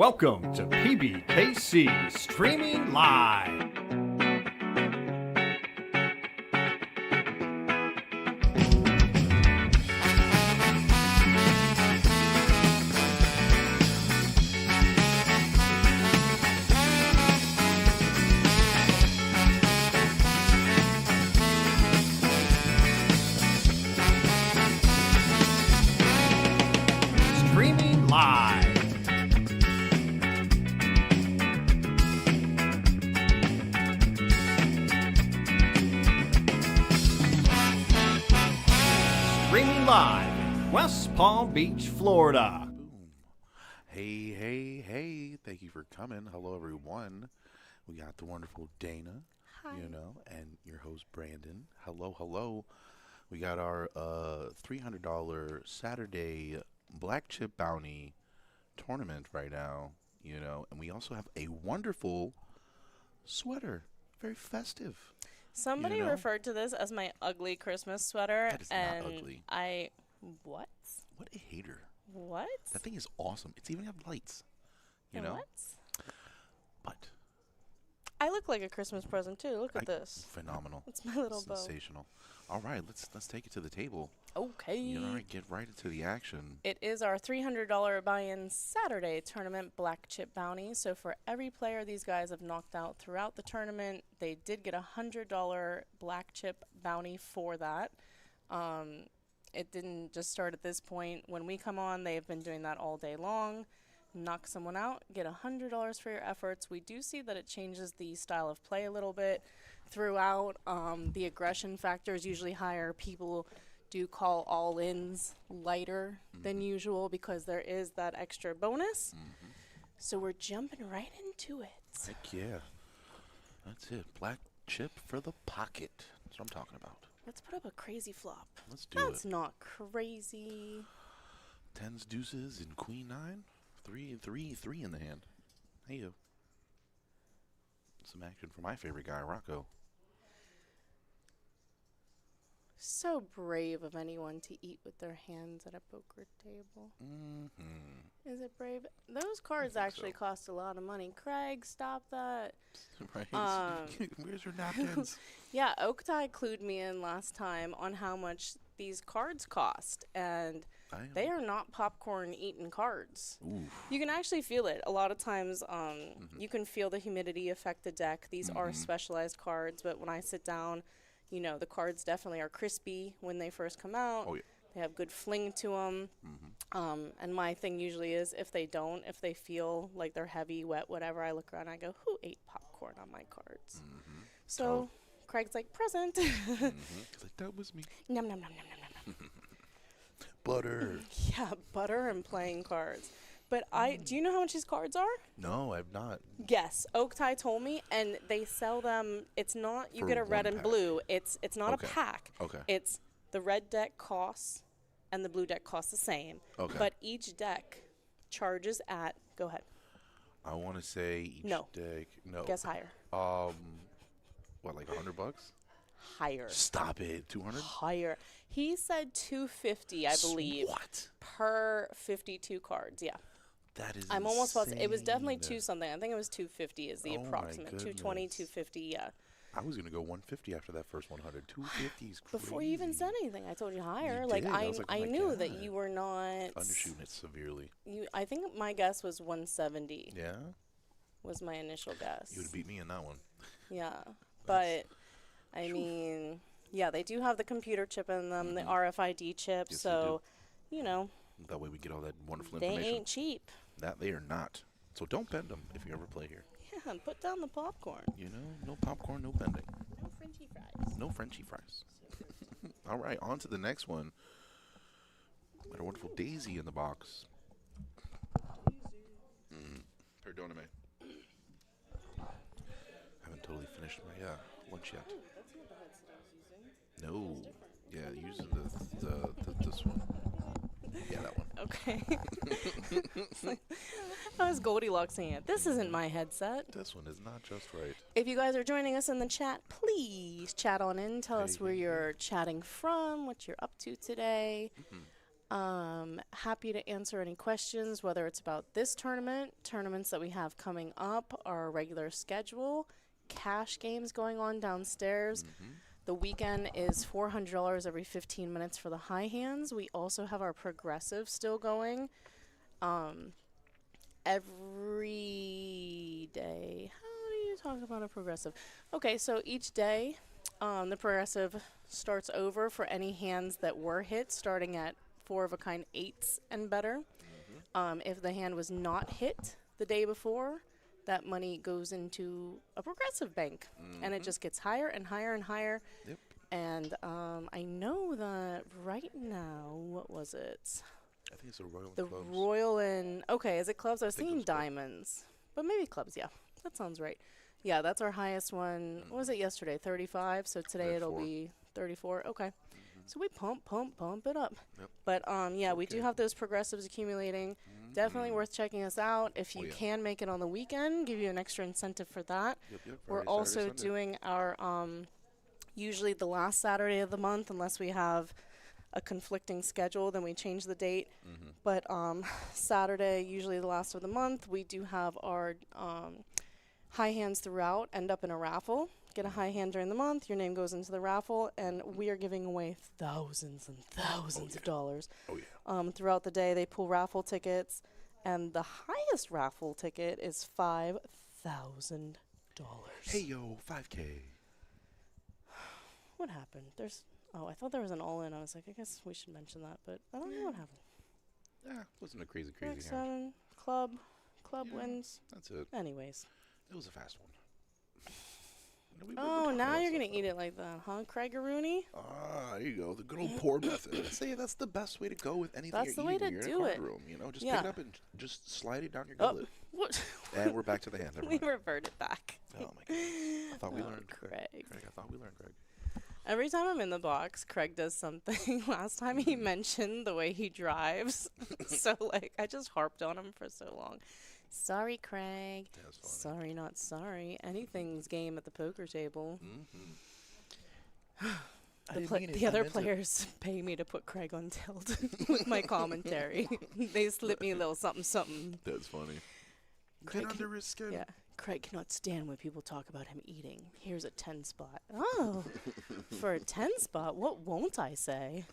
Welcome to PBKC Streaming Live. Streaming Live. Streaming live in West Palm Beach, Florida. Boom. Hey, hey, hey. Thank you for coming. Hello, everyone. We got the wonderful Dana, Hi. and your host, Brandon. Hello, hello. We got our $300 Saturday Black Chip Bounty tournament right now, and we also have a wonderful sweater. Very festive. Somebody referred to this as my ugly Christmas sweater, That is and not ugly. What? What a hater. What? That thing is awesome. It's even got lights, you know? What? But I look like a Christmas present too. Look at this. phenomenal. It's my little bow. Sensational. All right, let's take it to the table. Okay. All right, get right into the action. It is our $300 buy-in Saturday tournament Black Chip Bounty. So for every player these guys have knocked out throughout the tournament, they did get a $100 Black Chip Bounty for that. It didn't just start at this point. When we come on, they've been doing that all day long. Knock someone out, get $100 for your efforts. We do see that it changes the style of play a little bit throughout. The aggression factor is usually higher. People do call all-ins lighter than usual because there is that extra bonus. So we're jumping right into it. Heck yeah. That's it. Black chip for the pocket. That's what I'm talking about. Let's put up a crazy flop. Let's do That's it. not crazy. Tens, deuces, and queen nine. Three in the hand. Hey, yo. Some action for my favorite guy, Rocco. So brave of anyone to eat with their hands at a poker table. Mm-hmm. Is it brave? Those cards think actually so. cost a lot of money. Craig, stop that. Right? Where's your napkins? Yeah, Oaktai clued me in last time on how much these cards cost, and they are not popcorn eating cards. Ooh. You can actually feel it. A lot of times you can feel the humidity affect the deck. These are specialized cards, but when I sit down, the cards definitely are crispy when they first come out. Oh, yeah. They have good fling to them. And my thing usually is if they feel like they're heavy, wet, whatever, I look around and I go, who ate popcorn on my cards? So Craig's like, present. He's like, that was me. Nom, nom, nom, nom, nom, nom. Butter. Yeah, butter and playing cards. But do you know how much these cards are? No, I've not. Yes, Oaktai told me, and they sell them. It's not you For get a red one and pack. blue. It's not Okay. a pack. Okay. It's the red deck costs, and the blue deck costs the same. Okay. But each deck charges at. Go ahead. I want to say each No. deck. No. Guess higher. What, like $100? Higher. Stop it. 200? Higher. He said 250, I believe, What? per 52 cards. Yeah. That is I'm almost positive. It was definitely insane. 2 something. I think it was 250 is the Oh my approximate. 220, goodness. 250, yeah. I was going to go 150 after that first 100. 250 is crazy. Before you even said anything, I told you higher. You Like did. I was like, oh I my knew that God. you were not. Undershooting it severely. I think my guess was 170 Yeah? was my initial guess. You would have beat me in that one. Yeah, but I mean, yeah, they do have the computer chip in them, the RFID chip. Yes, they So, That way we get all that wonderful they information. ain't cheap. That they are not. So don't bend them if you ever play here. Yeah, and put down the popcorn. No popcorn, no bending. No Frenchy fries. No Frenchy fries. All right, on to the next one. Got a wonderful Daisy in the box. Perdoname. Haven't totally finished my lunch yet. That's not the headset I was using. No. Yeah, using this one. Yeah, that one. Okay. I was Goldilocks saying it. This isn't my headset. This one is not just right. If you guys are joining us in the chat, please chat on in. Tell us where you're chatting from, what you're up to today. Happy to answer any questions, whether it's about this tournament, tournaments that we have coming up, our regular schedule, cash games going on downstairs. The weekend is $400 every 15 minutes for the high hands. We also have our progressive still going every day. How do you talk about a progressive? Okay, so each day the progressive starts over for any hands that were hit, starting at 4 of a kind 8s and better. If the hand was not hit the day before, that money goes into a progressive bank, and it just gets higher and higher and higher. Yep. And I know that right now, what was it? I think it's a Royal The Clubs. Royal and okay, is it clubs? I was think it thinking was clubs. diamonds, but maybe clubs. Yeah, that sounds right. Yeah, that's our highest one. What was it yesterday? 35. So today it'll 34. be 34. Okay. So we pump it up. Yep. But yeah, we do Okay. have those progressives accumulating. Definitely worth checking us out. If you yeah. can make it on the weekend, give you an extra incentive for that. Yep. We're Friday, also Saturday, Sunday. doing our usually the last Saturday of the month, unless we have a conflicting schedule, then we change the date. But Saturday, usually the last of the month, we do have our high hands throughout end up in a raffle. Get a high hand during the month, your name goes into the raffle, and we are giving away thousands and thousands of dollars. Oh yeah. Throughout the day, they pull raffle tickets, and the highest raffle ticket is $5,000. Hey yo, 5K. What happened? I thought there was an all-in. I was like, I guess we should mention that, but I don't know what happened. Yeah, wasn't a crazy Next hand. 7, club Yeah. wins. That's it. Anyways. It was a fast one. Oh, now you're going to eat it like that, huh, Craig-a-rooney? Ah, there you go. The good old pour method. I say that's the best way to go with anything That's you're the way eating to when do you're in a it. card room. You know, just Yeah. pick it up and just slide it down your Oh, gullet. what? And we're back to the hand. Never We mind. reverted back. Oh my god. I thought we learned. Craig. Craig, I thought we learned, Craig. Every time I'm in the box, Craig does something. Last time he mentioned the way he drives. So, like, I just harped on him for so long. Sorry, Craig. That's funny. Sorry, not sorry. Anything's game at the poker table. The other players pay me to put Craig on tilt with my commentary. They slip me a little something, something. That's funny. Craig, Get under his skin. yeah. Craig cannot stand when people talk about him eating. Here's a 10 spot. Oh, for a 10 spot, what won't I say?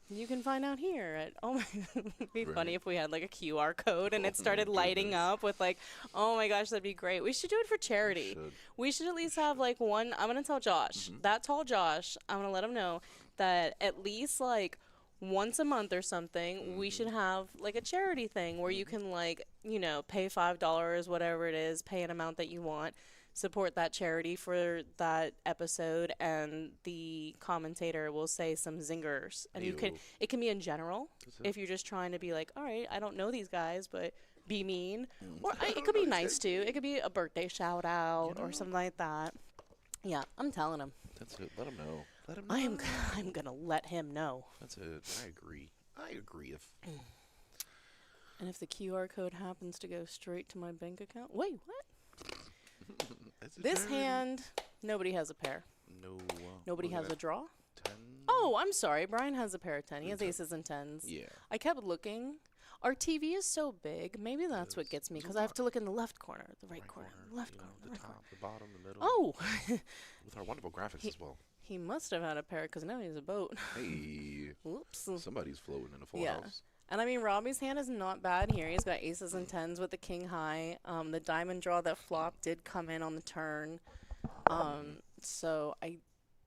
You can find out here at, oh my, it'd be funny if we had like a QR code and it started lighting up with like, oh my gosh, that'd be great. We should do it for charity. We should at least have like one, I'm going to tell Josh, that tall Josh, I'm going to let him know that at least like once a month or something, we should have like a charity thing where you can like, you know, pay $5, whatever it is, pay an amount that you want, support that charity for that episode, and the commentator will say some zingers. And you can, it can be in general if you're just trying to be like, all right, I don't know these guys, but be mean. Or it could be nice too. It could be a birthday shout out or something like that. Yeah, I'm telling him. That's it. Let him know. Let him know. I'm gonna let him know. That's it. I agree. If And if the QR code happens to go straight to my bank account, wait, what? That's a This charity. hand, nobody has a pair. No. Nobody look at has a that. draw. 10. Oh, I'm sorry. Brian has a pair of 10. He has aces and 10s. Yeah. I kept looking. Our TV is so big. Maybe that's what gets me because I have to look in the left corner, the right corner, the left you corner, know, the the right corner. top, the bottom, the middle. Oh, With our wonderful graphics as well. he must have had a pair because now he has a boat. Hey. Whoops. Somebody's floating in a full Yeah. house. And I mean, Robbie's hand is not bad here. He's got aces and 10s with the king high. The diamond draw that flopped did come in on the turn. So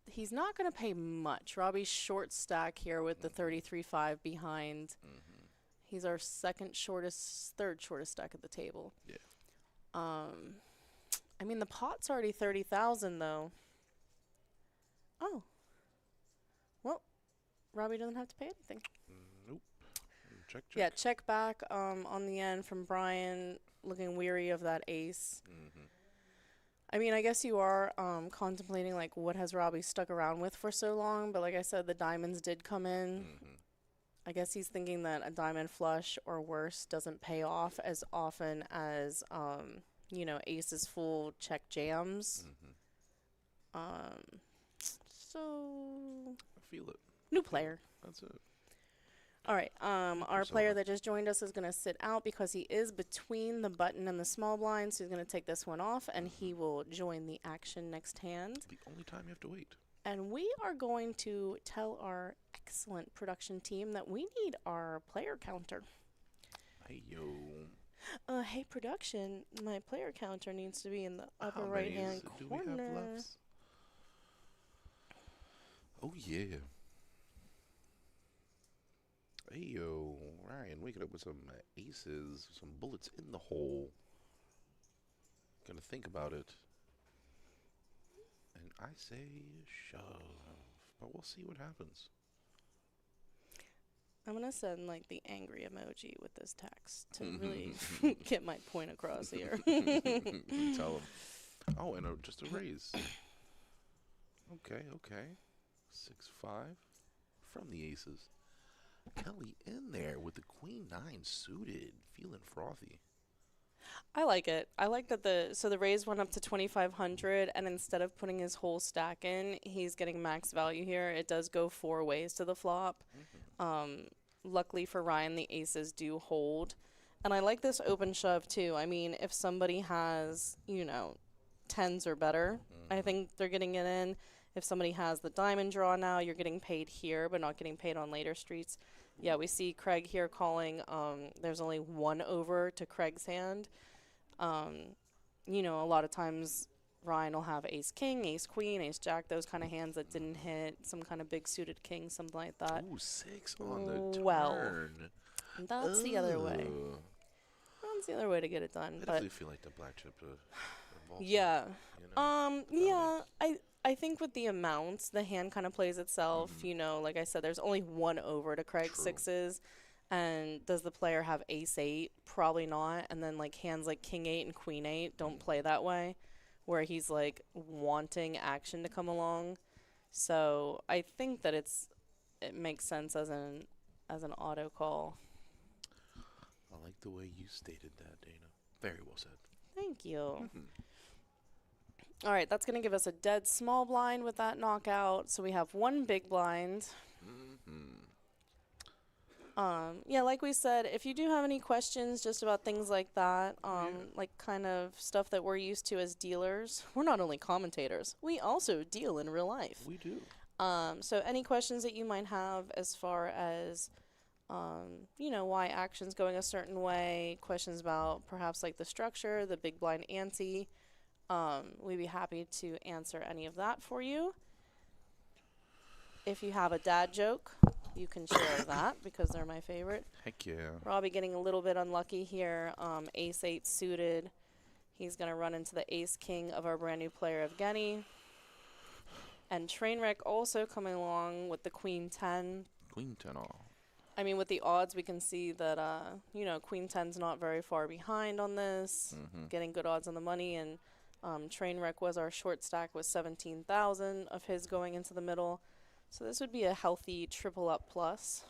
he's not going to pay much. Robbie's short stack here with the 33-5 behind. He's our third shortest stack at the table. Yeah. I mean, the pot's already 30,000 though. Oh. Well, Robbie doesn't have to pay anything. Nope. Check. Yeah, check back on the end from Brian, looking weary of that ace. I mean, I guess you are contemplating, like, what has Robbie stuck around with for so long? But like I said, the diamonds did come in. I guess he's thinking that a diamond flush or worse doesn't pay off as often as, you know, aces full check jams. So, I feel it. new player. That's it. All right. Our so player much. that just joined us is going to sit out because he is between the button and the small blind. So he's going to take this one off, and he will join the action next hand. The only time you have to wait. And we are going to tell our excellent production team that we need our player counter. Hey, yo. Hey, production, my player counter needs to be in the upper How many right-hand do we have corner. left? Oh, yeah. Hey, yo. Ryan, waking up with some aces, some bullets in the hole. Gonna think about it. And I say shove. But we'll see what happens. I'm going to send, like, the angry emoji with this text to really get my point across here. Tell him. Oh, and just a raise. Okay. 6-5 from the aces. Kelly in there with the queen 9 suited, feeling frothy. I like it. I like that the raise went up to 2,500, and instead of putting his whole stack in, he's getting max value here. It does go 4 ways to the flop. Luckily for Ryan, the aces do hold. And I like this open shove too. I mean, if somebody has, 10s or better, I think they're getting it in. If somebody has the diamond draw now, you're getting paid here, but not getting paid on later streets. Yeah, we see Craig here calling. There's only 1 over to Craig's hand. A lot of times Ryan will have ace king, ace queen, ace jack, those kind of hands that didn't hit, some kind of big suited king, something like that. Ooh, 6 on the turn. Well, that's the other way. Ugh. That's the other way to get it done. I But definitely feel like the black chip involved. yeah, Yeah. I think with the amounts, the hand kind of plays itself. Like I said, there's only 1 over to Craig's True. sixes. And does the player have ace 8? Probably not. And then like hands like king 8 and queen 8 don't play that way, where he's like wanting action to come along. So I think that it makes sense as an auto call. I like the way you stated that, Dana. Very well said. Thank you. All right, that's going to give us a dead small blind with that knockout. So we have 1 big blind. Yeah, like we said, if you do have any questions just about things like that, like kind of stuff that we're used to as dealers, we're not only commentators, we also deal in real life. We do. So any questions that you might have as far as, why action's going a certain way, questions about perhaps like the structure, the big blind ante, we'd be happy to answer any of that for you. If you have a dad joke, you can share that because they're my favorite. Heck yeah. Robbie getting a little bit unlucky here. Ace 8 suited. He's going to run into the ace king of our brand new player, Evgeny. And Trainwreck also coming along with the queen 10. Queen 10 all. I mean, with the odds, we can see that, queen 10's not very far behind on this. Getting good odds on the money. And Trainwreck was our short stack with 17,000 of his going into the middle. So this would be a healthy triple up plus.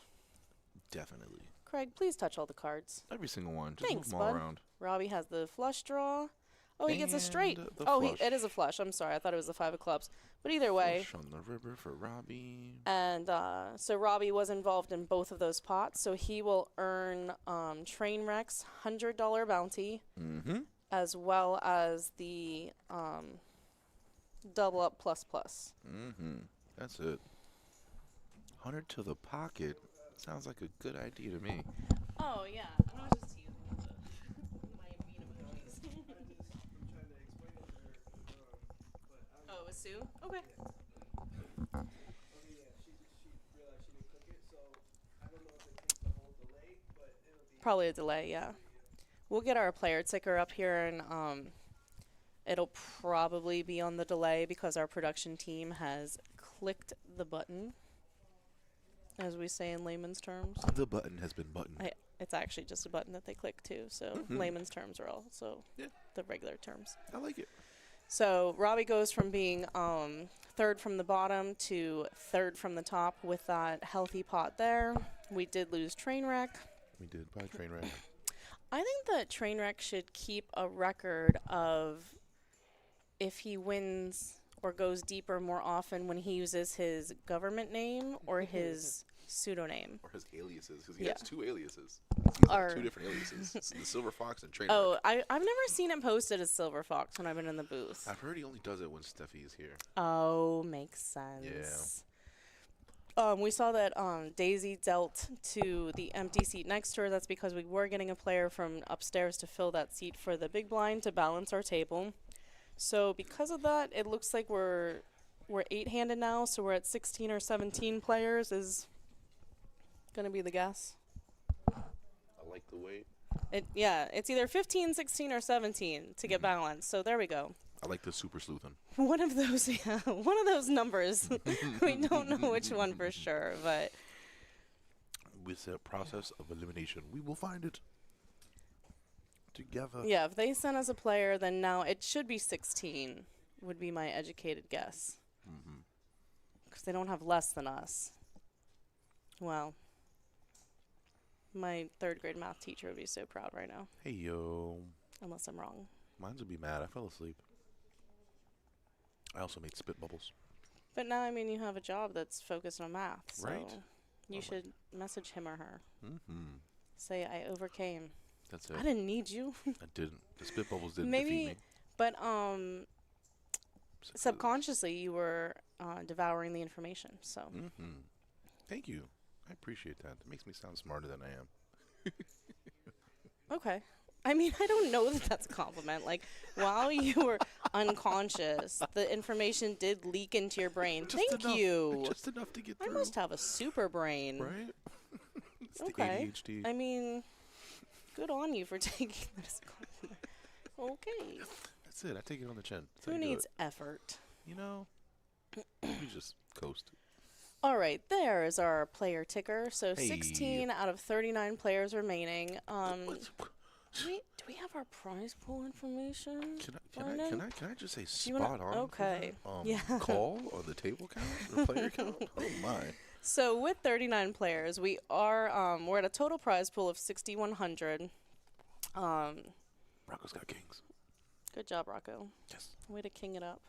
Definitely. Craig, please touch all the cards. Every single one. Just Thanks, move them all bud. around. Robbie has the flush draw. Oh, he gets a straight. The Oh, flush. it is a flush. I'm sorry. I thought it was the 5 of clubs. But either way. Flush on the river for Robbie. And so Robbie was involved in both of those pots. So he will earn Trainwreck's $100 bounty. As well as the double up plus plus. That's it. 100 to the pocket. Sounds like a good idea to me. Oh, yeah. I was just using my mean emojis. Oh, it was Sue? Okay. Probably a delay, yeah. We'll get our player ticker up here, and it'll probably be on the delay because our production team has clicked the button, as we say in layman's terms. The button has been buttoned. It's actually just a button that they click too, so layman's terms are also the regular terms. I like it. So Robbie goes from being third from the bottom to third from the top with that healthy pot there. We did lose Trainwreck. We did buy Trainwreck. I think that Trainwreck should keep a record of if he wins or goes deeper more often when he uses his government name or his pseudonym. Or his aliases, because he Yeah. has 2 aliases. He's Or- got 2 different aliases. It's the Silver Fox and Trademark. Oh, I've never seen it posted as Silver Fox when I've been in the booth. I've heard he only does it when Steffi is here. Oh, makes sense. We saw that Daisy dealt to the empty seat next to her. That's because we were getting a player from upstairs to fill that seat for the big blind to balance our table. So because of that, it looks like we're 8-handed now. So we're at 16 or 17 players is gonna be the guess. I like the weight. It's either 15, 16, or 17 to get balanced. So there we go. I like the super sleuthin'. One of those numbers. We don't know which one for sure, but With the process of elimination, we will find it together. yeah, if they send us a player, then now it should be 16, would be my educated guess. Because they don't have less than us. Well, my 3rd grade math teacher would be so proud right now, Hey, yo. unless I'm wrong. Mine's would be mad. I fell asleep. I also made spit bubbles. But now, I mean, you have a job that's focused on math, so Right. you should message him or her. Mm-hmm. Say, I overcame. That's it. I didn't need you. I didn't. The spit bubbles didn't Maybe, defeat me. but subconsciously you were devouring the information. So Mm-hmm. Thank you. I appreciate that. That makes me sound smarter than I am. okay. I mean, I don't know that that's a compliment. Like, while you were unconscious, the information did leak into your brain. Just Thank enough- you. Just enough to get I through. must have a super brain. Right? It's Okay. the ADHD. I mean, good on you for taking that as a compliment. Okay. That's it. I take it on the chin. That's how Who you do needs it. effort? You know, we just coast. All right, there is our player ticker. So Hey. 16 out of 39 players remaining. What's- Do we have our prize pool information? Can I just say you wanna- spot on? for okay. that? Yeah. Call or the table count or player count? Oh my. So with 39 players, we are we're at a total prize pool of 6,100. Rocco's got kings. Good job, Rocco. Yes. Way to king it up.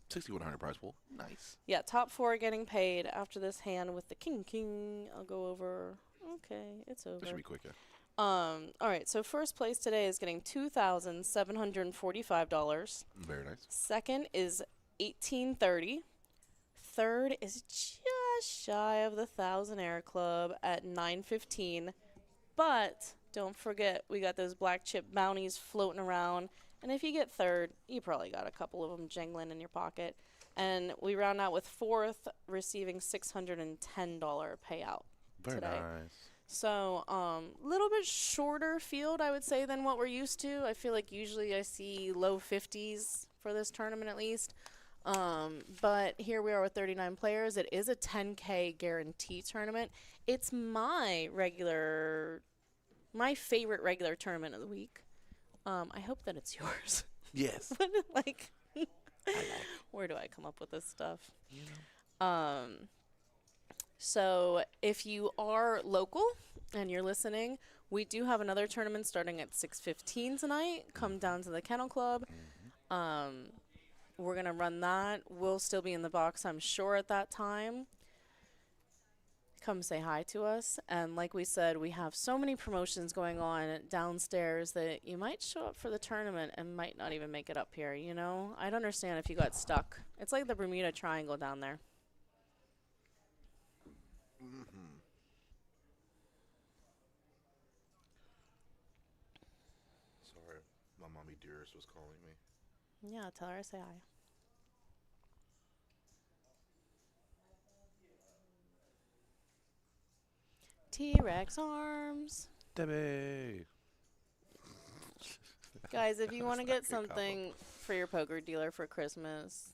6,100 prize pool. Nice. Yeah, top 4 getting paid after this hand with the king. I'll go over. Okay, it's over. That should be quick. Yeah. All right, so first place today is getting $2,745. Very nice. Second is $1,830. Third is just shy of the Thousandaire Club at $915. But don't forget, we got those black chip bounties floating around. And if you get third, you probably got a couple of them jangling in your pocket. And we round out with fourth, receiving $610 payout Very today. nice. So, little bit shorter field, I would say, than what we're used to. I feel like usually I see low 50s for this tournament at least. But here we are with 39 players. It is a 10K guarantee tournament. It's my favorite regular tournament of the week. I hope that it's yours. Yes. Like, where do I come up with this stuff? You know. So if you are local and you're listening, we do have another tournament starting at 6:15 tonight. Come down to the Kennel Club. We're going to run that. We'll still be in the box, I'm sure, at that time. Come say hi to us. And like we said, we have so many promotions going on downstairs that you might show up for the tournament and might not even make it up here, you know? I'd understand if you got stuck. It's like the Bermuda Triangle down there. Mm-hmm. Sorry, my mommy dearest was calling me. Yeah, tell her I say hi. T-Rex arms. Debbie. Guys, if you want to That's get not a good combo. something for your poker dealer for Christmas,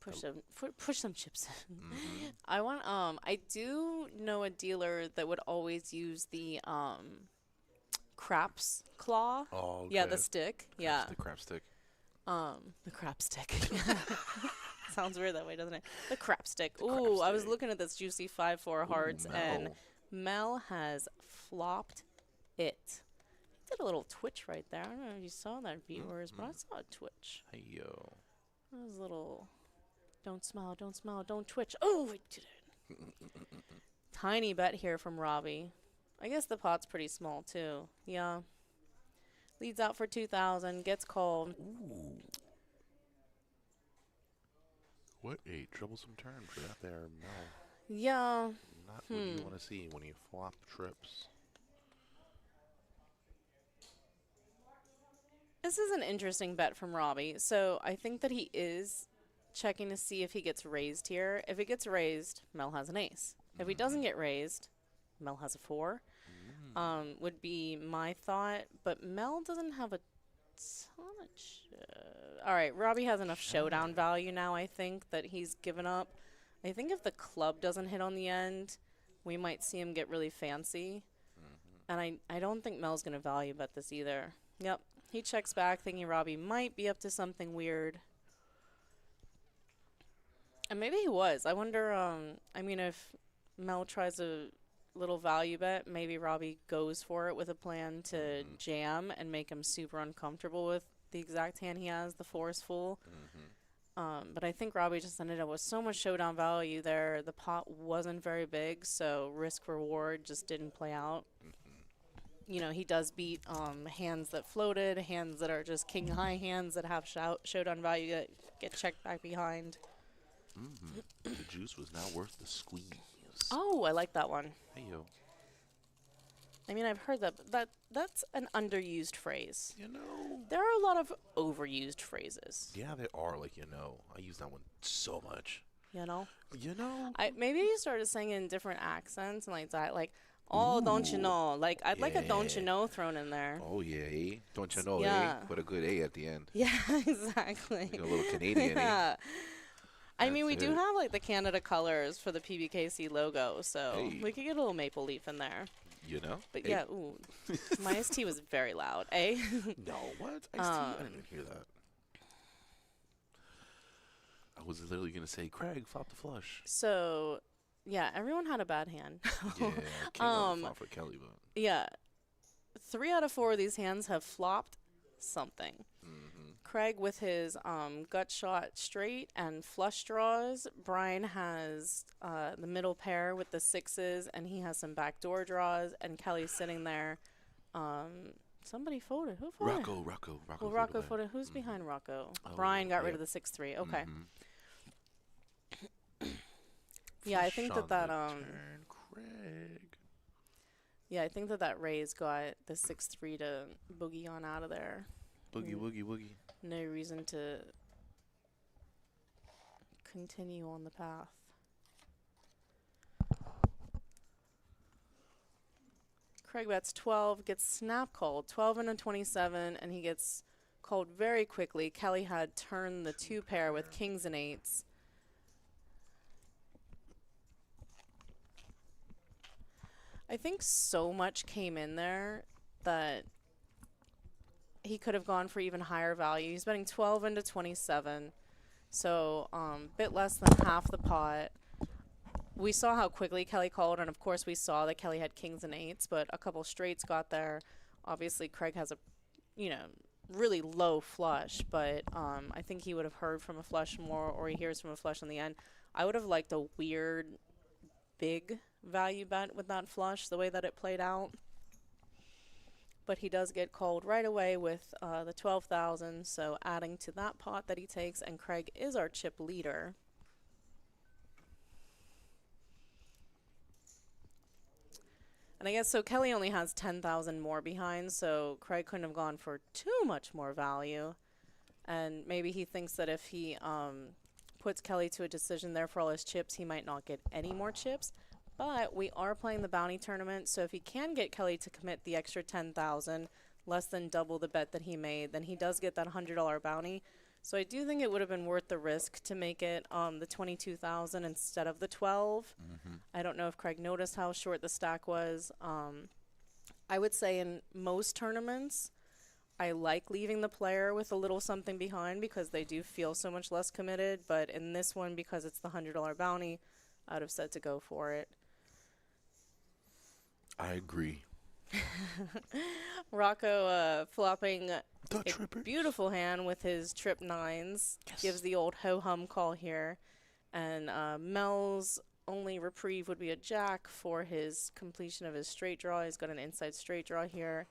push some chips in. Mhm. I do know a dealer that would always use the craps claw. Oh, Yeah, okay. the stick. Yeah. The crap stick. The crap stick. Sounds weird that way, doesn't it? The crap stick. crap Ooh, I was stick. looking at this juicy 5-4 hearts, and Mel. Mel has flopped it. He did a little twitch right there. I don't know if you saw that, viewers, but I saw a twitch. Hey, yo. That was a little, don't smile, don't twitch. Oh, I did it. Tiny bet here from Robbie. I guess the pot's pretty small, too. Yeah. Leads out for 2,000, gets called. Ooh. What a troublesome turn for that there, Mel. Yeah. Not what you want to see when you flop trips. This is an interesting bet from Robbie. So I think that he is checking to see if he gets raised here. If it gets raised, Mel has an ace. If he doesn't get raised, Mel has a 4. Would be my thought. But Mel doesn't have a ton of... All right, Robbie has enough showdown value now, I think, that he's given up. I think if the club doesn't hit on the end, we might see him get really fancy. And I don't think Mel's going to value bet this either. Yep. He checks back, thinking Robbie might be up to something weird. And maybe he was. I wonder, I mean, if Mel tries a little value bet, maybe Robbie goes for it with a plan to jam and make him super uncomfortable with the exact hand he has, the forceful. But I think Robbie just ended up with so much showdown value there. The pot wasn't very big, so risk-reward just didn't play out. You know, he does beat hands that floated, hands that are just king-high hands that have showdown value that get checked back behind. The juice was now worth the squeeze. Oh, I like that one. Hey, yo. I mean, I've heard that, but that's an underused phrase. You know. There are a lot of overused phrases. Yeah, they are, like, you know. I use that one so much. You know? You know? Maybe you started saying in different accents and like that, like, oh, don't you know? Like, I'd like a don't you know thrown in there. Oh, yeah, eh? Don't you know, Yeah. eh? Put a good A at the end. Yeah, exactly. Like a little Canadian, Yeah. eh? I mean, we do it. have, like, the Canada colors for the PBKC logo, so Hey. we could get a little maple leaf in there. You know? But, Hey. yeah, ooh. My iced tea was very loud, eh? No, what? I didn't even hear that. I was literally going to say, Craig, flop the flush. So, yeah, everyone had a bad hand. Yeah, can't flop for Kelly, but... Yeah. 3 out of 4 of these hands have flopped something. Craig with his gut shot straight and flush draws. Brian has the middle pair with the 6s, and he has some backdoor draws. And Kelly's sitting there. Somebody folded. Who folded? Rocco. Well, Rocco folded. Who's behind Rocco? Brian got rid of the 6-3. Okay. Yeah, I think that Turn, Craig. Yeah, I think that raise got the 6-3 to boogie on out of there. Boogie. No reason to continue on the path. Craig bets 12, gets snap called, 12 and a 27, and he gets called very quickly. Kelly had turned the 2 pair with kings and 8s. I think so much came in there that he could have gone for even higher value. He's betting 12 into 27, so bit less than half the pot. We saw how quickly Kelly called, and of course we saw that Kelly had kings and 8s, but a couple straights got there. Obviously Craig has a, really low flush, but I think he would have heard from a flush more, or he hears from a flush in the end. I would have liked a weird big value bet with that flush, the way that it played out. But he does get called right away with the 12,000, so adding to that pot that he takes, and Craig is our chip leader. And I guess so Kelly only has 10,000 more behind, so Craig couldn't have gone for too much more value. And maybe he thinks that if he puts Kelly to a decision there for all his chips, he might not get any more chips. But we are playing the bounty tournament, so if he can get Kelly to commit the extra 10,000, less than double the bet that he made, then he does get that $100 bounty. So I do think it would have been worth the risk to make it the 22,000 instead of the 12. I don't know if Craig noticed how short the stack was. I would say in most tournaments, I like leaving the player with a little something behind because they do feel so much less committed. But in this one, because it's the $100 bounty, I would have said to go for it. I agree. Rocco flopping The a trippers. beautiful hand with his trip 9s. Yes. Gives the old ho-hum call here. And Mel's only reprieve would be a jack for his completion of his straight draw. He's got an inside straight draw here.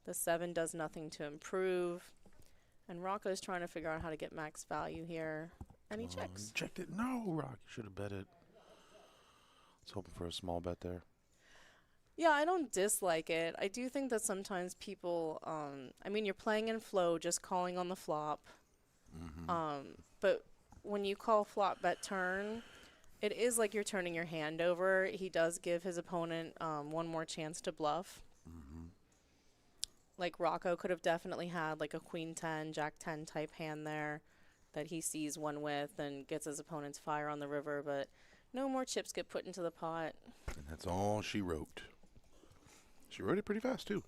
The 7 does nothing to improve. And Rocco's trying to figure out how to get max value here. And he checks. Checked it. No, Rock. You should have bet it. I was hoping for a small bet there. Yeah, I don't dislike it. I do think that sometimes people, I mean, you're playing in flow, just calling on the flop. But when you call flop bet turn, it is like you're turning your hand over. He does give his opponent one more chance to bluff. Like Rocco could have definitely had like a queen 10, jack 10 type hand there that he sees one with and gets his opponent's fire on the river, but no more chips get put into the pot. And that's all she wrote. She wrote it pretty fast, too.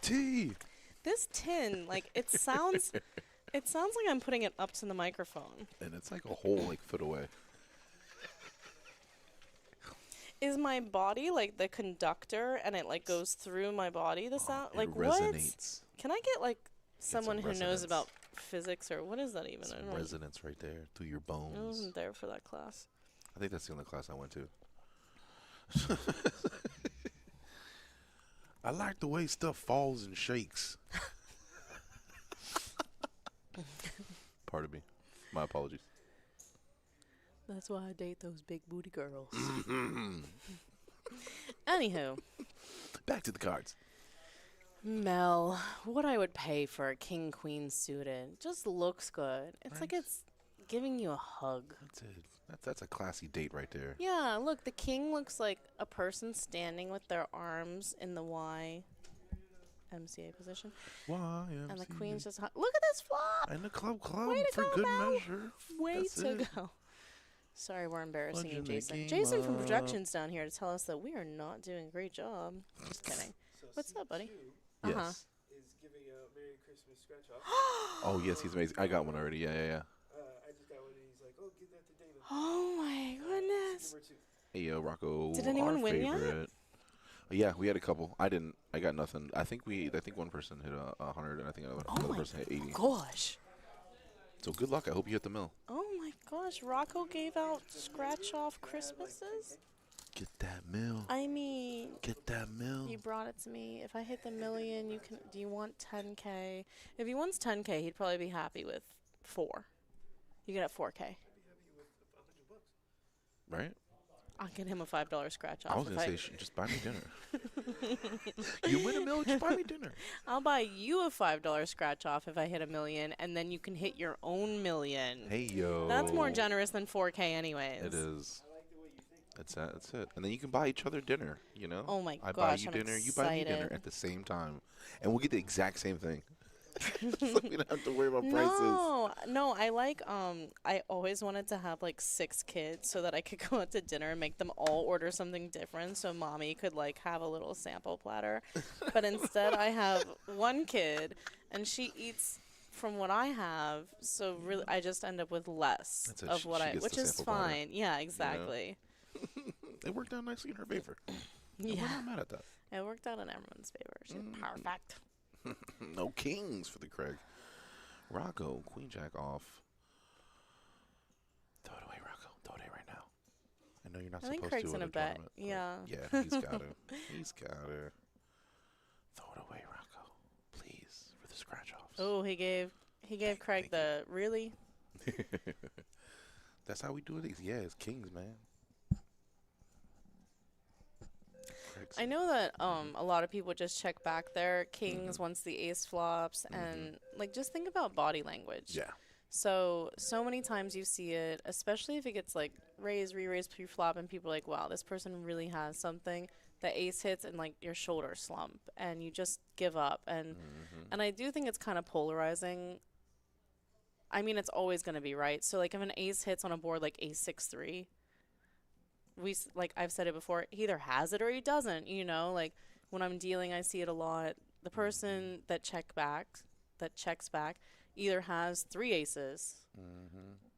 T. This tin, like, it sounds like I'm putting it up to the microphone. And it's like a whole, like, foot away. Is my body like the conductor and it like goes through my body, the sound? It Like resonates. what? Can I get like someone who knows resonance. about physics or what is that even? I Some don't know. resonance right there through your I bones. wasn't there for that class. I think that's the only class I went to. I like the way stuff falls and shakes. Pardon me. My apologies. That's why I date those big booty girls. Anywho, Back to the cards. Mel, what I would pay for a king queen suited just looks good. It's like it's giving you a hug. That's it. That's a classy date right there. Yeah, look, the king looks like a person standing with their arms in the YMCA position. YMCA. And the queen's just... Look at this flop! And the club Way to for go, good Mel. measure. Way That's to it. go. Sorry, we're embarrassing you, Plunging the Jason. game Jason from up. Projections down here to tell us that we are not doing a great job. Just kidding. What's up, buddy? Yes. Uh-huh. Is giving a Merry Christmas scratch off. Oh, yes, he's amazing. I got one already. Yeah. I just got one and he's like, oh, give that to David. Oh, my goodness. Give her two. Hey, yo, Rocco. Did anyone our win yet? favorite. Yeah, we had a couple. I didn't. I got nothing. I think one person hit 100, and I think another Oh, my person hit 80. gosh. So good luck. I hope you hit the mill. Oh, my gosh. Rocco gave out scratch-off Christmases? Get that mill. I mean... Get that mill. You brought it to me. If I hit the million, you can. Do you want 10K? If he wants 10K, he'd probably be happy with 4. You get at 4K. I'd be happy with $100. Right? I'll get him a $5 scratch off. I was going to say, just buy me dinner. You win a mill, just buy me dinner. I'll buy you a $5 scratch off if I hit a million, and then you can hit your own million. Hey, yo. That's more generous than 4K, anyways. It is. That's it. And then you can buy each other dinner, you know? Oh my I buy gosh, you I'm dinner, you buy me dinner excited. at the same time. And we'll get the exact same thing. So we don't have to worry about prices. No, I like, I always wanted to have like 6 kids so that I could go out to dinner and make them all order something different so mommy could like have a little sample platter. But instead I have 1 kid and she eats from what I have, so really I just end up with less That's it. of She what I, gets which the is sample platter, fine. Yeah, exactly. It worked out nicely in her favor. And Yeah. we're not mad at that. It worked out in everyone's favor. She's perfect. No kings for the Craig. Rocco, Queen Jack off. Throw it away, Rocco. Throw it away right now. I know you're not I think supposed Craig's to. in at a bet. tournament, but Yeah. Yeah, he's got to. He's got to. Throw it away, Rocco. Please, for the scratch offs. Oh, he gave Craig thank the really. That's how we do it. Yeah, it's kings, man. Craig's I know that a lot of people just check back their kings once the ace flops, and like just think about body language. Yeah. So many times you see it, especially if it gets like raise, re-raise, pre-flop, and people are like, wow, this person really has something. The ace hits and like your shoulders slump, and you just give up. And I do think it's kind of polarizing. I mean, it's always going to be right. So like if an ace hits on a board like ace 6-3, like I've said it before, he either has it or he doesn't. You know, like when I'm dealing, I see it a lot. The person that checks back, either has 3 aces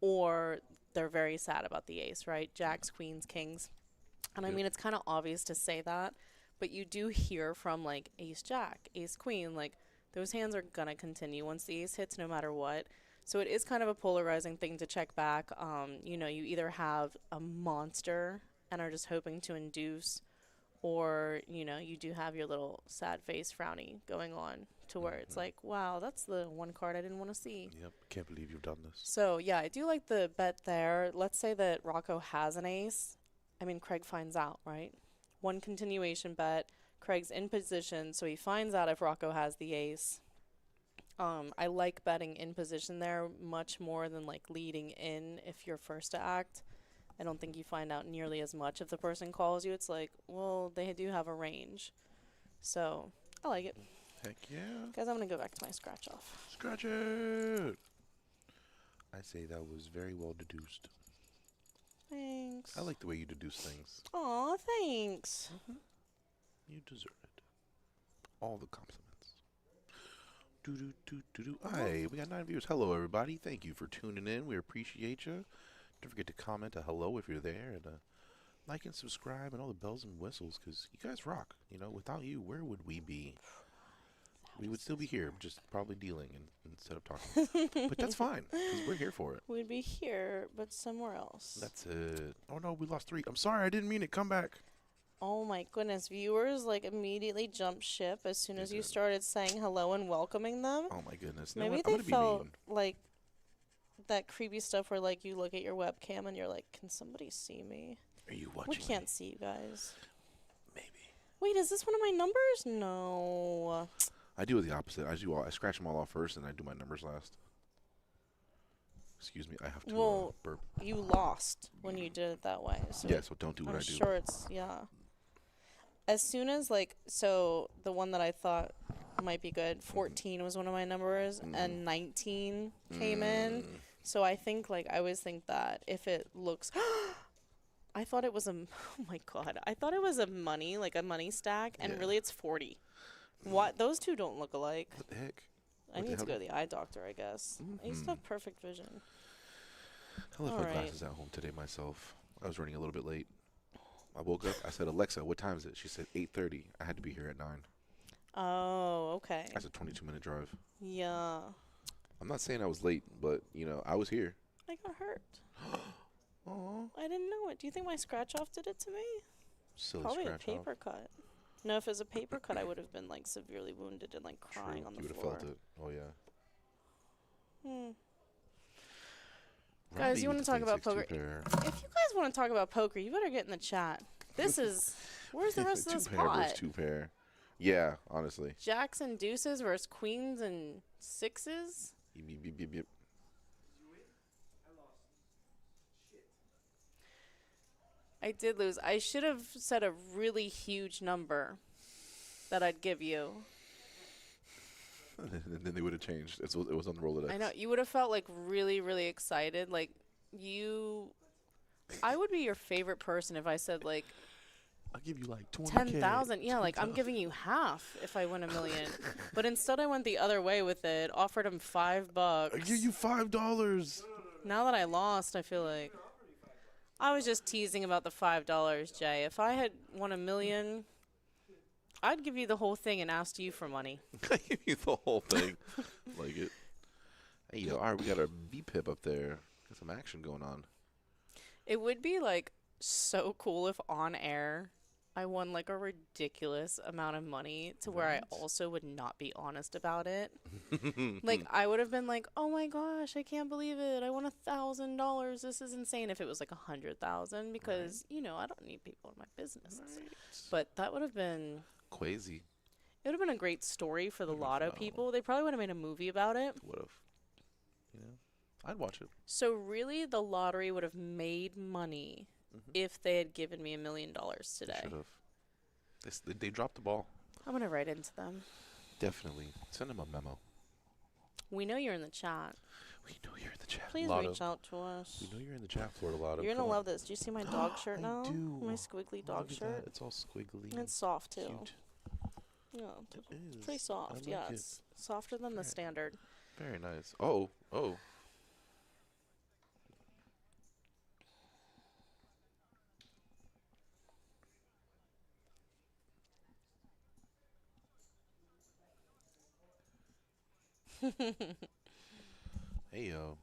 or they're very sad about the ace, right? Jacks, queens, kings. And I mean, it's kind of obvious to say that, but you do hear from like ace jack, ace queen, like those hands are going to continue once the ace hits no matter what. So it is kind of a polarizing thing to check back. You know, you either have a monster and are just hoping to induce, or, you know, you do have your little sad face frowny going on to where it's like, wow, that's the one card I didn't want to see. Yep. Can't believe you've done this. So, yeah, I do like the bet there. Let's say that Rocco has an ace. I mean, Craig finds out, right? One continuation bet. Craig's in position, so he finds out if Rocco has the ace. I like betting in position there much more than like leading in if you're first to act. I don't think you find out nearly as much if the person calls you. It's like, well, they do have a range. So, I like it. Heck yeah. Guys, I'm going to go back to my scratch off. Scratch it. I say that was very well deduced. Thanks. I like the way you deduce things. Aw, thanks. You deserve it. All the compliments. Hi, we got 9 viewers. Hello, everybody. Thank you for tuning in. We appreciate you. Don't forget to comment a hello if you're there, and like and subscribe and all the bells and whistles, because you guys rock. You know, without you, where would we be? We would still be here, just probably dealing instead of talking. But that's fine, because we're here for it. We'd be here, but somewhere else. That's it. Oh, no, we lost 3. I'm sorry, I didn't mean it. Come back. Oh my goodness, viewers like immediately jumped ship as soon as you started saying hello and welcoming them. Oh my goodness. Maybe they felt like that creepy stuff where like you look at your webcam and you're like, can somebody see me? Are you watching? We can't see you guys. Maybe. Wait, is this one of my numbers? No. I do it the opposite. I scratch them all off first and I do my numbers last. Excuse me, I have to burp. You lost when you did it that way. So yeah, so don't do what I'm I do. sure it's, yeah. As soon as, like, so the one that I thought might be good, 14 was one of my numbers, and 19 came in. So I think, like, I always think that if it looks, I thought it was oh my God, I thought it was a money, like a money stack, and really it's 40. What? Those two don't look alike. What the heck? I need to go to the eye doctor, I guess. I used to have perfect vision. I left my glasses at home today myself. I was running a little bit late. I woke up. I said, Alexa, what time is it? She said 8:30. I had to be here at 9. Oh, okay. That's a 22-minute drive. Yeah. I'm not saying I was late, but, you know, I was here. I got hurt. Aw. I didn't know it. Do you think my scratch off did it to me? Silly Probably a scratch paper off. cut. No, if it was a paper cut, I would have been like severely wounded and like crying True. on the You would floor. have felt it. Oh, yeah. Guys, you want to talk about poker? If Pair. you guys want to talk about poker, you better get in the chat. This is where's the rest of this Two pair versus pot? 2 pair. Yeah, honestly. Jacks and deuces versus queens and sixes. Yep, yep, yep, yep. I did lose. I should have said a really huge number that I'd give you. And then they would have changed. It was on the Rolodex. I know. You would have felt like really, really excited. Like I would be your favorite person if I said like I'll give you like 10,000. Yeah, like I'm giving you half if I win $1 million. But instead I went the other way with it. Offered him $5. I'll give you $5. Now that I lost, I feel like I was just teasing about the $5, Jay. If I had won $1 million, I'd give you the whole thing and ask you for money. I give you the whole thing. Like it. Hey, yo, all right, we got our VPIP up there. Got some action going on. It would be like so cool if on air I won like a ridiculous amount of money to where I also would not be honest about it. Like I would have been like, "Oh my gosh, I can't believe it! I won $1,000. This is insane." If it was like 100,000, because you know I don't need people in my business. But that would have been crazy. It would have been a great story for the lotto people. They probably would have made a movie about it. Would have. You know, I'd watch it. So really, the lottery would have made money if they had given me $1 million today. They should have. They dropped the ball. I'm gonna write into them. Definitely. Send them a memo. We know you're in the chat. We know you're in the chat. Please Lotto. reach out to us. We know you're in the chat, Florida Lotto. You're gonna love this. Do you see my dog shirt now? I do. My squiggly dog Look at shirt. that. It's all squiggly. And it's soft too. Cute. Yeah, It it's is. pretty soft. I like Yeah, it. it's softer than the standard. Very nice. Oh. Hey, yo.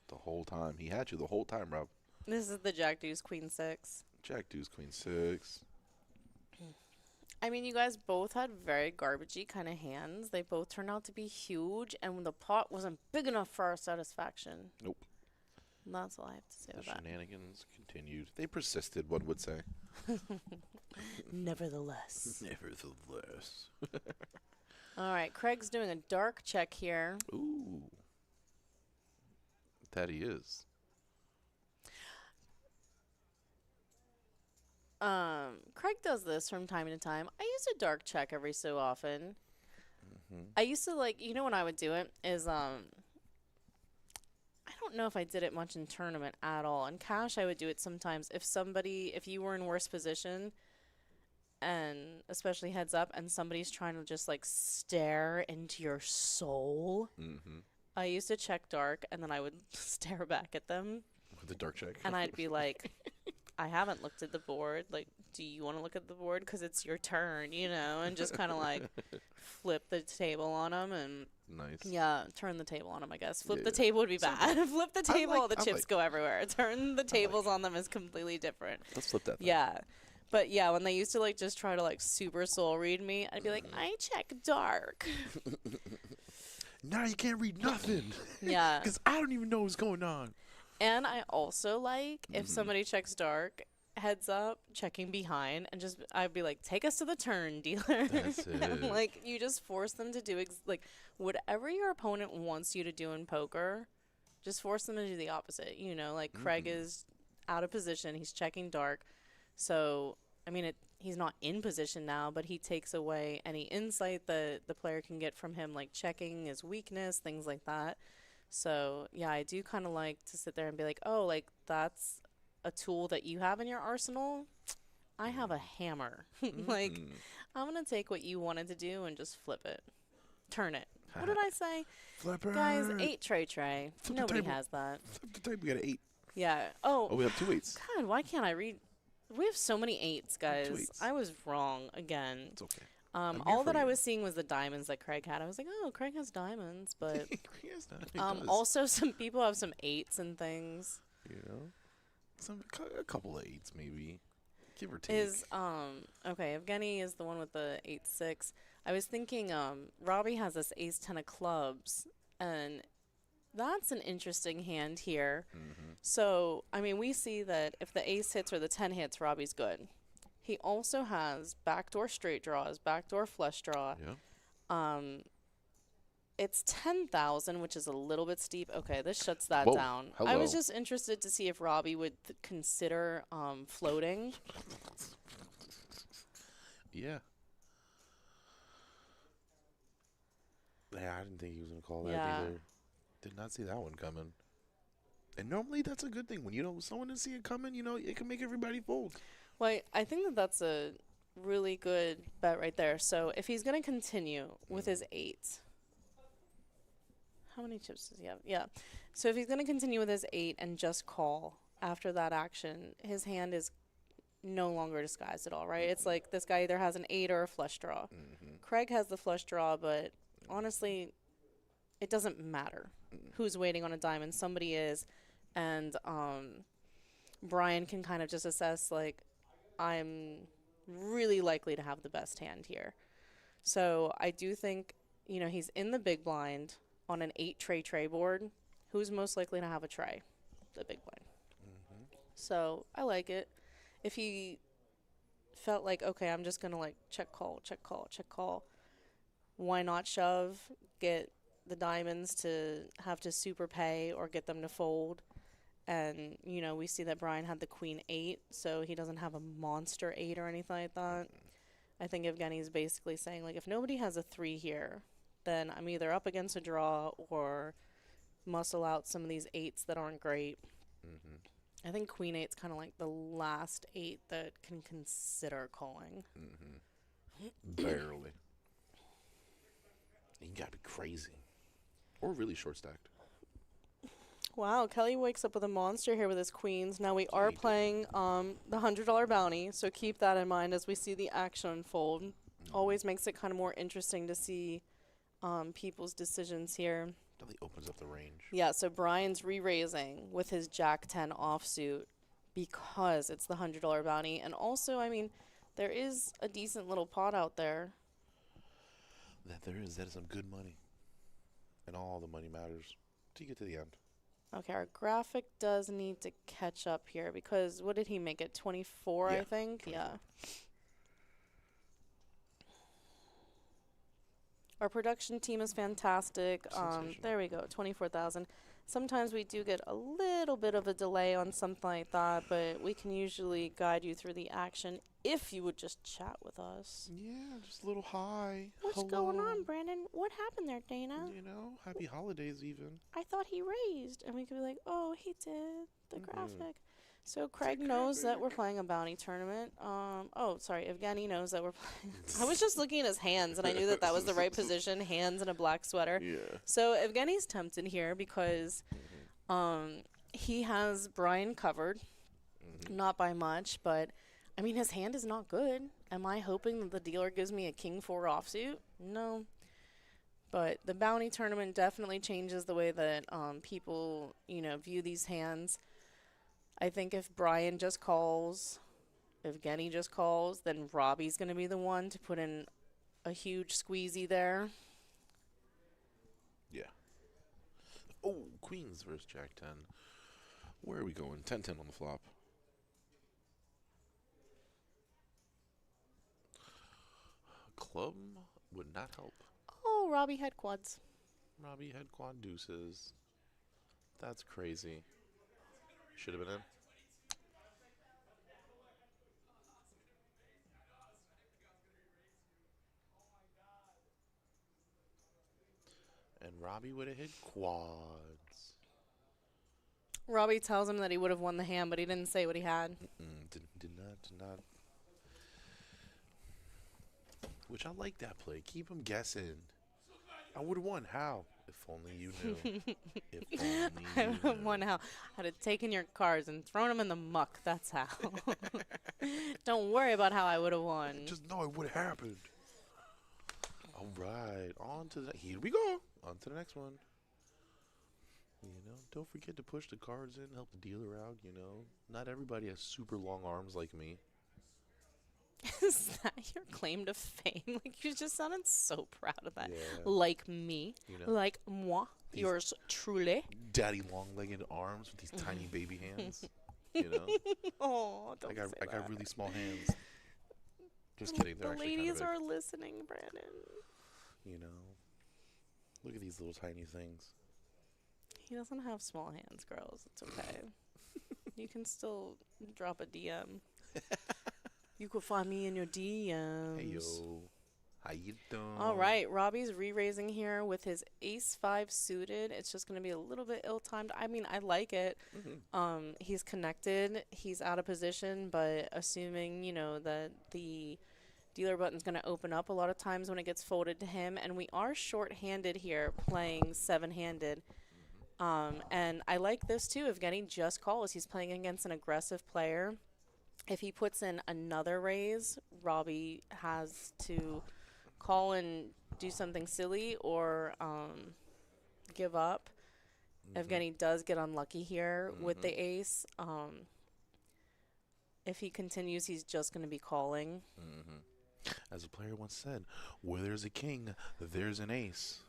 The whole time. He had you the whole time, Rob. This is the Jack Deuce Queen 6. Jack Deuce Queen 6. I mean, you guys both had very garbagey kind of hands. They both turned out to be huge, and the pot wasn't big enough for our satisfaction. Nope. And that's all I have to say The about that. shenanigans continued. They persisted, one would say. Nevertheless. Nevertheless. All right, Craig's doing a dark check here. Ooh. That he is. Craig does this from time to time. I use a dark check every so often. Mm-hmm. I used to when I would do it is I don't know if I did it much in tournament at all. In cash, I would do it sometimes if you were in worse position, and especially heads up, and somebody's trying to just like stare into your soul. Mm-hmm. I used to check dark, and then I would stare back at them, With the dark check. and I'd be like, I haven't looked at the board. Like, do you want to look at the board? Because it's your turn, and just kind of like flip the table on them and, Nice. yeah, turn the table on them, I guess. Flip Yeah, the yeah. table would be bad. Flip the table, all the I chips like- go everywhere. Turn the tables like on them is completely different. Let's flip that thing. Yeah. But yeah, when they used to like just try to like super soul read me, I'd be like, I check dark. Now you can't read nothing. Yeah. Because I don't even know what's going on. And I also like if somebody checks dark, heads up, checking behind, and just I'd be like, take us to the turn, dealer. That's And, it. like you just force them to do like whatever your opponent wants you to do in poker, just force them to do the opposite. Like Craig is out of position, he's checking dark, so I mean he's not in position now, but he takes away any insight that the player can get from him, like checking his weakness, things like that. So yeah, I do kind of like to sit there and be like, oh, like that's a tool that you have in your arsenal. I have a hammer. Like, Mm. I'm going to take what you wanted to do and just flip it. Turn it. What did I say? Flipper. Guys, 8 tray. Flip the Nobody table. has that. Flip the table. We got an 8. Yeah. Oh, Oh, we have 2 8s. God, why can't I read? We have so many 8s, guys. 8s. I was wrong again. It's okay. here All for that I you. was seeing was the diamonds that Craig had. I was like, oh, Craig has diamonds, but Yes, that he does. also some people have some 8s and things. A couple of 8s maybe, give or take. Is okay, Evgeny is the one with the 8-6. I was thinking Robbie has this ace 10 of clubs, and that's an interesting hand here. So I mean, we see that if the ace hits or the 10 hits, Robbie's good. He also has backdoor straight draws, backdoor flush draw. Yeah. It's 10,000, which is a little bit steep. Okay, this shuts that Whoa, down. I was hello. just interested to see if Robbie would consider floating. Yeah. Yeah, I didn't think he was gonna call that Yeah. either. Did not see that one coming. And normally that's a good thing when someone didn't see it coming. It can make everybody fold. Well, I think that that's a really good bet right there. So if he's going to continue with his 8, how many chips does he have? Yeah. So if he's going to continue with his 8 and just call after that action, his hand is no longer disguised at all, right? It's like this guy either has an 8 or a flush draw. Craig has the flush draw, but honestly, it doesn't matter who's waiting on a diamond. Somebody is. And Brian can kind of just assess, like, I'm really likely to have the best hand here. So I do think, he's in the big blind on an 8 tray board. Who's most likely to have a tray? The big blind. So I like it. If he felt like, okay, I'm just going to like check call, why not shove, get the diamonds to have to super pay or get them to fold. And, we see that Brian had the queen 8, so he doesn't have a monster 8 or anything like that. I think Evgeny's basically saying, like, if nobody has a 3 here, then I'm either up against a draw or muscle out some of these 8s that aren't great. I think queen 8's kind of like the last 8 that can consider calling. Barely. You gotta be crazy. Or really short stacked. Wow, Kelly wakes up with a monster here with his queens. Now we are he did. playing the $100 bounty, so keep that in mind as we see the action unfold. Always makes it kind of more interesting to see people's decisions here. Really opens up the range. Yeah, so Brian's re-raising with his Jack 10 offsuit because it's the $100 bounty. And also, I mean, there is a decent little pot out there. That is some good money. And all the money matters till you get to the end. Okay, our graphic does need to catch up here because what did he make it? 24, Yeah, I think? 24. Yeah. Our production team is fantastic. Sensational. There we go, 24,000. Sometimes we do get a little bit of a delay on something like that, but we can usually guide you through the action if you would just chat with us. Yeah, just a little hi. What's Hello. going on, Brandon? What happened there, Dana? You know, happy holidays even. I thought he raised. And we could be like, oh, he did. The Mhm. graphic. So Craig knows that we're playing a bounty tournament. Evgeny knows that we're playing. I was just looking at his hands, and I knew that that was the right position, hands in a black sweater. Yeah. So Evgeny's tempted here because he has Brian covered, not by much, but, I mean, his hand is not good. Am I hoping that the dealer gives me a King 4 offsuit? No. But the bounty tournament definitely changes the way that people, view these hands. I think if Brian just calls, if Evgeny just calls, then Robbie's going to be the one to put in a huge squeezy there. Yeah. Oh, Queens versus Jack 10. Where are we going? 10-10 on the flop. Club would not help. Oh, Robbie had quads. Robbie had quad deuces. That's crazy. Should have been in. And Robbie would have hit quads. Robbie tells him that he would have won the hand, but he didn't say what he had. Did not. Which I like that play. Keep him guessing. I would have won. How? If only you knew. If only I you would have knew. won how. I'd have taken your cards and thrown them in the muck. That's how. Don't worry about how I would have won. Just know it would have happened. All right. On to the... Here we go. On to the next one. Don't forget to push the cards in, help the dealer out, Not everybody has super long arms like me. Is that your claim to fame? Like, you just sounded so proud of that. Yeah. Like me. Like moi. These- Yours truly. Daddy long-legged arms with these tiny baby hands. Oh, don't say I that. got really small hands. Just kidding. They're The actually ladies kind of are listening, Brandon. big. Look at these little tiny things. He doesn't have small hands, girls. It's okay. You can still drop a DM. You could find me in your DMs. Hey, yo. How you doing? All right, Robbie's re-raising here with his ace-5 suited. It's just going to be a little bit ill-timed. I mean, I like it. He's connected. He's out of position, but assuming, that the dealer button's going to open up a lot of times when it gets folded to him. And we are short-handed here, playing 7-handed. And I like this, too. Evgeny just calls. He's playing against an aggressive player. If he puts in another raise, Robbie has to call and do something silly or give up. Evgeny does get unlucky here with the ace. If he continues, he's just going to be calling. As a player once said, where there's a king, there's an ace.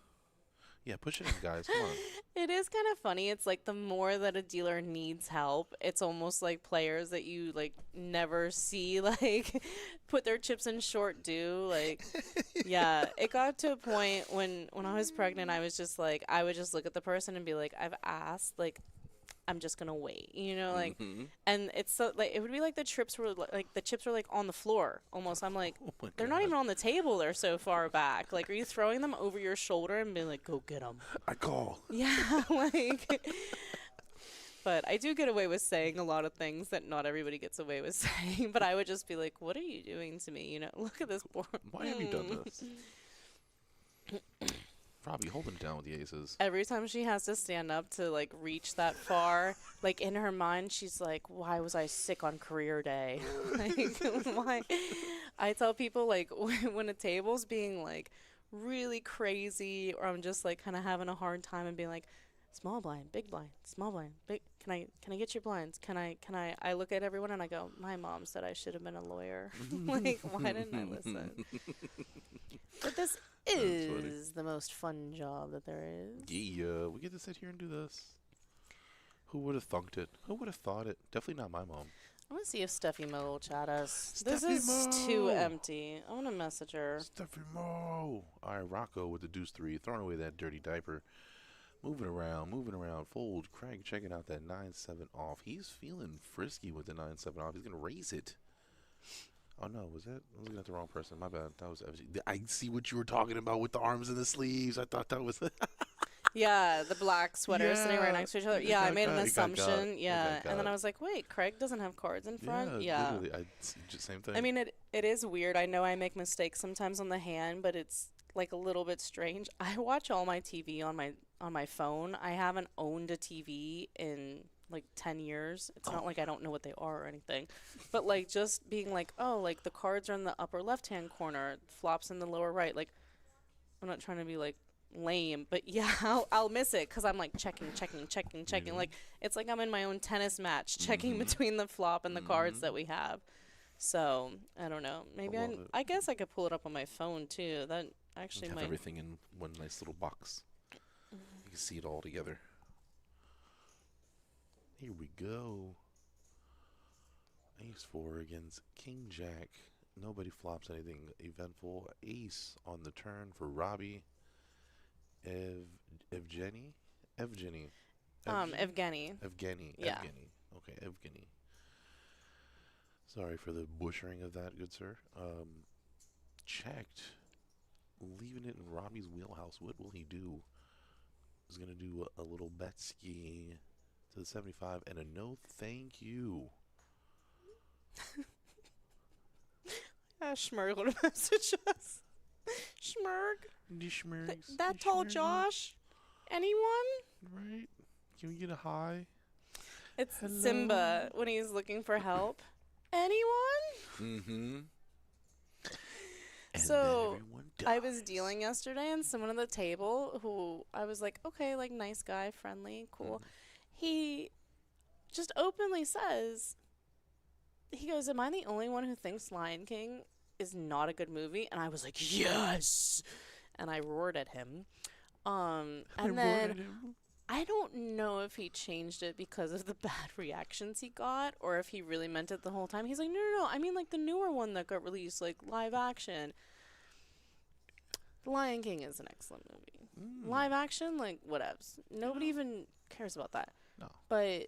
Yeah, push it in, guys. Come on. It is kind of funny. It's like the more that a dealer needs help, it's almost like players that you like never see like put their chips in short do. Like, yeah, it got to a point when I was pregnant, I was just like, I would just look at the person and be like, I've asked, like, I'm just gonna wait, like, and it's so like it would be like the chips were like on the floor almost. I'm like, they're not even on the table. They're so far back. Like, are you throwing them over your shoulder and being like, go get them? I call. Yeah, like. But I do get away with saying a lot of things that not everybody gets away with saying. But I would just be like, what are you doing to me? Look at this board. Why have you done this? Robbie, hold him down with the aces. Every time she has to stand up to, like, reach that far, like, in her mind, she's like, why was I sick on career day? Like, why? I tell people, like, when a table's being, like, really crazy, or I'm just like kind of having a hard time and being like, small blind, big blind, small blind, big. Can I get your blinds? Can I? I look at everyone and I go, my mom said I should have been a lawyer. Like, why didn't I listen? But this is the most fun job that there is. Yeah, we get to sit here and do this. Who would have thunked it? Who would have thought it? Definitely not my mom. I want to see if Steffi Mo will chat us. Steffi This is Mo! too empty. I want to message her. Steffi Mo! All right, Rocco with the deuce 3, throwing away that dirty diaper. Moving around, fold. Craig checking out that 9-7 off. He's feeling frisky with the 9-7 off. He's going to raise it. Oh, no, was that? I was looking at the wrong person. My bad. That was FG. I see what you were talking about with the arms and the sleeves. I thought that was... Yeah, the black sweater sitting right next to each other. Yeah, I made an assumption. Yeah, and then I was like, wait, Craig doesn't have cards in front? Yeah. Literally. Same thing. I mean, it is weird. I know I make mistakes sometimes on the hand, but it's like a little bit strange. I watch all my TV on my phone. I haven't owned a TV in like 10 years. It's not like I don't know what they are or anything. But like just being like, oh, like the cards are in the upper left-hand corner, flops in the lower right. Like, I'm not trying to be like lame, but yeah, I'll miss it because I'm like checking. Like, it's like I'm in my own tennis match, checking between the flop and the cards that we have. So I don't know. Maybe I guess I could pull it up on my phone too. That actually have might. Everything in one nice little box. You can see it all together. Here we go. Ace 4 against King Jack. Nobody flops anything eventful. Ace on the turn for Robbie. Evgeny. Evgeny. Yeah. Evgeny. Okay, Evgeny. Sorry for the butchering of that, good sir. Checked. Leaving it in Robbie's wheelhouse. What will he do? He's going to do a little bet ski to the 75 and a no thank you. Schmerg would message us. Schmerg. That tall Josh? Anyone? Right? Can we get a hi? It's Hello? Simba when he's looking for help. Anyone? Mm-hmm. So I was dealing yesterday, and someone at the table who I was like, okay, like nice guy, friendly, cool. He just openly says, he goes, am I the only one who thinks Lion King is not a good movie? And I was like, yes. And I roared at him. And then I don't know if he changed it because of the bad reactions he got or if he really meant it the whole time. He's like, no. I mean, like the newer one that got released, like live action. The Lion King is an excellent movie. Live action, like whatevs. Nobody even cares about that. No. But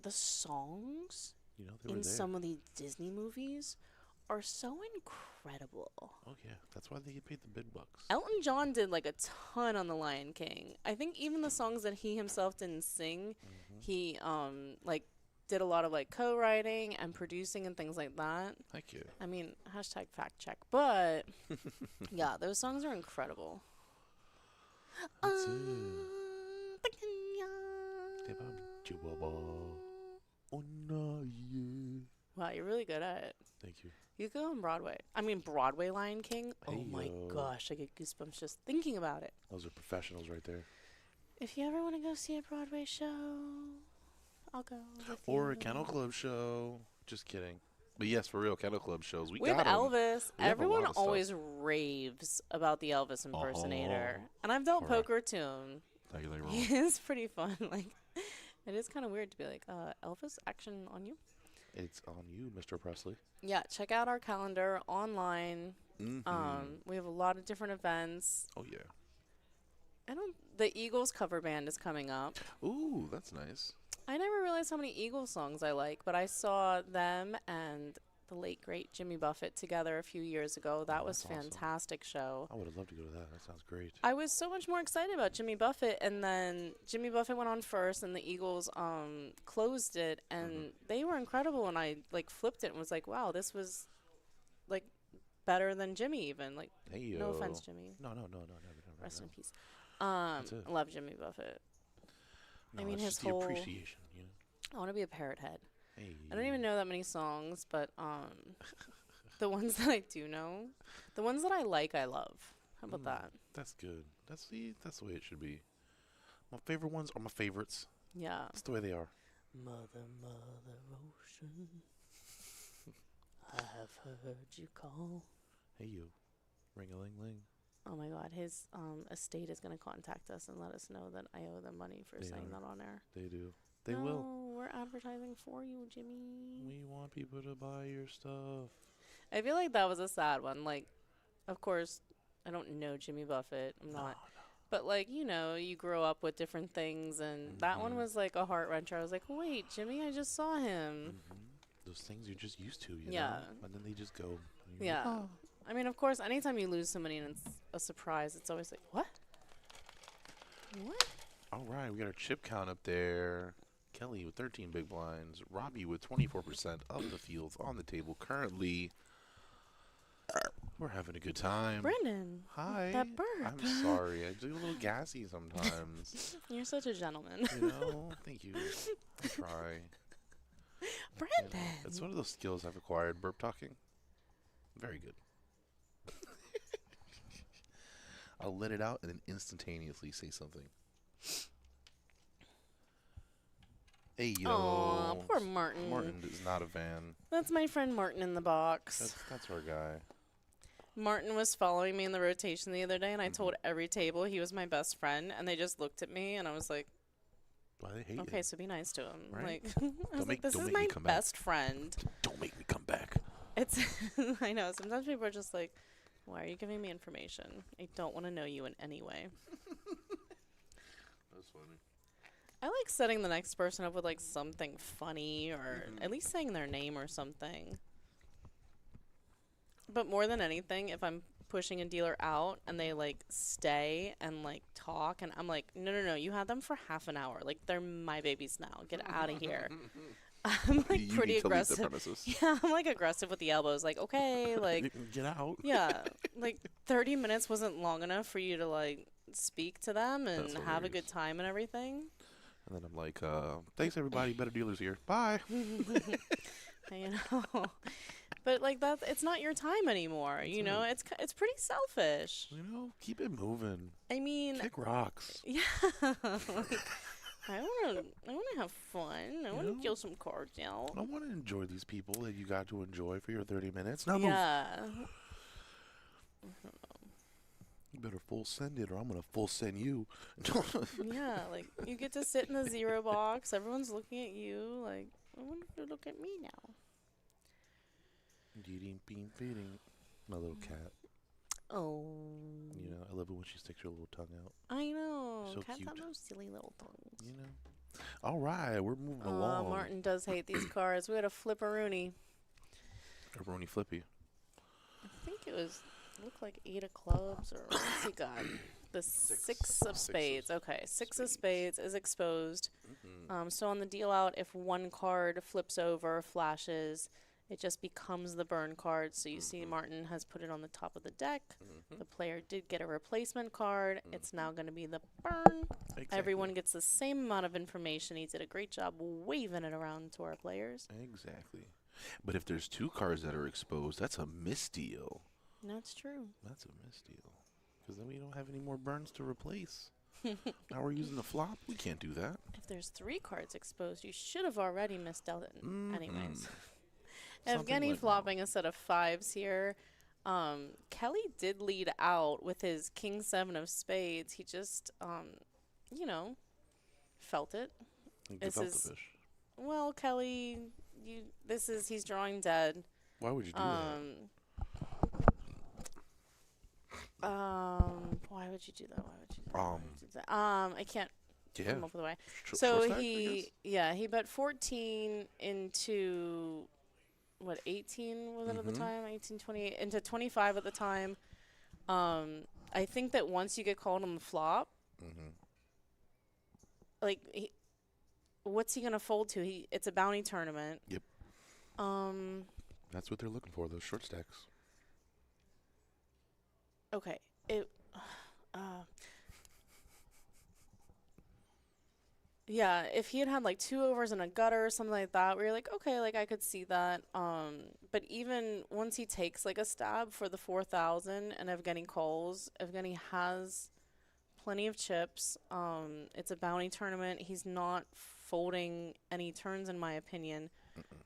the songs they were in there. some of these Disney movies are so incredible. Oh, yeah. That's why they get paid the big bucks. Elton John did like a ton on The Lion King. I think even the songs that he himself didn't sing, he like did a lot of like co-writing and producing and things like that. Thank you. I mean, hashtag fact check. But yeah, those songs are incredible. That's it. Oh, no, yeah. Wow, you're really good at it. Thank you. You go on Broadway. I mean, Broadway Lion King. Oh Hey, my yo. gosh, I get goosebumps just thinking about it. Those are professionals right there. If you ever want to go see a Broadway show, I'll go. with Or a you. Kennel Club show. Just kidding. But yes, for real, Kennel Club shows. We We have got 'em. Elvis. We have a Everyone lot of stuff. always raves about the Elvis impersonator. And I've dealt Alright. poker to him. Thank you, wrong. He is pretty fun. Like, it is kind of weird to be like, Elvis, action on you. It's on you, Mr. Presley. Yeah, check out our calendar online. Mm-hmm. We have a lot of different events. Oh, yeah. The Eagles cover band is coming up. Ooh, that's nice. I never realized how many Eagles songs I like, but I saw them and the late great Jimmy Buffett together a few years ago. That was a that's awesome. fantastic show. I would have loved to go to that. That sounds great. I was so much more excited about Jimmy Buffett, and then Jimmy Buffett went on first, and the Eagles closed it, and they were incredible. And I like flipped it and was like, "Wow, this was like better than Jimmy even." Like, Hey, no offense, Jimmy. No, never. Rest in peace. That's it. I love Jimmy Buffett. No, I mean, it's his just the whole- appreciation, you know. I want to be a parrot head. Hey. I don't even know that many songs, but the ones that I do know, the ones that I like, I love. How about that? That's good. That's the way it should be. My favorite ones are my favorites. Yeah. That's the way they are. Mother, mother ocean, I have heard you call. Hey, you. Ring-a-ling-ling. Oh my God, his estate is gonna contact us and let us know that I owe them money for They saying are. that on air. They do. They no, will. We're advertising for you, Jimmy. We want people to buy your stuff. I feel like that was a sad one. Like, of course, I don't know Jimmy Buffett. I'm not. No. But, like, you know, you grow up with different things, and that one was, like, a heart-wrencher. I was like, wait, Jimmy, I just saw him. Those things you're just used to, you Yeah. know? And then they just go. and you're Yeah. like, "Oh." I mean, of course, anytime you lose somebody and it's a surprise, it's always like, what? What? All right, we got our chip count up there. Kelly with 13 big blinds. Robbie with 24% of the fields on the table currently. We're having a good time. Brandon. Hi. That burp. I'm sorry. I do a little gassy sometimes. You're such a gentleman. You know? Thank you. I try. Brandon. It's one of those skills I've acquired, burp talking. Very good. I'll let it out and then instantaneously say something. Hey, yo. Aw, poor Martin. Martin is not a fan. That's my friend Martin in the box. That's our guy. Martin was following me in the rotation the other day, and I told every table he was my best friend, and they just looked at me, and I was like, Why they hate okay, you? so be nice to him. Right? Like, I was like, this don't is make me my come back. best friend. Don't make me come back. It's, I know, sometimes people are just like, why are you giving me information? I don't want to know you in any way. That's funny. I like setting the next person up with, like, something funny, or at least saying their name or something. But more than anything, if I'm pushing a dealer out and they, like, stay and, like, talk, and I'm like, no, you had them for half an hour. Like, they're my babies now. Get out of here. I'm, like, You pretty need to leave the aggressive. premises. Yeah, I'm, like, aggressive with the elbows. Like, okay, like, Get out. yeah, like, 30 minutes wasn't long enough for you to, like, speak to them and That's have a good hilarious. time and everything. And then I'm like, thanks everybody. Better dealers here. Bye. You know, but like that, it's not your time anymore. You know, it's pretty selfish. You know, keep it moving. I mean, Kick rocks. yeah. I wanna have fun. I wanna know? kill some cards out. I want to enjoy these people that you got to enjoy for your 30 minutes. Now move. Yeah. You better full send it or I'm going to full send you. Yeah, like you get to sit in the zero box. Everyone's looking at you. Like, I wonder if they look at me now. Eating, being, feeding. My little cat. Oh. You know, I love it when she sticks her little tongue out. I know. So Cats cute. have those silly little tongues. You know. All right, we're moving along. Martin does hate these cards. We had a flipperoonie. A Rony Flippy. I think it looked like 8 of clubs, or what's he got? The six of spades. Okay, six of spades is exposed. So on the deal out, if one card flips over, flashes, it just becomes the burn card. So you see Martin has put it on the top of the deck. The player did get a replacement card. It's now going to be the burn. Exactly. Everyone gets the same amount of information. He did a great job waving it around to our players. Exactly. But if there's 2 cards that are exposed, that's a misdeal. That's true. That's a misdeal. Because then we don't have any more burns to replace. Now we're using the flop. We can't do that. If there's 3 cards exposed, you should have already missed out. Anyways. Something Evgeny went flopping a set of 5s here. Kelly did lead out with his king 7 of spades. He just, you know, felt it. You This felt is- the fish. Well, Kelly, he's drawing dead. Why would you do Why would you do that? that? I can't Yeah. come up with a way. Short So stack, I guess? he bet 14 into, what, 18 was it at the time? 18, 28, into 25 at the time. I think that once you get called on the flop, like, what's he going to fold to? It's a bounty tournament. Yep. That's what they're looking for, those short stacks. Okay. Yeah, if he had had like two overs and a gutter or something like that, where you're like, okay, like I could see that. But even once he takes like a stab for the 4,000 and Evgeny calls, Evgeny has plenty of chips. It's a bounty tournament. He's not folding any turns, in my opinion.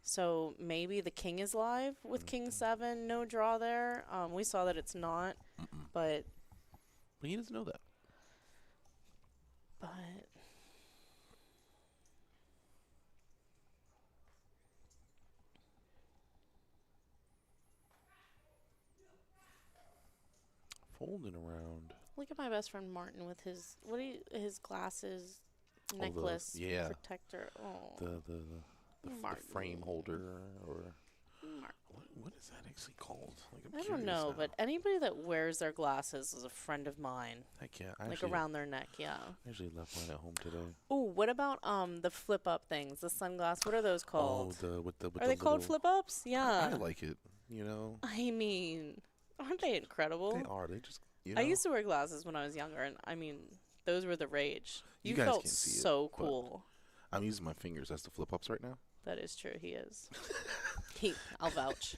So maybe the king is live with king 7, no draw there. We saw that it's not, but He doesn't know that. but Folding around. look at my best friend Martin with his glasses, the- necklace, yeah. protector. Oh, The Martin. frame holder, or Martin. what is that actually called? Like, I'm I don't curious know, now. but anybody that wears their glasses is a friend of mine. Heck yeah, I Like actually, around their neck, yeah. I actually left mine at home today. Oh, what about the flip up things, the sunglass? What are those called? Oh, with the Are they called little- flip ups? Yeah. I like it. You know, I mean, aren't they incredible? they are. They just you know. I used to wear glasses when I was younger, and I mean, those were the rage. You You guys felt can't see it, so but- cool. I'm using my fingers as the flip ups right now. That is true. He is. I'll vouch.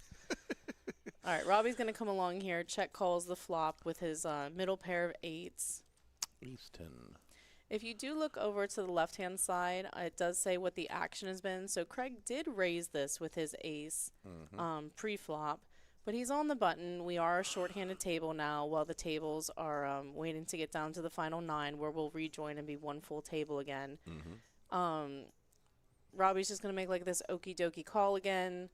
All right, Robbie's gonna come along here. Check calls the flop with his middle pair of eights. Easton. If you do look over to the left-hand side, it does say what the action has been. So Craig did raise this with his ace pre-flop, but he's on the button. We are a short-handed table now, while the tables are waiting to get down to the final 9, where we'll rejoin and be one full table again. Robbie's just going to make like this okie dokie call again.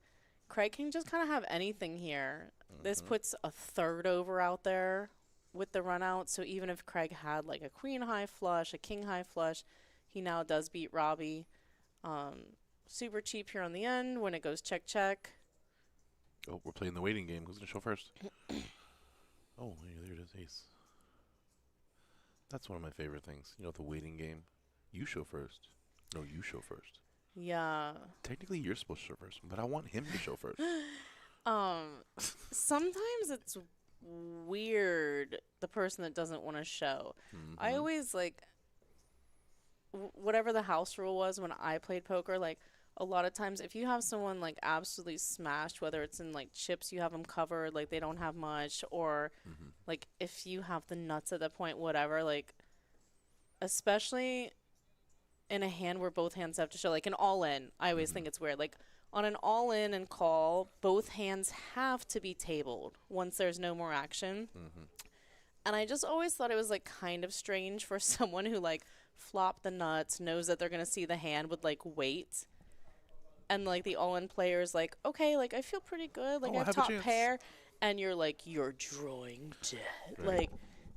Craig can just kind of have anything here. This puts a third over out there with the run out. So even if Craig had like a queen high flush, a king high flush, he now does beat Robbie. Super cheap here on the end when it goes check check. Oh, we're playing the waiting game. Who's gonna show first? Oh, yeah, there it is, ace. That's one of my favorite things. You know, the waiting game. You show first. No, you show first. Yeah. Technically, you're supposed to show first, but I want him to show first. Sometimes it's weird, the person that doesn't want to show. I always like whatever the house rule was when I played poker, like a lot of times if you have someone like absolutely smashed, whether it's in like chips, you have them covered, like they don't have much, or like if you have the nuts at that point, whatever, like especially in a hand where both hands have to show, like an all-in, I always think it's weird. Like on an all-in and call, both hands have to be tabled once there's no more action. And I just always thought it was like kind of strange for someone who like flopped the nuts, knows that they're gonna see the hand, would like wait. And like the all-in player's like, okay, like I feel pretty good, like Oh, I I have have a top chance. pair, and you're like, you're drawing dead. Right. Like,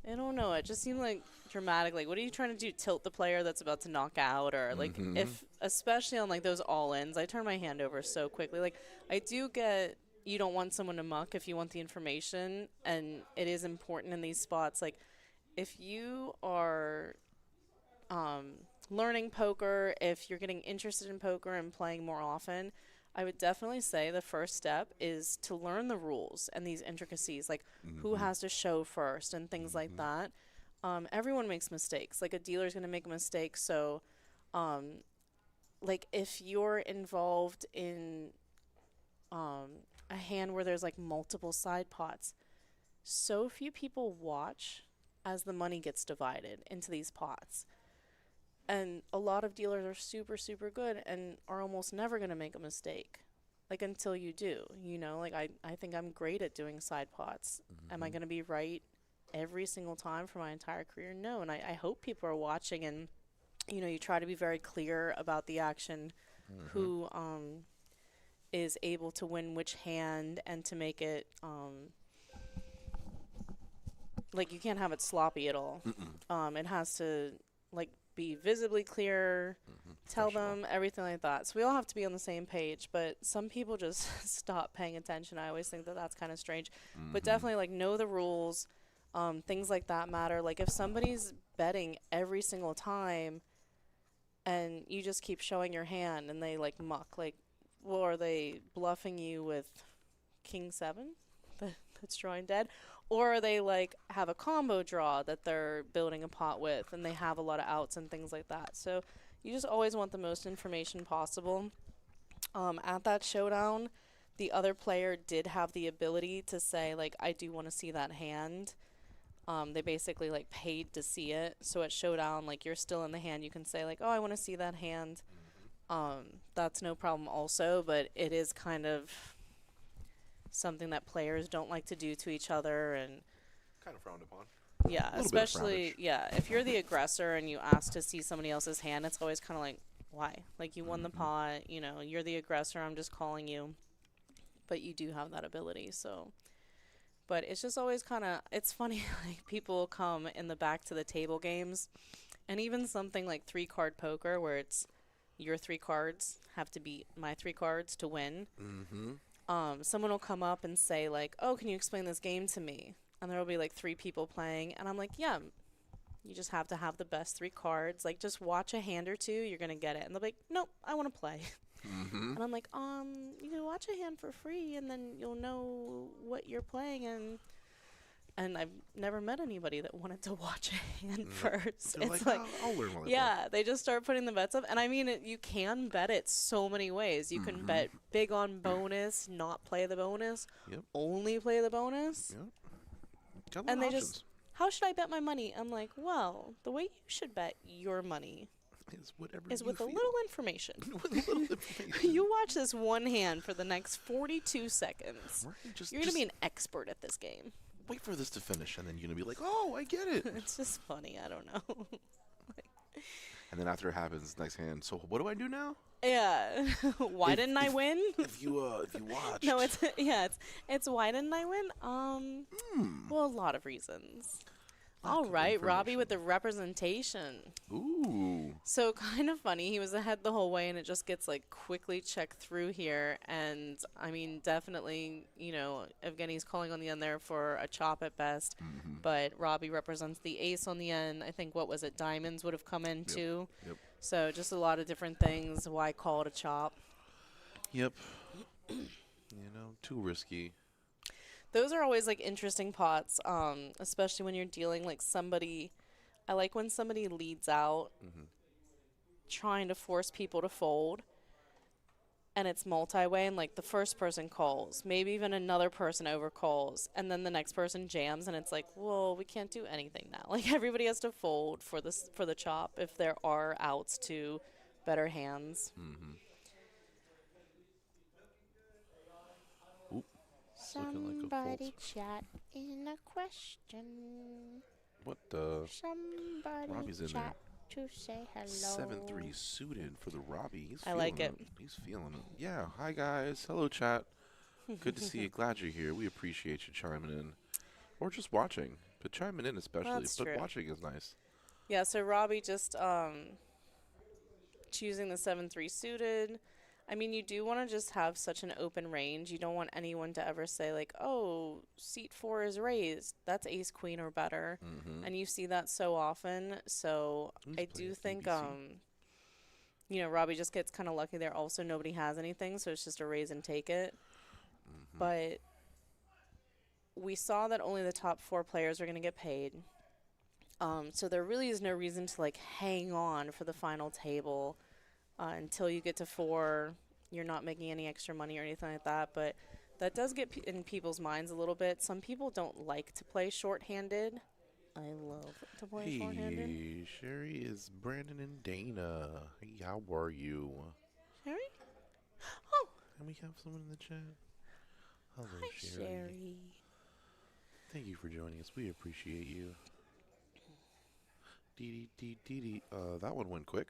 I don't know, it just seemed like dramatic. Like, what are you trying to do? Tilt the player that's about to knock out, or like if, especially on like those all-ins, I turn my hand over so quickly. Like, I do get you don't want someone to muck if you want the information, and it is important in these spots. Like, if you are learning poker, if you're getting interested in poker and playing more often, I would definitely say the first step is to learn the rules and these intricacies, like who has to show first and things like that. Everyone makes mistakes. Like a dealer's going to make a mistake. So, like if you're involved in a hand where there's like multiple side pots, so few people watch as the money gets divided into these pots. And a lot of dealers are super, super good and are almost never going to make a mistake. Like until you do, you know, like I think I'm great at doing side pots. Am I going to be right every single time for my entire career? No. And I hope people are watching and, you know, you try to be very clear about the action, who is able to win which hand and to make it, like you can't have it sloppy at all. It has to like be visibly clear, tell them everything like that. So we all have to be on the same page, but some people just stop paying attention. I always think that that's kind of strange, but definitely like know the rules. Things like that matter. Like if somebody's betting every single time and you just keep showing your hand and they like muck, like, well, are they bluffing you with king 7 that's drawing dead? Or they like have a combo draw that they're building a pot with and they have a lot of outs and things like that. So You just always want the most information possible. At that showdown, the other player did have the ability to say, like, I do want to see that hand. They basically, like, paid to see it. So at showdown, like, you're still in the hand. You can say, like, oh, I want to see that hand. That's no problem also, but it is kind of something that players don't like to do to each other, and Kind of frowned upon. yeah, Little bit of especially frownage. yeah, if you're the aggressor and you ask to see somebody else's hand, it's always kind of like, why? Like, you won the pot, you know, you're the aggressor, I'm just calling you. But you do have that ability, so. But it's just always kind of, it's funny, like, people come in the back to the table games, and even something like 3-card poker, where it's your 3 cards have to beat my 3 cards to win. Someone will come up and say, like, oh, can you explain this game to me? And there will be, like, 3 people playing, and I'm like, yeah, you just have to have the best 3 cards. Like, just watch a hand or two, you're going to get it. And they'll be like, nope, I want to play. And I'm like, you can watch a hand for free, and then you'll know what you're playing. And I've never met anybody that wanted to watch a hand first. They're It's like, like, I'll learn while I yeah, they just start putting the bets up. And I mean, you can bet it so many ways. You can bet big on bonus, not play the bonus, Yep. only play the bonus. Yep. Got a lot And of they options. just, how should I bet my money? I'm like, well, the way you should bet your money Is whatever is you with a feel. little information. With a little information. You watch this one hand for the next 42 seconds. Right? Just, You're going to just be an expert at this game. wait for this to finish, and then you're going to be like, oh, I get it. It's just funny. I don't know. And then after it happens, next hand, so what do I do now? Yeah. Why didn't I win? If you watched. No, it's why didn't I win? Well, a lot of reasons. All of right, Robbie with information. the representation. Ooh. So kind of funny. He was ahead the whole way, and it just gets like quickly checked through here. And I mean, definitely, you know, Evgeny's calling on the end there for a chop at best. But Robbie represents the ace on the end. I think, what was it? Diamonds would have come in too. Yep. So just a lot of different things. Why call it a chop? Yep. Too risky. Those are always like interesting pots, especially when you're dealing like somebody. I like when somebody leads out, trying to force people to fold, and it's multi-way, and like the first person calls, maybe even another person overcalls, and then the next person jams, and it's like, well, we can't do anything now. Like, everybody has to fold for the chop if there are outs to better hands. Oop. It's looking like a Somebody fold. chat in a question. What the? Somebody Robbie's in chat to say hello. 7-3 suited for the Robbie. He's I like feeling He's feeling it. Yeah. Hi, guys. Hello, chat. Good to see you. Glad you're here. We appreciate you chiming in. Or just watching. But chiming in especially. That's But true. watching is nice. Yeah, so Robbie just choosing the 7-3 suited. I mean, you do want to just have such an open range. You don't want anyone to ever say, like, oh, seat 4 is raised. That's ace queen or better. And you see that so often. So Who's I playing do think, PBKC? Robbie just gets kind of lucky there. Also, nobody has anything, so it's just a raise and take it. But we saw that only the top 4 players are going to get paid. So there really is no reason to, like, hang on for the final table. Until you get to 4, you're not making any extra money or anything like that. But that does get in people's minds a little bit. Some people don't like to play shorthanded. I love to play shorthanded. Hey, Sherry is Brandon and Dana. Hey, how are you? Sherry? Oh, Can we have someone in the chat? Hello, hi, Sherry. Sherry. Thank you for joining us. We appreciate you. Dee. That one went quick.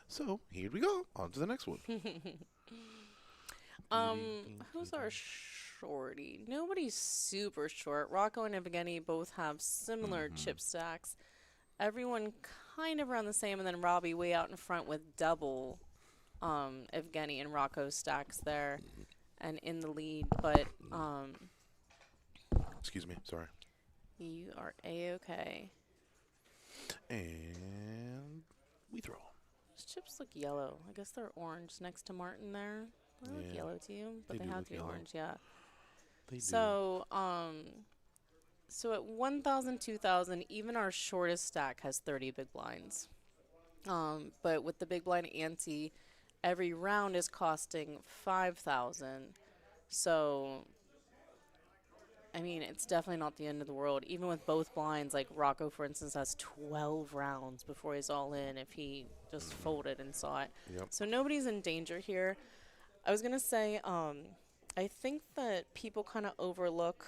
So, here we go. On to the next one. Who's our shorty? Nobody's super short. Rocco and Evgeny both have similar chip stacks. Everyone kind of around the same, and then Robbie way out in front with double Evgeny and Rocco's stacks there and in the lead. But Excuse me. Sorry. you are A-okay. And we throw. These chips look yellow. I guess they're orange next to Martin there. They look Yeah, yellow to you, but they they do have look to be yellow. orange, yeah. They do. So, So at 1,000, 2,000, even our shortest stack has 30 big blinds. But with the big blind ante, every round is costing 5,000. So, I mean, it's definitely not the end of the world. Even with both blinds, like Rocco, for instance, has 12 rounds before he's all in if he just folded and saw it. Yep. So nobody's in danger here. I was going to say, I think that people kind of overlook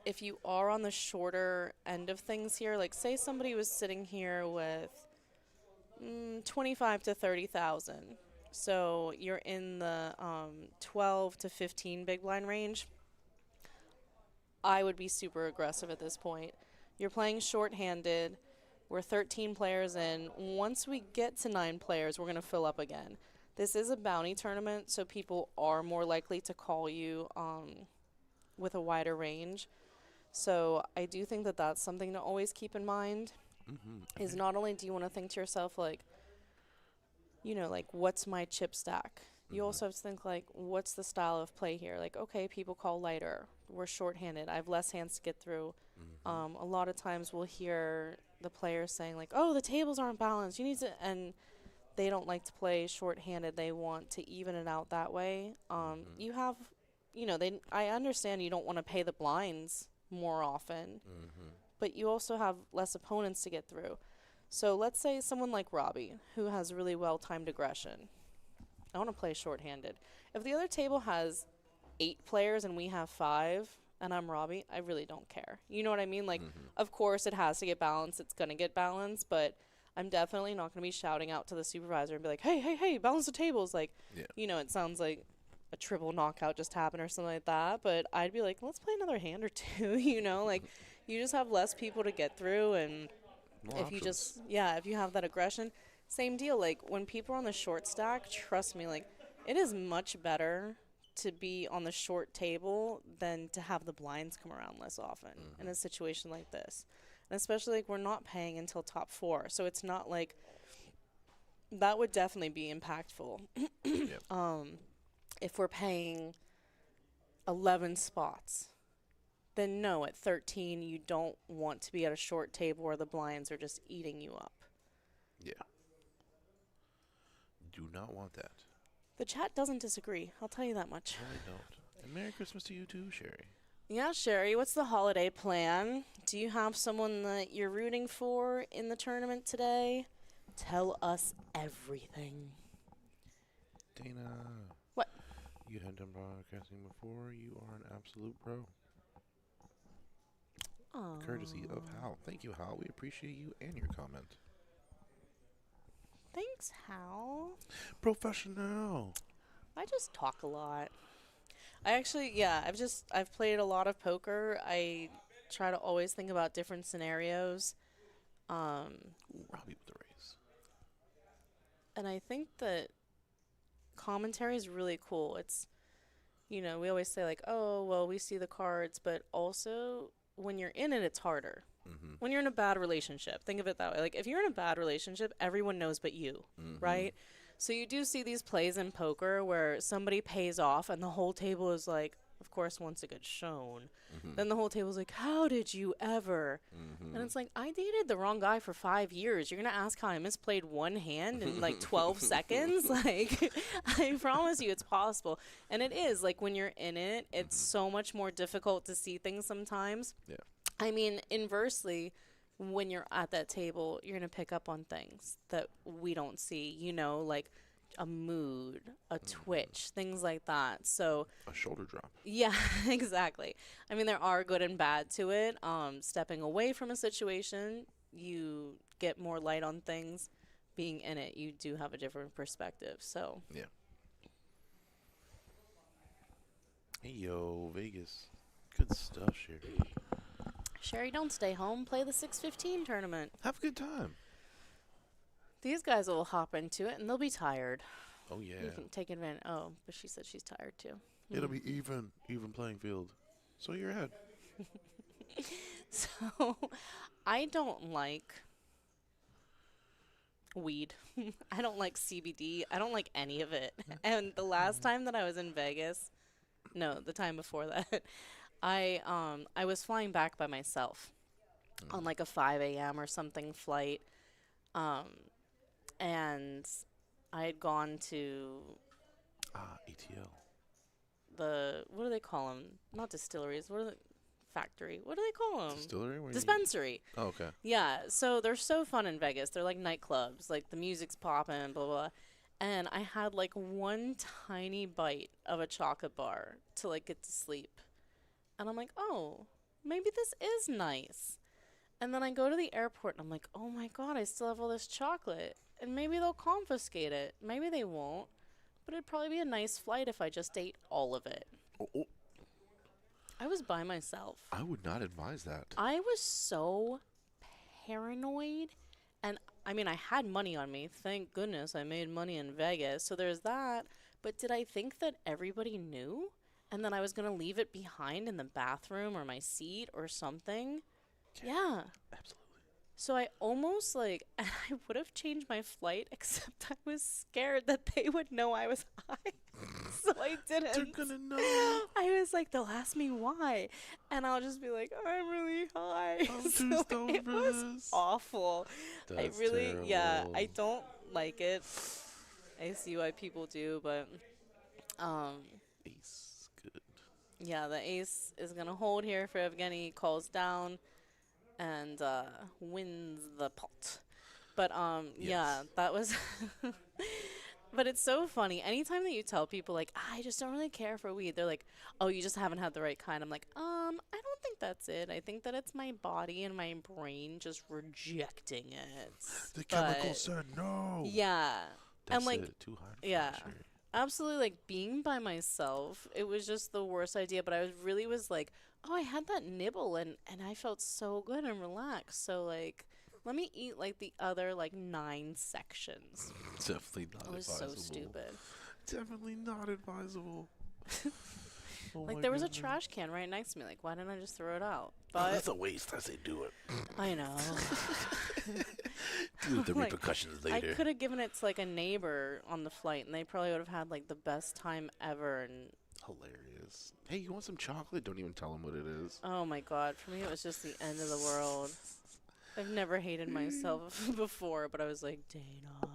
if you are on the shorter end of things here. Like, say somebody was sitting here with 25 to 30,000. So you're in the 12 to 15 big blind range. I would be super aggressive at this point. You're playing shorthanded. We're 13 players in. Once we get to 9 players, we're going to fill up again. This is a bounty tournament, so people are more likely to call you with a wider range. So I do think that that's something to always keep in mind. Mm-hmm. Is not only do you want to think to yourself, like, you know, like, what's my chip stack? You also have to think, like, what's the style of play here? Like, okay, people call lighter. We're shorthanded. I have less hands to get through. A lot of times we'll hear the players saying, like, oh, the tables aren't balanced. You need to, and they don't like to play shorthanded. They want to even it out that way. You have, you know, I understand you don't want to pay the blinds more often, but you also have less opponents to get through. So let's say someone like Robbie, who has really well-timed aggression. I want to play shorthanded. If the other table has 8 players and we have 5, and I'm Robbie, I really don't care. You know what I mean? Like, of course it has to get balanced. It's going to get balanced, but I'm definitely not going to be shouting out to the supervisor and be like, hey, balance the tables. Like, you know, it sounds like a triple knockout just happened or something like that, but I'd be like, let's play another hand or two, you know? Like, you just have less people to get through, and if you just, if you have that aggression, same deal. Like, when people are on the short stack, trust me, like, it is much better to be on the short table than to have the blinds come around less often in a situation like this. And especially, like, we're not paying until top 4, so it's not like that would definitely be impactful. If we're paying 11 spots, then no, at 13, you don't want to be at a short table where the blinds are just eating you up. Yeah. Do not want that. The chat doesn't disagree. I'll tell you that much. No, they don't. And Merry Christmas to you too, Sherry. Yeah, Sherry, what's the holiday plan? Do you have someone that you're rooting for in the tournament today? Tell us everything. Dana. What? You had done broadcasting before. You are an absolute pro. Aww. Courtesy of Hal. Thank you, Hal. We appreciate you and your comment. Thanks, Hal. Professional. I just talk a lot. I actually, I've played a lot of poker. I try to always think about different scenarios. Robbie with the raise. And I think that commentary is really cool. It's, you know, we always say, like, oh, well, we see the cards, but also when you're in it, it's harder. When you're in a bad relationship, think of it that way. Like, if you're in a bad relationship, everyone knows but you, right? So you do see these plays in poker where somebody pays off and the whole table is like, of course, wants to get shown. Then the whole table's like, how did you ever? And it's like, I dated the wrong guy for 5 years. You're going to ask how I misplayed one hand in like 12 seconds? Like, I promise you it's possible. And it is. Like, when you're in it, it's so much more difficult to see things sometimes. Yeah. I mean, inversely, when you're at that table, you're going to pick up on things that we don't see, you know, like a mood, a twitch, things like that. So A shoulder drop. yeah, exactly. I mean, there are good and bad to it. Stepping away from a situation, you get more light on things. Being in it, you do have a different perspective. So Yeah. Hey, yo, Vegas. Good stuff, Sherry. Sherry, don't stay home. Play the 615 tournament. Have a good time. These guys will hop into it, and they'll be tired. Oh, yeah. You can take advantage. Oh, but she said she's tired, too. It'll be even playing field. So you're ahead. So, I don't like weed. I don't like CBD. I don't like any of it. And the last time that I was in Vegas, no, the time before that, I was flying back by myself on like a 5 a.m. or something flight. Um, and I had gone to ATL. what do they call them? Not distilleries. What are the factory? What do they call them? Distillery? What do you mean? Dispensary. Oh, okay. Yeah. So they're so fun in Vegas. They're like nightclubs. Like the music's popping, blah blah. And I had like one tiny bite of a chocolate bar to like get to sleep. And I'm like, oh, maybe this is nice. And then I go to the airport and I'm like, oh my God, I still have all this chocolate. And maybe they'll confiscate it. Maybe they won't. But it'd probably be a nice flight if I just ate all of it. Oh, I was by myself. I would not advise that. I was so paranoid. And I mean, I had money on me. Thank goodness I made money in Vegas. So there's that. But did I think that everybody knew? And then I was going to leave it behind in the bathroom or my seat or something? Yeah. Absolutely. So I almost like, and I would have changed my flight, except I was scared that they would know I was high. So I didn't. They're gonna know. I was like, they'll ask me why. And I'll just be like, oh, I'm really high. I'm So too stoned it for was this. awful. That's I really, yeah, terrible. I don't like it. I see why people do, but, Ace, good. yeah, the ace is going to hold here for Evgeny, calls down and wins the pot. But yeah, Yes. that was but it's so funny. Anytime that you tell people like, I just don't really care for weed, they're like, "Oh, you just haven't had the right kind." I'm like, I don't think that's it. I think that it's my body and my brain just rejecting it." The But chemical said no. yeah. That's and like it. Too hard. yeah. Absolutely, like being by myself, it was just the worst idea. But I was like, oh, I had that nibble and I felt so good and relaxed. So like, let me eat like the other like 9 sections. Definitely not It was advisable. so stupid. Definitely not advisable. Oh Like my there was a goodness. trash can right next to me. Like, why didn't I just throw it out? Oh, But that's a waste. I say do it. I know. Deal with the Like, repercussions I later. could have given it to like a neighbor on the flight, and they probably would have had like the best time ever. And Hilarious. Hey, you want some chocolate? Don't even tell them what it is. oh my God, for me it was just the end of the world. I've never hated myself before, but I was like, Dana,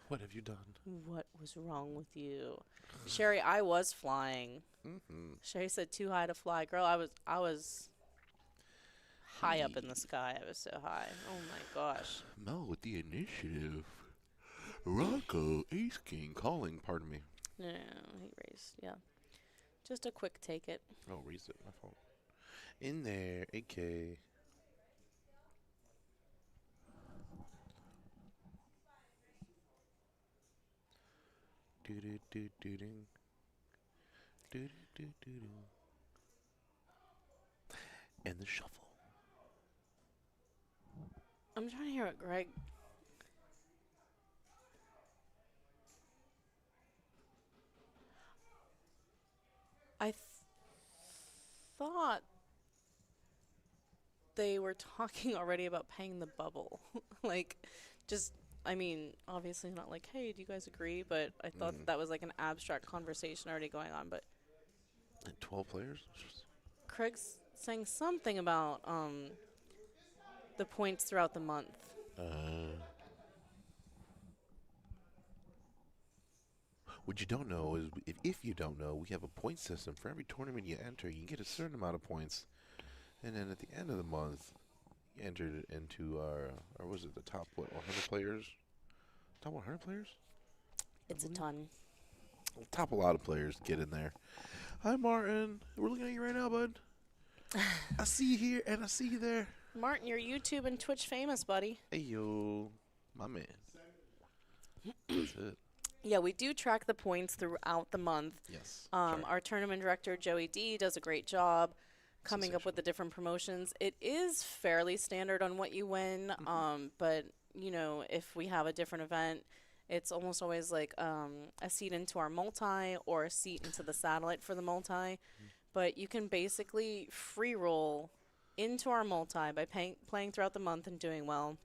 What have you done? what was wrong with you? Sherry, I was flying. Mm-hmm. Sherry said too high to fly. Girl, I was high up in the sky. I was so high. Oh my gosh. Mel with the initiative. Rocco, Ace King calling. Pardon me. No, he raised. Yeah. Just a quick take it. Oh, raised it. My fault. In there, AK. Do do do do do. Do do do do do. And the shuffle. I'm trying to hear what Greg. I thought they were talking already about paying the bubble. Like, just, I mean, obviously not like, hey, do you guys agree? But I thought that was like an abstract conversation already going on. But And 12 players? Craig's saying something about the points throughout the month. What you don't know is, if you don't know, we have a point system. For every tournament you enter, you get a certain amount of points. And then at the end of the month, you enter it into our, or was it the top, 100 players? Top 100 players? It's a ton. Top a lot of players get in there. Hi, Martin. We're looking at you right now, bud. I see you here, and I see you there. Martin, you're YouTube and Twitch famous, buddy. Hey, yo. My man. That's it. Yeah, we do track the points throughout the month. Yes. Our tournament director, Joey D, does a great job coming up with the different promotions. It is fairly standard on what you win, but, you know, if we have a different event, it's almost always like a seat into our multi or a seat into the satellite for the multi. But you can basically free roll into our multi by playing throughout the month and doing well.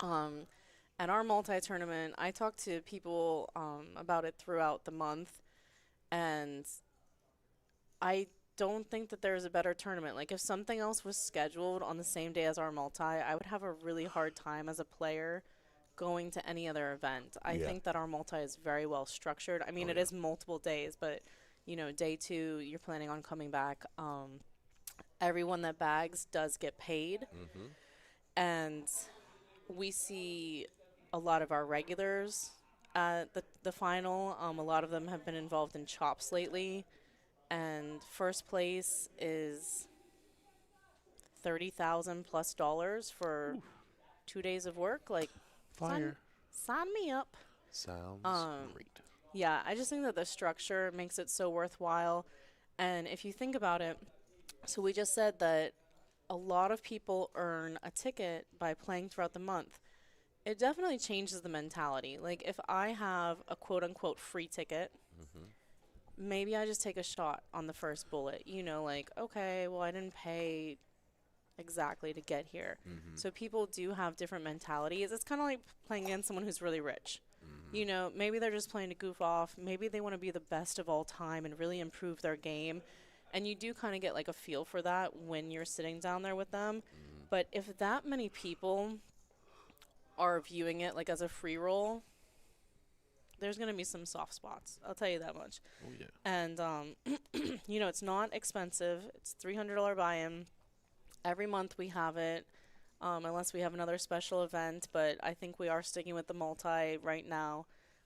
At our multi-tournament, I talked to people about it throughout the month, and I don't think that there's a better tournament. Like, if something else was scheduled on the same day as our multi, I would have a really hard time as a player going to any other event. I Yeah. think that our multi is very well structured. I mean, Oh, it yeah. is multiple days, but, you know, day 2, you're planning on coming back. Everyone that bags does get paid. Mm-hmm. And we see a lot of our regulars at the final. A lot of them have been involved in chops lately. And first place is $30,000+ for 2 days of work. Like, Fire. sign me up. Sounds Um, great. Yeah, I just think that the structure makes it so worthwhile. And if you think about it, so we just said that a lot of people earn a ticket by playing throughout the month. It definitely changes the mentality. Like, if I have a quote unquote free ticket, Mm-hmm. maybe I just take a shot on the first bullet. You know, like, okay, well, I didn't pay exactly to get here. Mm-hmm. So people do have different mentalities. It's kind of like playing against someone who's really rich. Mm-hmm. You know, maybe they're just playing to goof off. Maybe they want to be the best of all time and really improve their game. And you do kind of get like a feel for that when you're sitting down there with them. Mm-hmm. But if that many people are viewing it like as a free roll, there's going to be some soft spots. I'll tell you that much. Oh yeah. And, you know, it's not expensive. It's $300 buy-in. Every month we have it, unless we have another special event. But I think we are sticking with the multi right now.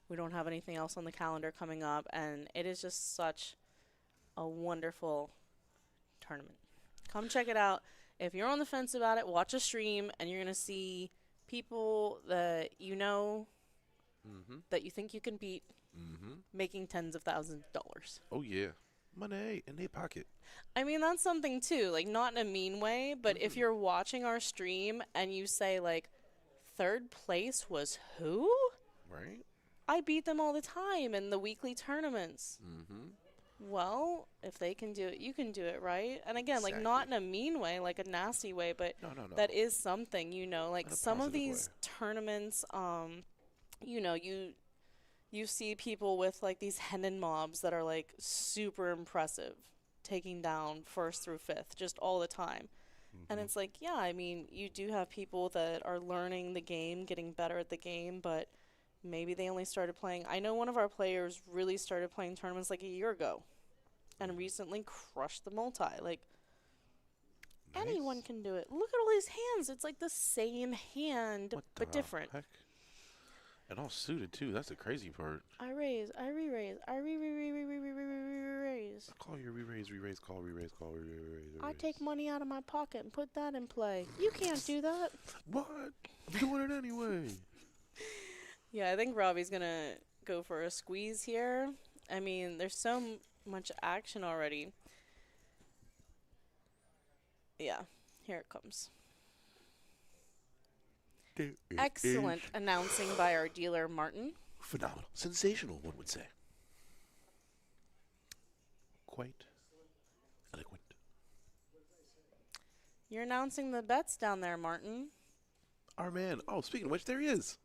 We don't have anything else on the calendar coming up. And it is just such a wonderful tournament. Come check it out. If you're on the fence about it, watch a stream, and you're going to see people that you know Mm-hmm. that you think you can beat Mm-hmm. making tens of thousands of dollars. Oh yeah. Money in their pocket. I mean, that's something too, like not in a mean way, but if you're watching our stream and you say like, third place was who? Right? I beat them all the time in the weekly tournaments. Mm-hmm. Well, if they can do it, you can do it, right? And again, like not in a mean way, like a nasty way, but No. that is something, you know, like In a some of positive these way. tournaments, you know, you see people with like these Henan mobs that are like super impressive, taking down first through fifth just all the time. And it's like, yeah, I mean, you do have people that are learning the game, getting better at the game, but maybe they only started playing. I know one of our players really started playing tournaments like a year ago and recently crushed the multi. Like, anyone can do it. Look at all these hands. It's like the same hand, What but the different. heck? And all suited too. That's the crazy part. I raise, I re-raise, I re-raise. Call your re-raise, call re-raise, call re-raise. I take money out of my pocket and put that in play. You can't do that. What? I'm doing it anyway. Yeah, I think Robbie's gonna go for a squeeze here. I mean, there's so much action already. Yeah, here it comes. There it Excellent is. announcing by our dealer, Martin. Phenomenal. Sensational, one would say. Quite eloquent. You're announcing the bets down there, Martin. Our man. Oh, speaking of which, there he is.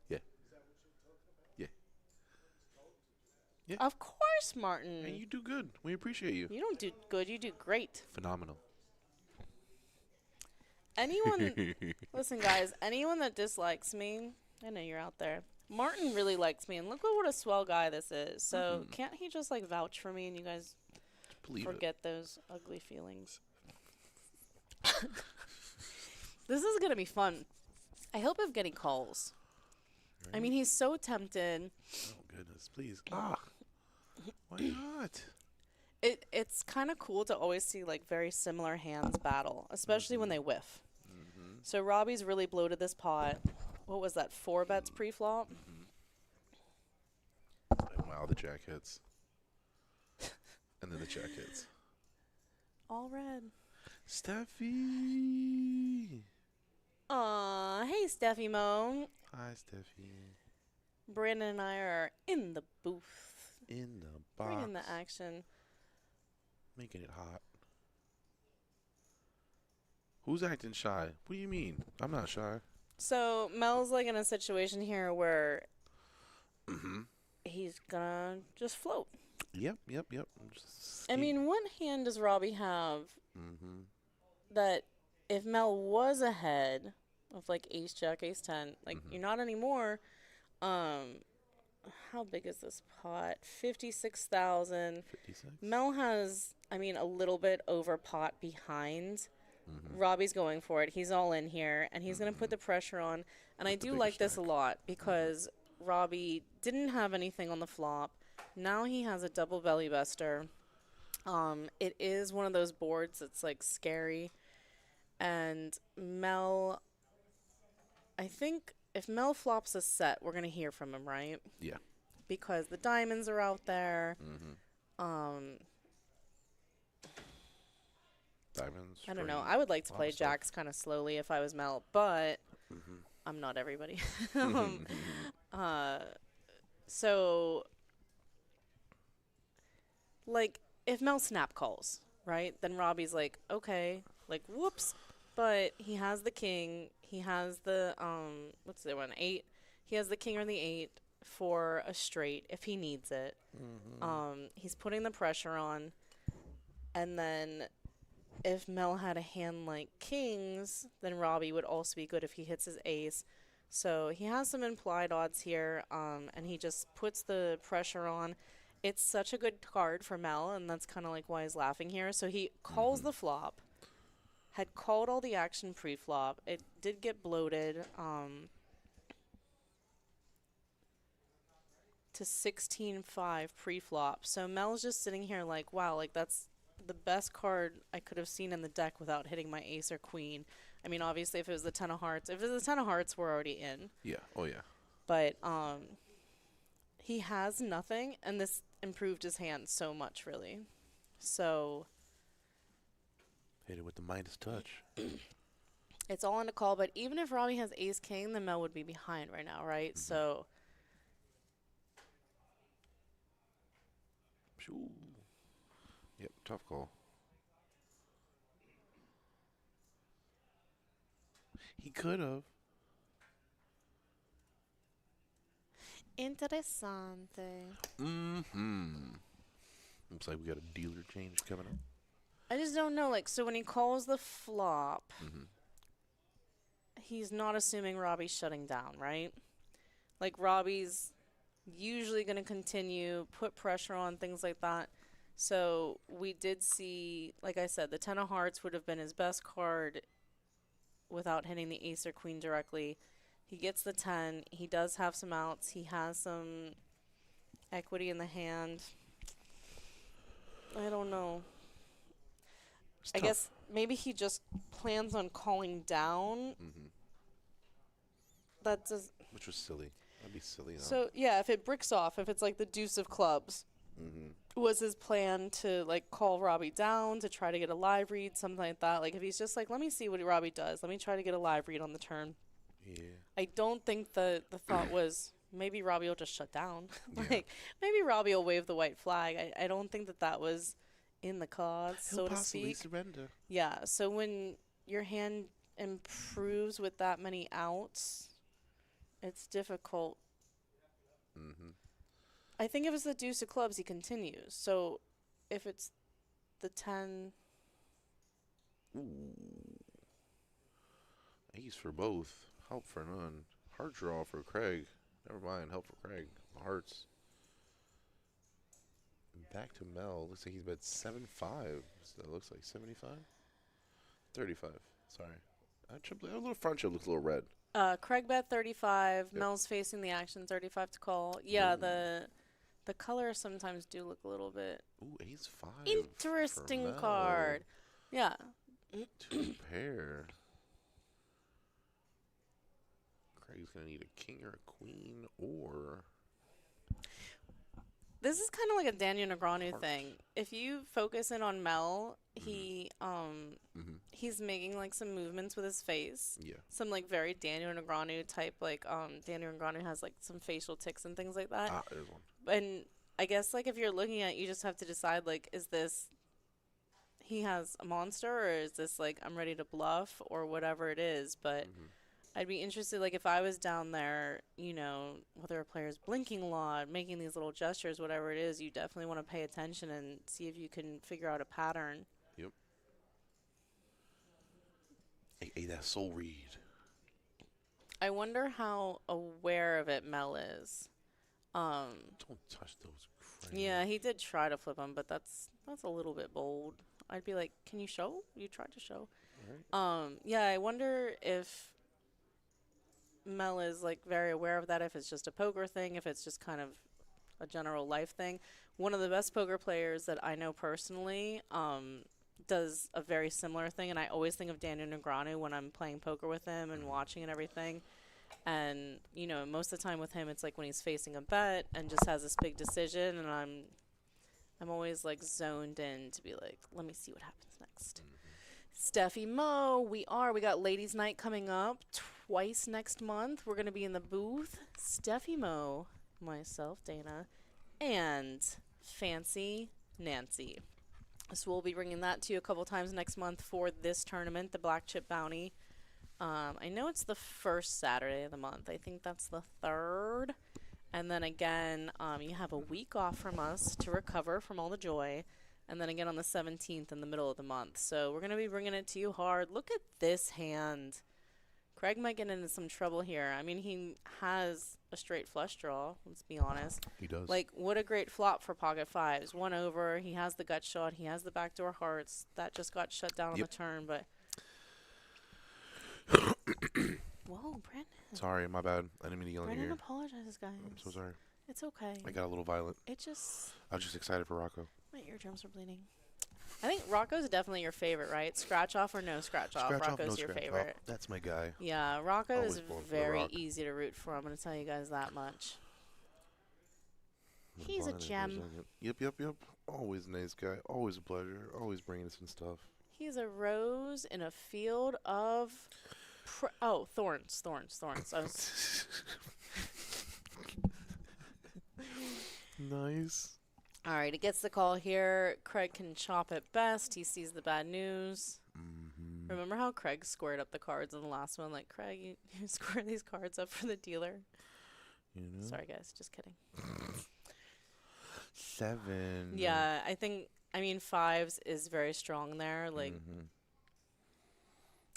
Yeah. Yeah. Yeah. Of course, Martin. And you do good. We appreciate you. You don't do good, you do great. Phenomenal. Anyone, listen, guys, anyone that dislikes me, I know you're out there. Martin really likes me, and look what a swell guy this is. So can't he just like vouch for me, and you guys Believe forget those ugly feelings? This is gonna be fun. I hope I'm getting calls. it. I mean, he's so tempted. Oh, goodness. Please. Ah. Why not? It's kind of cool to always see like very similar hands battle, especially when they whiff. So Robbie's really bloated this pot. What was that? 4 bets pre-flop. And wow, the jack hits. And then the jack hits. All red. Steffi. Aw, hey Steffi Mo. Hi, Steffi. Brandon and I are in the booth, In the box. bringing the action. Making it hot. Who's acting shy? What do you mean? I'm not shy. So Mel's like in a situation here where he's gonna just float. Yep. I mean, what hand does Robbie have Mm-hmm. that if Mel was ahead of like ace jack ace 10, like Mhm. you're not anymore. How big is this pot? 56,000. 56. Mel has, I mean, a little bit over pot behind. Mm-hmm. Robbie's going for it. He's all in here, and he's going to put the pressure on. And I With the do bigger like this a stack. lot because Robbie didn't have anything on the flop. Now he has a double belly buster. It is one of those boards that's like scary. And Mel, I think if Mel flops a set, we're going to hear from him, right? Yeah. Because the diamonds are out there. Mm-hmm. Diamonds. I don't know. straight, I would like to lot play of stuff. jacks kind of slowly if I was Mel, but Mm-hmm. I'm not everybody. So, like, if Mel snap calls, right, then Robbie's like, okay, like, whoops. But he has the king. He has the, what's the one? 8. He has the king or the 8 for a straight if he needs it. He's putting the pressure on. And then if Mel had a hand like kings, then Robbie would also be good if he hits his ace. So he has some implied odds here, and he just puts the pressure on. It's such a good card for Mel, and that's kind of like why he's laughing here. So he calls the flop, had called all the action pre-flop. It did get bloated to 16-5 pre-flop. So Mel's just sitting here like, wow, like that's the best card I could have seen in the deck without hitting my ace or queen. I mean, obviously, if it was the 10 of hearts, if it was the 10 of hearts, we're already in. Yeah. Oh yeah. But he has nothing, and this improved his hand so much, really. So Hit it with the Midas touch. it's all in a call. But even if Robbie has ace king, then Mel would be behind right now, right? So Shoo. Yep. Tough call. He could have. Interessante. Mm-hmm. Looks like we got a dealer change coming up. I just don't know. Like, so when he calls the flop, Mm-hmm. he's not assuming Robbie's shutting down, right? Like, Robbie's usually going to continue, put pressure on, things like that. So we did see, like I said, the 10 of hearts would have been his best card without hitting the ace or queen directly. He gets the 10. He does have some outs. He has some equity in the hand. I don't know. It's I tough. guess maybe he just plans on calling down. Mm-hmm. That does. Which was silly. That'd be silly though. So yeah, if it bricks off, if it's like the deuce of clubs, Mm-hmm. was his plan to like call Robbie down to try to get a live read, something like that? Like if he's just like, let me see what Robbie does. Let me try to get a live read on the turn. Yeah. I don't think the thought was maybe Robbie will just shut down. Yeah. Like maybe Robbie will wave the white flag. I don't think that was in the cards, He'll so to possibly speak. surrender. Yeah. So when your hand improves with that many outs, it's difficult. Mm-hmm. I think if it's the deuce of clubs, he continues. So if it's the 10, Ooh. Ace for both. Help for none. Heart draw for Craig. Never mind. Help for Craig. Hearts. Back to Mel. Looks like he's bet 7-5. So that looks like 75? 35. Sorry. A little front chip looks a little red. Craig bet 35. Yep. Mel's facing the action 35 to call. Yeah, Ooh. the colors sometimes do look a little bit Ooh, ace 5. interesting for Mel. card. Yeah. 2 pair. Craig's going to need a king or a queen or... This is kind of like a Daniel Negreanu Heart. thing. If you focus in on Mel, he Mm-hmm. he's making like some movements with his face. Yeah. Some like very Daniel Negreanu type, like Daniel Negreanu has like some facial tics and things like that. Ah, there's one. And I guess like if you're looking at it, you just have to decide like, is this he has a monster, or is this like I'm ready to bluff or whatever it is? But I'd be interested, like, if I was down there, you know, whether a player's blinking a lot, making these little gestures, whatever it is, you definitely want to pay attention and see if you can figure out a pattern. Yep. Hey, that soul read. I wonder how aware of it Mel is. Don't touch those. Yeah, he did try to flip him, but that's a little bit bold. I'd be like, can you show? You tried to show. Right. Yeah, I wonder if Mel is like very aware of that, if it's just a poker thing, if it's just kind of a general life thing. One of the best poker players that I know personally does a very similar thing, and I always think of Daniel Negreanu when I'm playing poker with him and watching and everything. And, you know, most of the time with him, it's like when he's facing a bet and just has this big decision, and I'm always like zoned in to be like, let me see what happens next. Steffi Mo, we got ladies' night coming up twice next month. We're gonna be in the booth. Steffi Mo, myself, Dana, and Fancy Nancy. So we'll be bringing that to you a couple times next month for this tournament, the Black Chip Bounty. I know it's the first Saturday of the month. I think that's the 3rd. And then again, you have a week off from us to recover from all the joy. And then again on the 17th in the middle of the month. So we're going to be bringing it to you hard. Look at this hand. Craig might get into some trouble here. I mean, he has a straight flush draw, let's be honest. He does. Like, what a great flop for pocket fives. 1 over. He has the gut shot. He has the backdoor hearts. That just got shut down on the turn, but... Whoa, Brandon. Sorry, my bad. I didn't mean to yell in your Brandon ear. apologizes, guys. I'm so sorry. It's okay. I got a little violent. It just... I was just excited for Rocco. My eardrums are bleeding. I think Rocco's definitely your favorite, right? Scratch off or no scratch off? Scratch off, Rocco's no your scratch favorite. off. That's my guy. Yeah, Rocco Always is pulling for the very Rock. easy to root for. I'm going to tell you guys that much. I'm He's a blinded for gem. second. Yep. Always a nice guy. Always a pleasure. Always bringing us some stuff. He's a rose in a field of... thorns. I was... Nice. All right, he gets the call here. Craig can chop it best. He sees the bad news. Mm-hmm. Remember how Craig squared up the cards in the last one? Like, Craig, you square these cards up for the dealer. You know? Sorry, guys. Just kidding. 7. Yeah, I mean, 5s is very strong there. Like,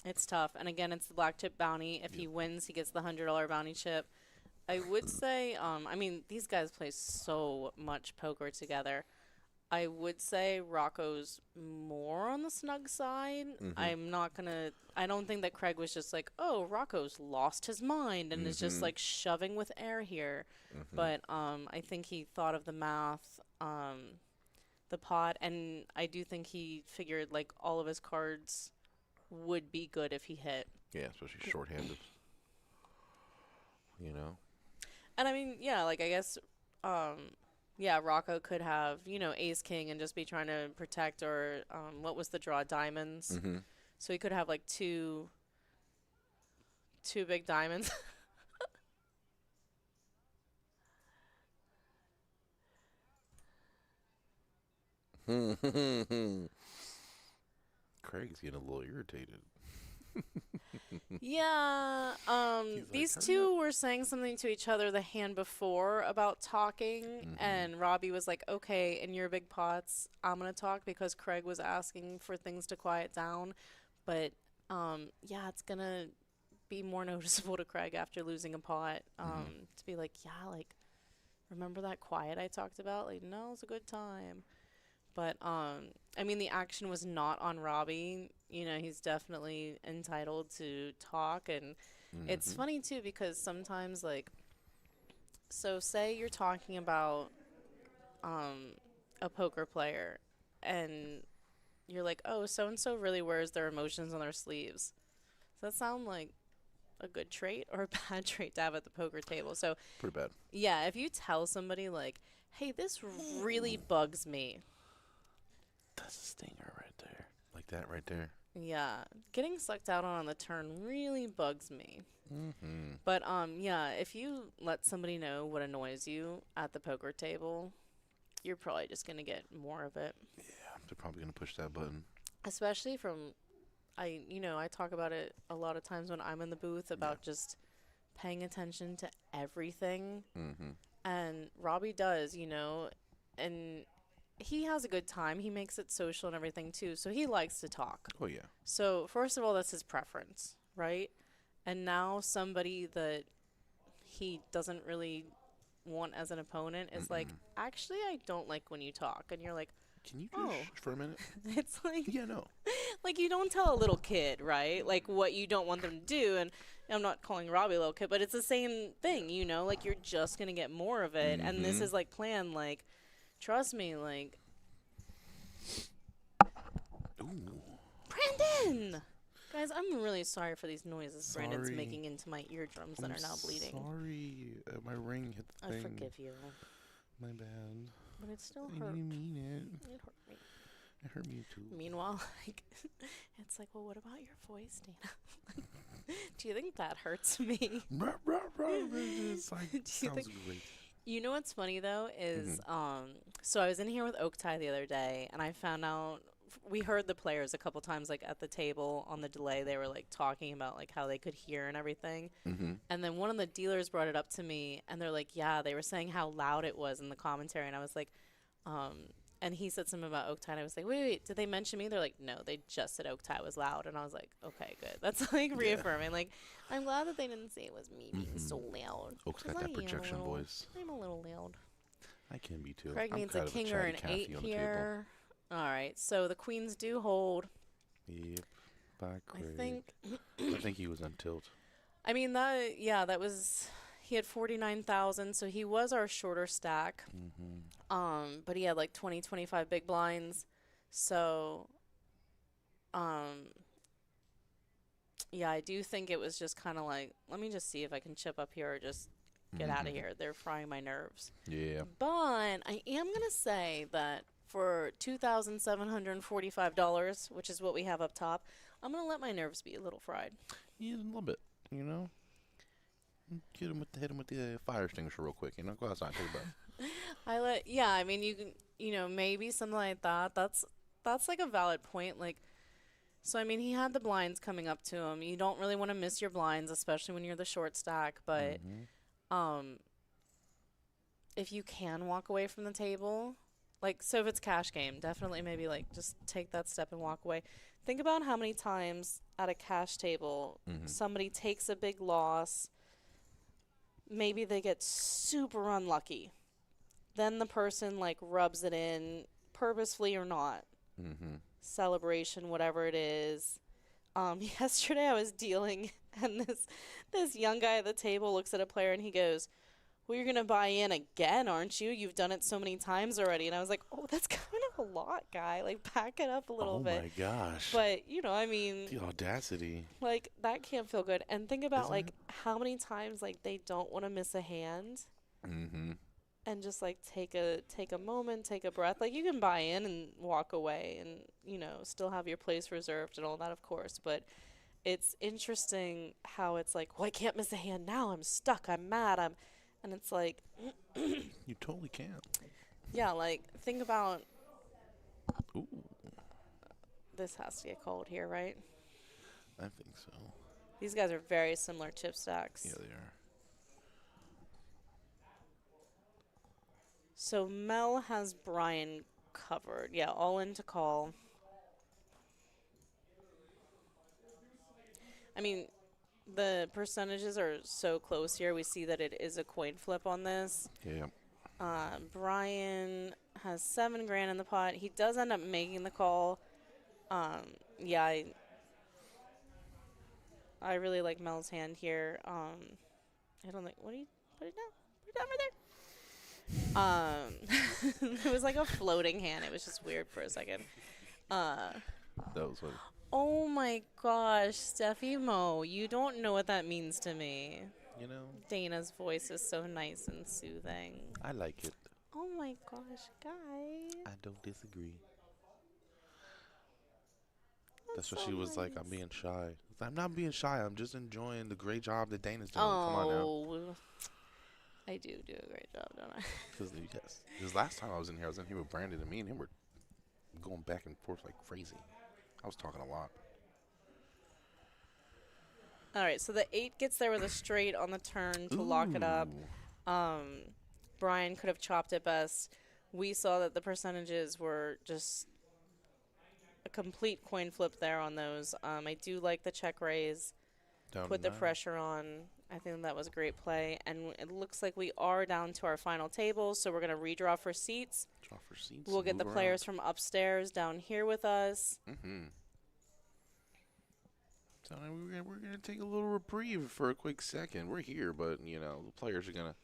it's tough. And again, it's the black chip bounty. If he wins, he gets the $100 bounty chip. I would say, I mean, these guys play so much poker together. I would say Rocco's more on the snug side. I don't think that Craig was just like, oh, Rocco's lost his mind and is just like shoving with air here. But I think he thought of the math, the pot, and I do think he figured like all of his cards would be good if he hit. Yeah, especially shorthanded. You know? And I mean, yeah, like I guess, yeah, Rocco could have, you know, ace king and just be trying to protect, or what was the draw? Diamonds. So he could have like two big diamonds. Craig's getting a little irritated. Yeah. He's These like, two were saying something to each other the hand before about talking, and Robbie was like, okay, in your big pots, I'm going to talk, because Craig was asking for things to quiet down. But, yeah, it's going to be more noticeable to Craig after losing a pot, to be like, yeah, like, remember that quiet I talked about? Like, no, it's a good time. But, I mean, the action was not on Robbie. You know, he's definitely entitled to talk. And it's funny, too, because sometimes, like, so say you're talking about a poker player, and you're like, oh, so-and-so really wears their emotions on their sleeves. Does that sound like a good trait or a bad trait to have at the poker table? So, Pretty bad. yeah, if you tell somebody, like, hey, this really bugs me. That's a stinger right there. Like that right there. Yeah, getting sucked out on the turn really bugs me. But, yeah, if you let somebody know what annoys you at the poker table, you're probably just going to get more of it. Yeah, they're probably going to push that button. Especially from I talk about it a lot of times when I'm in the booth about just paying attention to everything. Mm-hmm. And Robbie does, and he has a good time. He makes it social and everything too. So he likes to talk. Oh yeah. So, first of all, that's his preference, right? And now somebody that he doesn't really want as an opponent is like, Mm-mm. actually, I don't like when you talk. And you're like, Can you oh, just for a minute? it's like, Yeah, no. like you don't tell a little kid, right? Like what you don't want them to do. And I'm not calling Robbie a little kid, but it's the same thing, like you're just going to get more of it. And this Mhm. is like planned, like, trust me, like, Ooh. Brandon! Guys, I'm really sorry for these noises Brandon's Sorry. making into my eardrums that I'm are now bleeding. Sorry, my ring hit the I thing. forgive you, My bad. but it still I hurt. didn't mean it. It hurt me. It hurt me too. Meanwhile, like, it's like, well, what about your voice, Dana? Do you think that hurts me? It's like, Do you sounds think- great. You know what's funny though is so I was in here with Oaktai the other day and I found out we heard the players a couple times like at the table on the delay. They were like talking about like how they could hear and everything. Mm-hmm. And then one of the dealers brought it up to me and they're like, yeah, they were saying how loud it was in the commentary and I was like, and he said something about Oaktai and I was like, wait, did they mention me? They're like, no, they just said Oaktai was loud and I was like, okay, good. That's like reaffirming. Like, I'm glad that they didn't say it was me being so loud. Oak's 'cause got I that am a projection little- voice. I'm a little loud. I can be too. Craig I'm needs kind a of king or chatty an Cathy 8 on the here. All right, so the queens do hold. Table. Yep. By Craig. I I think he was on tilt. I mean, that was, he had 49,000, so he was our shorter stack. Mm-hmm. But he had like 20, 25 big blinds. So, yeah, I do think it was just kind of like, let me just see if I can chip up here or just get out of here. They're frying my nerves. Yeah. But I am going to say that for $2,745, which is what we have up top, I'm going to let my nerves be a little fried. Yeah, a little bit. Hit him with the fire extinguisher real quick. Go outside, take a breath. I mean, you can, maybe something like that. That's like a valid point. Like, so, I mean, he had the blinds coming up to him. You don't really want to miss your blinds, especially when you're the short stack. But if you can walk away from the table, like, so if it's cash game, definitely maybe, like, just take that step and walk away. Think about how many times at a cash table somebody takes a big loss. Maybe they get super unlucky. Then the person, like, rubs it in, purposefully or not. Celebration, whatever it is. Yesterday I was dealing, and this young guy at the table looks at a player, and he goes, well, you're going to buy in again, aren't you? You've done it so many times already. And I was like, oh, that's kind of a lot, guy. Like, back it up a little bit. Oh, my gosh. But, I mean, The audacity. like, that can't feel good. And think about, Isn't like, it? how many times, like, they don't want to miss a hand. And just, like, take a moment, take a breath. Like, you can buy in and walk away and, still have your place reserved and all that, of course. But it's interesting how it's like, well, I can't miss a hand now. I'm stuck. I'm mad. And it's like, You totally can. yeah, like, think about, Ooh, this has to get cold here, right? I think so. These guys are very similar chip stacks. Yeah, they are. So Mel has Brian covered. Yeah, all in to call. I mean, the percentages are so close here. We see that it is a coin flip on this. Yeah. Brian has $7,000 in the pot. He does end up making the call. Yeah, I really like Mel's hand here. I don't think. What do you put it down? Put it down right there. It was like a floating hand. It was just weird for a second. That was funny. Oh my gosh, Steffi Mo, you don't know what that means to me. Dana's voice is so nice and soothing. I like it. Oh my gosh, guys. I don't disagree. That's what she was like, I'm being shy. I'm not being shy. I'm just enjoying the great job that Dana's doing. Come on now. Oh, I do a great job, don't I? Because last time I was in here with Brandon, and me and him were going back and forth like crazy. I was talking a lot. All right, so the 8 gets there with a straight on the turn to lock it up. Brian could have chopped it best. We saw that the percentages were just a complete coin flip there on those. I do like the check raise. Down Put the 9. pressure on. I think that was a great play. And it looks like we are down to our final table, so we're going to redraw for seats. Draw for seats. We'll get the move players from upstairs down here with us. around. So we're gonna take a little reprieve for a quick second. We're here, but you know the players are gonna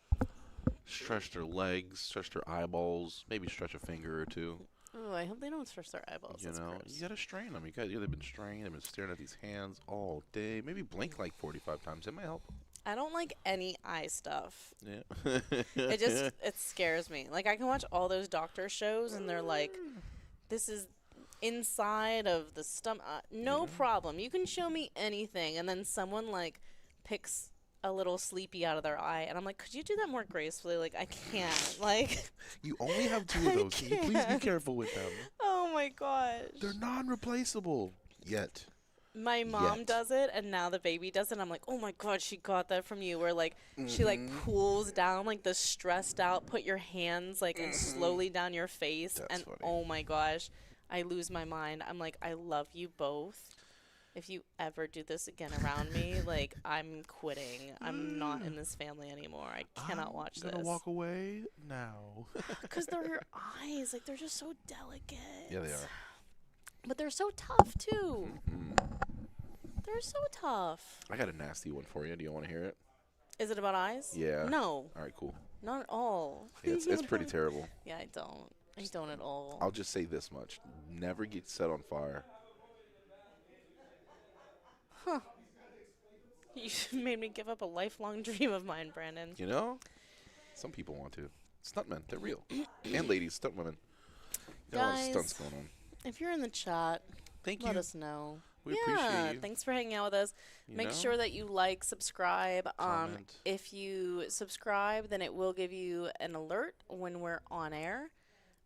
stretch their legs, stretch their eyeballs, maybe stretch a finger or two. Oh, I hope they don't stretch their eyeballs. You That's know, gross. you gotta strain them. They've been straining. They've been staring at these hands all day. Maybe blink like 45 times. It might help. I don't like any eye stuff. Yeah. It scares me. Like, I can watch all those doctor shows, and they're like, this is inside of the stomach. No problem. You can show me anything. And then someone, like, picks a little sleepy out of their eye, and I'm like, could you do that more gracefully? Like, I can't. Like, You only have 2 of those. Can you please be can't. careful with them? oh my gosh. They're non-replaceable yet. My mom Yet. does it, and now the baby does it. I'm like, oh my god, she got that from you. Where like she like pulls down like the stressed out, put your hands like and slowly down your face, That's and funny. oh my gosh, I lose my mind. I'm like, I love you both. If you ever do this again around me, like I'm quitting. I'm not in this family anymore. I cannot watch I'm gonna this. walk away now. Because they're your eyes, like they're just so delicate. Yeah, they are. But they're so tough too. They're so tough. I got a nasty one for you. Do you want to hear it? Is it about eyes? Yeah. No, All right, cool. not at all. Yeah, it's pretty terrible. Yeah, I don't. I don't at all. I'll just say this much: never get set on fire. You made me give up a lifelong dream of mine, Brandon. You know, some people want to. Stuntmen, they're real, and ladies, stunt women. Got a lot of stunts Guys, going on. If you're in the chat, Thank let you. us know. We yeah, appreciate you. thanks for hanging out with us. You Make know? sure that you like, subscribe. Comment. If you subscribe, then it will give you an alert when we're on air.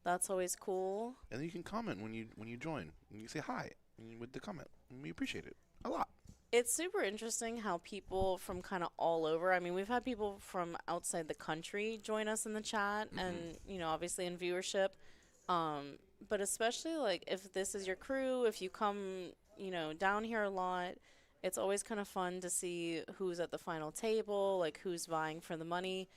That's always cool. And then you can comment when you join. And you say hi with the comment. And we appreciate it a lot. It's super interesting how people from kind of all over. I mean, we've had people from outside the country join us in the chat, and obviously in viewership. But especially like if this is your crew, if you come, down here a lot, it's always kind of fun to see who's at the final table, like who's vying for the money.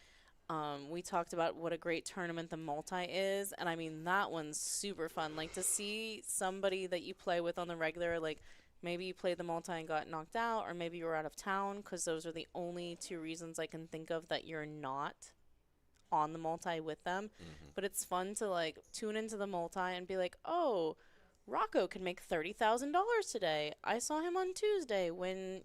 We talked about what a great tournament the multi is, and I mean that one's super fun. Like to see somebody that you play with on the regular, like maybe you played the multi and got knocked out, or maybe you were out of town, because those are the only 2 reasons I can think of that you're not on the multi with them. But it's fun to like tune into the multi and be like, oh, Rocco can make $30,000 today. I saw him on Tuesday when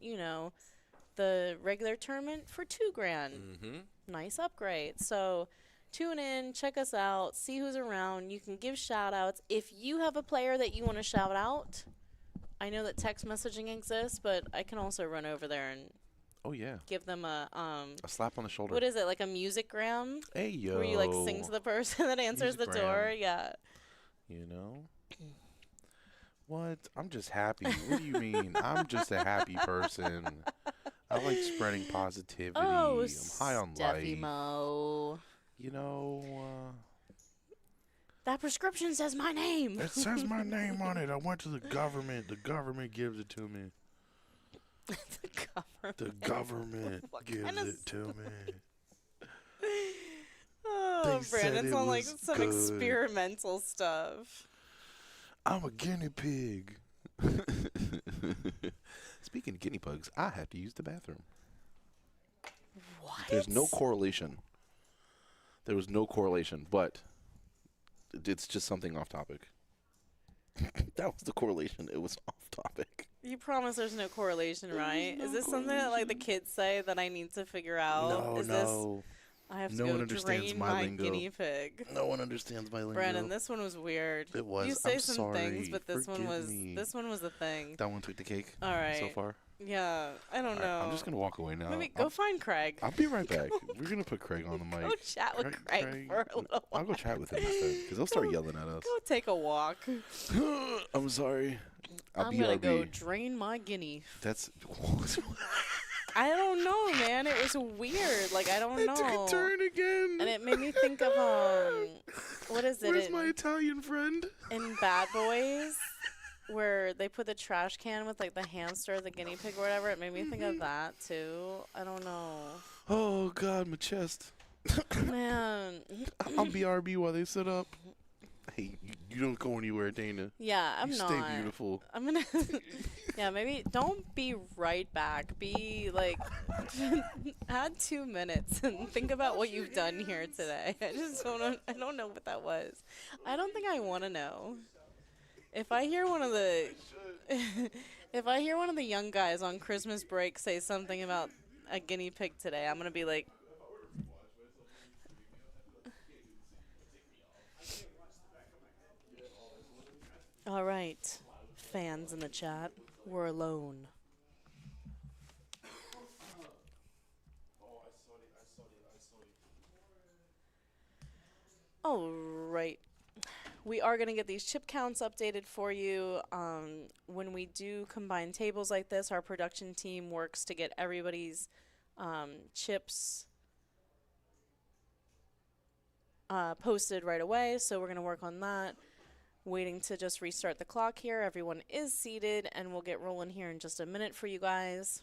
the regular tournament for $2,000. Nice upgrade. So tune in, check us out, see who's around. You can give shout outs if you have a player that you want to shout out. I know that text messaging exists, but I can also run over there and Oh yeah. give them a slap on the shoulder. what is it, like a musicgram? Hey yo. Where you like sing to the person that answers the door? Musicgram. Yeah. You know? What? I'm just happy. What do you mean? I'm just a happy person. I like spreading positivity. Oh, I'm high on Steffi life. Mo. You know, That prescription says my name. it says my name on it. I went to the government. The government gives it to me. The government. The government What gives kind of it to me. Oh, They said Brandon's it on like was some good. experimental stuff. I'm a guinea pig. Speaking of guinea pigs, I have to use the bathroom. What? There's no correlation. There was no correlation, but it's just something off topic. That was the correlation. It was off topic. You promise there's no correlation, right? no Is this something that like the kids say that I need to figure out? No, Is no. I have to No go one understands drain my my lingo. guinea pig. No one understands my lingo. Brandon, this one was weird. It was. You say I'm some sorry. things, but this one Forgive was me. this one was a thing. That one took the cake All right. so far. Yeah, I don't All right, know. I'm just gonna walk away now. Maybe go find Craig. I'll be right back. We're gonna put Craig on the mic. Go chat with Craig for a little while. I'll go chat with him instead, because he'll start yelling at us. Go take a walk. I'm sorry. I'm gonna go drain my guinea. That's. I don't know, man. It was weird. Like I don't know. It took a turn again. And it made me think of what is it? Where's my Italian friend? In Bad Boys, where they put the trash can with like the hamster, the guinea pig, or whatever. It made me think of that too. I don't know. Oh God, my chest. Man. I'll BRB while they sit up. Hey, you don't go anywhere, Dana. Yeah, I'm you not. Stay beautiful. I'm gonna. Yeah, maybe don't be right back. Be like, add 2 minutes and think about what you've done here today. I just don't know. I don't know what that was. I don't think I want to know. If I hear one of the, if I hear one of the young guys on Christmas break say something about a guinea pig today, I'm gonna be like. All right, fans in the chat, we're alone. All right. We are going to get these chip counts updated for you. When we do combine tables like this, our production team works to get everybody's chips posted right away. So we're going to work on that. Waiting to just restart the clock here. Everyone is seated, and we'll get rolling here in just a minute for you guys.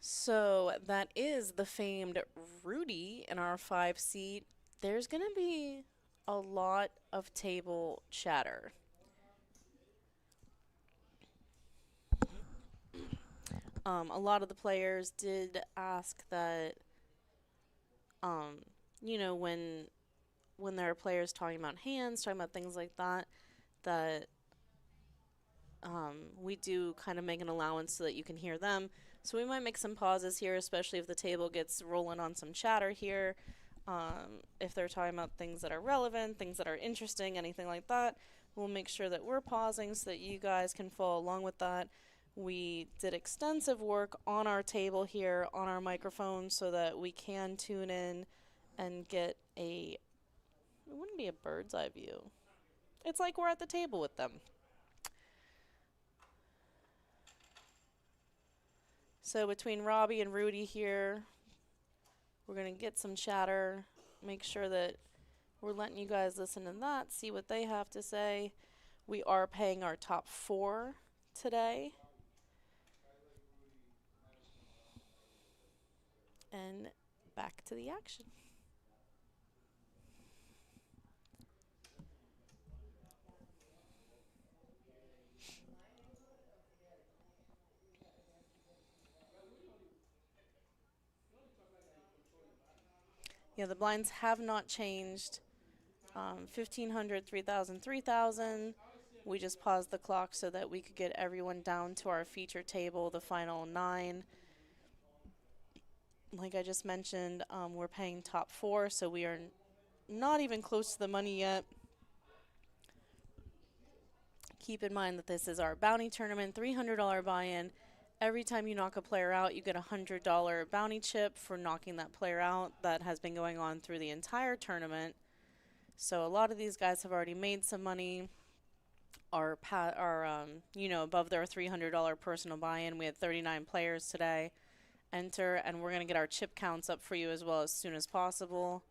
So that is the famed Rudy in our 5 seat. There's going to be a lot of table chatter. A lot of the players did ask that, you know, when there are players talking about hands, talking about things like that, that we do kind of make an allowance so that you can hear them. So we might make some pauses here, especially if the table gets rolling on some chatter here. If they're talking about things that are relevant, things that are interesting, anything like that, we'll make sure that we're pausing so that you guys can follow along with that. We did extensive work on our table here, on our microphone, so that we can tune in and get it wouldn't be a bird's eye view. It's like we're at the table with them. So between Robbie and Rudy here, we're going to get some chatter, make sure that we're letting you guys listen to that, see what they have to say. We are paying our top 4 today. And back to the action. Yeah, the blinds have not changed. 1,500, 3,000, 3,000. We just paused the clock so that we could get everyone down to our feature table, the final 9. Like I just mentioned, we're paying top 4, so we are not even close to the money yet. Keep in mind that this is our bounty tournament, $300 buy-in. Every time you knock a player out, you get a $100 bounty chip for knocking that player out. That has been going on through the entire tournament. So a lot of these guys have already made some money. Are above their $300 personal buy-in. We had 39 players today enter, and we're going to get our chip counts up for you as well as soon as possible.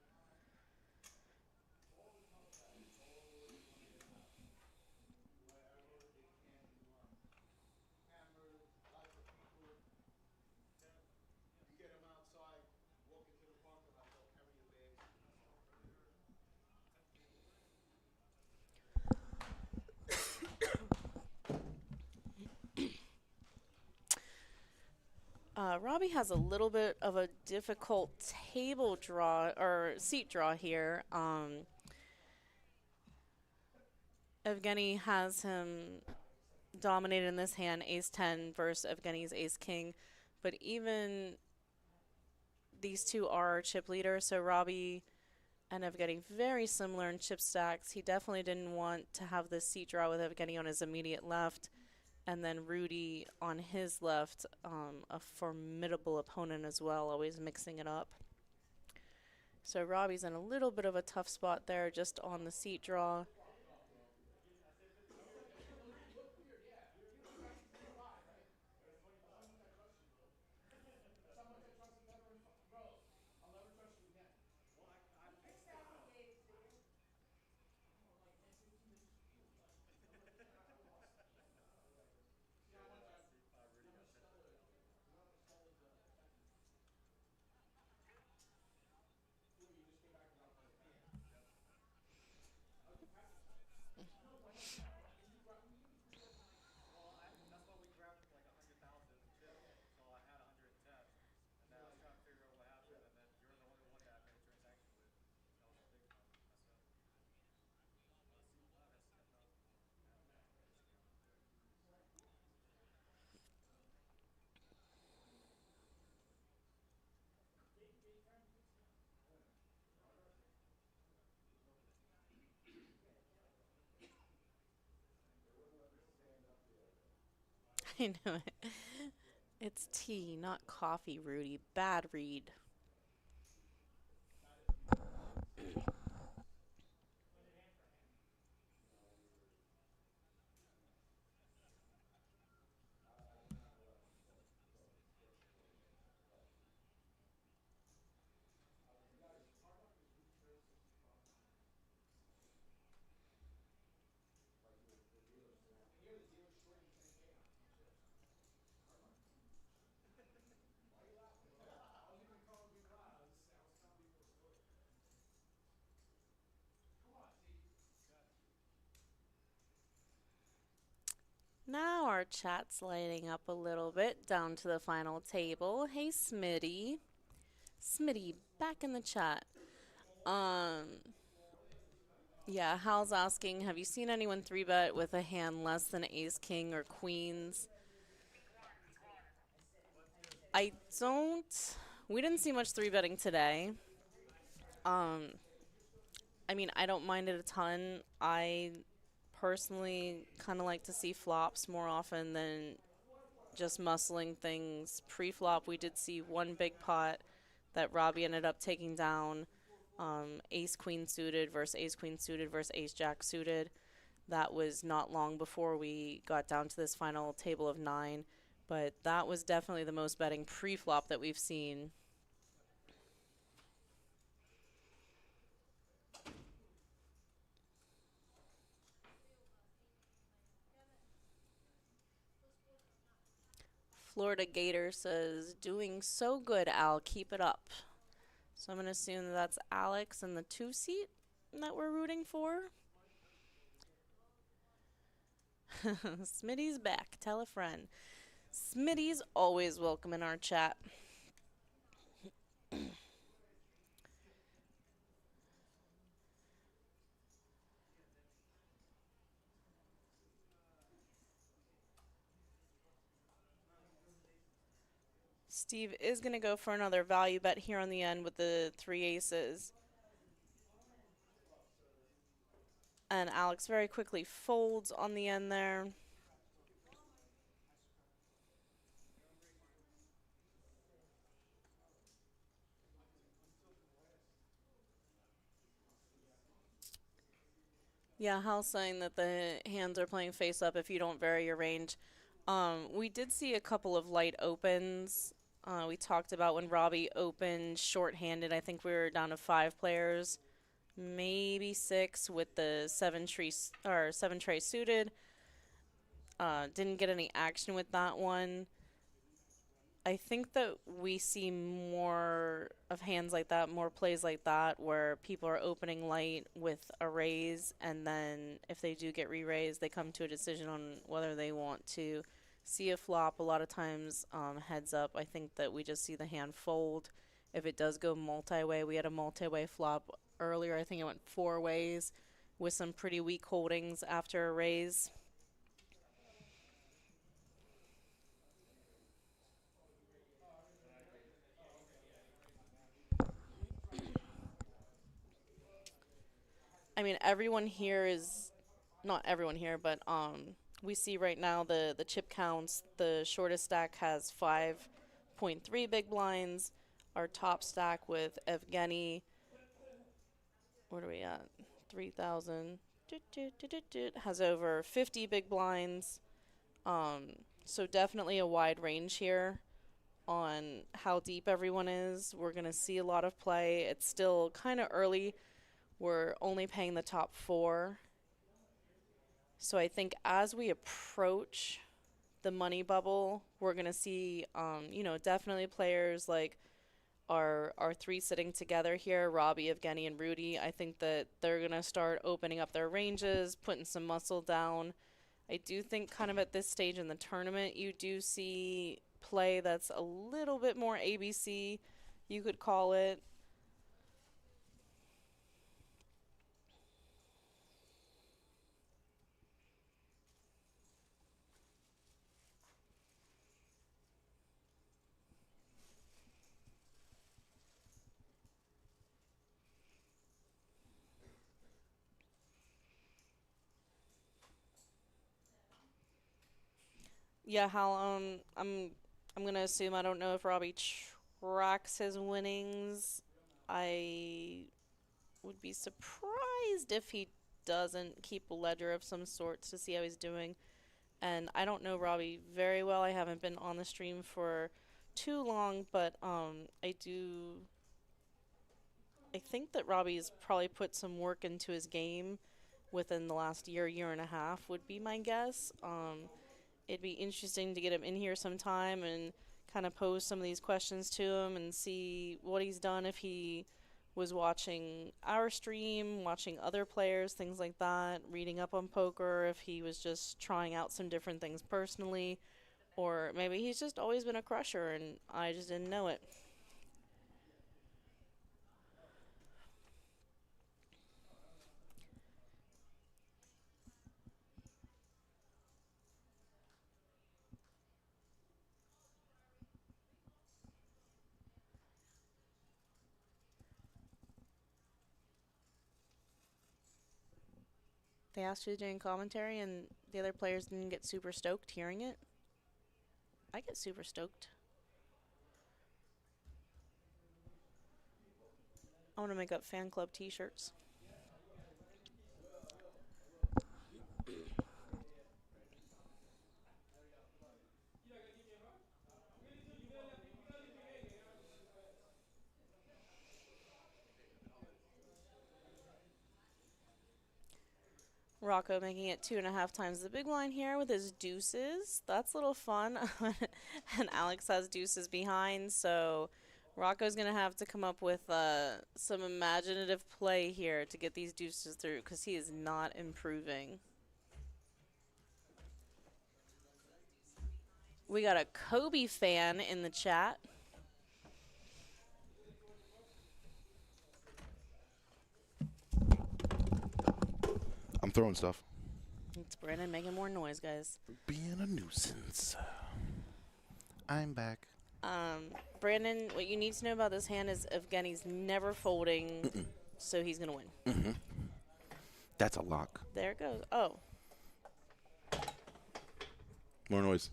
Robbie has a little bit of a difficult table draw or seat draw here. Evgeny has him dominated in this hand, ace 10 versus Evgeny's ace king. But even these two are our chip leaders. So Robbie ended up getting very similar in chip stacks. He definitely didn't want to have this seat draw with Evgeny on his immediate left. And then Rudy on his left, a formidable opponent as well, always mixing it up. So Robbie's in a little bit of a tough spot there, just on the seat draw. I know it. It's tea, not coffee, Rudy. Bad read. Now our chat's lighting up a little bit down to the final table. Hey, Smitty. Smitty, back in the chat. Um, yeah, Hal's asking, have you seen anyone 3-bet with a hand less than ace, king, or queens? I don't. We didn't see much 3-betting today. Um, I mean, I don't mind it a ton. I personally kind of like to see flops more often than just muscling things. Pre-flop, we did see one big pot that Robbie ended up taking down. Ace queen suited versus ace queen suited versus ace jack suited. That was not long before we got down to this final table of 9. But that was definitely the most betting pre-flop that we've seen. Florida Gator says, doing so good, Al. Keep it up. So I'm going to assume that that's Alex in the 2 seat that we're rooting for. Smitty's back. Tell a friend. Smitty's always welcome in our chat. Steve is going to go for another value bet here on the end with the 3 aces. And Alex very quickly folds on the end there. Yeah, Hal's saying that the hands are playing face up if you don't vary your range. We did see a couple of light opens. We talked about when Robbie opened short-handed. I think we were down to 5 players, maybe 6 with the 7 tray suited. Didn't get any action with that one. I think that we see more of hands like that, more plays like that, where people are opening light with a raise, and then if they do get re-raised, they come to a decision on whether they want to see a flop. A lot of times, heads up, I think that we just see the hand fold. If it does go multi-way, we had a multi-way flop earlier. I think it went 4 ways with some pretty weak holdings after a raise. I mean, everyone here is not everyone here, but we see right now the chip counts. The shortest stack has 5.3 big blinds. Our top stack with Evgeny, what are we at? 3,000. Has over 50 big blinds. So definitely a wide range here on how deep everyone is. We're going to see a lot of play. It's still kind of early. We're only paying the top 4. So I think as we approach the money bubble, we're going to see, definitely players like our 3 sitting together here, Robbie, Evgeny, and Rudy. I think that they're going to start opening up their ranges, putting some muscle down. I do think kind of at this stage in the tournament, you do see play that's a little bit more ABC, you could call it. Yeah, Hal, I'm gonna assume I don't know if Robbie tracks his winnings. I would be surprised if he doesn't keep a ledger of some sort to see how he's doing. And I don't know Robbie very well. I haven't been on the stream for too long, but I think that Robbie's probably put some work into his game within the last year and a half would be my guess. It'd be interesting to get him in here sometime and kind of pose some of these questions to him and see what he's done if he was watching our stream, watching other players, things like that, reading up on poker, if he was just trying out some different things personally, or maybe he's just always been a crusher and I just didn't know it. They asked you doing commentary and the other players didn't get super stoked hearing it. I get super stoked. I want to make up fan club t-shirts. Rocco making it 2.5 times the big line here with his deuces. That's a little fun. And Alex has deuces behind, so Rocco's going to have to come up with some imaginative play here to get these deuces through because he is not improving. We got a Kobe fan in the chat. I'm throwing stuff. It's Brandon making more noise, guys. Being a nuisance. I'm back. Brandon, what you need to know about this hand is Evgeny's never folding, so he's going to win. That's a lock. There it goes. Oh. More noise.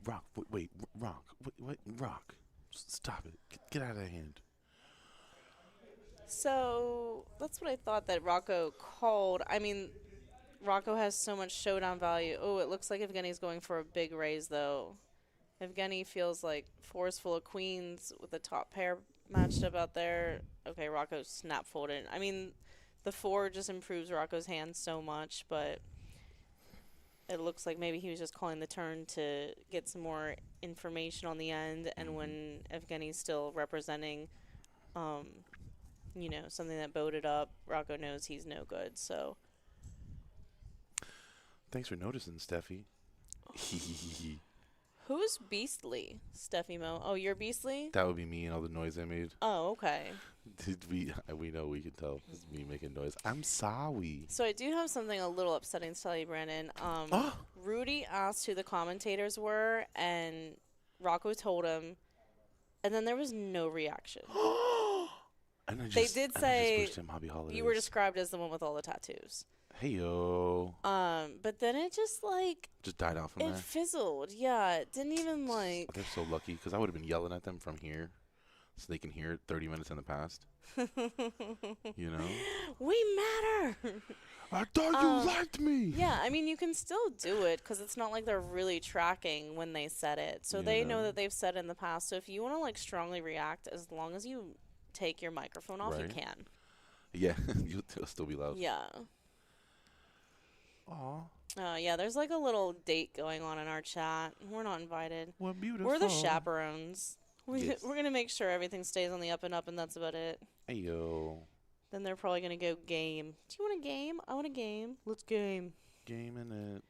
Rock, wait, Rock, wait, Rock. Stop it. Get out of that hand. So that's what I thought that Rocco called. I mean, Rocco has so much showdown value. Oh, it looks like Evgeny's going for a big raise, though. Evgeny feels like 4's full of queens with the top pair matched up out there. Okay, Rocco snap folded. I mean, the 4 just improves Rocco's hand so much, but it looks like maybe he was just calling the turn to get some more information on the end. And when Evgeny's still representing, something that boded up, Rocco knows he's no good, so. Thanks for noticing, Steffi. Who's Beastly? Steffi Mo. Oh, you're Beastly? That would be me and all the noise I made. Oh, okay. We know, we can tell. It's me making noise. I'm sorry. So I do have something a little upsetting to tell you, Brandon. Rudy asked who the commentators were, and Rocco told him, And then there was no reaction. And I They just, did and I say just wished him happy holidays. You were described as the one with all the tattoos. Hey yo. But then it just like Just died off from it there. fizzled. Yeah, it didn't even like. They're so lucky because I would have been yelling at them from here, so they can hear it 30 minutes in the past. You know. We matter. I thought you liked me. Yeah, I mean you can still do it because it's not like they're really tracking when they said it, so they know Yeah. that they've said it in the past. So if you want to like strongly react, as long as you take your microphone off, you Right. can. Yeah, you'll still be loud. Yeah. Aw, Yeah, there's like a little date going on in our chat. We're not invited. what beautiful. We're the chaperones. Yes. We're gonna make sure everything stays on the up and up, and that's about it. Hey yo. Then they're probably gonna go game. Do you want a game? I want a game. Let's game. Gaming it.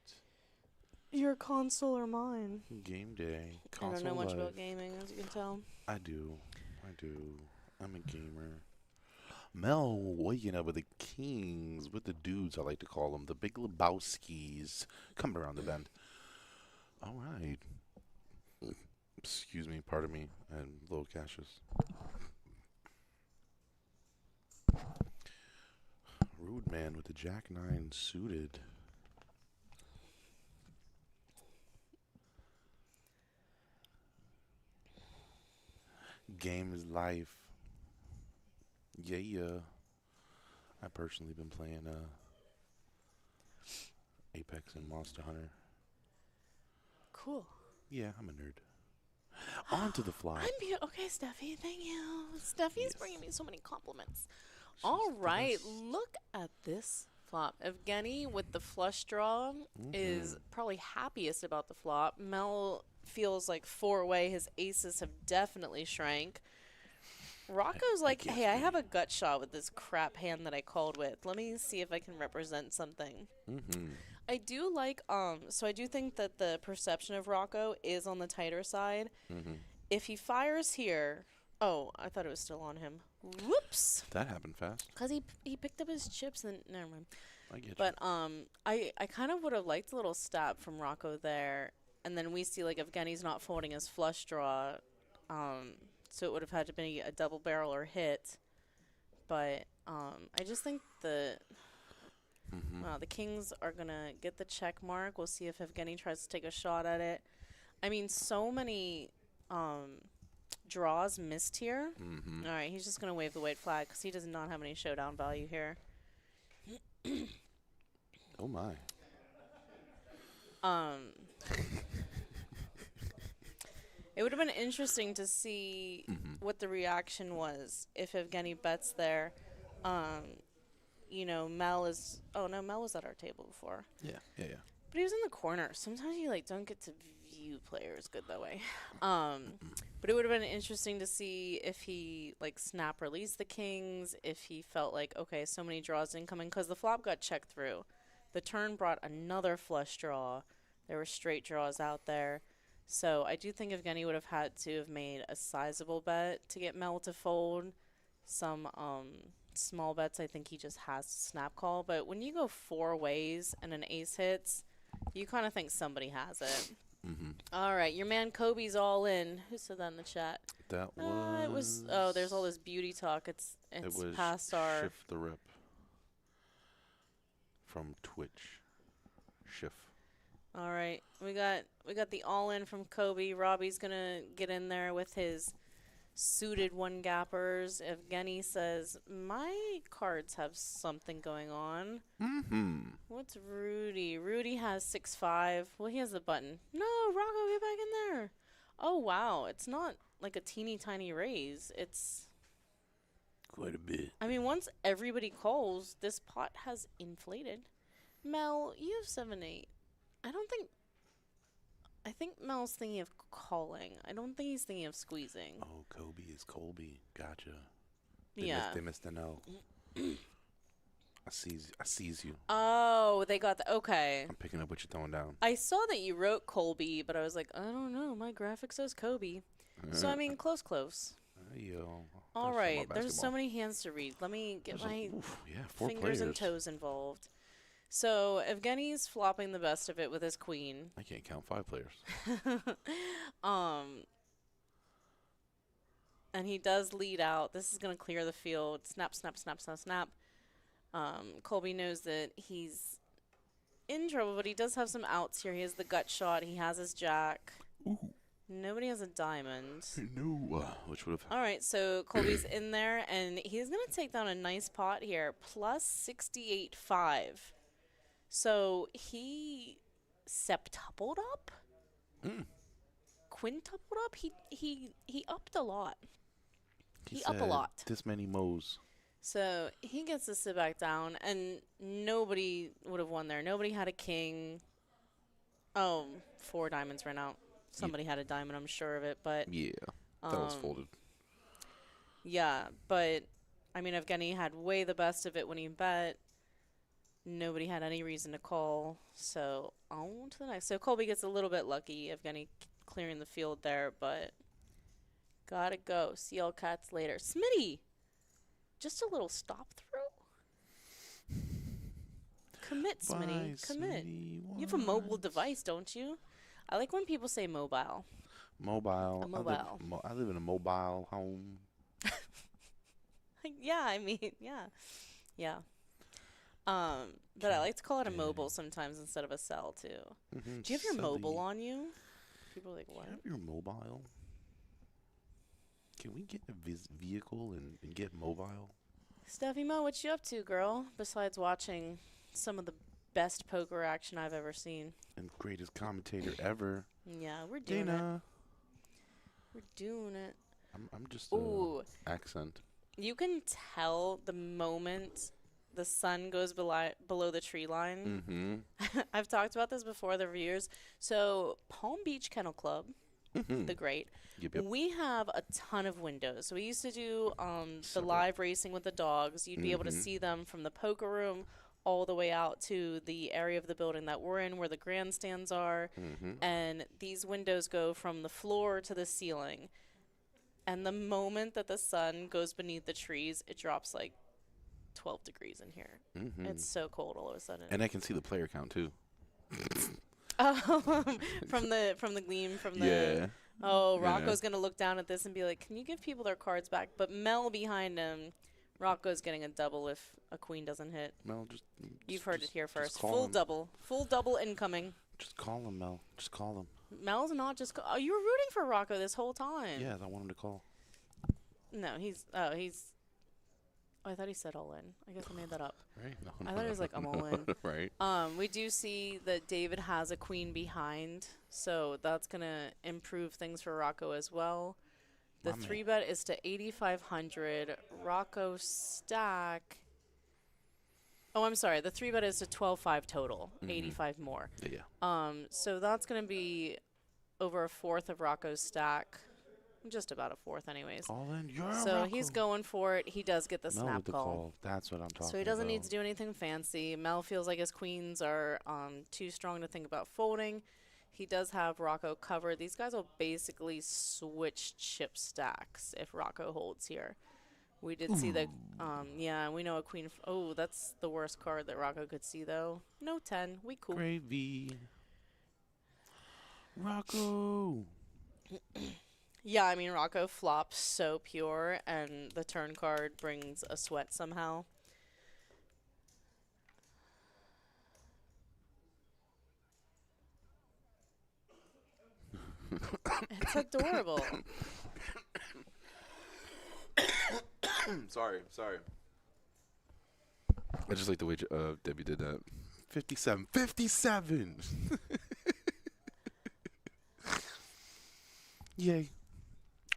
Your console or mine? Game day. I don't Console know much life. about gaming, as you can tell. I do. I'm a gamer. Mel waking up with the kings, with the dudes I like to call them, the Big Lebowskis, coming around the bend. All right. Excuse me, pardon me, and little Cassius. Rude man with the Jack 9 suited. Game is life. Yeah. I personally been playing Apex and Monster Hunter. Cool. Yeah, I'm a nerd. On to the fly. Okay, Steffi. Thank you. Steffi's Yes. bringing me so many compliments. She's All the right, best. look at this flop. Evgeny with the flush draw is probably happiest about the flop. Mel feels like 4-way. His aces have definitely shrank. Rocco's like, guess hey, I we- have a gut shot with this crap hand that I called with. Let me see if I can represent something. I do like, so I do think that the perception of Rocco is on the tighter side. If he fires here, oh, I thought it was still on him. Whoops. That happened fast. Because he picked up his chips and, never mind. I get But, I kind of would have liked a little stab from Rocco there. And then we see, like, Evgeny's not folding his flush draw. So it would have had to be a double barrel or hit. But, I just think the Kings are going to get the check mark. We'll see if Evgeny tries to take a shot at it. I mean, so many draws missed here. All right, he's just going to wave the white flag because he does not have any showdown value here. Oh my. It would have been interesting to see what the reaction was if Evgeny bets there. You know, Mel is... Oh, no, Mel was at our table before. Yeah. But he was in the corner. Sometimes you, like, don't get to view players good that way. But it would have been interesting to see if he, like, snap released the Kings, if he felt like, okay, so many draws incoming, because the flop got checked through. The turn brought another flush draw. There were straight draws out there. So I do think Evgeny would have had to have made a sizable bet to get Mel to fold. Some small bets, I think he just has to snap call. But when you go 4 ways and an ace hits, you kind of think somebody has it. All right, your man Kobe's all in. Who said that in the chat? That It was. Oh, there's all this beauty talk. It's It was past our. Shift the Rip from Twitch. Shift. All right, we got the all in from Kobe. Robbie's gonna get in there with his suited one gappers. Evgeny says my cards have something going on. What's Rudy? Rudy has 6-5. Well, he has the button. No, Rocco, get back in there. Oh wow, it's not like a teeny tiny raise. It's. Quite a bit. I mean, once everybody calls, this pot has inflated. Mel, you have 7-8. I think Mel's thinking of calling. I don't think he's thinking of squeezing. Oh, Kobe is Colby. Gotcha. They missed the no. I sees you. Oh, they got the okay. I'm picking up what you're throwing down. I saw that you wrote Colby, but I was like, I don't know. My graphic says Kobe. So I mean, close. Yo. All there's some right, more there's so basketball. many hands to read. Let me get my 4 fingers and players. toes involved. So Evgeny's flopping the best of it with his queen. I can't count 5 players. and he does lead out. This is going to clear the field. Snap, snap, snap, snap, snap. Colby knows that he's in trouble, but he does have some outs here. He has the gut shot. He has his jack. Ooh. Nobody has a diamond. No. Which would have. All right, so Colby's in there, and he's going to take down a nice pot here, plus 68.5. So he septupled up, quintupled up. He upped a lot. He up a said, lot. This many mo's. So he gets to sit back down, and nobody would have won there. Nobody had a king. Oh, 4 diamonds ran out. Somebody had a diamond, I'm sure of it, but Yeah, that was folded. yeah, but I mean, Evgeny had way the best of it when he bet. Nobody had any reason to call, so on to the next. So Colby gets a little bit lucky, Evgeny clearing the field there, but gotta go. See all cats later. Smitty, just a little stop through. Commit, Smitty. Commit. You have a mobile device, don't you? I like when people say mobile. Mobile. A mobile. I live in a mobile home. Yeah, I mean, yeah. Yeah. But I like to call it a mobile sometimes instead of a cell, too. Mm-hmm. Do you have your mobile on you? People are like, what? Do you have your mobile? Can we get a vehicle and get mobile? Steffi Mo, what you up to, girl? Besides watching some of the best poker action I've ever seen. And greatest commentator ever. Yeah, we're doing it. Dana. We're doing it. I'm just Ooh. accent. You can tell the moment the sun goes below the tree line. Mm-hmm. I've talked about this before, the reviewers. So Palm Beach Kennel Club, the great, Yep. we have a ton of windows. So we used to do the So good. live racing with the dogs. You'd be able to see them from the poker room all the way out to the area of the building that we're in where the grandstands are. Mm-hmm. And these windows go from the floor to the ceiling. And the moment that the sun goes beneath the trees, it drops like 12 degrees in here. Mm-hmm. It's so cold all of a sudden. And I can see the player count too. From the gleam from the Yeah. Oh, Rocco's gonna look down at this and be like, "Can you give people their cards back?" But Mel behind him, Rocco's getting a double if a queen doesn't hit. Mel, You've heard it here first. call Full him. full double incoming. Just call him, Mel. Just call him. Mel's not just. Oh, you were rooting for Rocco this whole time. Yeah, I want him to call. No, he's. Oh, I thought he said all in. I guess I made that up. Right? No, I thought he was like, I'm all in. Right. We do see that David has a queen behind, so that's gonna improve things for Rocco as well. The My man. 3-bet is to 8,500. Rocco stack. Oh, I'm sorry. The 3-bet is to 12.5 total. 85 more. Yeah. So that's gonna be over a fourth of Rocco's stack. Just about a fourth, anyways. All in. You're So he's going for it. He does get the Mel snap with the call. That's what I'm talking about. so he doesn't need to do anything fancy. Mel feels like his queens are too strong to think about folding. He does have Rocco covered. These guys will basically switch chip stacks if Rocco holds here. We did see the, yeah, we know a queen. Oh, that's the worst card that Rocco could see, though. No 10. We cool. Gravy. Rocco. Yeah, I mean, Rocco flops so pure, and the turn card brings a sweat somehow. It's adorable. Sorry. I just like the way Debbie did that. 57. 57! Yay.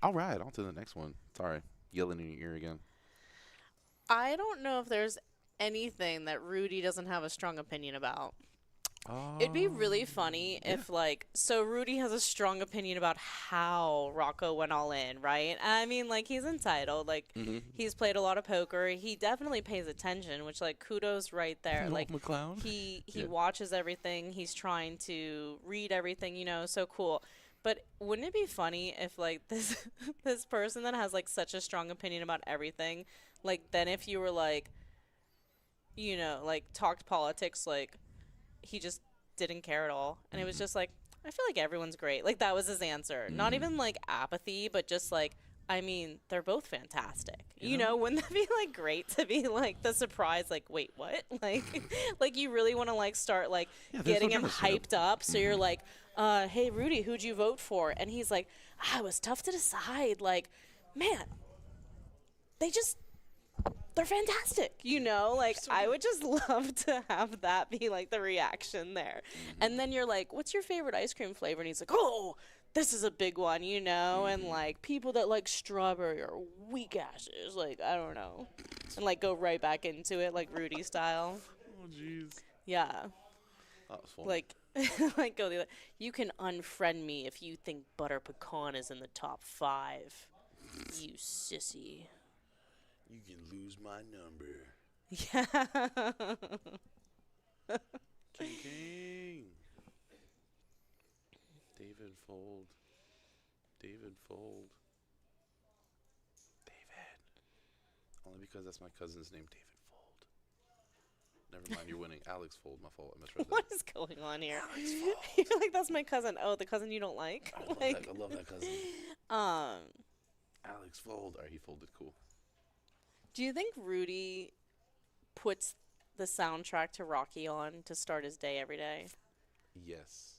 All right, on to the next one. Sorry, yelling in your ear again. I don't know if there's anything that Rudy doesn't have a strong opinion about. It'd be really funny if, like, so Rudy has a strong opinion about how Rocco went all in, right? I mean, like, he's entitled. Like, he's played a lot of poker. He definitely pays attention, which, like, kudos right there. No, Like, McClown. he Yeah. watches everything. He's trying to read everything, you know, so cool. But wouldn't it be funny if, like, this this person that has, like, such a strong opinion about everything, like, then if you were, like, you know, like, talked politics, like, he just didn't care at all. And it was just like, I feel like everyone's great. Like, that was his answer. Not even, like, apathy, but just, like, I mean, they're both fantastic. You You know? know, wouldn't that be like great to be like the surprise? Like, wait, what? Like you really want to like start like Yeah, there's getting no him difference in them. hyped up. So you're like, hey, Rudy, who'd you vote for? And he's like, it was tough to decide. Like, man, they're fantastic, you know? Like, I would just love to have that be like the reaction there. And then you're like, what's your favorite ice cream flavor? And he's like, oh, this is a big one, you know? And like, people that like strawberry are weak asses. Like, I don't know. And like, go right back into it, like Rudy style. Oh, jeez. Yeah. That was fun. Like, like, go the other. You can unfriend me if you think butter pecan is in the top 5. You sissy. You can lose my number. Yeah. King. David Fold. David. Only because that's my cousin's name, David Fold. Never mind, you're winning. Alex Fold, my fault. I misread that. What is going on here? Alex Fold. You're like, that's my cousin. Oh, the cousin you don't like? I love that cousin. Um, Alex Fold. Alright, he folded. Cool. do you think Rudy puts the soundtrack to Rocky on to start his day every day? Yes.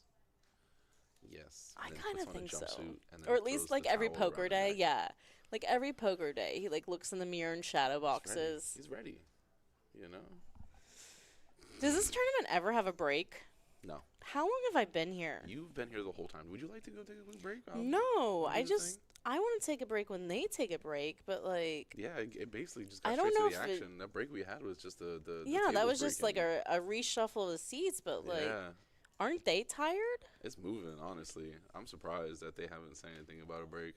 Yes. I And then kind puts of on a think so. jumpsuit and then Or at throws least like the every towel poker around her day, neck. yeah. Like every poker day, he like looks in the mirror and shadow He's ready. boxes. He's ready. You know? Does this tournament ever have a break? No. How long have I been here? You've been here the whole time. Would you like to go take a quick break? No, do I the just thing? I want to take a break when they take a break, but like Yeah, it basically just I got don't straight know to the if it- action. That break we had was just the yeah, that tables was just like breaking. a reshuffle of the seats, but like Yeah, aren't they tired? it's moving. Honestly, I'm surprised that they haven't said anything about a break.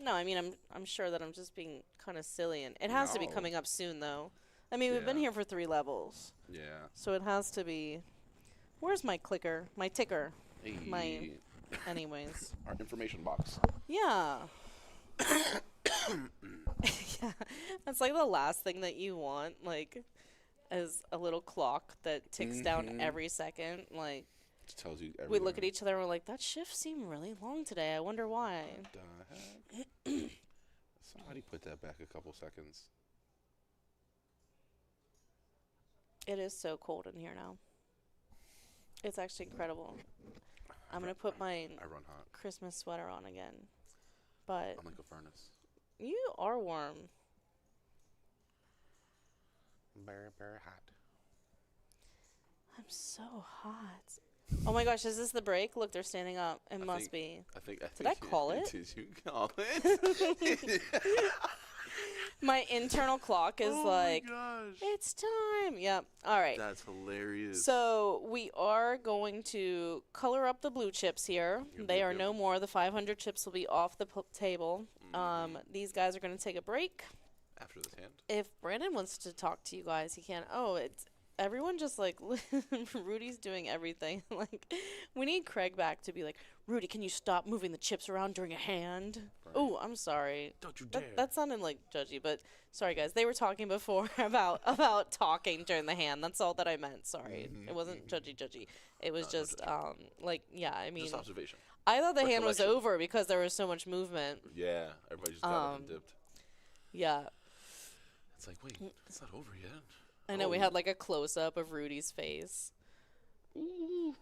No, I mean I'm sure that I'm just being kind of silly, and it has to be No. coming up soon though. I mean, we've been Yeah. here for 3 levels, Yeah. so it has to be. Where's my clicker? My ticker. Hey, My- Anyways, our information box. yeah. Yeah, that's like the last thing that you want, like, is a little clock that ticks down Mhm. every second. Like, It tells you everything. we look at each other and we're like, that shift seemed really long today. I wonder why. What the heck? Somebody put that back a couple seconds. It is so cold in here now. It's actually incredible. I'm going to put my I run hot. Christmas sweater on again. But I'm like a furnace. you are warm. Very hot. I'm so hot. Oh my gosh, is this the break? Look, they're standing up. It I must think- be. I think. Did I call it? Did you call it? My internal clock is oh like, my gosh. it's time. Yep. All right. That's hilarious. So we are going to color up the blue chips here. Yep, They yep, are yep. no more. The 500 chips will be off the table. These guys are going to take a break. After this hand. If Brandon wants to talk to you guys, he can. Oh, it's everyone just like Rudy's doing everything. Like we need Craig back to be like, Rudy, can you stop moving the chips around during a hand? Right. Oh, I'm sorry. Don't you dare. That sounded like judgy, but sorry guys. They were talking before about talking during the hand. That's all that I meant. Sorry. It wasn't judgy. It was No, no just like yeah, I mean Just observation. I thought the hand was Recollection. over because there was so much movement. Yeah. Everybody just got up and dipped. Yeah. It's like, wait, it's not over yet. I know we Oh. had like a close up of Rudy's face. Ooh.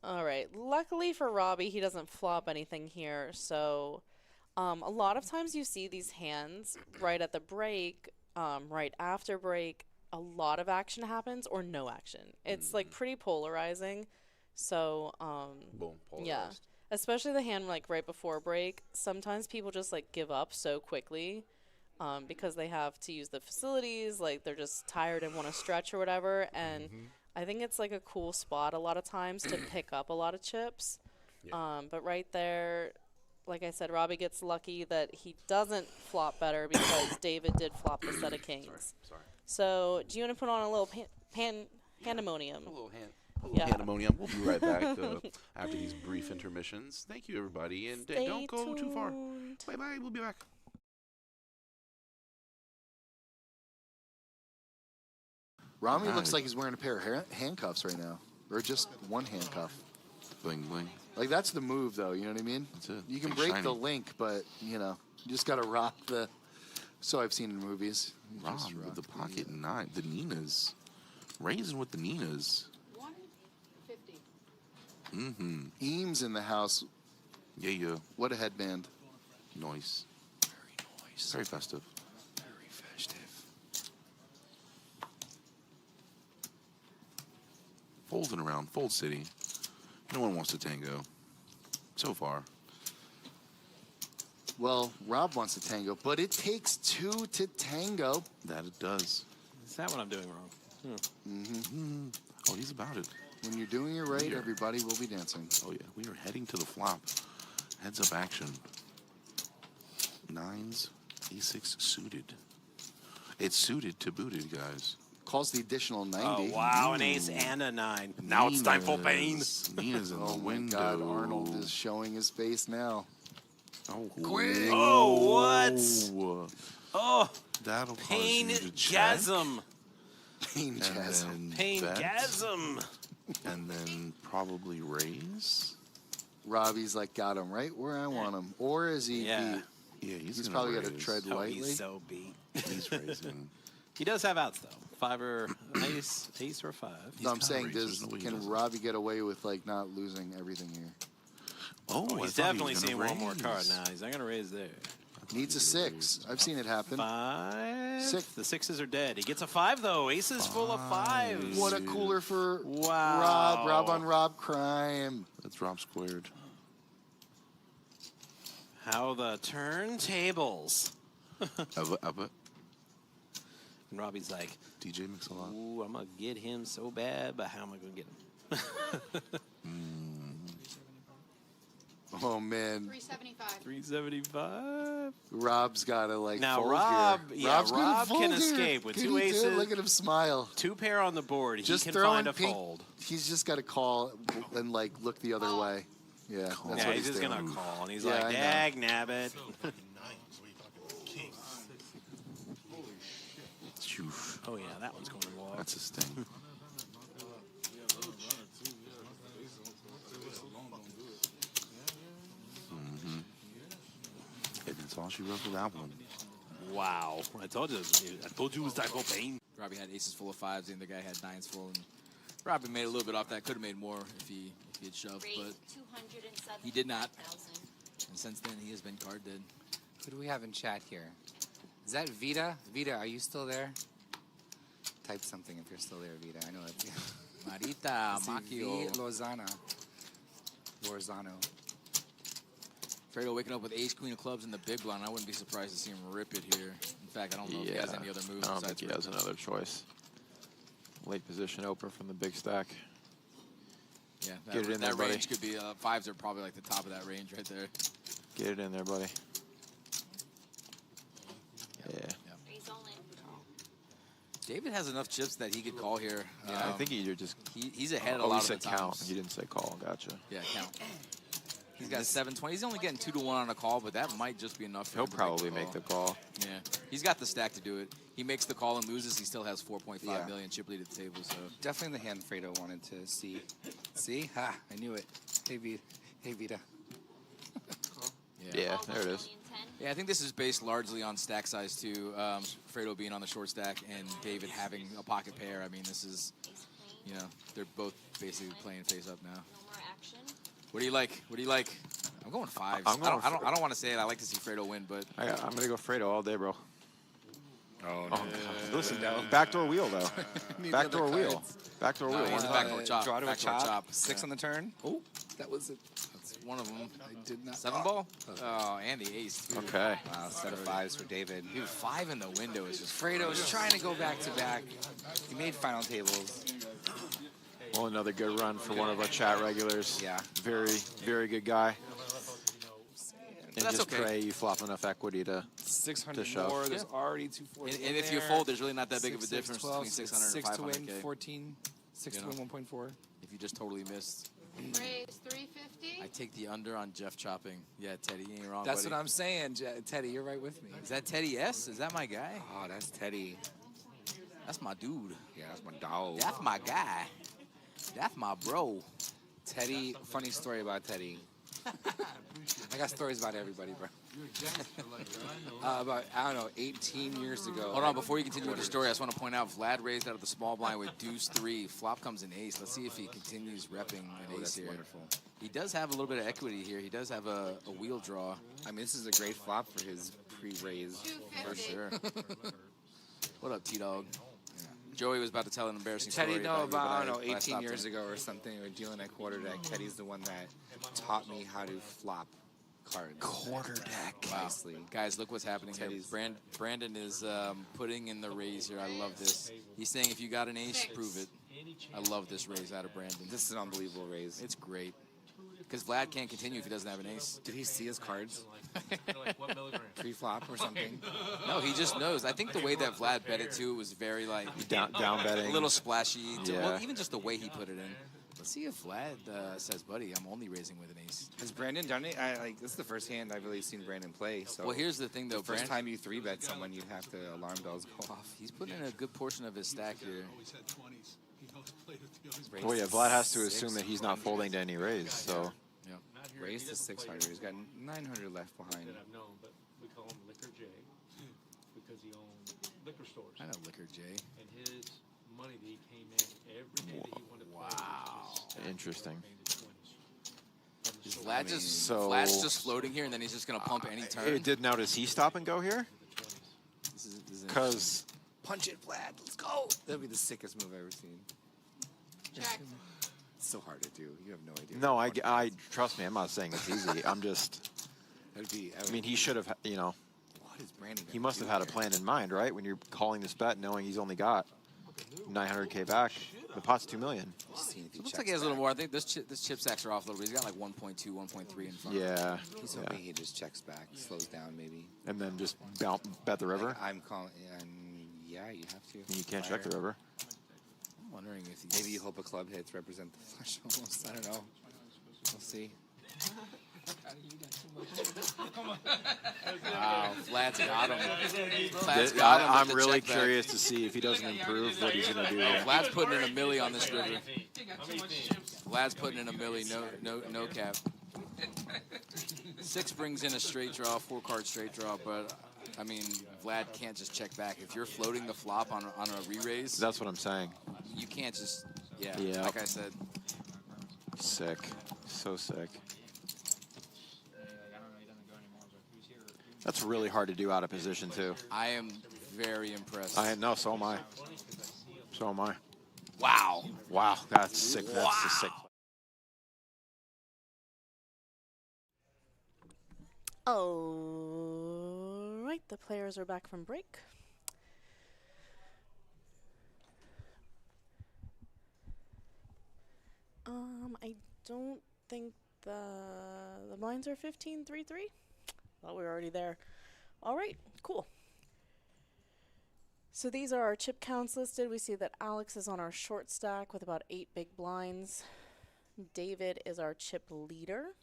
All right. Luckily for Robbie, he doesn't flop anything here. So, a lot of times you see these hands right at the break, right after break. A lot of action happens or no action. It's like pretty polarizing. So, Boom. Polarized. yeah, especially the hand like right before break. Sometimes people just like give up so quickly. Because they have to use the facilities, like they're just tired and want to stretch or whatever. And I think it's like a cool spot a lot of times to pick up a lot of chips. Yeah. But right there, like I said, Robbie gets lucky that he doesn't flop better because David did flop the set of kings. Sorry. So do you want to put on a little pandemonium? A little hand. Yeah. Pandemonium. We'll be right back after these brief intermissions. Thank you, everybody, and Stay don't go too far. tuned. Bye bye. We'll be back. Rami looks like he's wearing a pair of handcuffs right now, or just one handcuff. Bling bling. Like, that's the move, though. You know what I mean? That's it. You can Big break shiny. the link, but, you know, you just got to rock the... So I've seen in movies. You Rob just with rock the pocket 9. The Ninas. Raising with the Ninas. 150. Mm-hmm. Eames in the house. Yeah. What a headband. Nice. Very nice. Very festive. Very festive. Folding around. Fold City. No one wants to tango. So far. Well, Rob wants to tango, but it takes 2 to tango. That it does. Is that what I'm doing wrong? Mm-hmm. Oh, he's about it. When you're doing it right, Here. everybody will be dancing. Oh, yeah. We are heading to the flop. Heads up action. 9s. A6 suited. It's suited to booted, guys. Calls the additional 90. Oh, wow. An ace and a 9. Now it's time for pain. Nina's in Oh, the my window. God. Arnold is showing his face now. Oh, Quick. Oh, what? Oh, That'll cause you to check. pain-gasm. Pain And chasm. then bet, Pain-gasm. and then probably raise. Robbie's like, got him right where I want him. Or is he Yeah. beat? Yeah, He's gonna probably got to raise. tread Oh, lightly. he's so beat. He's raising. He does have outs, though. 5 or ace or 5. No, I'm gotta saying, raise. There's no way he can doesn't. Robbie get away with like not losing everything here? Oh, I He's thought he definitely was seeing gonna one more card raise. now. He's not going to raise there. Needs a 6. I've seen it happen. 5. Six. The 6s are dead. He gets a 5, though. Aces full of 5s. What a cooler for Wow. Rob. Rob on Rob crime. That's Rob squared. How the turntables. Abba. And Robbie's like, DJ Mix-a-Lot. ooh, I'm going to get him so bad, but how am I going to get him? Oh man, 375. 375. Rob's got to like Now, fold Rob- here. yeah, Rob's gonna Rob fold can here. escape with Can 2 he do it? aces. Look at him smile. 2 pair on the board. Just he can throwing find a pink. fold. He's just got to call and like look the other way. Yeah, that's Yeah, what he's just doing. going to call. And he's Yeah, like, I know. dag nabbit. Oof. Oh, yeah, that one's going to walk. That's a sting. And that's all she wrote for that one. Wow. I told you it was time for pain. Robbie had aces full of 5s, and the guy had 9s full. And Robbie made a little bit off that. Could have made more if he had shoved, but he did not. And since then, he has been card dead. Who do we have in chat here? Is that Vita? Vita, are you still there? Type something if you're still there, Vita. I know that's you. Marita, See, Macchio. V. Lorzano. Fredo waking up with ace, queen of clubs in the big blind. I wouldn't be surprised to see him rip it here. In fact, I don't know if he has any other moves I don't besides think he has rip it. another choice. Late position opener from the big stack. Yeah, Get it in there, that buddy. range could be 5s are probably like the top of that range right there. Get it in there, buddy. Yeah. David has enough chips that he could call here. I think he just. He's ahead a Oh, lot he of the said count. times. He didn't say call. Gotcha. Yeah, count. He's got 720. He's only getting 2 to 1 on a call, but that might just be enough for He'll him to probably make the call. Yeah, he's got the stack to do it. He makes the call and loses. He still has 4.5 Yeah. million chip lead at the table. So Definitely the hand Fredo wanted to see. See? Ha! I knew it. Hey, Vita. Hey, Vita. Yeah, there it is. yeah, I think this is based largely on stack size too. Fredo being on the short stack and David having a pocket pair. I mean, this is, you know, they're both basically playing face up now. What do you like? What do you like? I'm going 5s. I'm going I don't want to say it. I like to see Fredo win, but I'm gonna go Fredo all day, bro. Oh, God. Listen, backdoor wheel though. Backdoor wheel. Backdoor wheel. he's One backdoor chop. Draw to a Backdoor chop. 6 Yeah. on the turn. Oh, that was it. That's one of them. I did not. 7 ball. Oh, and the ace too. Okay. Wow, set of 5s for David. Dude, 5 in the window is just Fredo was trying to go back to back. He made final tables. Well, another good run for one of our chat regulars. Yeah. Very, very good guy. And that's just okay. pray you flop enough equity to 600 shove. more. There's Yeah. already 240. And if you fold, there's really not that big of a difference between 600 and 6 to 500K. win 14. 6 You to know. win 1.4. If you just totally missed. Raise 350. I take the under on Jeff chopping. Yeah, Teddy, you ain't wrong, That's buddy. what I'm saying, Teddy. You're right with me. Is that Teddy S? Is that my guy? Oh, that's Teddy. That's my dude. Yeah, that's my dog. That's my guy. That's my bro. Teddy, funny story about Teddy. I got stories about everybody, bro. About, I don't know, 18 years ago. Hold on, before you continue with the story, I just want to point out Vlad raised out of the small blind with deuce 3. Flop comes an ace. Let's see if he continues repping an ace That's here. wonderful. He does have a little bit of equity here. He does have a wheel draw. I mean, this is a great flop for his pre-raise. For sure. What up, T-Dog? Joey was about to tell an embarrassing Teddy, story. no, about you, about, I but don't know, I 18 stopped years him. ago or something, we were dealing at quarter deck. Teddy's the one that taught me how to flop cards. Quarter deck. Wow. Nicely. Guys, look what's happening here. Teddy's- Brandon is putting in the raise here. I love this. He's saying if you got an ace, prove it. I love this raise out of Brandon. This is an unbelievable raise. It's great. Because Vlad can't continue if he doesn't have an ace. Did he see his cards? Pre-flop or something? No, he just knows. I think the way that Vlad bet it too was very like Down betting. a little splashy. Yeah. Well, even just the way he put it in. Let's see if Vlad says, "Buddy, I'm only raising with an ace." Has Brandon done it? This is the first hand I've really seen Brandon play. So Well, here's the thing though. the first Brand- time you 3-bet someone, you'd have to alarm bells go off. He's putting in a good portion of his stack here. Well, yeah, Vlad has to assume that he's not folding to any raise, so. Yeah. Raise to 600. He's got 900 left behind. That I've known, but we call him Liquor J because he owned liquor stores. I know Liquor J. And his money that he came in every day that he wanted to play. Wow. Interesting. Is Vlad just So- Vlad's just floating here, and then he's just gonna pump any turn. It did. Now, does he stop and go here? This is Because Punch it, Vlad. Let's go. That'd be the sickest move I've ever seen. Check. It's so hard to do. You have no idea. no, I trust me. I'm not saying it's easy. I'm just. That'd be. I mean, he should have. You know, What is Brandon? he must have had a plan in mind, right? When you're calling this bet, knowing he's only got 900K back, the pot's 2 million. It looks like he has a little more. I think this chip stacks are off a little bit. He's got like 1.2, 1.3 in front. Yeah. He's yeah. hoping he just checks back, slows down maybe. And then just bet the river. Like, I'm calling. Yeah, you have to. And you can't check the river. I'm wondering if he's... Maybe you hope a club hits represent the flush almost. I don't know. We'll see. Wow, Vlad's got him. Vlad's got him. I'm with the really check back. curious to see if he doesn't improve what he's going to do. Vlad's putting in a milli on this river. Vlad's putting in a milli, no cap. 6 brings in a straight draw, 4-card straight draw, but I mean, Vlad can't just check back. If you're floating the flop on a re-raise, That's what I'm saying. you can't just, Yeah. like I said. Sick. So sick. That's really hard to do out of position, too. I am very impressed. No, so am I. So am I. Wow. Wow, that's sick. That's a sick. All right, the players are back from break. I don't think the blinds are 15-3-3. Thought we were already there. All right, cool. So these are our chip counts listed. We see that Alex is on our short stack with about 8 big blinds. David is our chip leader.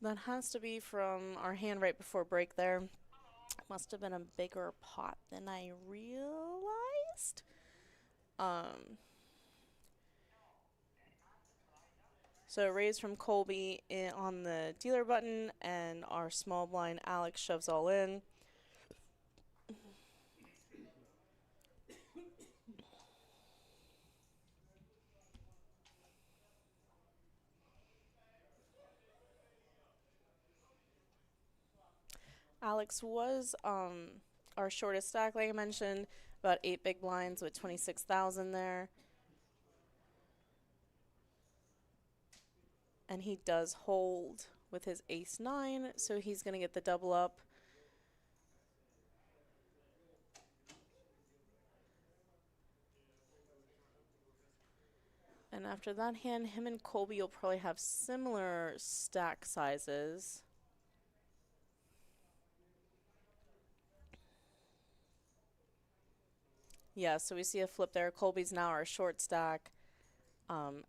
That has to be from our hand right before break there. Must have been a bigger pot than I realized. So raise from Colby on the dealer button, and our small blind Alex shoves all in. Alex was our shortest stack, like I mentioned, about 8 big blinds with 26,000 there. And he does hold with his ace-9, so he's going to get the double up. And after that hand, him and Colby will probably have similar stack sizes. Yeah, so we see a flip there. Colby's now our short stack.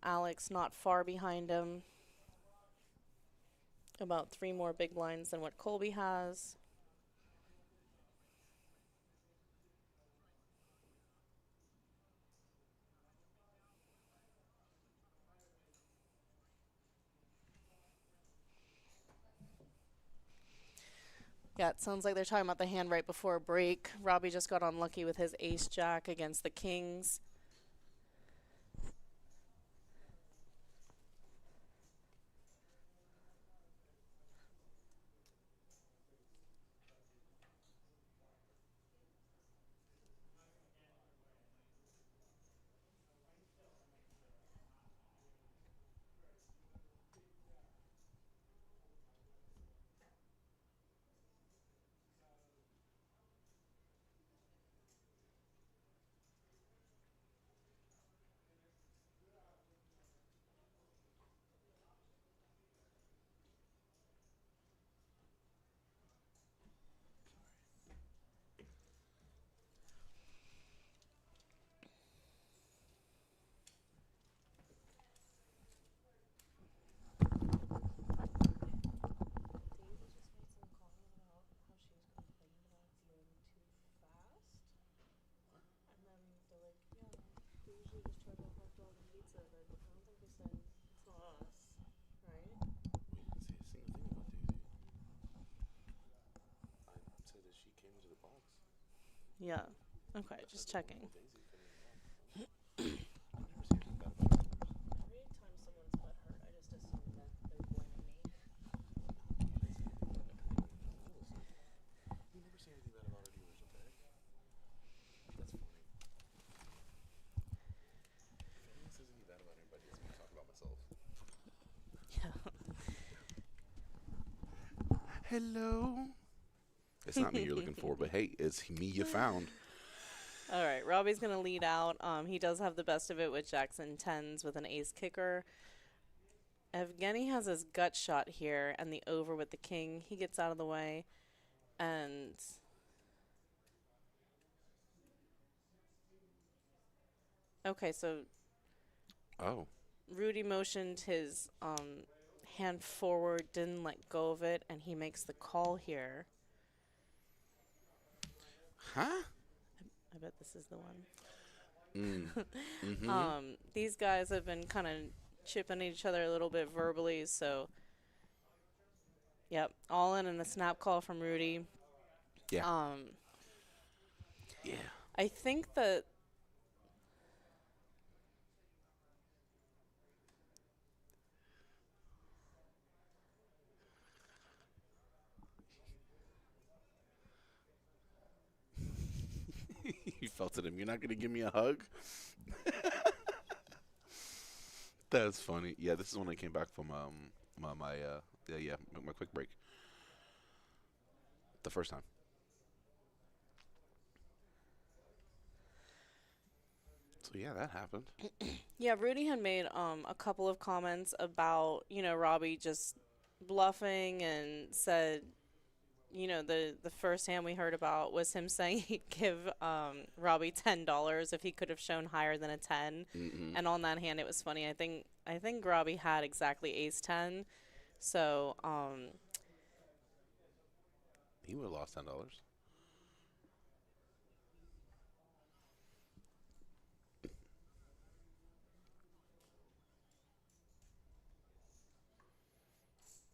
Alex not far behind him. About 3 more big blinds than what Colby has. Yeah, it sounds like they're talking about the hand right before break. Robbie just got unlucky with his ace jack against the kings. Yeah. Okay, just checking. Every time someone's butt hurt, I just assume that they're blaming me. You never say anything bad about our dealers, what the heck? That's funny. If anyone says anything bad about anybody, it's me talking about myself. Yeah. Hello. It's not me you're looking for, but hey, it's me you found. All right, Robbie's going to lead out. He does have the best of it with jacks and tens with an ace kicker. Evgeny has his gut shot here and the over with the king. He gets out of the way. And okay, so Rudy motioned his hand forward, didn't let go of it, and he makes the call here. Huh? I bet this is the one. Mm-hmm. These guys have been kind of chipping each other a little bit verbally, so yep, all in and a snap call from Rudy. Yeah. Yeah. I think that You felt it him. You're not gonna give me a hug? That's funny. Yeah, this is when I came back from my quick break. The first time. So yeah, that happened. yeah, Rudy had made a couple of comments about, Robbie just bluffing and said, the first hand we heard about was him saying he'd give Robbie $10 if he could have shown higher than a 10. Mm-hmm. And on that hand, it was funny. I think Robbie had exactly ace 10. So He would have lost $10.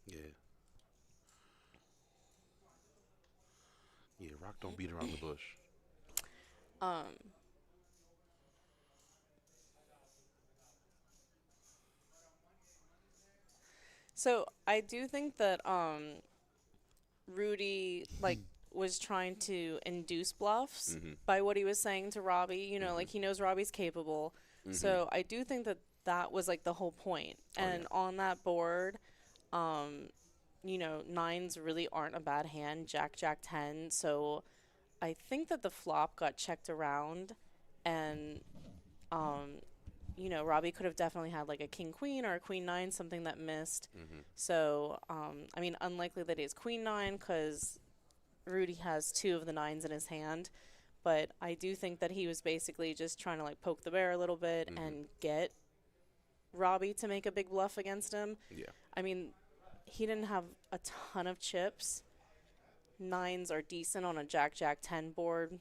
Yeah. Yeah, rock don't beat around the bush. So I do think that Rudy was trying to induce bluffs by what he was saying to Robbie. Like he knows Robbie's capable. So I do think that that was like the whole point. And on that board, nines really aren't a bad hand. Jack, Jack, 10. So I think that the flop got checked around, and Robbie could have definitely had like a king queen or a queen nine, something that missed. So I mean, unlikely that he has queen nine because Rudy has 2 of the 9s in his hand. But I do think that he was basically just trying to like poke the bear a little bit and get Robbie to make a big bluff against him. Yeah. I mean, he didn't have a ton of chips. Nines are decent on a Jack 10 board.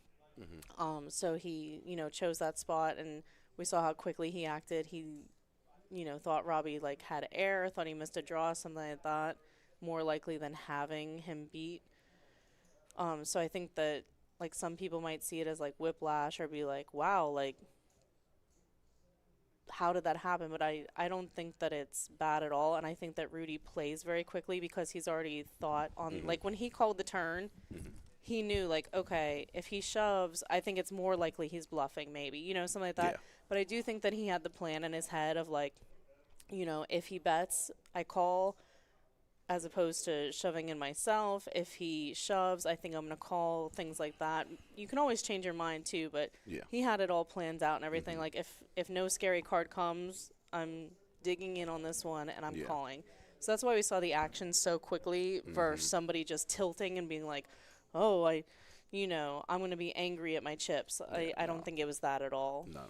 So he, chose that spot, and we saw how quickly he acted. He, thought Robbie like had air, thought he missed a draw, something like that, more likely than having him beat. So I think that like some people might see it as like whiplash or be like, wow, like how did that happen? But I don't think that it's bad at all, and I think that Rudy plays very quickly because he's already thought on like when he called the turn, he knew like, okay, if he shoves, I think it's more likely he's bluffing, maybe, something like that. Yeah. But I do think that he had the plan in his head of like, if he bets, I call, as opposed to shoving in myself. If he shoves, I think I'm going to call, things like that. You can always change your mind too, but Yeah. he had it all planned out and everything. Like if no scary card comes, I'm digging in on this one and I'm calling. So that's why we saw the action so quickly versus somebody just tilting and being like, oh, I'm going to be angry at my chips. I don't think it was that at all. No.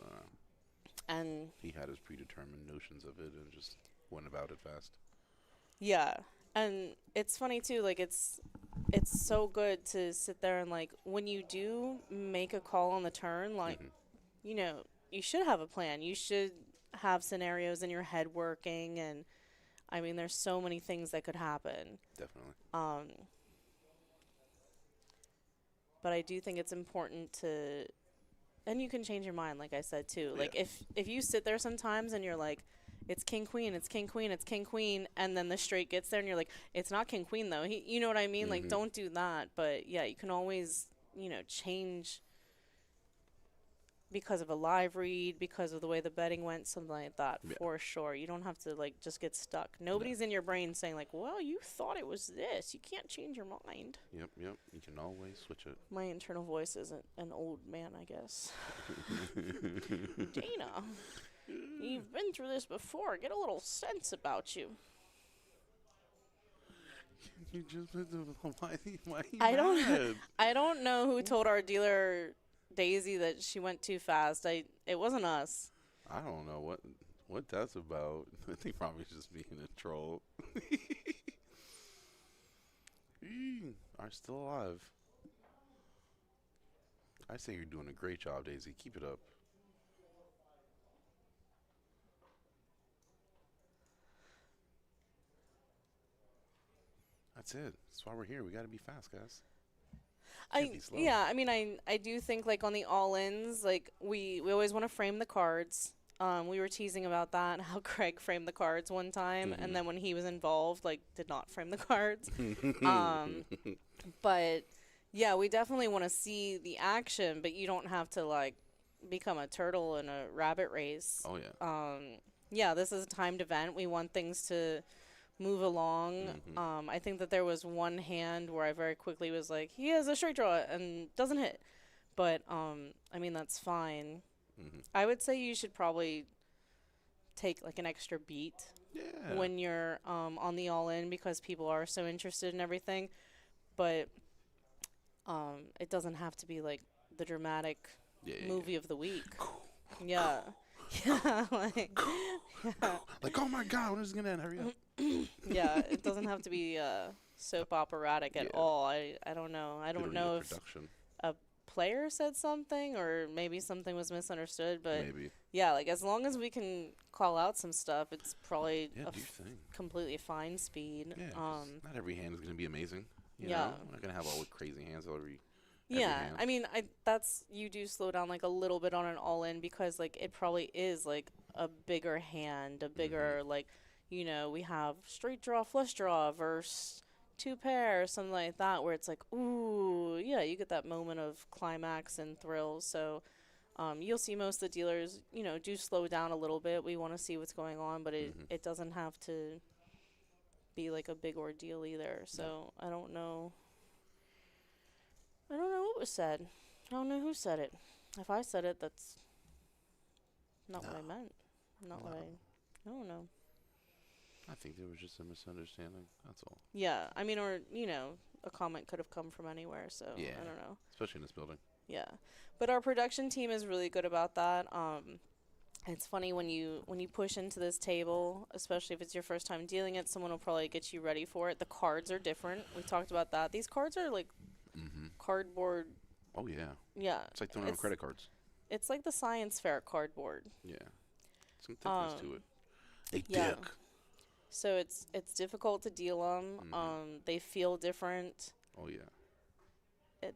And He had his predetermined notions of it and just went about it fast. yeah. And it's funny too, like it's so good to sit there and like when you do make a call on the turn, like you should have a plan. You should have scenarios in your head working, and I mean there's so many things that could happen. Definitely. But I do think it's important to, and you can change your mind, like I said too. Like if you sit there sometimes and you're like, it's king queen, it's king queen, it's king queen, and then the straight gets there and you're like, it's not king queen though. You know what I mean? Like don't do that. But yeah, you can always change because of a live read, because of the way the betting went, something like that, for sure. You don't have to like just get stuck. Nobody's in your brain saying like, well, you thought it was this. You can't change your mind. Yep. You can always switch it. My internal voice isn't an old man, I guess. Dana, you've been through this before. Get a little sense about you. You just why I don't know who told our dealer Daisy that she went too fast. It wasn't us. I don't know what that's about. I think probably just being a troll. Are still alive. I say you're doing a great job, Daisy. Keep it up. That's it. That's why we're here. We got to be fast, guys. I mean, I do think like on the all-ins, like we always want to frame the cards. We were teasing about that, how Craig framed the cards one time, and then when he was involved, like did not frame the cards. But yeah, we definitely want to see the action, but you don't have to like become a turtle in a rabbit race. Oh yeah. Yeah, this is a timed event. We want things to move along. I think that there was one hand where I very quickly was like, he has a straight draw and doesn't hit. But, I mean, that's fine. I would say you should probably take, like, an extra beat when you're on the all-in because people are so interested in everything. But it doesn't have to be, like, the dramatic movie of the week. Yeah. Yeah, like, like, oh my God, when is it gonna end? Hurry up. Yeah, it doesn't have to be soap operatic at all. I don't know. I don't know if a player said something or maybe something was misunderstood, but yeah, like as long as we can call out some stuff, it's probably a completely fine speed. Yeah, not every hand is gonna be amazing. You yeah, know? We're not gonna have all the crazy hands every hand. I mean, you do slow down like a little bit on an all-in because like it probably is like a bigger hand, a bigger like, we have straight draw, flush draw versus two pair, something like that, where it's like, ooh, yeah, you get that moment of climax and thrill. So you'll see most of the dealers, do slow down a little bit. We want to see what's going on, but it doesn't have to be like a big ordeal either. So I don't know. I don't know what was said. I don't know who said it. If I said it, that's not what I meant. Not what I don't know. I think there was just a misunderstanding. That's all. Yeah, I mean, or a comment could have come from anywhere. So I don't know. Especially in this building. Yeah, but our production team is really good about that. It's funny when you push into this table, especially if it's your first time dealing it, someone will probably get you ready for it. The cards are different. We talked about that. These cards are like cardboard. Oh yeah. Yeah. It's like throwing out credit cards. It's like the science fair cardboard. Yeah. Some thickness to it. They yeah. thick. So it's difficult to deal them. They feel different. Oh yeah.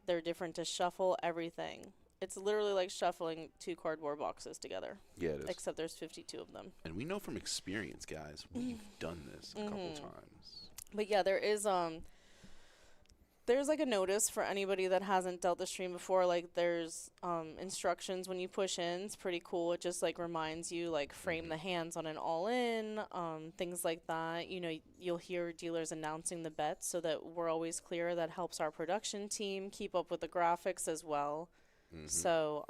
They're different to shuffle, everything. It's literally like shuffling 2 cardboard boxes together. Yeah, it is. Except there's 52 of them. And we know from experience, guys, we've done this a couple times. But yeah, there's like a notice for anybody that hasn't dealt the stream before. Like there's instructions when you push in. It's pretty cool. It just like reminds you like frame the hands on an all in, things like that. You know, you'll hear dealers announcing the bets so that we're always clear. That helps our production team keep up with the graphics as well. So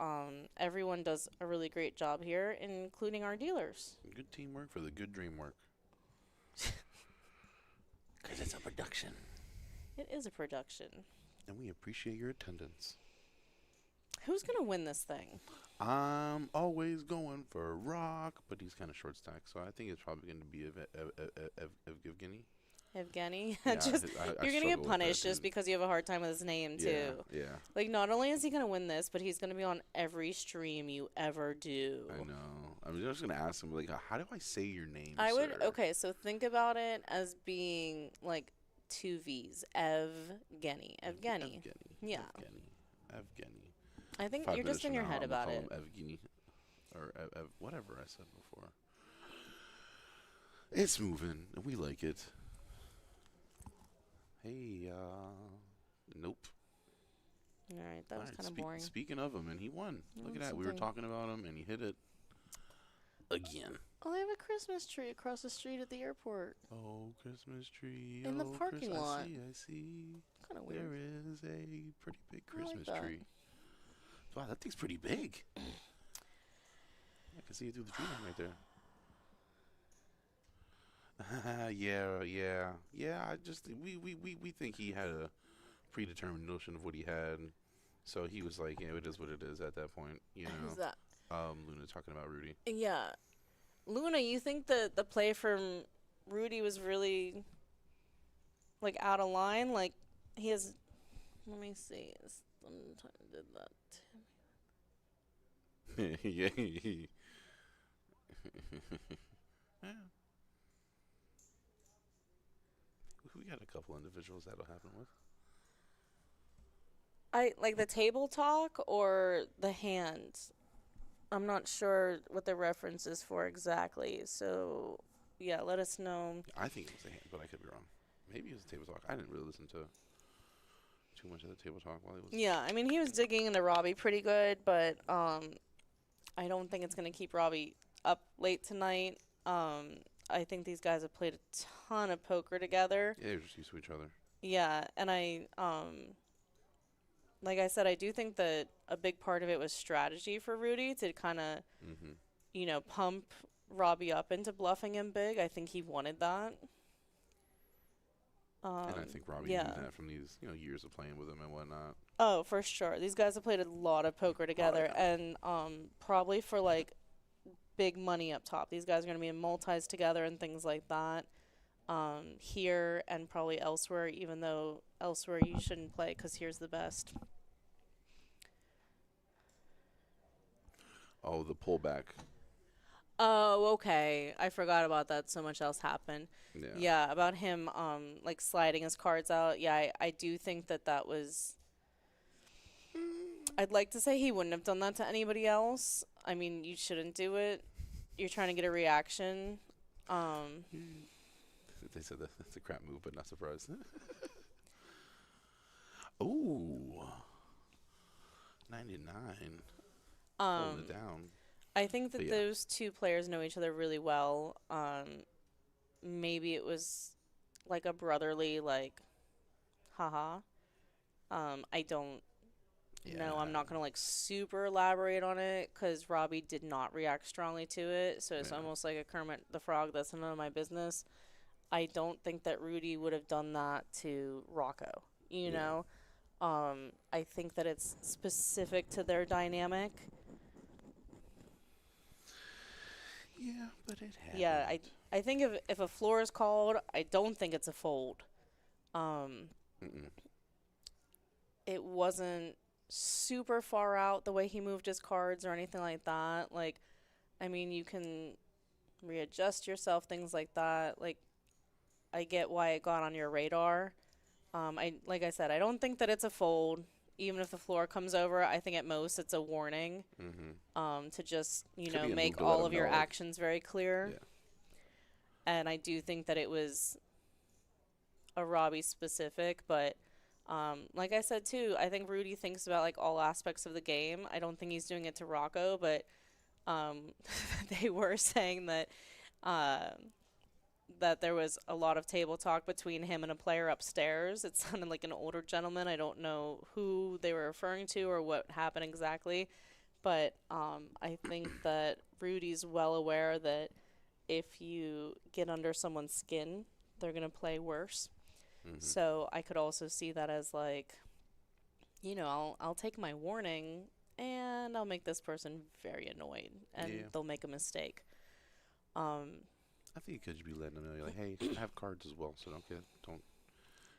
everyone does a really great job here, including our dealers. Good teamwork for the good dream work. Because it's a production. It is a production. And we appreciate your attendance. Who's going to win this thing? I'm always going for Rock, but he's kind of short stack, so I think it's probably going to be Evgeny. Evgeny? Yeah, You're going to get punished just because you have a hard time with his name, too. Yeah. Like, not only is he going to win this, but he's going to be on every stream you ever do. I know. I'm just going to ask him, like, how do I say your name, sir? Okay, so think about it as being, like, 2 V's. Evgeny. Yeah. Evgeny. I think you're just in your head about it. Evgeny. Or whatever I said before. It's moving, and we like it. Hey, nope. All right, that was kind of boring. Speaking of him, and he won. Look at that. We were talking about him, and he hit it again. Oh, they have a Christmas tree across the street at the airport. Oh, Christmas tree. In the parking lot. I see. Kind of weird. There is a pretty big Christmas tree. Wow, that thing's pretty big. I can see it through the tree line right there. Yeah. I just we think he had a predetermined notion of what he had, so he was like, it is what it is at that point. You know. Who's that? Luna talking about Rudy. Yeah, Luna, you think that the play from Rudy was really like out of line? Like he has. Let me see. Sometimes did that. Yeah. We got a couple individuals that'll happen with. I like the table talk or the hand. I'm not sure what the reference is for exactly. So, yeah, let us know. I think it was the hand, but I could be wrong. Maybe it was the table talk. I didn't really listen to too much of the table talk while he was. Yeah, I mean, he was digging into Robbie pretty good, but I don't think it's going to keep Robbie up late tonight. I think these guys have played a ton of poker together. Yeah, they're just used to each other. Yeah, and like I said, I do think that a big part of it was strategy for Rudy to kind of, pump Robbie up into bluffing him big. I think he wanted that. And I think Robbie knew that from these, years of playing with him and whatnot. Oh, for sure. These guys have played a lot of poker together, and probably for like big money up top. These guys are going to be in multis together and things like that. Here and probably elsewhere, even though elsewhere you shouldn't play because here's the best. Oh, the pullback. Oh, okay. I forgot about that. So much else happened. Yeah, about him like sliding his cards out. Yeah, I do think that was... I'd like to say he wouldn't have done that to anybody else. I mean, you shouldn't do it. You're trying to get a reaction. They said that's a crap move, but not surprised. Ooh. 99. Holding it down. I think that those two players know each other really well. Maybe it was like a brotherly, like, haha. I don't know. I'm not going to, like, super elaborate on it because Robbie did not react strongly to it. So it's almost like a Kermit the Frog, that's none of my business. I don't think that Rudy would have done that to Rocco, you know? I think that it's specific to their dynamic. Yeah, but it happened. Yeah, I think if a floor is called, I don't think it's a fold. Um, Mm-mm. it wasn't super far out the way he moved his cards or anything like that. Like, I mean, you can readjust yourself, things like that. Like, I get why it got on your radar. Like I said, I don't think that it's a fold. Even if the floor comes over, I think at most it's a warning. To just Could be a move make to let all him of your know, like- actions very clear. Yeah. And I do think that it was a Robbie specific, but like I said too, I think Rudy thinks about like all aspects of the game. I don't think he's doing it to Rocco, but they were saying that that there was a lot of table talk between him and a player upstairs. It sounded like an older gentleman. I don't know who they were referring to or what happened exactly, but I think that Rudy's well aware that if you get under someone's skin, they're going to play worse. So I could also see that as like, I'll take my warning and I'll make this person very annoyed and they'll make a mistake. I think you could just be letting them know, you're like, hey, I have cards as well, so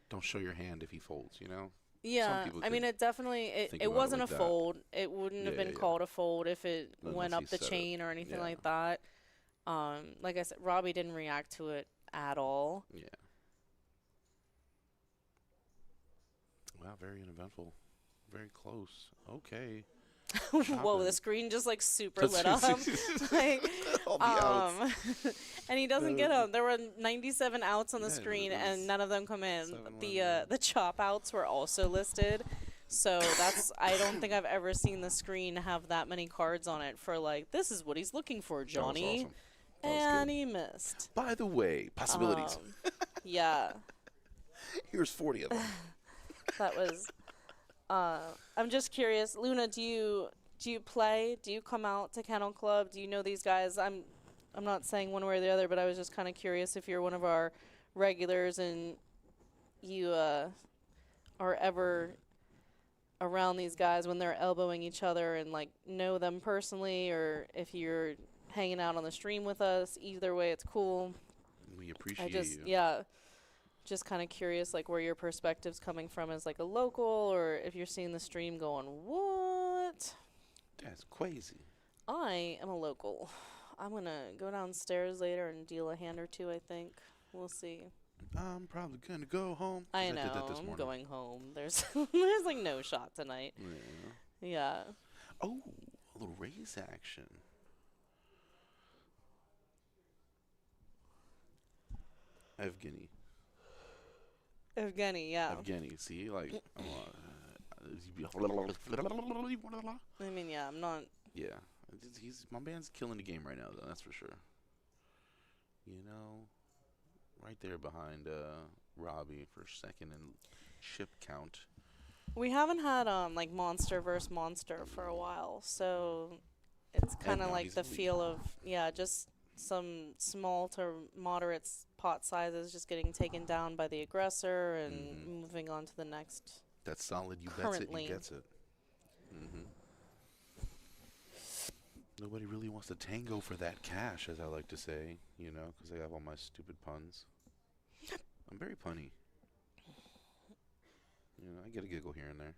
don't show your hand if he folds, you know? Yeah, I mean, it definitely, it wasn't like a that. fold. It wouldn't have been called a fold if it Unless went he up the said it. chain or anything Yeah. like that. Like I said, Robbie didn't react to it at all. Yeah. Wow, very uneventful. Very close. Okay. Whoa, Chopping. the screen just like super lit up. Like, All the outs. and he doesn't get them. There were 97 outs on the Yeah, screen, it was and none of them come in. 7-1, The chop outs were also listed. So I don't think I've ever seen the screen have that many cards on it for like, this is what he's looking for, That was Johnny. awesome. That was And good. he missed. By the way, possibilities. Yeah. Here's 40 of them. That was. I'm just curious, Luna. Do you play? Do you come out to Kennel Club? Do you know these guys? I'm not saying one way or the other, but I was just kind of curious if you're one of our regulars and you are ever around these guys when they're elbowing each other and like know them personally, or if you're hanging out on the stream with us. Either way, it's cool. We appreciate you. Yeah. Just kind of curious, like, where your perspective's coming from as, like, a local, or if you're seeing the stream going, what? That's crazy. I am a local. I'm going to go downstairs later and deal a hand or two, I think. We'll see. I'm probably going to go home. 'cause I did that know. this I'm morning. going home. There's, there's, like, no shot tonight. Yeah. Yeah. Oh, a little raise action. Evgeny. Evgeny, yeah. Evgeny, see, like, I mean, yeah, I'm not. yeah, my man's killing the game right now, though. That's for sure. You know, right there behind Robbie for second in ship count. We haven't had like monster versus monster for a while, so it's kind of no, like he's the elite. feel of just some small to moderate pot sizes just getting taken down by the aggressor and moving on to the next. That's solid. You bets it, Currently. you gets it. Nobody really wants to tango for that cash, as I like to say, you know, because I have all my stupid puns. I'm very punny. You know, I get a giggle here and there.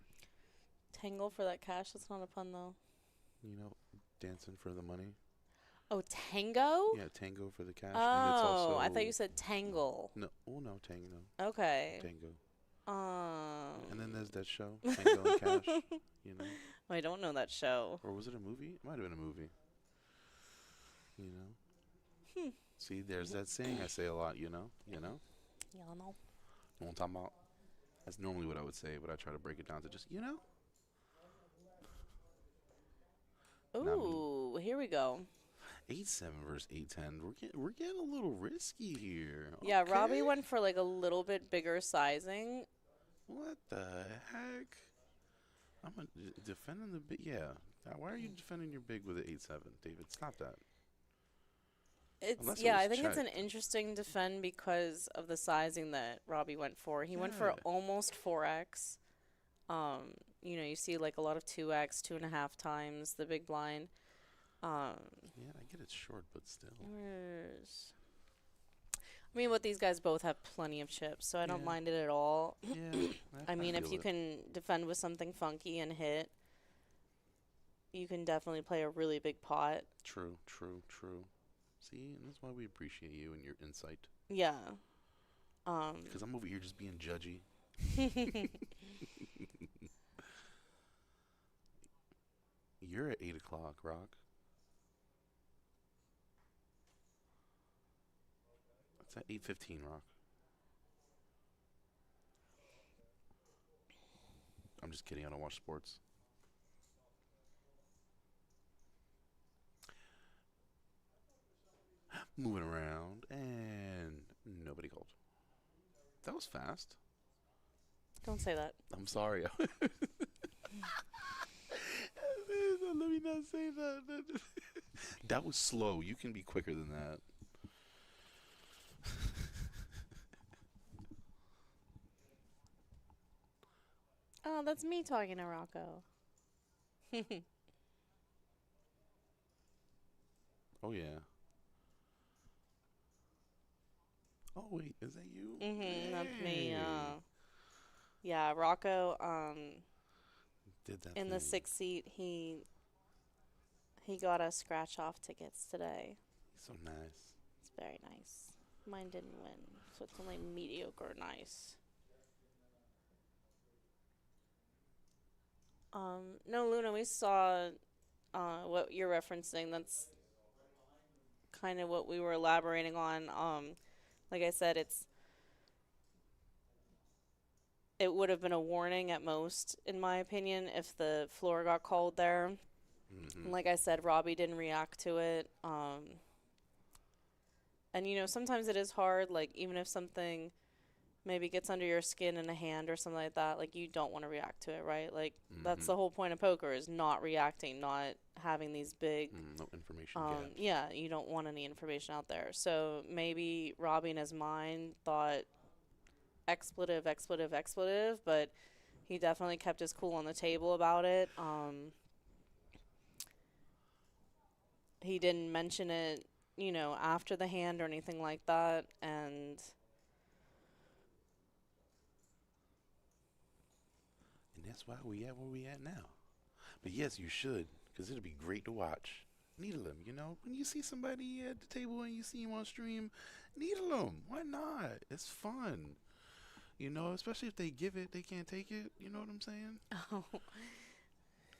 Tangle for that cash? That's not a pun, though. You know, dancing for the money. Oh, tango? Yeah, tango for the cash. Oh, and it's also I thought you said tangle. No, oh no, tango. Okay. Tango. Um. And then there's that show, Tango and Cash. You know, I don't know that show. or was it a movie? It might have been a movie. You know. See, there's that saying I say a lot. You know. Yeah, no. You know what I'm talking about? That's normally what I would say, but I try to break it down to just, you know. Ooh, here we go. 8-7 versus 8-10. We're getting a little risky here. Yeah, Robbie Okay. went for like a little bit bigger sizing. What the heck? I'm defending the big. Yeah. Why are you defending your big with an 8-7, David? Stop that. Unless it I was think it's an checked. interesting defend because of the sizing that Robbie went for. He went for Yeah. almost 4x. You see like a lot of 2x, 2.5 times the big blind. Yeah, I get it's short, but still. Where's... I mean, but these guys both have plenty of chips, so I don't Yeah. mind it at all. Yeah. I mean, if feel you it. can defend with something funky and hit, you can definitely play a really big pot. True, true, true. See, and that's why we appreciate you and your insight. Yeah. Because I'm over here just being judgy. You're at 8 o'clock, Rock. It's at 8:15, Rock. I'm just kidding. I don't watch sports. Moving around, and nobody called. That was fast. Don't say that. I'm sorry. Let me not say that. That was slow. You can be quicker than that. Oh, that's me talking to Rocco. Oh, yeah. Oh, wait. Is that you? That's me. Hey. Yeah, Rocco, Did that in the thing. 6th seat, he got us scratch-off tickets today. So nice. It's very nice. Mine didn't win, so it's only mediocre nice. No, Luna, we saw what you're referencing. That's kind of what we were elaborating on. Like I said, it would have been a warning at most, in my opinion, if the floor got called there. Mm-hmm. Like I said, Robbie didn't react to it. And, you know, sometimes it is hard, like, even if something maybe gets under your skin in a hand or something like that, like, you don't want to react to it, right? Like, that's the whole point of poker, is not reacting, not having these big... no information gaps. Yeah, you don't want any information out there. So maybe Robbie in his mind thought expletive, expletive, expletive, but he definitely kept his cool on the table about it. He didn't mention it, you know, after the hand or anything like that, and that's why we at where we at now. But yes, you should, because it'll be great to watch. Needle them, you know? When you see somebody at the table and you see him on stream, needle them. Why not? It's fun. You know, especially if they give it, they can't take it. You know what I'm saying? oh.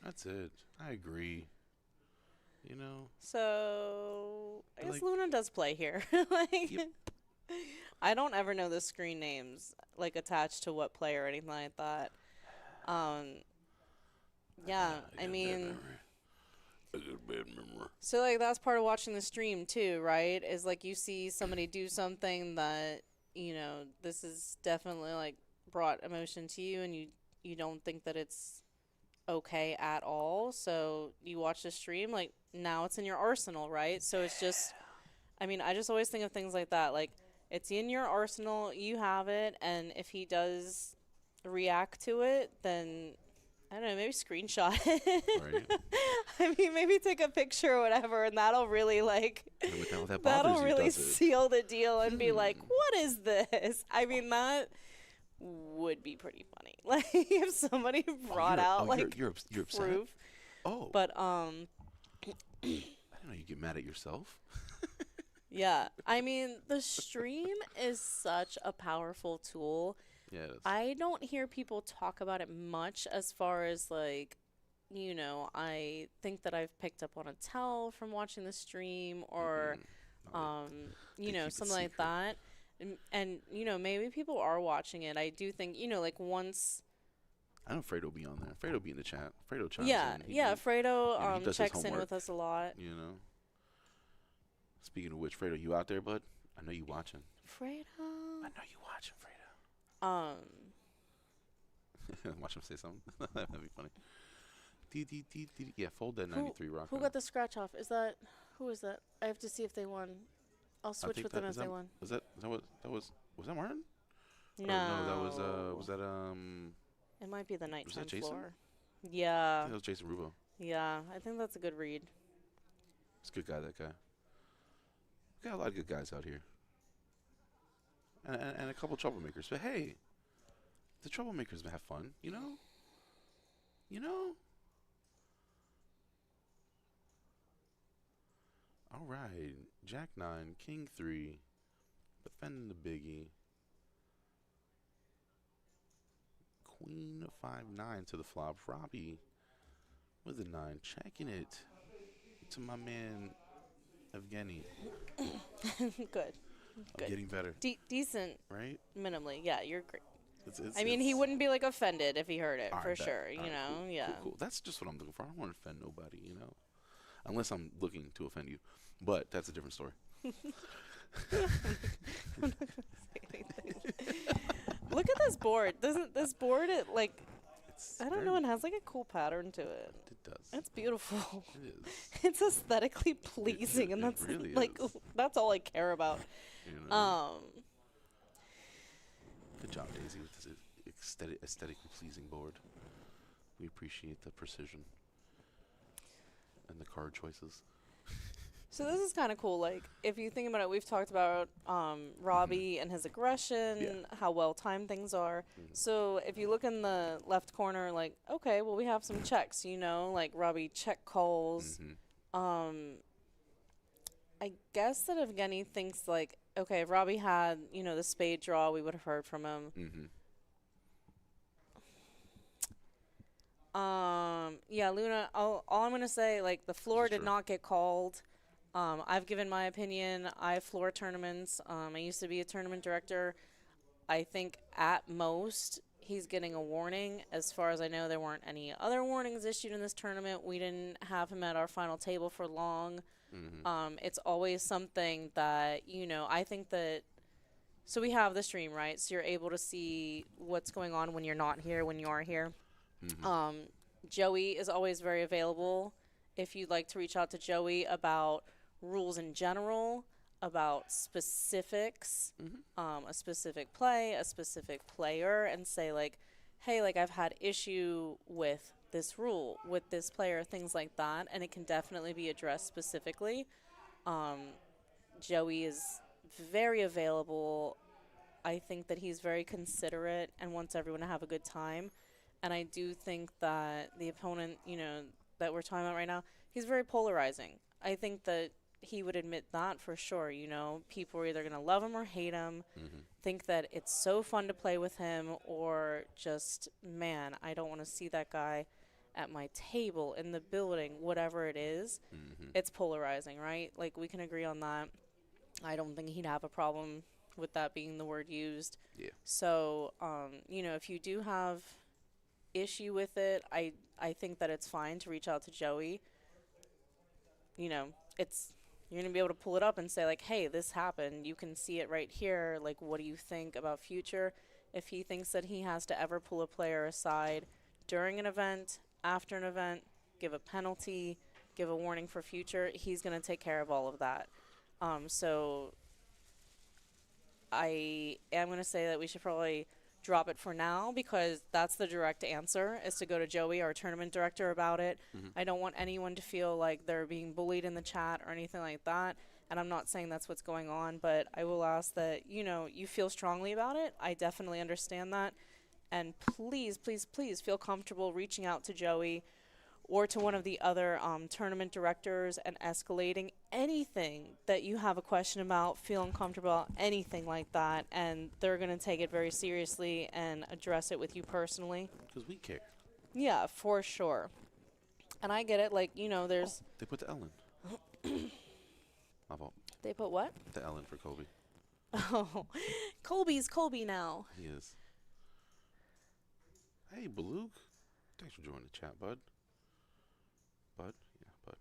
That's it. I agree. You know? So I guess Like- Luna does play here. Like, Yep. I don't ever know the screen names like attached to what player or anything like that. Yeah, I mean, I got a bad memory. so like that's part of watching the stream too, right? Is like you see somebody do something that, you know, this is definitely like brought emotion to you, and you don't think that it's okay at all. So you watch the stream, like now it's in your arsenal, right? So it's just, I mean, I just always think of things like that. Like, it's in your arsenal, you have it, and if he does react to it, then I don't know, maybe screenshot it. Right. I mean, maybe take a picture or whatever, and that'll really like And with that bothers that'll you, really does it? seal the deal and be like, what is this? I mean, that would be pretty funny. Like if somebody brought out like you're upset. proof. Oh, But I didn't know you get mad at yourself. yeah, I mean, the stream is such a powerful tool. Yes. I don't hear people talk about it much as far as like, you know, I think that I've picked up on a tell from watching the stream or, you know, keep it something like secret. that. And, you know, maybe people are watching it. I do think, you know, like once. I know Fredo be on there. Fredo be in the chat. Fredo chimes Yeah, in. yeah. Fredo he does his checks in homework. with us a lot. You know. Speaking of which, Fredo, you out there, bud? I know you watching. Fredo. I know you watching, Fredo. Watch him say something. That'd be funny. Yeah, fold that 93 rock. Who got the scratch off? Who is that? I have to see if they won. I'll switch with them if they won. Was that Martin? No. No, was that It might be the that nighttime Jason? floor. I Yeah. think that was Jason Rubo. Yeah, I think that's a good read. It's a good guy, that guy. We got a lot of good guys out here. And a couple troublemakers. But hey, the troublemakers have fun, you know? You know? All right. Jack 9, King 3. Defending the biggie. Queen 5-9 to the flop. Robbie with a 9. Checking it to my man, Evgeny. Good. Good. Getting better. Decent. Right? Minimally. Yeah, you're great. It's, I mean, he wouldn't be like offended if he heard it, All for right, bet. sure. All You right, know, cool, yeah. Cool. That's just what I'm looking for. I don't want to offend nobody, you know? Unless I'm looking to offend you. But that's a different story. I'm not gonna say anything. Look at this board. Doesn't this board It's I don't know, it has like a cool pattern to it. It does. It's beautiful. It is. It's aesthetically pleasing, and it that's really like is. that's all I care about. You know? Good job, Daisy, with this aesthetically pleasing board. We appreciate the precision and the card choices. So this is kind of cool. Like, if you think about it, we've talked about Robbie and his aggression, how well timed things are. So if you look in the left corner, like, okay, well, we have some checks, you know, like Robbie check calls. I guess that Evgeny thinks, like, okay, if Robbie had, you know, the spade draw, we would have heard from him. Yeah, Luna, all I'm going to say, like, the floor did not get called. I've given my opinion. I floor tournaments. I used to be a tournament director. I think at most he's getting a warning. As far as I know, there weren't any other warnings issued in this tournament. We didn't have him at our final table for long. It's always something that, you know, I think that, so we have the stream, right? So you're able to see what's going on when you're not here, when you are here. Joey is always very available. If you'd like to reach out to Joey about rules in general, about specifics, a specific play, a specific player, and say, like, hey, like, I've had issue with this rule, with this player, things like that, and it can definitely be addressed specifically. Joey is very available. I think that he's very considerate and wants everyone to have a good time. And I do think that the opponent, you know, that we're talking about right now, he's very polarizing. I think that he would admit that for sure. You know, people are either going to love him or hate him, think that it's so fun to play with him, or just, man, I don't want to see that guy at my table, in the building, whatever it is. It's polarizing, right? Like, we can agree on that. I don't think he'd have a problem with that being the word used. Yeah. So, you know, if you do have issue with it, I think that it's fine to reach out to Joey. You know, you're gonna be able to pull it up and say, like, hey, this happened, you can see it right here, like, what do you think about future? If he thinks that he has to ever pull a player aside during an event, after an event, give a penalty, give a warning for future, he's gonna take care of all of that. So I am gonna say that we should probably drop it for now, because that's the direct answer, is to go to Joey, our tournament director, about it. I don't want anyone to feel like they're being bullied in the chat or anything like that, and I'm not saying that's what's going on, but I will ask that, you know, you feel strongly about it. I definitely understand that, and please, please, please feel comfortable reaching out to Joey or to one of the other tournament directors and escalating anything that you have a question about, feel uncomfortable about, anything like that, and they're going to take it very seriously and address it with you personally. Because we care. Yeah, for sure. And I get it, like, you know, there's... They put the L in. My fault. They put what? The L in for Kobe. Oh, Colby's Colby now. He is. Hey, Baluk. Thanks for joining the chat, bud. Bud? Yeah, bud.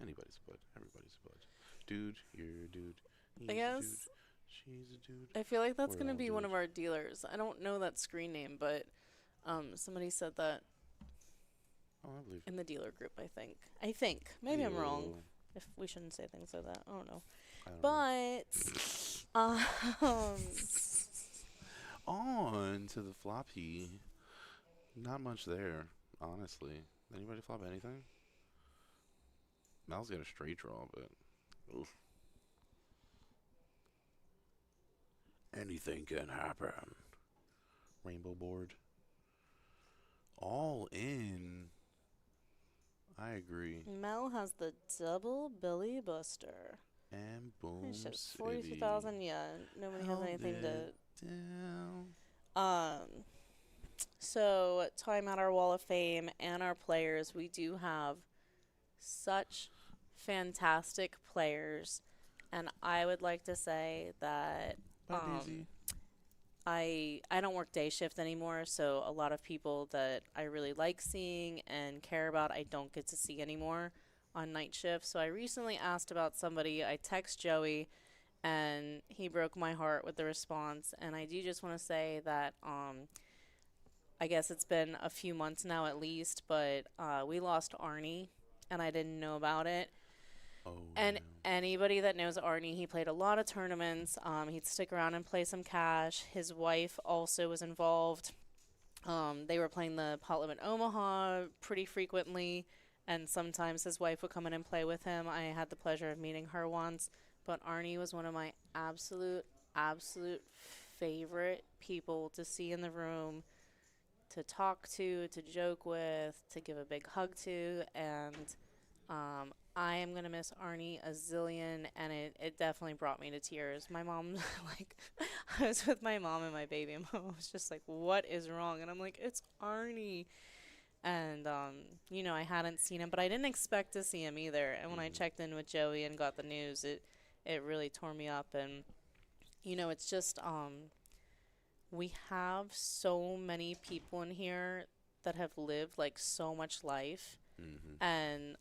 Anybody's bud. Everybody's bud. Dude, you're a dude. He's I guess. a dude. She's a dude. I feel like that's We're going to all be one dudes. of our dealers. I don't know that screen name, but somebody said that Oh, I believe. in the dealer group, I think. Maybe I'm wrong. Yo. If we shouldn't say things like that. I don't know. I don't know. But On to the floppy. Not much there, honestly. Anybody flop anything? Mel's got a straight draw, but oof. Anything can happen. Rainbow board. All in. I agree. Mel has the double Billy Buster. And boom. It's just City. 42,000. Yeah, nobody has Held anything to. it down. So time at our Wall of Fame and our players, we do have such fantastic players, and I would like to say that Bye, Daisy. I don't work day shift anymore, so a lot of people that I really like seeing and care about, I don't get to see anymore on night shift. So I recently asked about somebody. I text Joey, and he broke my heart with the response. And I do just want to say that I guess it's been a few months now at least, but we lost Arnie, and I didn't know about it. Oh, And no. anybody that knows Arnie, he played a lot of tournaments. He'd stick around and play some cash. His wife also was involved. They were playing the Pot Limit Omaha pretty frequently, and sometimes his wife would come in and play with him. I had the pleasure of meeting her once, but Arnie was one of my absolute favorite people to see in the room, to talk to joke with, to give a big hug to, and I am going to miss Arnie a zillion, and it definitely brought me to tears. My mom, like, I was with my mom and my baby, and mom was just like, what is wrong? And I'm like, it's Arnie. And, I hadn't seen him, but I didn't expect to see him either. And when I checked in with Joey and got the news, it really tore me up. And, it's just, we have so many people in here that have lived, like, so much life. Mm-hmm. And,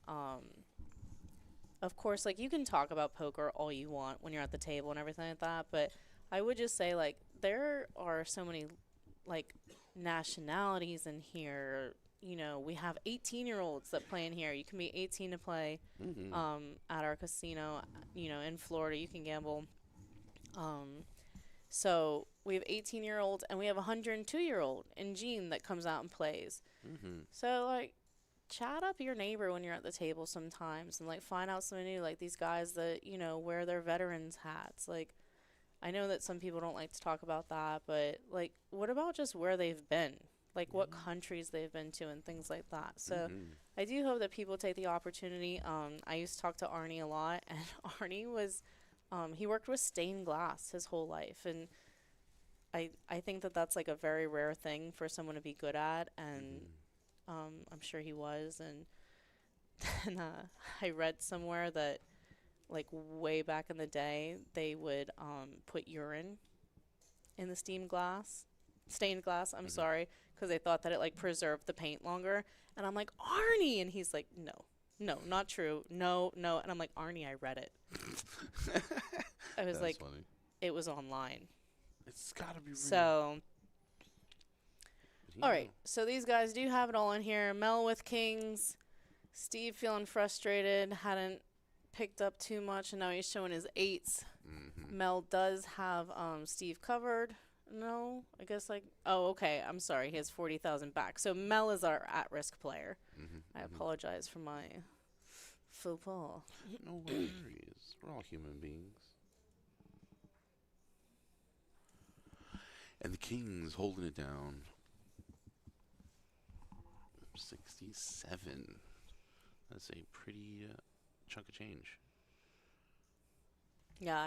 of course, like, you can talk about poker all you want when you're at the table and everything like that, but I would just say, like, there are so many, like, nationalities in here. We have 18-year-olds that play in here. You can be 18 to play Mm-hmm. at our casino, in Florida. You can gamble. So we have 18-year-olds, and we have a 102-year-old in Jean that comes out and plays. Mm-hmm. So, like, chat up your neighbor when you're at the table sometimes and, like, find out something new. Like, these guys that, wear their veterans hats. Like, I know that some people don't like to talk about that, but, like, what about just where they've been? Like, what countries they've been to and things like that. So I do hope that people take the opportunity. I used to talk to Arnie a lot, and Arnie was, he worked with stained glass his whole life. And I think that that's, like, a very rare thing for someone to be good at, and I'm sure he was. And then I read somewhere that, like, way back in the day, they would put urine in the stained glass, I'm sorry, because they thought that it, like, preserved the paint longer. And I'm like, Arnie! And he's like, no, not true. No. And I'm like, Arnie, I read it. I was That's like, funny. it was online. It's gotta be real. So, Yeah. all right. So these guys do have it all in here. Mel with kings. Steve feeling frustrated. Hadn't picked up too much, and now he's showing his eights. Mm-hmm. Mel does have Steve covered. No, I guess, like, oh, okay. I'm sorry. He has 40,000 back. So Mel is our at-risk player. Mm-hmm. I apologize for my faux pas. No worries. We're all human beings. And the Kings holding it down. 67. That's a pretty chunk of change. Yeah,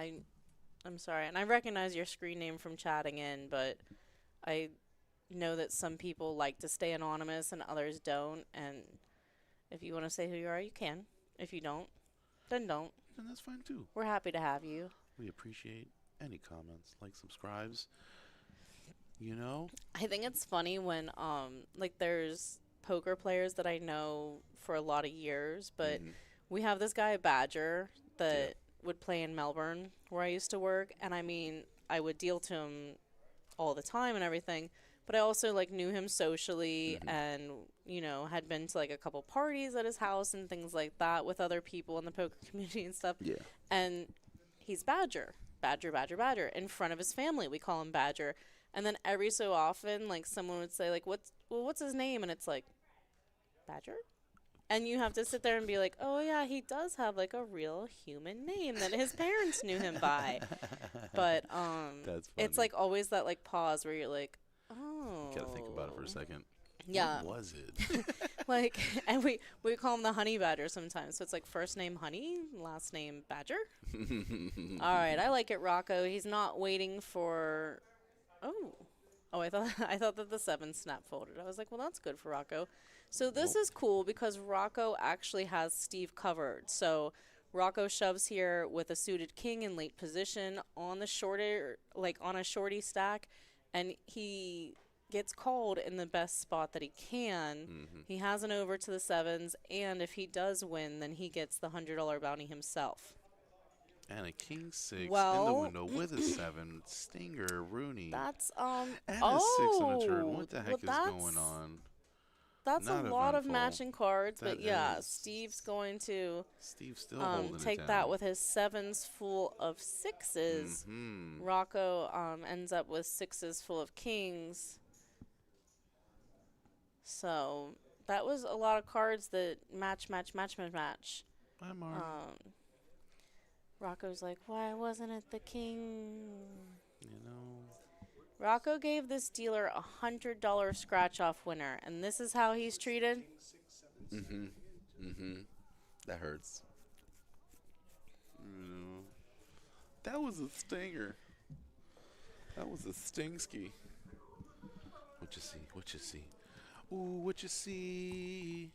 I'm sorry. And I recognize your screen name from chatting in, but I know that some people like to stay anonymous and others don't. And if you want to say who you are, you can. If you don't, then don't. And that's fine too. We're happy to have you. We appreciate any comments, like, subscribes. I think it's funny when like, there's poker players that I know for a lot of years, but we have this guy Badger that would play in Melbourne where I used to work, and I mean, I would deal to him all the time and everything, but I also, like, knew him socially and had been to, like, a couple parties at his house and things like that with other people in the poker community and stuff. Yeah. And he's Badger in front of his family. We call him Badger. And then every so often, like, someone would say, like, what's his name? And it's like, Badger? And you have to sit there and be like, oh, yeah, he does have, like, a real human name that his parents knew him by. But That's it's, funny. like, always that, like, pause where you're like, oh. Gotta think about it for a second. Yeah. What was it? Like, and we call him the honey badger sometimes. So it's like first name honey, last name badger. All right, I like it, Rocco. He's not waiting for. Oh, I thought that the 7 snap folded. I was like, well, that's good for Rocco. So this is cool because Rocco actually has Steve covered. So Rocco shoves here with a suited king in late position on the shorter, like on a shorty stack, and he gets called in the best spot that he can. He has an over to the 7s, and if he does win, then he gets the $100 bounty himself. And a king 6 in the Well, window with a 7. Stinger, Rooney. That's And a 6 on the turn. What the heck is that's- going on? That's Not a lot of eventful. matching cards, but That yeah, is. Steve's going to Steve's still holding it take down. that with his 7s full of 6s. Rocco ends up with 6s full of kings. So that was a lot of cards that match. Bye, Mark. Rocco's like, why wasn't it the king? You know. Rocco gave this dealer a $100 scratch-off winner, and this is how he's treated? That hurts. That was a stinger. That was a stingsky. What you see? What you see? Ooh, what you see?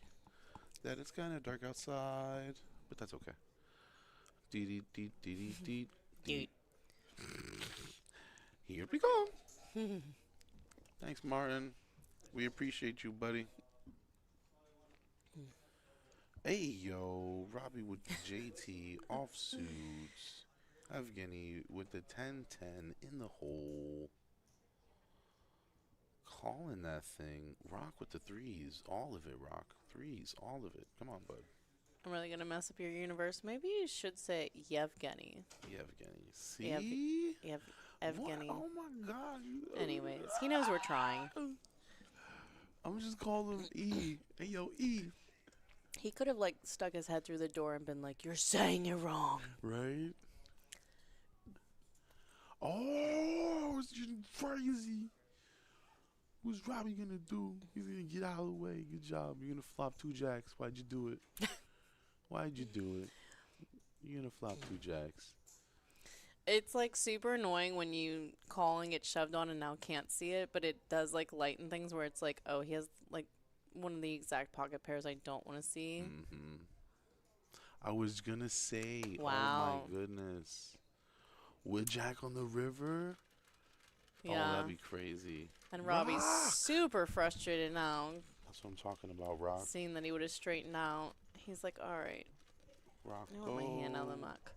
That it's kind of dark outside, but that's okay. Dee dee dee dee dee dee. Here we go. Thanks, Martin. We appreciate you, buddy. Hey, yo, Robbie with the JT offsuits. Evgeny with the 10-10 in the hole. Calling that thing. Rock with the 3s. All of it, Rock. 3s. All of it. Come on, bud. I'm really going to mess up your universe. Maybe you should say Yevgeny. Yevgeny. See? Evgeny. What? Oh, my God. Anyways, he knows we're trying. I'm just calling him E. Hey, yo, E. He could have, like, stuck his head through the door and been like, you're saying it wrong. Right? Oh, it's just crazy. What's Robbie going to do? He's going to get out of the way. Good job. You're going to flop 2 jacks. Why'd you do it? Why'd you do it? You're going to flop 2 jacks. It's, like, super annoying when you call and get shoved on and now can't see it, but it does, like, lighten things where it's like, oh, he has, like, one of the exact pocket pairs I don't want to see. I was going to say, wow. Oh, my goodness. Wood jack on the river? Yeah. Oh, that'd be crazy. And Robbie's super frustrated now. That's what I'm talking about, Rock. Seeing that he would have straightened out. He's like, all right. Rock. I want my hand out of the muck.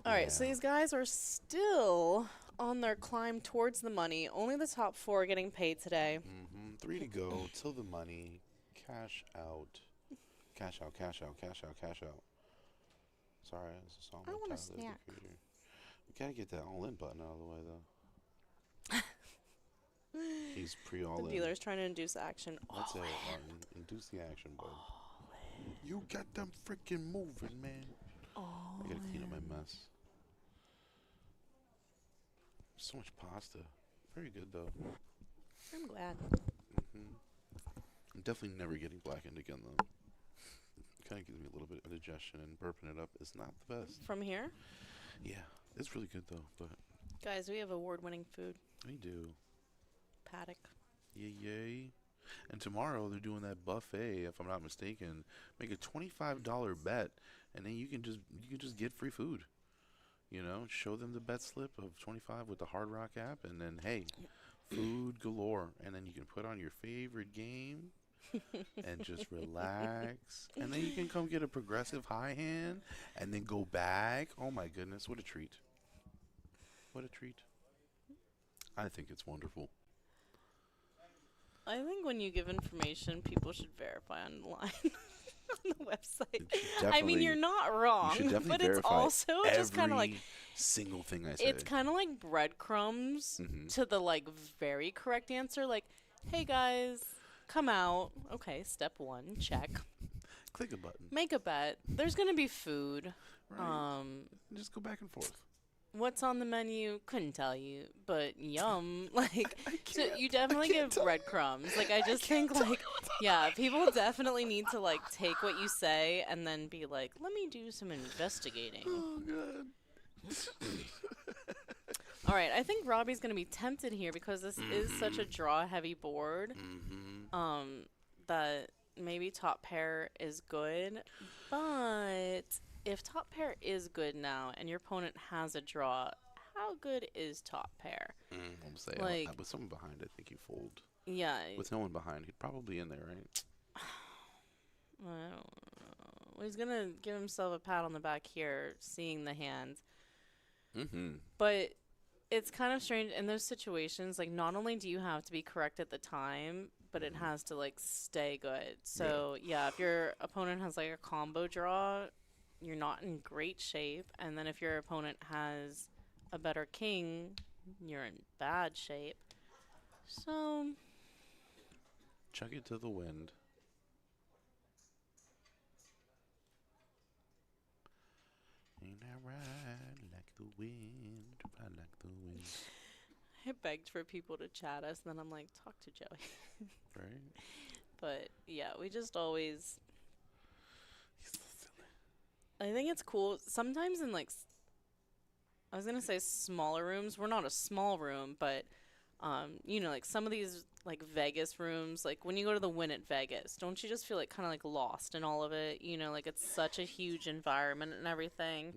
All right, so these guys are still on their climb towards the money. Only the top 4 getting paid today. 3 to go till the money. Cash out. Cash out, cash out, cash out, cash out. Sorry, it's a song. I want a Tyler, the snack. Creator. We gotta get that all in button out of the way, though. He's pre-all in. The dealer's trying to induce action. That's it, Martin. Induce the action, bud. You got them freaking moving, man. I gotta clean up my mess. So much pasta. Very good, though. I'm glad. I'm definitely never getting blackened again, though. It kind of gives me a little bit of indigestion, and burping it up is not the best. From here? Yeah, it's really good, though. But Guys, we have award-winning food. we do. Paddock. Yay, yay. And tomorrow they're doing that buffet, if I'm not mistaken. Make a $25 bet, and then you can just get free food. You know, show them the bet slip of 25 with the Hard Rock app, and then hey, food galore. And then you can put on your favorite game and just relax. And then you can come get a progressive high hand and then go back. Oh my goodness, what a treat. What a treat. I think it's wonderful. I think when you give information, people should verify online on the website. I mean, you're not wrong, but it's also just kind of like single thing I say. It's kind of like breadcrumbs to the like very correct answer. Like, hey guys, come out. Okay, step 1, check. Click a button. Make a bet. There's gonna be food. Right. Just go back and forth. What's on the menu? Couldn't tell you, but yum. Like, so can't- you definitely I can't give breadcrumbs. Like, I just think, like, yeah, people definitely need to, like, take what you say and then be like, let me do some investigating. Oh, God. All right, I think Robbie's going to be tempted here because this is such a draw-heavy board that maybe top pair is good. But if top pair is good now and your opponent has a draw, how good is top pair? I'm saying, Like- with someone behind, I think you fold. Yeah. With no one behind, he'd probably in there, right? I don't know. Well, he's going to give himself a pat on the back here, seeing the hand. But it's kind of strange in those situations. Like, not only do you have to be correct at the time, but it has to, like, stay good. So, yeah, if your opponent has, like, a combo draw, you're not in great shape. And then if your opponent has a better king, you're in bad shape. So, Chuck it to the wind. Ain't that right? Like the wind. Right like the wind. I begged for people to chat us, and then I'm like, talk to Joey. Right? But, yeah, we just always... He's so silly. I think it's cool. Sometimes in, like, I was going to say smaller rooms. We're not a small room, but, you know, like some of these, like, Vegas rooms, like when you go to the Win at Vegas, don't you just feel like kind of like lost in all of it? You know, like it's such a huge environment and everything.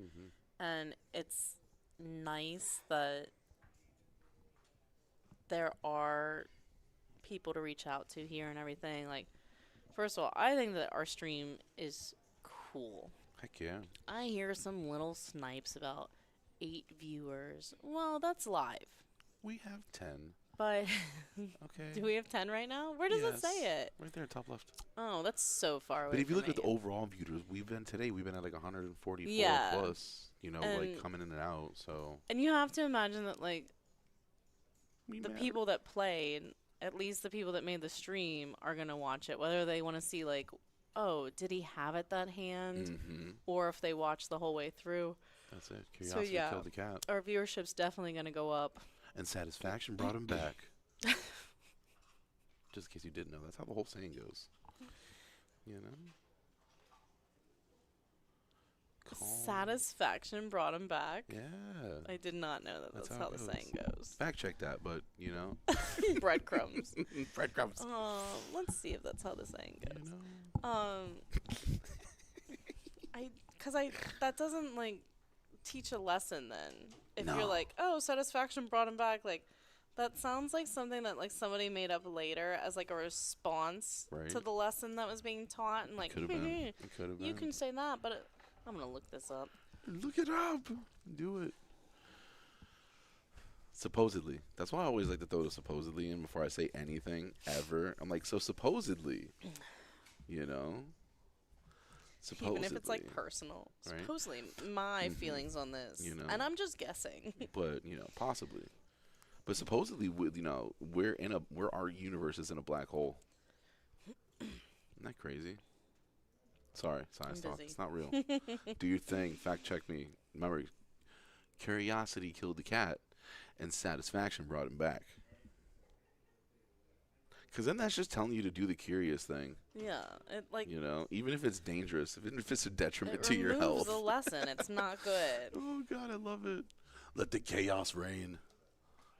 And it's nice that there are people to reach out to here and everything. Like, first of all, I think that our stream is cool. Heck yeah. I hear some little snipes about 8 viewers. Well, that's live. We have 10. But Okay. do we have 10 right now? Where does it say it? Right there, top left. Oh, that's so far away. But if you from look at the me. overall viewers, we've been at like 144 Yeah. plus, you know, like And- coming in and out. So And you have to imagine that, like, we the matter. people that played, at least the people that made the stream, are going to watch it. Whether they want to see, like, oh, did he have it that hand? Or if they watch the whole way through. That's it. Curiosity yeah. killed the cat. Our viewership's definitely going to go up. And satisfaction brought him back. Just in case you didn't know, that's how the whole saying goes. You know? Satisfaction brought him back. Yeah. I did not know that. That's how it the saying goes. Fact check that, but, you know. Breadcrumbs. Breadcrumbs. Let's see if that's how the saying goes. You know? That doesn't, like, teach a lesson then. If No. you're like, oh, satisfaction brought him back, like, that sounds like something that, like, somebody made up later as, like, a response Right. to the lesson that was being taught. And, like, Could have been. It could have been. you can say that, but I'm going to look this up. Look it up. Do it. Supposedly. That's why I always like to throw the supposedly in before I say anything ever. I'm like, so supposedly, you know? Supposedly. Even if it's, like, personal. Right? Supposedly, my feelings on this. You know. And I'm just guessing. But, you know, possibly. But supposedly, you know, our universe is in a black hole. Isn't that crazy? Sorry, science talk. busy. It's not real. Do your thing. Fact check me. Remember, curiosity killed the cat, and satisfaction brought him back. Because then that's just telling you to do the curious thing. Yeah. It, like, You know, even if it's dangerous, even if it's a detriment it to your removes health. the lesson. It's not good. Oh, God, I love it. Let the chaos reign.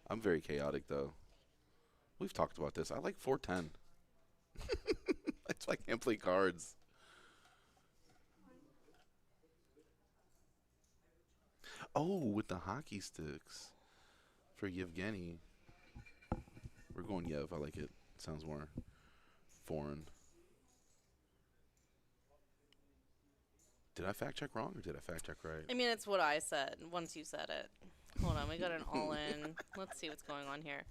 I'm very chaotic, though. We've talked about this. I like 410. That's why I can't play cards. Oh, with the hockey sticks for Yevgeny. We're going Yev. I like it. Sounds more foreign. Did I fact check wrong or did I fact check right? I mean, it's what I said once you said it. Hold on, we got an all-in. Let's see what's going on here.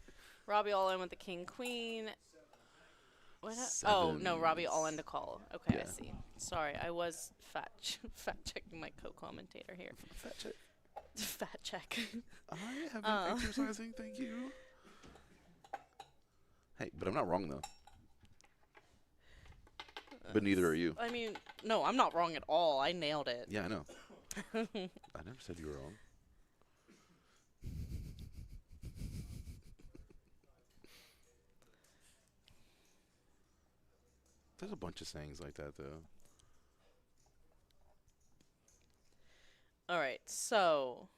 Robbie all-in with the king, queen. What? Oh, no, Robbie all-in to call. Okay, Yeah. I see. Sorry, I was fact-checking my co-commentator here. Fact check. Fact check. I have been exercising, thank you. Hey, but I'm not wrong, though. But neither are you. I mean, no, I'm not wrong at all. I nailed it. Yeah, I know. I never said you were wrong. There's a bunch of sayings like that, though. All right, so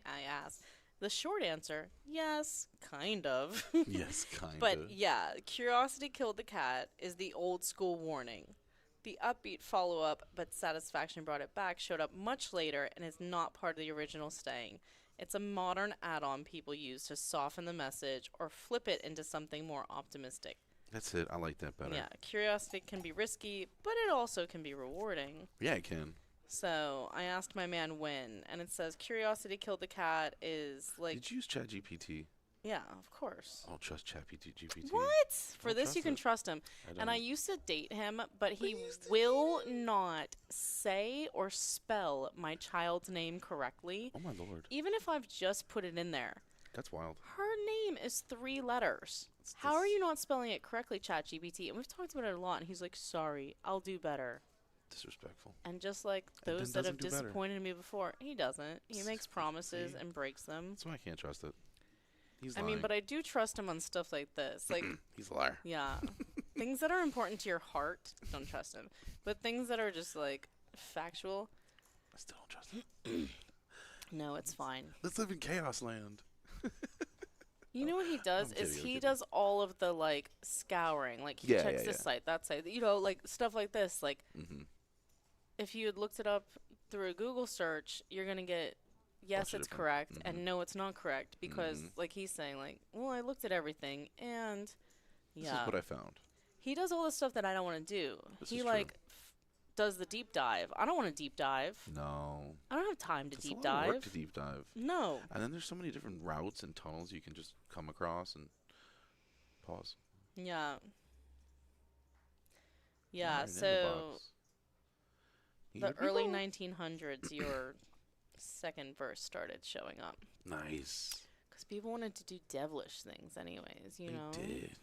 I asked. The short answer, yes, kind of. Yes, kind of. But yeah, curiosity killed the cat is the old school warning. The upbeat follow up, but satisfaction brought it back, showed up much later and is not part of the original saying. It's a modern add on people use to soften the message or flip it into something more optimistic. That's it. I like that better. Yeah, curiosity can be risky, but it also can be rewarding. Yeah, it can. So I asked my man when, and it says curiosity killed the cat is like. Did you use ChatGPT? Yeah, of course. I don't trust ChatGPT. What? For Don't this, trust you can it. trust him. And I don't. used to date him, but he will not say or spell my child's name correctly, Oh my lord, even if I've just put it in there. that's wild. Her name is 3 letters. How are you not spelling it correctly, ChatGPT? And we've talked about it a lot, and he's like, sorry, I'll do better. Disrespectful. And just like And those then that have doesn't do better. disappointed me before, he doesn't. He makes promises See? and breaks them. That's why I can't trust it. He's I lying. mean, but I do trust him on stuff like this. Like, He's a liar. yeah. Things that are important to your heart, don't trust him. But things that are just like factual, I still don't trust him. no, it's fine. Let's live in chaos land. You know what he does I'm kidding, is I'm he kidding. does all of the like scouring. Like he Yeah, checks yeah, this yeah. site, that site, you know, like stuff like this. Like Mm-hmm. if you had looked it up through a Google search, you're gonna get yes, Bunch of it's different- correct, mhm. and no, it's not correct because Mhm. like he's saying like, well, I looked at everything and This yeah, is what I found. he does all the stuff that I don't want to do. This He is true. like does the deep dive. I don't want to deep dive. No. I don't have time to It's deep a lot of work dive. to deep dive. No. And then there's so many different routes and tunnels you can just come across and pause. Yeah. Right Yeah, in the so box. the Here we early go. 1900s, your second verse started showing up. Nice. Because people wanted to do devilish things, anyways, you They know? did.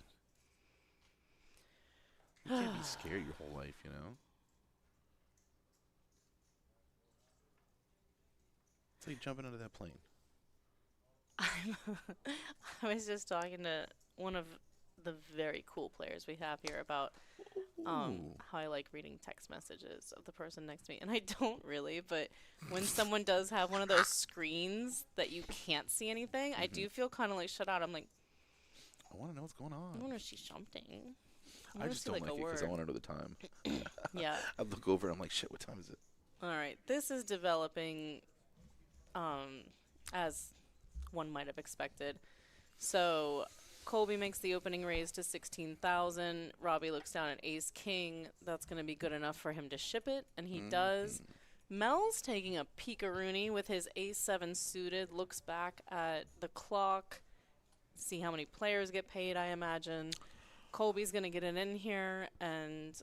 You can't be scared your whole life, you know? It's like jumping out of that plane. I was just talking to one of the very cool players we have here about Ooh. how I like reading text messages of the person next to me. And I don't really, but when someone does have one of those screens that you can't see anything, I do feel kind of like shut out. I'm like, I want to know what's going I on. wonder if she's something. I just don't like it because I want to know the time. Yeah. I look over and I'm like, shit, what time is it? All right. This is developing as one might have expected. So Colby makes the opening raise to 16,000. Robbie looks down at ace king. That's going to be good enough for him to ship it, and he does. Mel's taking a peekaroonie with his ace 7 suited, looks back at the clock, see how many players get paid, I imagine. Colby's going to get it in here, and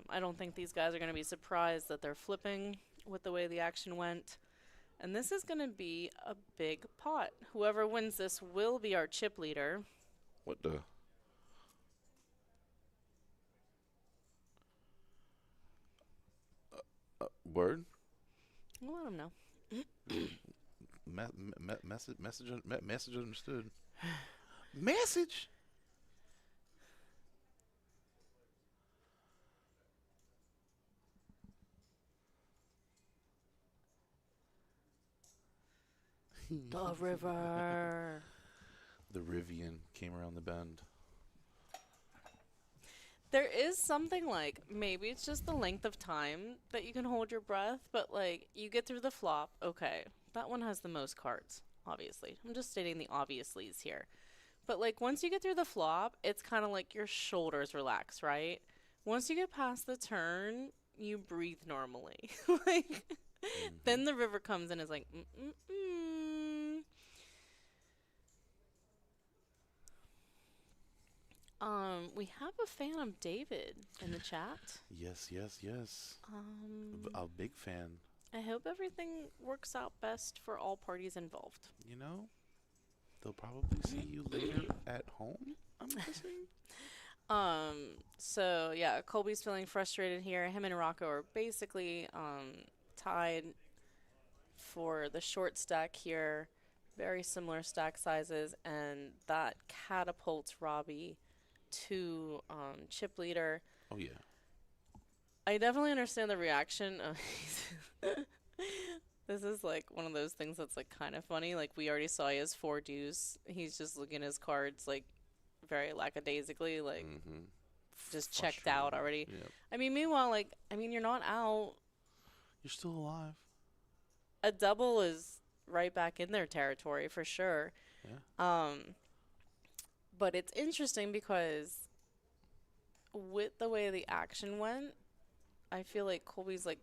I don't think these guys are going to be surprised that they're flipping with the way the action went. And this is going to be a big pot. Whoever wins this will be our chip leader. What the? Word? We'll let him know. Message understood. Message? The river. The Rivian came around the bend. There is something like, maybe it's just the length of time that you can hold your breath, but like, you get through the flop, okay, that one has the most cards, obviously. I'm just stating the obviouslies here. But like, once you get through the flop, it's kind of like your shoulders relax, right? Once you get past the turn, you breathe normally. Like, then the river comes and is like, we have a fan of David in the chat. Yes, yes, yes. A big fan. I hope everything works out best for all parties involved. You know, they'll probably see you later at home, I'm guessing. So yeah, Colby's feeling frustrated here. Him and Rocco are basically tied for the short stack here. Very similar stack sizes, and that catapults Robbie to chip leader. Oh yeah. I definitely understand the reaction. This is like one of those things that's like kind of funny. Like we already saw he has 4 deuce. He's just looking at his cards like very lackadaisically, like just checked out already. Yep. I mean, meanwhile, like you're not out. You're still alive. A double is right back in their territory for sure. Yeah. But it's interesting because with the way the action went, I feel like Colby's like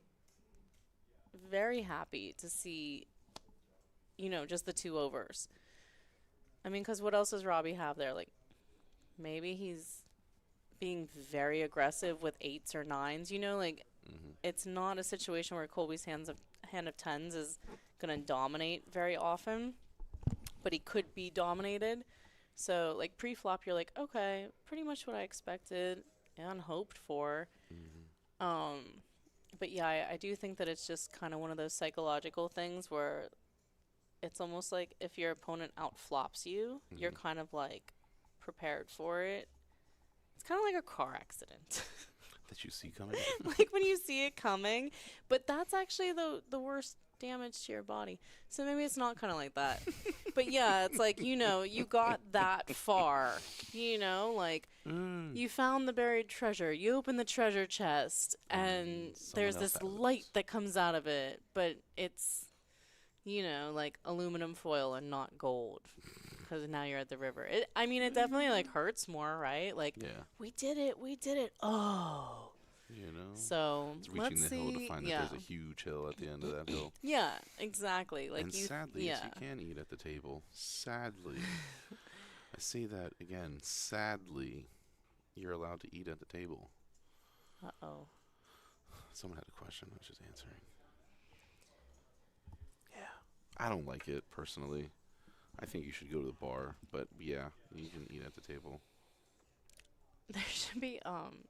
very happy to see, just the 2 overs. I mean, because what else does Robbie have there? Like, maybe he's being very aggressive with 8s or 9s, it's not a situation where Colby's hand of 10s is going to dominate very often, but he could be dominated. So, like, pre-flop, you're like, okay, pretty much what I expected and hoped for. But yeah, I do think that it's just kind of one of those psychological things where it's almost like if your opponent outflops you, you're kind of like prepared for it. It's kind of like a car accident. That you see coming. Like when you see it coming, but that's actually the worst damage to your body. So maybe it's not kind of like that. But yeah, it's like, you got that far, like you found the buried treasure. You open the treasure chest and there's this light that comes out of it, but it's, like aluminum foil and not gold. Because now you're at the river. It definitely like hurts more, right? Like, we did it. Oh. So it's reaching the hill to find that yeah. there's a huge hill at the end of that hill. Yeah, exactly. Like and sadly, yes, you can eat at the table. Sadly. I say that again. Sadly, you're allowed to eat at the table. Uh-oh. Someone had a question. I was just answering. Yeah. I don't like it, personally. I think you should go to the bar, but yeah, you can eat at the table. There should be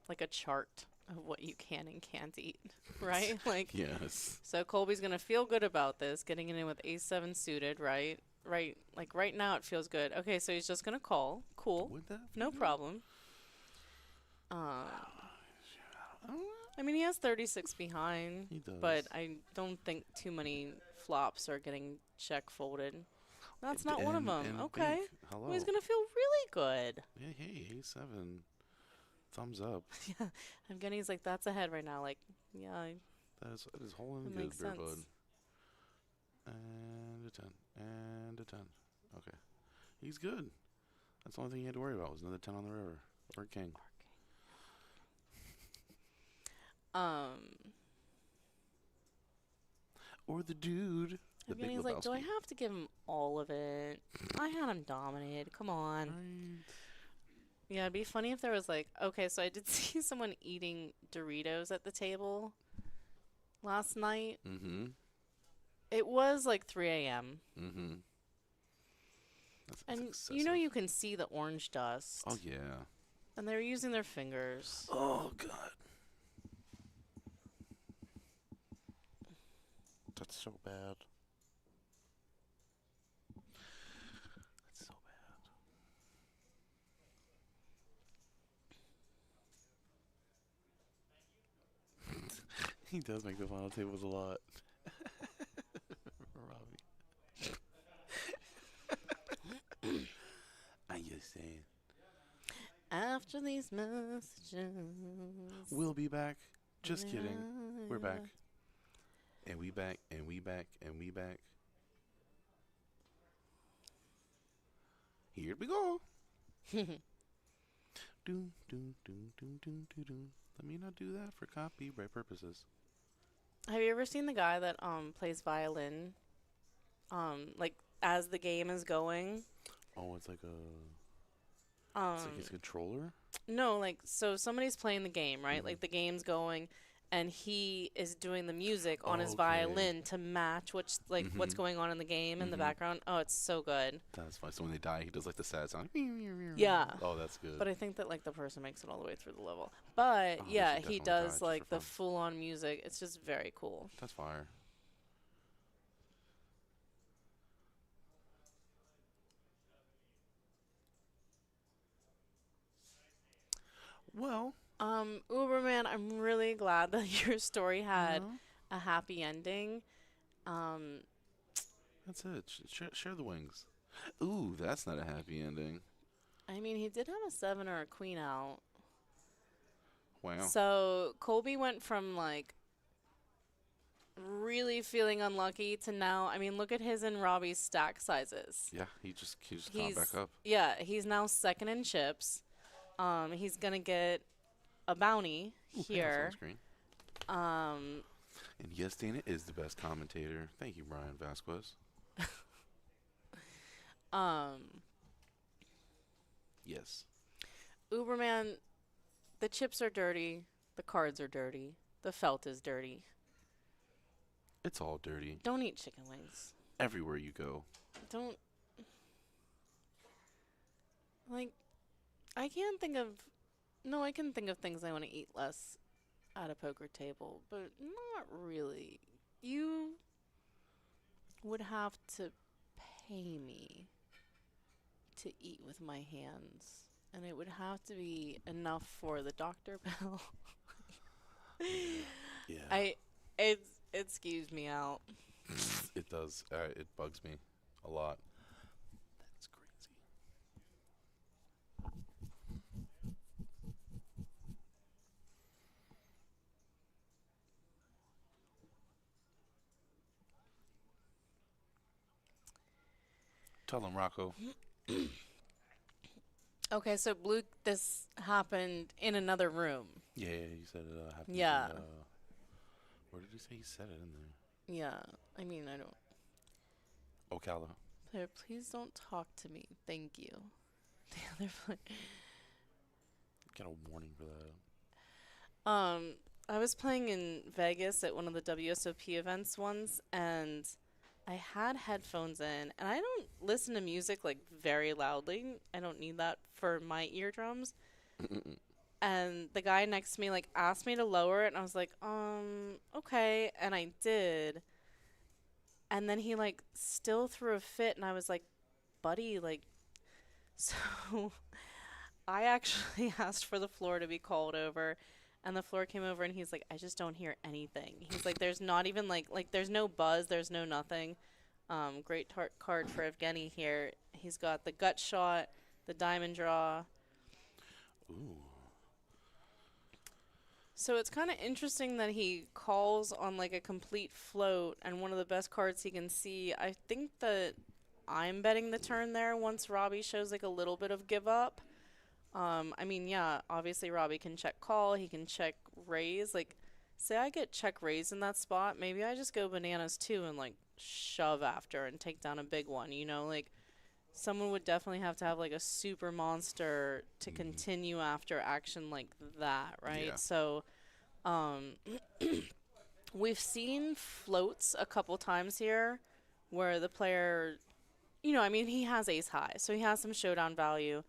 like a chart of what you can and can't eat, right? Like yes. So Colby's gonna feel good about this, getting it in with ace-7 suited, right? Right, like right now it feels good. Okay, so he's just gonna call. Cool. Would that no problem. I mean, he has 36 behind, he does. but I don't think too many flops are getting check folded. That's not one of them. Okay. Hello. Well, he's going to feel really good. Yeah, hey, A7. Thumbs up. Yeah. Evgeny's like, that's ahead right now. Like, yeah. That is holding good, makes beer sense. bud. And a 10. And a 10. Okay. He's good. That's the only thing you had to worry about was another 10 on the river. Or king. Or the dude. The big Evgeny's like, do I Lebowski. have to give him all of it? I had him dominated. Come on. Right. Yeah, it'd be funny if there was like, okay, so I did see someone eating Doritos at the table last night. Mm-hmm. It was like 3 a.m. Mm-hmm. And excessive. you can see the orange dust. Oh, yeah. And they're using their fingers. Oh, God. That's so bad. That's so bad. He does make the final tables a lot. Robbie. I'm just saying. After these messages. We'll be back. Just kidding. We're back. And we back, and we back, and we back. Here we go. Doom, doom, doom, doom, doom, doom, doom. Let me not do that for copyright purposes. Have you ever seen the guy that plays violin? Like as the game is going. Oh, it's like a. It's like his controller. No, like so somebody's playing the game, right? Like the game's going, and he is doing the music on his Okay. violin to match what's going on in the game in the background. Oh, it's so good. That's fine. So when they die, he does like the sad sound. Yeah. Oh, that's good. But I think that like the person makes it all the way through the level. But Oh, they yeah, should he definitely die does just like for the fun. full-on music. It's just very cool. That's fire. Well, Uberman, I'm really glad that your story had know? a happy ending. Um, That's it. Share the wings. Ooh, that's not a happy ending. I mean, he did have a 7 or a queen out. Wow. So Colby went from like really feeling unlucky to now. I mean, look at his and Robbie's stack sizes. Yeah, he just gone back up. Yeah, he's now second in chips. He's gonna get a bounty Ooh, here. on screen. Um, And yes, Dana is the best commentator. Thank you, Brian Vasquez. Yes. Uberman, the chips are dirty, the cards are dirty, the felt is dirty. It's all dirty. Don't eat chicken wings. Everywhere you go. Don't. Like, I can't think of. No, I can think of things I want to eat less at a poker table, but not really. You would have to pay me to eat with my hands, and it would have to be enough for the doctor bill. Yeah. It skews me out. It does. It bugs me a lot. That's crazy. Tell him, Rocco. Okay, so Blue, this happened in another room. Yeah, he said it happened. Yeah. Where did he say he said it in there? Yeah, I mean, I don't. Ocala. Player, please don't talk to me. Thank you. The other player. Got a warning for that. I was playing in Vegas at one of the WSOP events once, and I had headphones in, and I don't listen to music like very loudly. I don't need that for my eardrums. And the guy next to me like asked me to lower it, and I was like, okay, and I did. And then he like still threw a fit, and I was like, buddy, like, so I actually asked for the floor to be called over, and the floor came over, and he's like, I just don't hear anything. He's like, there's not even like there's no buzz, there's no nothing. Great card for Evgeny here. He's got the gut shot, the diamond draw. Ooh. So it's kind of interesting that he calls on like a complete float, and one of the best cards he can see. I think that I'm betting the turn there once Robbie shows like a little bit of give up. I mean, yeah, obviously Robbie can check call, he can check raise. Like, say I get check raise in that spot, maybe I just go bananas too and like shove after and take down a big one, you know? Like, someone would definitely have to have like a super monster to continue after action like that, right? Yeah. So, we've seen floats a couple times here where the player, you know, I mean, he has ace high, so he has some showdown value.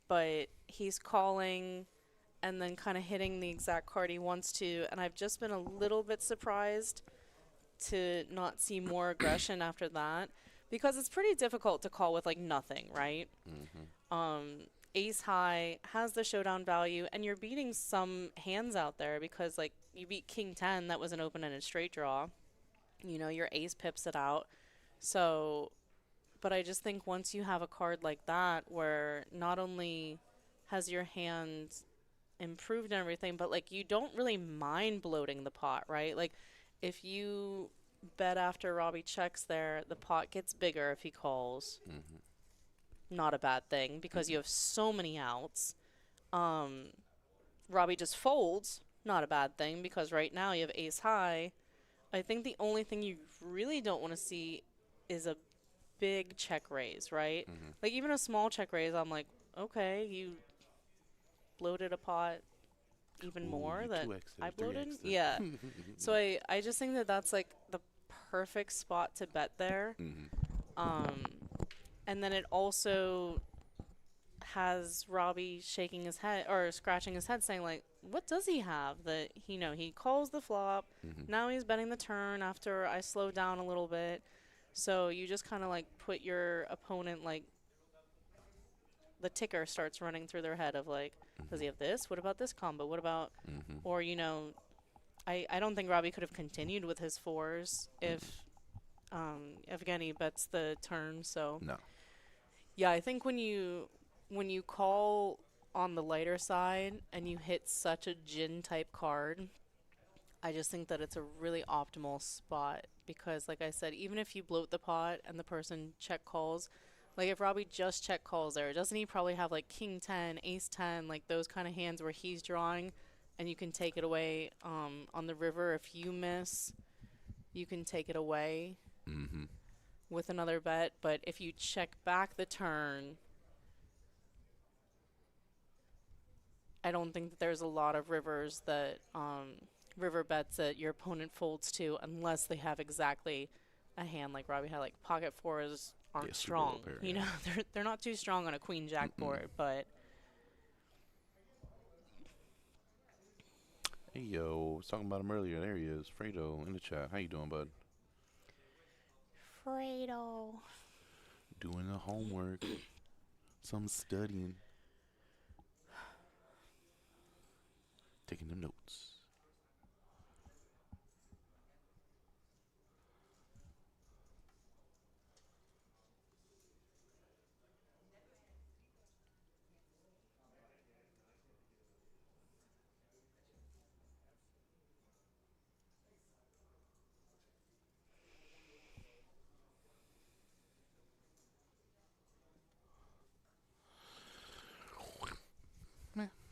But he's calling and then kind of hitting the exact card he wants to, and I've just been a little bit surprised to not see more aggression after that, because it's pretty difficult to call with like nothing, right? Ace high has the showdown value, and you're beating some hands out there because like you beat King 10, that was an open-ended straight draw. You know, your ace pips it out. So, but I just think once you have a card like that where not only has your hand improved and everything, but like you don't really mind bloating the pot, right? Like if you bet after Robbie checks there, the pot gets bigger if he calls. Not a bad thing because you have so many outs. Robbie just folds. Not a bad thing because right now you have ace high. I think the only thing you really don't want to see is a big check raise, right? Like even a small check raise, I'm like, okay, you bloated a pot even Ooh, more you that 2X'd it, I bloated. 3X'd it. Yeah. So I just think that that's like the perfect spot to bet there. And then it also has Robbie shaking his head or scratching his head saying like, what does he have that he calls the flop. Now he's betting the turn after I slow down a little bit. So you just kind of like put your opponent like the ticker starts running through their head of like, does he have this? What about this combo? What about or I don't think Robbie could have continued with his fours if Evgeny bets the turn. So No. yeah, I think when you call on the lighter side and you hit such a gin type card, I just think that it's a really optimal spot because, like I said, even if you bloat the pot and the person check calls, like if Robbie just check calls there, doesn't he probably have like King 10, Ace 10, like those kind of hands where he's drawing and you can take it away on the river. If you miss, you can take it away with another bet. But if you check back the turn, I don't think that there's a lot of rivers that river bets that your opponent folds to unless they have exactly a hand like Robbie had. Like pocket fours aren't strong. Pair, you know, they're not too strong on a queen jack board, but Hey yo, I was talking about him earlier. There he is, Fredo in the chat. How you doing, bud? Fredo. Doing the homework. Some studying. Taking them notes.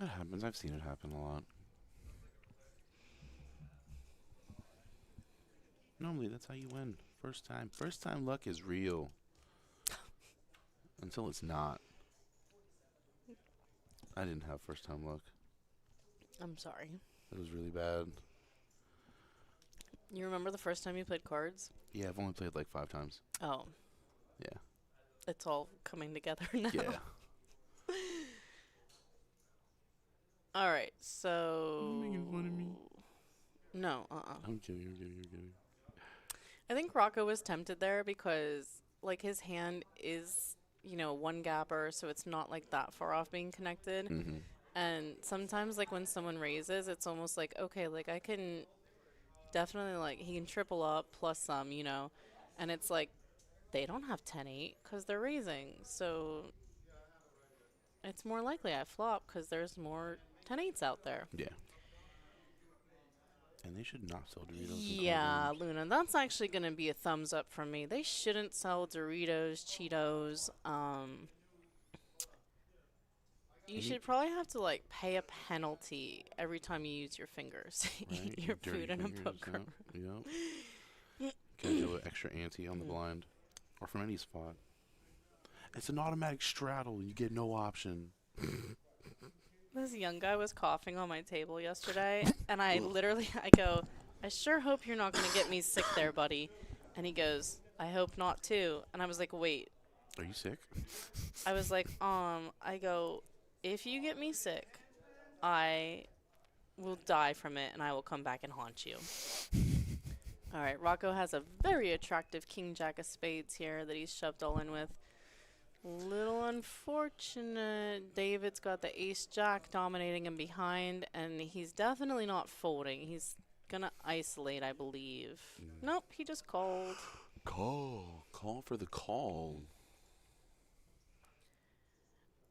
That happens. I've seen it happen a lot. Normally, that's how you win. First time. First time luck is real. Until it's not. I didn't have first time luck. I'm sorry. It was really bad. You remember the first time you played cards? Yeah, I've only played like 5 times. Oh. Yeah. It's all coming together now. Yeah. All right, so... Making fun of me. No, I'm kidding, I'm kidding, I'm kidding. I think Rocco was tempted there because, like, his hand is, one gapper, so it's not, like, that far off being connected. And sometimes, like, when someone raises, it's almost like, okay, like, I can definitely, like, he can triple up plus some, and it's like, they don't have 10-8 because they're raising, so it's more likely I flop because there's more 10-8s out there. Yeah. And they should not sell Doritos. Yeah, Luna, that's actually going to be a thumbs up from me. They shouldn't sell Doritos, Cheetos. You should probably have to, like, pay a penalty every time you use your fingers. Right? Eat your Dirty food in a fingers, poker. Yep. Can do an extra ante on the blind. Or from any spot. It's an automatic straddle. You get no option. This young guy was coughing on my table yesterday, and I go, I sure hope you're not going to get me sick there, buddy. And he goes, I hope not, too. And I was like, wait. Are you sick? I was like, I go, if you get me sick, I will die from it, and I will come back and haunt you. All right, Rocco has a very attractive king jack of spades here that he's shoved all in with. Little unfortunate. David's got the ace jack dominating him behind, and he's definitely not folding. He's gonna isolate, I believe. Nope, he just called. Call for the call.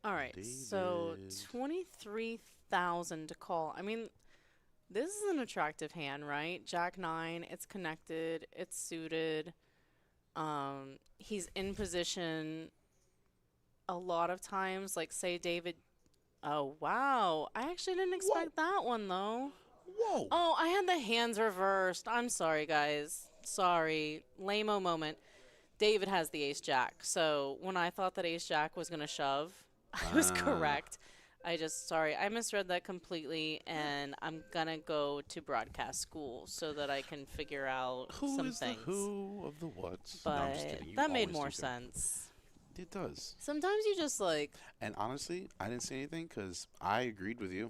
All right, so 23,000 to call. I mean, this is an attractive hand, right? Jack 9, it's connected, it's suited. He's in position a lot of times, like say David. Oh, wow. I actually didn't expect that one, though. Whoa. Oh, I had the hands reversed. I'm sorry, guys. Sorry. Lame-o moment. David has the ace-jack. So when I thought that ace-jack was going to shove, I was correct. Sorry, I misread that completely, and I'm gonna go to broadcast school so that I can figure out Who some is things. the who of the whats? But No, I'm just kidding. You that made always more do that. sense. It does. Sometimes you just like. And honestly, I didn't say anything because I agreed with you.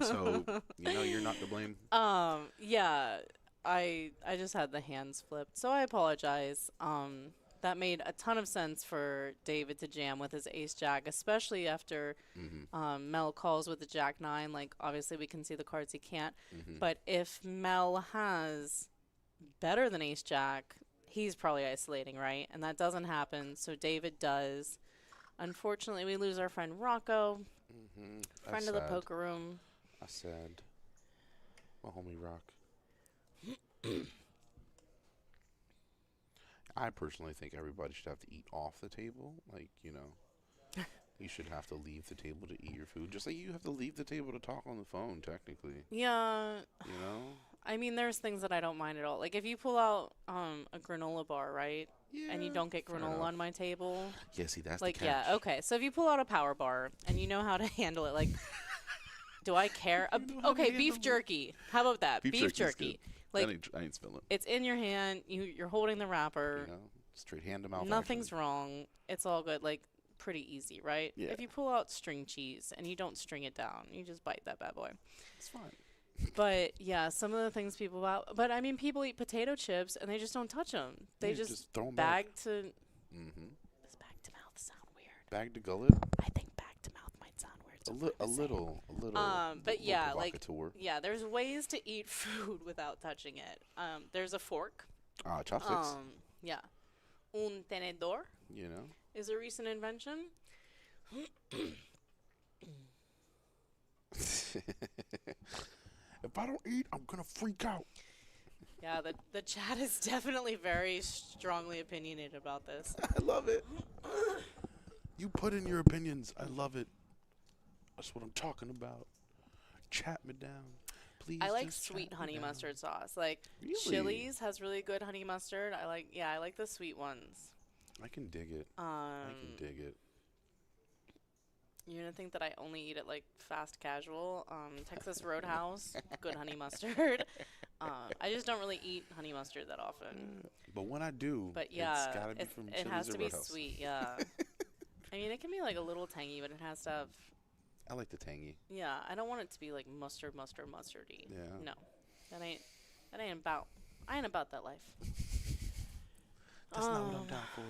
So, you're not to blame. Yeah, I just had the hands flipped, so I apologize. That made a ton of sense for David to jam with his ace jack, especially after Mel calls with the jack nine. Like, obviously we can see the cards he can't, but if Mel has better than ace jack, he's probably isolating, right? And that doesn't happen, so David does. Unfortunately, we lose our friend Rocco, friend of the poker room. I said, my homie Rock. I personally think everybody should have to eat off the table. Like, you should have to leave the table to eat your food. Just like you have to leave the table to talk on the phone, technically. Yeah. You know? I mean, there's things that I don't mind at all. Like, if you pull out a granola bar, right? Yeah. And you don't get granola on my table. Yeah, see, that's like, the catch. yeah, okay. So if you pull out a power bar and you know how to handle it, like, do I care? Okay, beef jerky. How about that? Beef jerky. Like, I ain't spilling. It's in your hand. You're holding the wrapper. Straight hand to mouth. Nothing's wrong. It's all good. Like, pretty easy, right? Yeah. If you pull out string cheese and you don't string it down, you just bite that bad boy. It's fine. But yeah, some of the things people out. But I mean, people eat potato chips and they just don't touch them. They just throw them bag back. to. Does bag to mouth sound weird? Bag to gullet. I think bag to mouth might sound weird. A little. But yeah, like provocateur. there's ways to eat food without touching it. There's a fork. Chopsticks. Yeah, un tenedor. Is a recent invention. If I don't eat, I'm gonna freak out. Yeah, the chat is definitely very strongly opinionated about this. I love it. You put in your opinions. I love it. That's what I'm talking about. Chat me down. Please. I like just sweet chat me honey down. mustard sauce. Like, Really? Chili's has really good honey mustard. I like the sweet ones. I can dig it. I can dig it. You're gonna think that I only eat it like fast casual. Texas Roadhouse, good honey mustard. I just don't really eat honey mustard that often. But when I do, But yeah, it's gotta be from it Chili's has or to be Roadhouse. sweet. Yeah. I mean, it can be like a little tangy, but it has to have. I like the tangy. Yeah, I don't want it to be like mustardy. Yeah. No, that ain't about. I ain't about that life. That's not what I'm down for.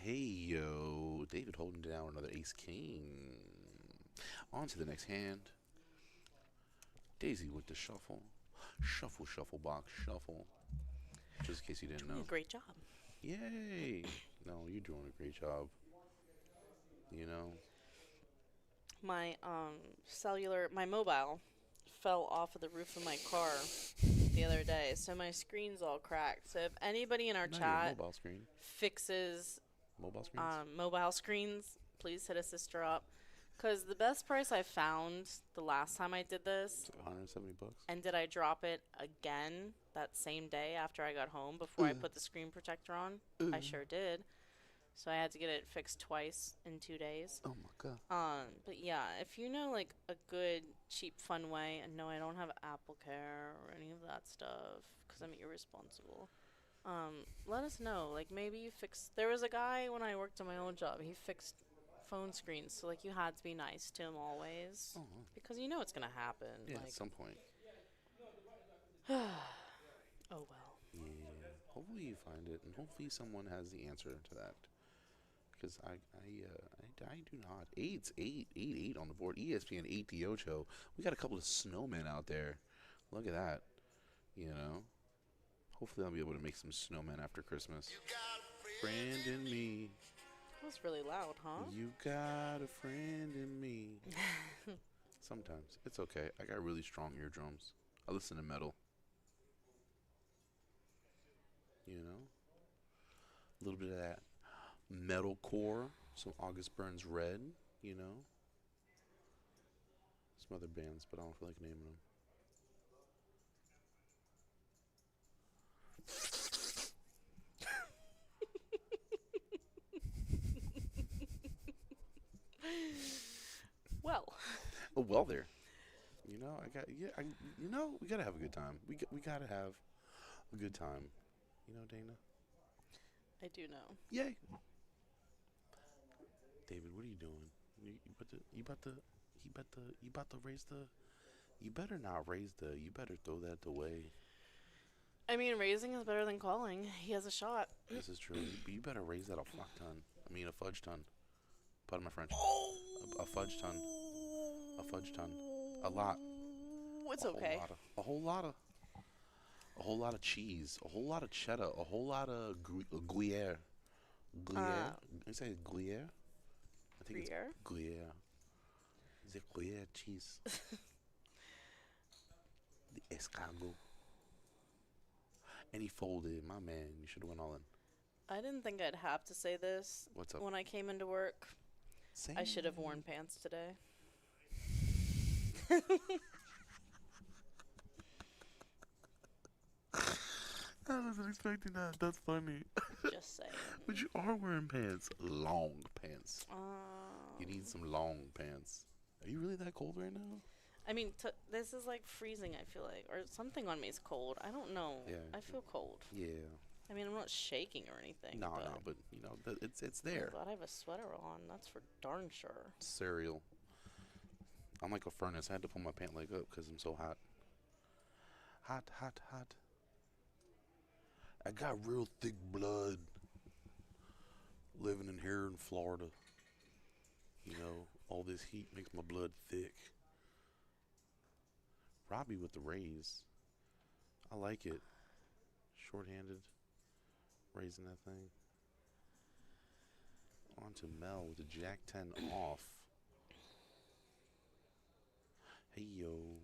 Hey, yo. David holding down another ace king. On to the next hand. Daisy with the shuffle. Shuffle, shuffle, box, shuffle. Just in case you didn't know. Great job. Yay. No, you're doing a great job. My my mobile fell off of the roof of my car the other day, so my screen's all cracked. So if anybody in our Not your chat mobile screen. fixes Mobile screens? mobile screens, please hit a sister up. Because the best price I found the last time I did this, $170. and did I drop it again that same day after I got home before I put the screen protector on? I sure did. So I had to get it fixed twice in 2 days. Oh my god. But yeah, if you know like a good, cheap, fun way, and no, I don't have Apple Care or any of that stuff because I'm irresponsible. Let us know. Like maybe you fix. There was a guy when I worked at my old job. He fixed phone screens, so like you had to be nice to him always because you know it's gonna happen. Yeah, like, at some point. oh well. Yeah. Hopefully you find it, and hopefully someone has the answer to that. Because I do not. Eight on the board. ESPN 8 the Ocho. We got a couple of snowmen out there. Look at that. Hopefully I'll be able to make some snowmen after Christmas. Friend in me. That was really loud, huh? You got a friend in me. Sometimes. It's okay. I got really strong eardrums. I listen to metal. A little bit of that metalcore. Some August Burns Red. Some other bands, but I don't feel like naming them. well there. You know, we gotta have a good time. We gotta have a good time. You know, Dana. I do know. Yay. David, what are you doing? You about to raise the. You better not raise the. You better throw that away. I mean, raising is better than calling. He has a shot. This is true. You better raise that a fuck ton. I mean, a fudge ton. Pardon my French. A fudge ton. A fudge ton. A lot. It's okay. A whole lot of cheese. A whole lot of cheddar. A whole lot of Gruyere. Gruyere. You say Gruyere? I think Gruyere? it's Gruyere. Is it Gruyere cheese? The escargot. And he folded. My man, you should have went all in. I didn't think I'd have to say this. What's up? When I came into work, I should have worn pants today. I wasn't expecting that. That's funny. Just saying. But you are wearing pants. Long pants. You need some long pants. Are you really that cold right now? I mean, this is like freezing, I feel like. Or something on me is cold. I don't know. Yeah. I feel cold. Yeah. I mean, I'm not shaking or anything. No, but you know, it's there. I'm glad I have a sweater on. That's for darn sure. Cereal. I'm like a furnace. I had to pull my pant leg up because I'm so hot. Hot. I got real thick blood living in here in Florida. You know, all this heat makes my blood thick. Robbie with the raise. I like it. Short-handed. Raising that thing. On to Mel with the Jack 10 off. Hey, yo.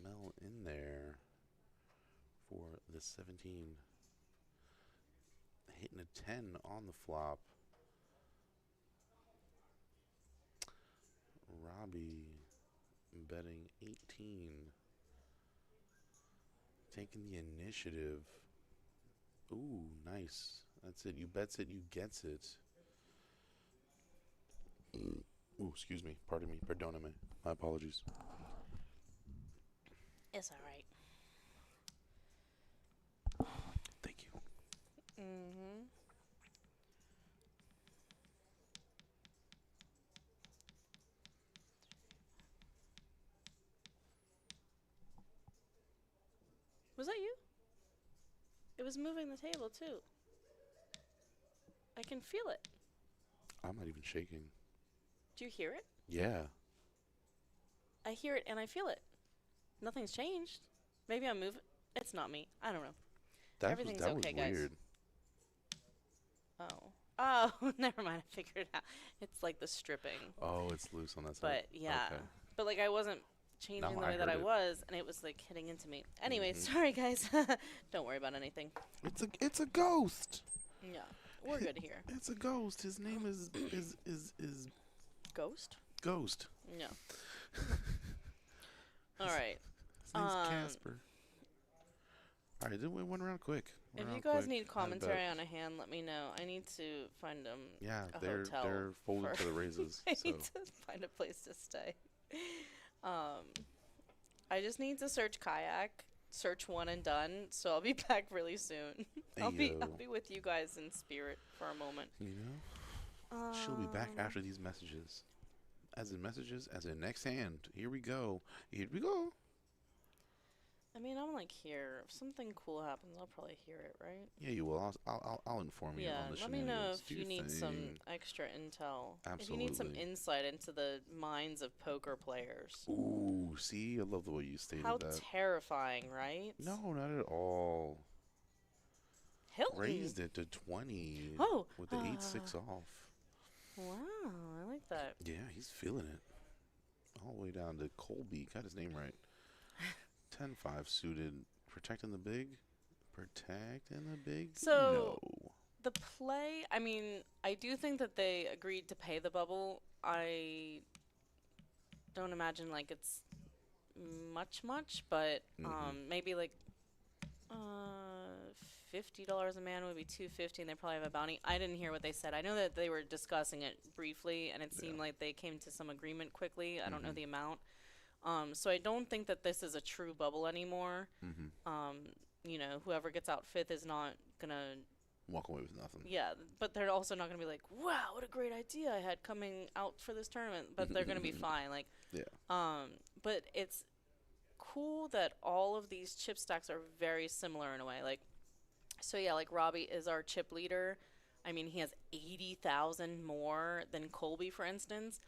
Mel in there for the 17. Hitting a 10 on the flop. Robbie betting 18. Taking the initiative. Ooh, nice. That's it. You bets it, you gets it. Ooh, excuse me. Pardon me. Perdoname. My apologies. It's alright. Thank you. Mm-hmm. Was that you? It was moving the table, too. I can feel it. I'm not even shaking. Do you hear it? Yeah. I hear it and I feel it. Nothing's changed. Maybe I'm moving. It's not me. I don't know. Everything's that okay, was guys. weird. Oh, never mind. I figured it out. It's like the stripping. Oh, it's loose on that side. But yeah. Okay. But like I wasn't changing No, the I way that heard I it. was, and it was like hitting into me. Anyway, Mhm. sorry guys. Don't worry about anything. It's a ghost. Yeah, we're good here. It's a ghost. His name is Ghost? Ghost. No. All right. His name's Casper. All right, then we went around quick. If you guys need commentary on a hand, let me know. I need to find yeah, a they're hotel folded to the raises. I So need to find a place to stay. I just need to search kayak, search one and done. So I'll be back really soon. I'll be with you guys in spirit for a moment. you know, she'll be back after these messages. As in next hand. Here we go. I mean, I'm like here. If something cool happens, I'll probably hear it, right? Yeah, you will. I'll inform you on the let me know shenanigans. if Do you your need some thing. extra intel. Absolutely. If you need some insight into the minds of poker players. Ooh, see, I love the way you stated How that. terrifying, right? No, not at all. Hilton. Raised it to 20 with the 8-6 off. Wow, I like that. Yeah, he's feeling it. All the way down to Colby. Got his name right. 10-5 suited. Protecting the big? So, no. the play, I mean, I do think that they agreed to pay the bubble. I don't imagine, like, it's much, but maybe, like, $50 a man would be $250, and they probably have a bounty. I didn't hear what they said. I know that they were discussing it briefly, and it seemed like they came to some agreement quickly. I don't know the amount. So I don't think that this is a true bubble anymore. You know, whoever gets out fifth is not gonna walk away with nothing. Yeah, but they're also not gonna be like, wow, what a great idea I had coming out for this tournament. But they're gonna be fine. Like, but it's cool that all of these chip stacks are very similar in a way. Like, so yeah, like Robbie is our chip leader. I mean, he has 80,000 more than Colby, for instance,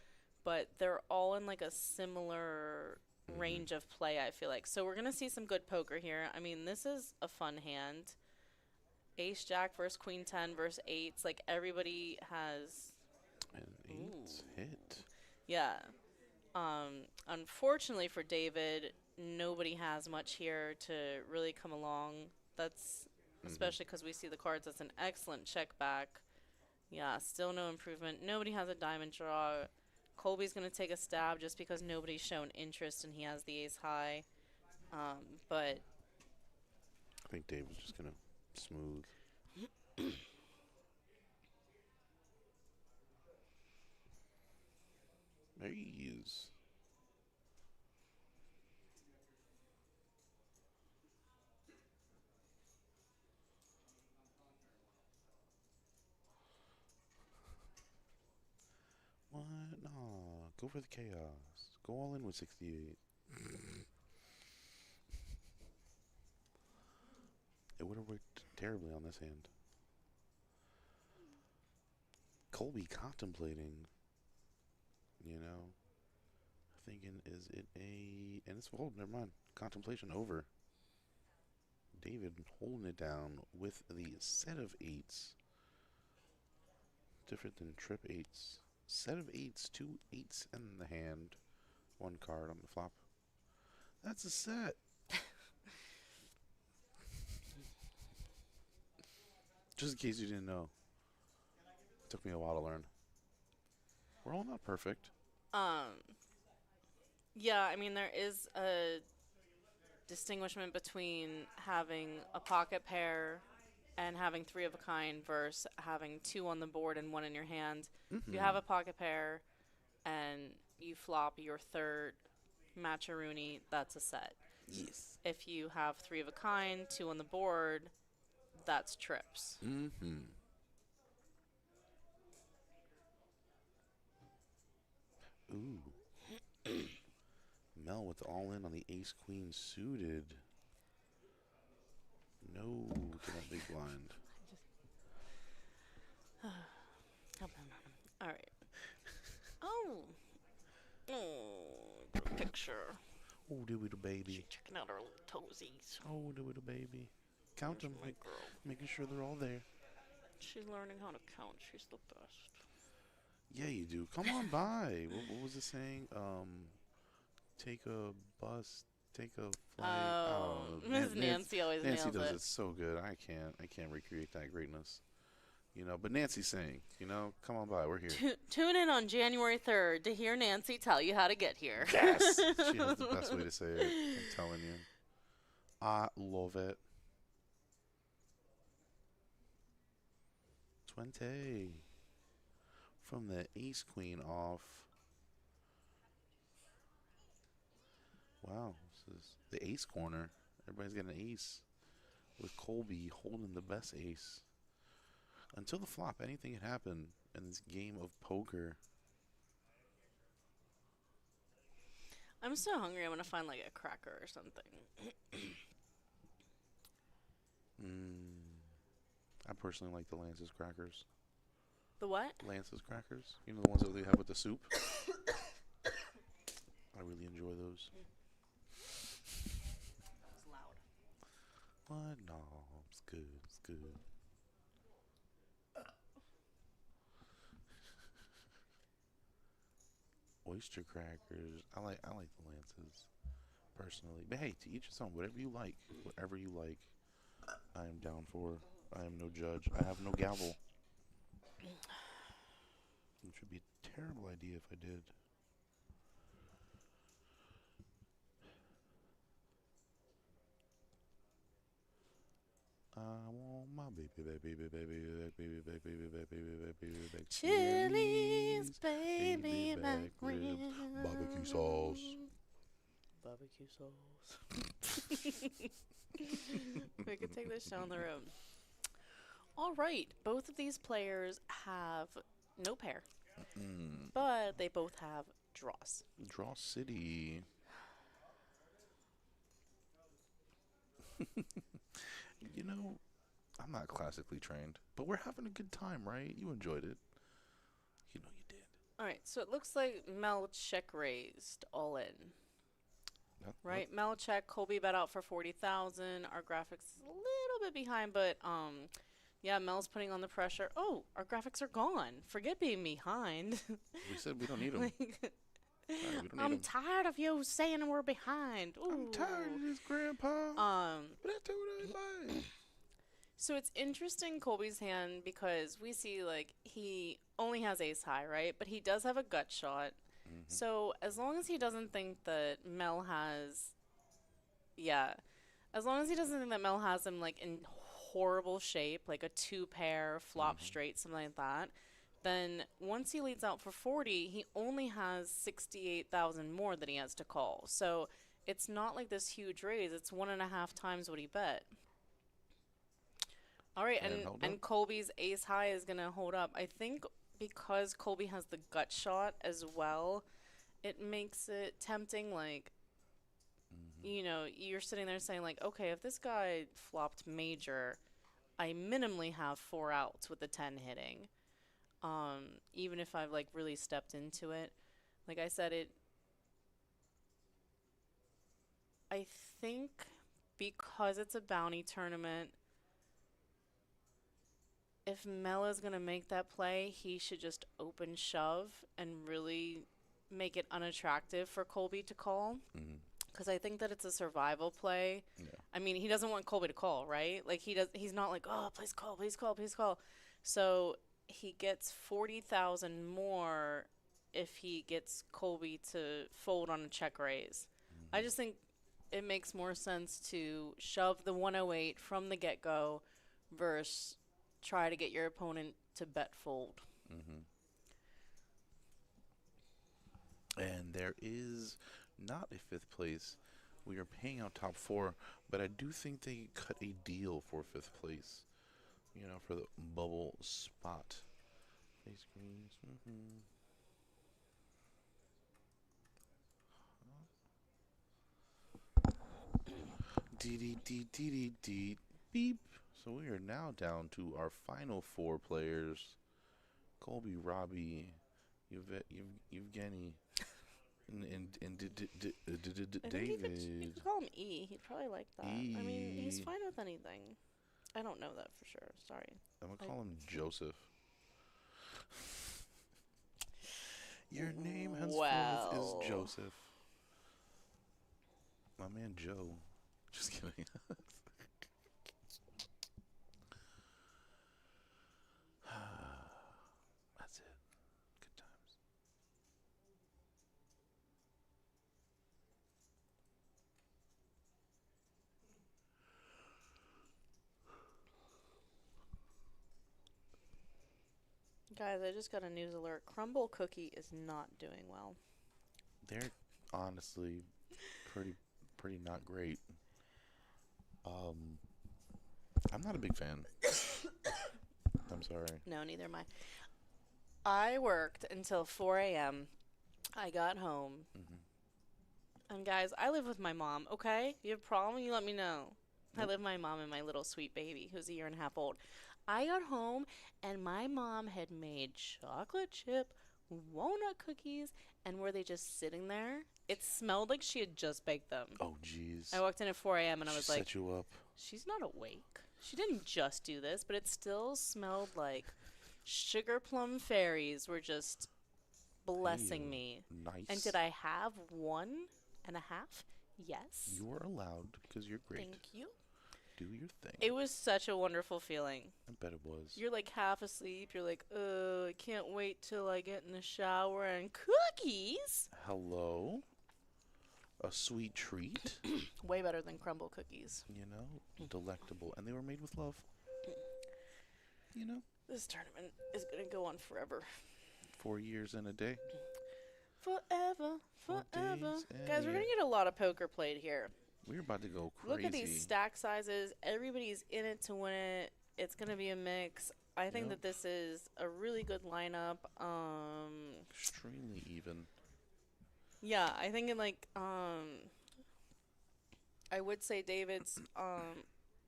but they're all in like a similar range of play, I feel like. So we're going to see some good poker here. I mean, this is a fun hand. Ace Jack versus Queen 10 versus eights. Like, everybody has... And eights hit. Yeah. Unfortunately for David, nobody has much here to really come along. That's... Especially because we see the cards. That's an excellent check back. Yeah, still no improvement. Nobody has a diamond draw. Colby's going to take a stab just because nobody's shown interest and he has the ace high. But I think David's just going to smooth. There he is. What? Nah. Go for the chaos. Go all in with 68. It would have worked terribly on this hand. Colby contemplating. You know. Thinking, is it a... And it's... Oh, never mind. Contemplation over. David holding it down with the set of eights. Different than trip eights. Set of eights, 2 eights in the hand, 1 card on the flop. That's a set. Just in case you didn't know. It took me a while to learn. We're all not perfect. Yeah, I mean, there is a distinguishment between having a pocket pair and having 3 of a kind versus having 2 on the board and 1 in your hand. If you have a pocket pair and you flop your third match-a-rooney, that's a set. Yes. If you have 3 of a kind, 2 on the board, that's trips. Ooh. Mel with the all-in on the ace-queen suited. No to that big blind. All right. Oh, picture. Oh, do it, baby. Checking out our little toesies. Oh, do it, baby. Count them, making sure they're all there. She's learning how to count. She's the best. Yeah, you do. Come on by. What was the saying? Take a bus, take a flight. Oh, Miss Nancy always Nancy nails does it. it so good. I can't recreate that greatness. You know, but Nancy's saying, you know, come on by. We're here. Tune in on January 3rd to hear Nancy tell you how to get here. Yes, she has the best way to say it. I'm telling you. I love it. 20 from the ace queen off. Wow, this is the ace corner. Everybody's got an ace with Colby holding the best ace. Until the flop, anything can happen in this game of poker. I'm so hungry. I'm gonna find like a cracker or something. I personally like the Lance's crackers. The what? Lance's crackers. You know, the ones that they have with the soup. I really enjoy those. It's loud. What? No, it's good. It's good. Oyster crackers. I like the Lances personally. But hey, to each his own. Whatever you like. Whatever you like. I am down for. I am no judge. I have no gavel. Which would be a terrible idea if I did. I want Chili's baby back rib. Barbecue sauce. Barbecue sauce. We could take this down the road. All right, both of these players have no pair, but they both have draws. Draw City. You know, I'm not classically trained, but we're having a good time, right? You enjoyed it. You know you did. All right, so it looks like Mel check raised all in. Right, Mel check. Colby bet out for 40,000. Our graphics a little bit behind, but yeah, Mel's putting on the pressure. Oh, our graphics are gone. Forget being behind. We said we don't need them. Like, I'm tired of you saying we're behind. Ooh. I'm tired of this, Grandpa. But I do what I like. So it's interesting, Colby's hand, because we see, like, he only has ace high, right? But he does have a gut shot. So as long as he doesn't think that Mel has, as long as he doesn't think that Mel has him, like, in horrible shape, like a 2-pair, flop straight, something like that, then once he leads out for 40, he only has 68,000 more that he has to call. So it's not like this huge raise. It's 1.5 times what he bet. All right, and Colby's ace high is going to hold up. I think because Colby has the gut shot as well, it makes it tempting. Like, you know, you're sitting there saying, like, okay, if this guy flopped major, I minimally have 4 outs with the 10 hitting. Even if I've, like, really stepped into it. Like I said, I think because it's a bounty tournament, if Mel is going to make that play, he should just open shove and really make it unattractive for Colby to call. Because I think that it's a survival play. Yeah. I mean, he doesn't want Colby to call, right? Like, he's not like, oh, please call, please call, please call. So he gets 40,000 more if he gets Colby to fold on a check raise. I just think it makes more sense to shove the 108 from the get-go versus try to get your opponent to bet fold. And there is not a 5th place. We are paying out top 4, but I do think they cut a deal for 5th place. You know, for the bubble spot. Face greens. D beep. So we are now down to our final 4 players: Colby, Robbie, Evgeny, and David. You could call him E. He'd probably like that. I mean, he's fine with anything. I don't know that for sure. Sorry. I'm gonna call him Joseph. Your name henceforth is Joseph. My man Joe. Just kidding. That's it. Good times. Guys, I just got a news alert. Crumble Cookie is not doing well. They're honestly pretty not great. I'm not a big fan. I'm sorry. No, neither am I. I worked until 4 a.m. I got home. And guys, I live with my mom, okay? You have a problem, you let me know. I live with my mom and my little sweet baby, who's 1.5 years old. I got home, and my mom had made chocolate chip walnut cookies, and were they just sitting there? It smelled like she had just baked them. Oh, jeez. I walked in at 4 a.m. and I was like, set you up. She's not awake. She didn't just do this, but it still smelled like sugar plum fairies were just blessing me. Nice. And did I have 1.5? Yes. You were allowed because you're great. Thank you. Do your thing. It was such a wonderful feeling. I bet it was. You're like half asleep. You're like, I can't wait till I get in the shower and cookies. Hello. A sweet treat. Way better than crumble cookies. You know, delectable. And they were made with love. you know, This tournament is going to go on forever. 4 years and a day. Forever, 4 forever. days and Guys, a we're year. going to get a lot of poker played here. We're about to go crazy. Look at these stack sizes. Everybody's in it to win it. It's going to be a mix. I think that this is a really good lineup. Extremely even. Yeah, I think I would say David's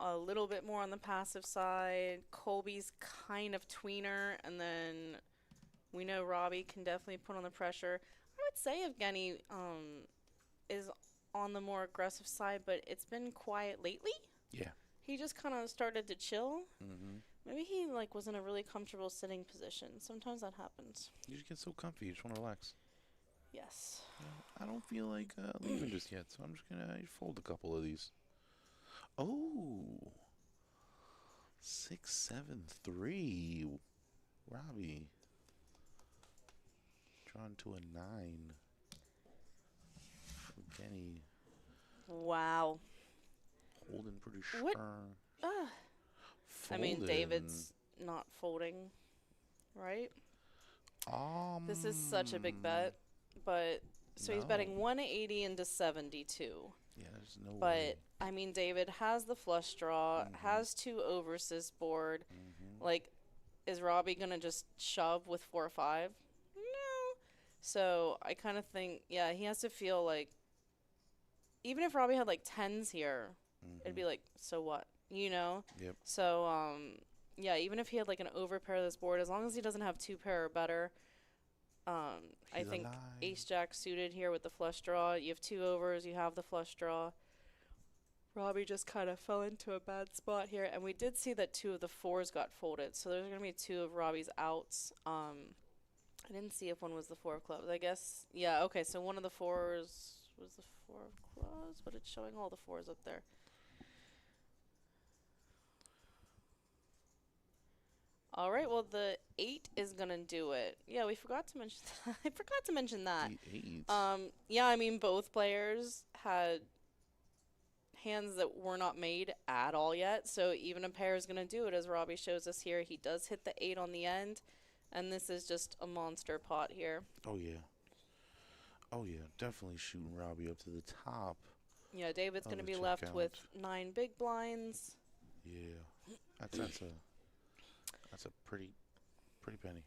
a little bit more on the passive side. Colby's kind of tweener, and then we know Robbie can definitely put on the pressure. I would say Evgeny is on the more aggressive side, but it's been quiet lately. Yeah. He just kind of started to chill. Mm-hmm. Maybe he was in a really comfortable sitting position. Sometimes that happens. You just get so comfy. You just want to relax. Yes. I don't feel like leaving just yet, so I'm just going to fold a couple of these. Oh. 6-7-3. Robbie. Drawn to a 9. Kenny. Wow. Holding pretty What? strong. I mean, David's not folding, right? This is such a big bet, but so he's betting 180 into 72. Yeah, there's no But way. I mean, David has the flush draw, has 2 overs this board. Like, is Robbie gonna just shove with 4 or 5? No. So I kind of think, yeah, he has to feel like, even if Robbie had like 10s here, it'd be like, so what? You know? Yep. So, yeah, even if he had like an overpair of this board, as long as he doesn't have 2 pair or better, I think alive. ace jack suited here with the flush draw. You have 2 overs, you have the flush draw. Robbie just kind of fell into a bad spot here, and we did see that 2 of the 4s got folded, so there's going to be 2 of Robbie's outs. I didn't see if one was the 4 of clubs. I guess, yeah, okay, so one of the 4s was the 4 of clubs, but it's showing all the 4s up there. All right, well, the 8 is going to do it. Yeah, we forgot to mention that. I forgot to mention that. The 8. Yeah, I mean, both players had hands that were not made at all yet, so even a pair is going to do it, as Robbie shows us here. He does hit the 8 on the end, and this is just a monster pot here. Oh, yeah. Oh, yeah. Definitely shooting Robbie up to the top. Yeah, David's going to the be left checkout. with 9 big blinds. Yeah. That's a pretty penny.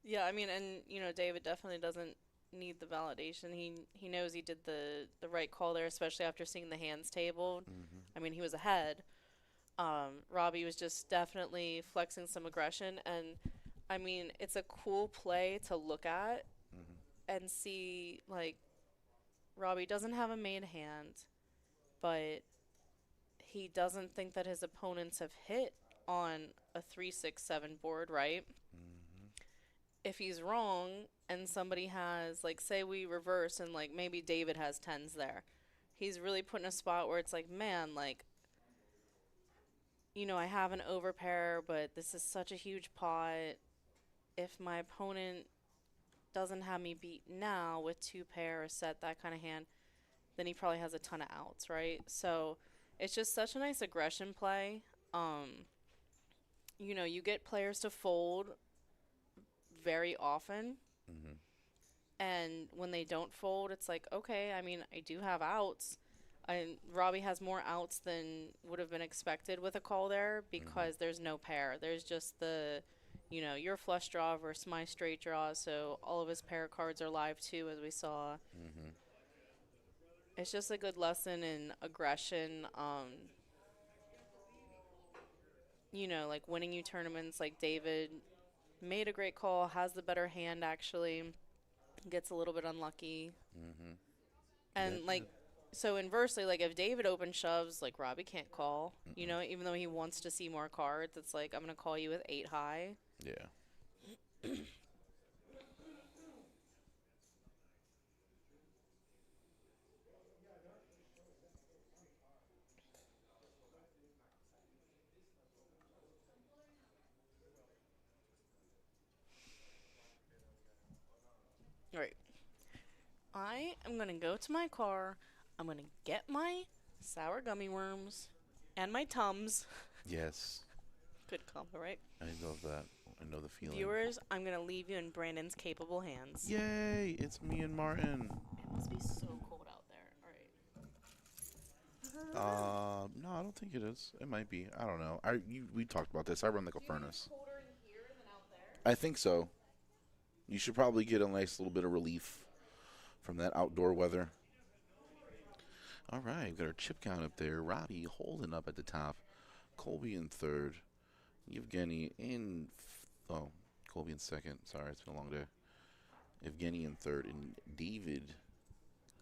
Yeah, I mean, and, you know, David definitely doesn't need the validation. He knows he did the right call there, especially after seeing the hands table. I mean, he was ahead. Robbie was just definitely flexing some aggression, and I mean, it's a cool play to look at and see, like, Robbie doesn't have a made hand, but he doesn't think that his opponents have hit on a 3-6-7 board, right? If he's wrong and somebody has, like, say we reverse and, like, maybe David has 10s there, he's really put in a spot where it's like, man, like, you know, I have an overpair, but this is such a huge pot. If my opponent doesn't have me beat now with 2 pair or set, that kind of hand, then he probably has a ton of outs, right? So it's just such a nice aggression play. You know, you get players to fold very often. And when they don't fold, it's like, okay, I mean, I do have outs. Robbie has more outs than would have been expected with a call there because there's no pair. There's just the, you know, your flush draw versus my straight draw, so all of his pair cards are live too, as we saw. It's just a good lesson in aggression. You know, like winning you tournaments, like David made a great call, has the better hand actually, gets a little bit unlucky. And like, so inversely, like if David open shoves, like Robbie can't call, you know, even though he wants to see more cards, it's like, I'm going to call you with 8 high. Yeah. All right. I am going to go to my car. I'm going to get my Sour gummy worms. And my Tums. Yes, Good combo, right? I know that. I know the feeling. Viewers, I'm going to leave you in Brandon's capable hands. Yay! It's me and Martin. It must be so cold out there. All right. No, I don't think it is. It might be. I don't know. We talked about this. I run like a furnace. Colder in here than out there? I think so. You should probably get a nice little bit of relief from that outdoor weather. All right, we've got our chip count up there. Robbie holding up at the top. Colby in third. Evgeny in... Colby in second. Sorry, it's been a long day. Evgeny in third. And David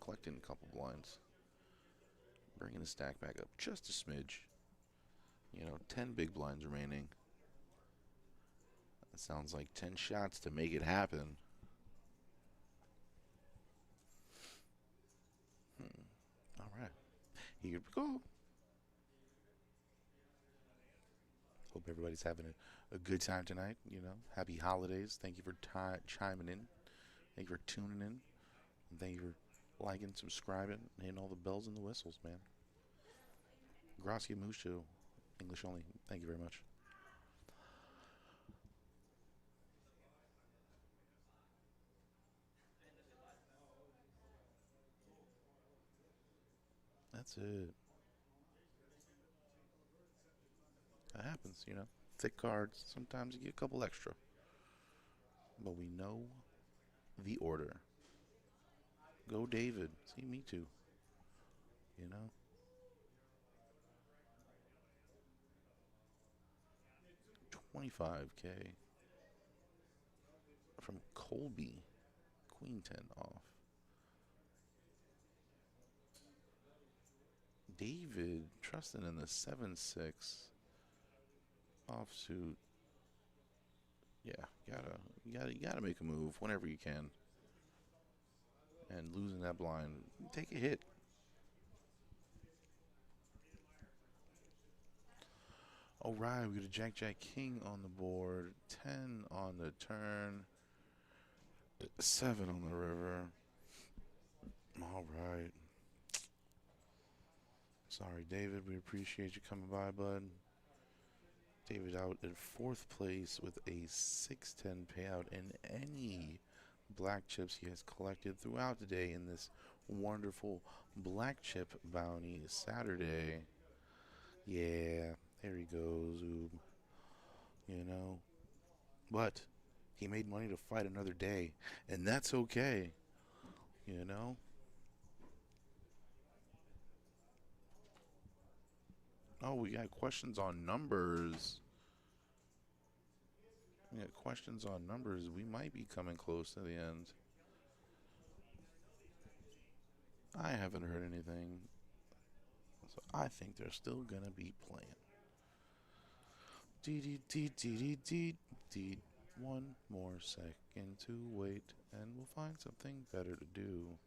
collecting a couple blinds. Bringing the stack back up just a smidge. 10 big blinds remaining. That sounds like 10 shots to make it happen. All right. Here we go. Hope everybody's having a good time tonight. Happy holidays. Thank you for chiming in. Thank you for tuning in. And thank you for liking, subscribing, and hitting all the bells and the whistles, man. Gracia mucho. English only. Thank you very much. That's it. That happens, Thick cards. Sometimes you get a couple extra. But we know the order. Go David. See, me too. 25K from Colby. Queen 10 off. David trusting in the 7-6 offsuit. Yeah, you gotta make a move whenever you can. And losing that blind, take a hit. All right, we got a Jack Jack King on the board, 10 on the turn, 7 on the river. All right. Sorry, David. We appreciate you coming by, bud. David out in 4th place with a 610 payout in any black chips he has collected throughout the day in this wonderful black chip bounty Saturday. Yeah, there he goes, Oob. But he made money to fight another day, and that's okay. Oh, we got questions on numbers. We might be coming close to the end. I haven't heard anything. So I think they're still going to be playing. One more second to wait, and we'll find something better to do.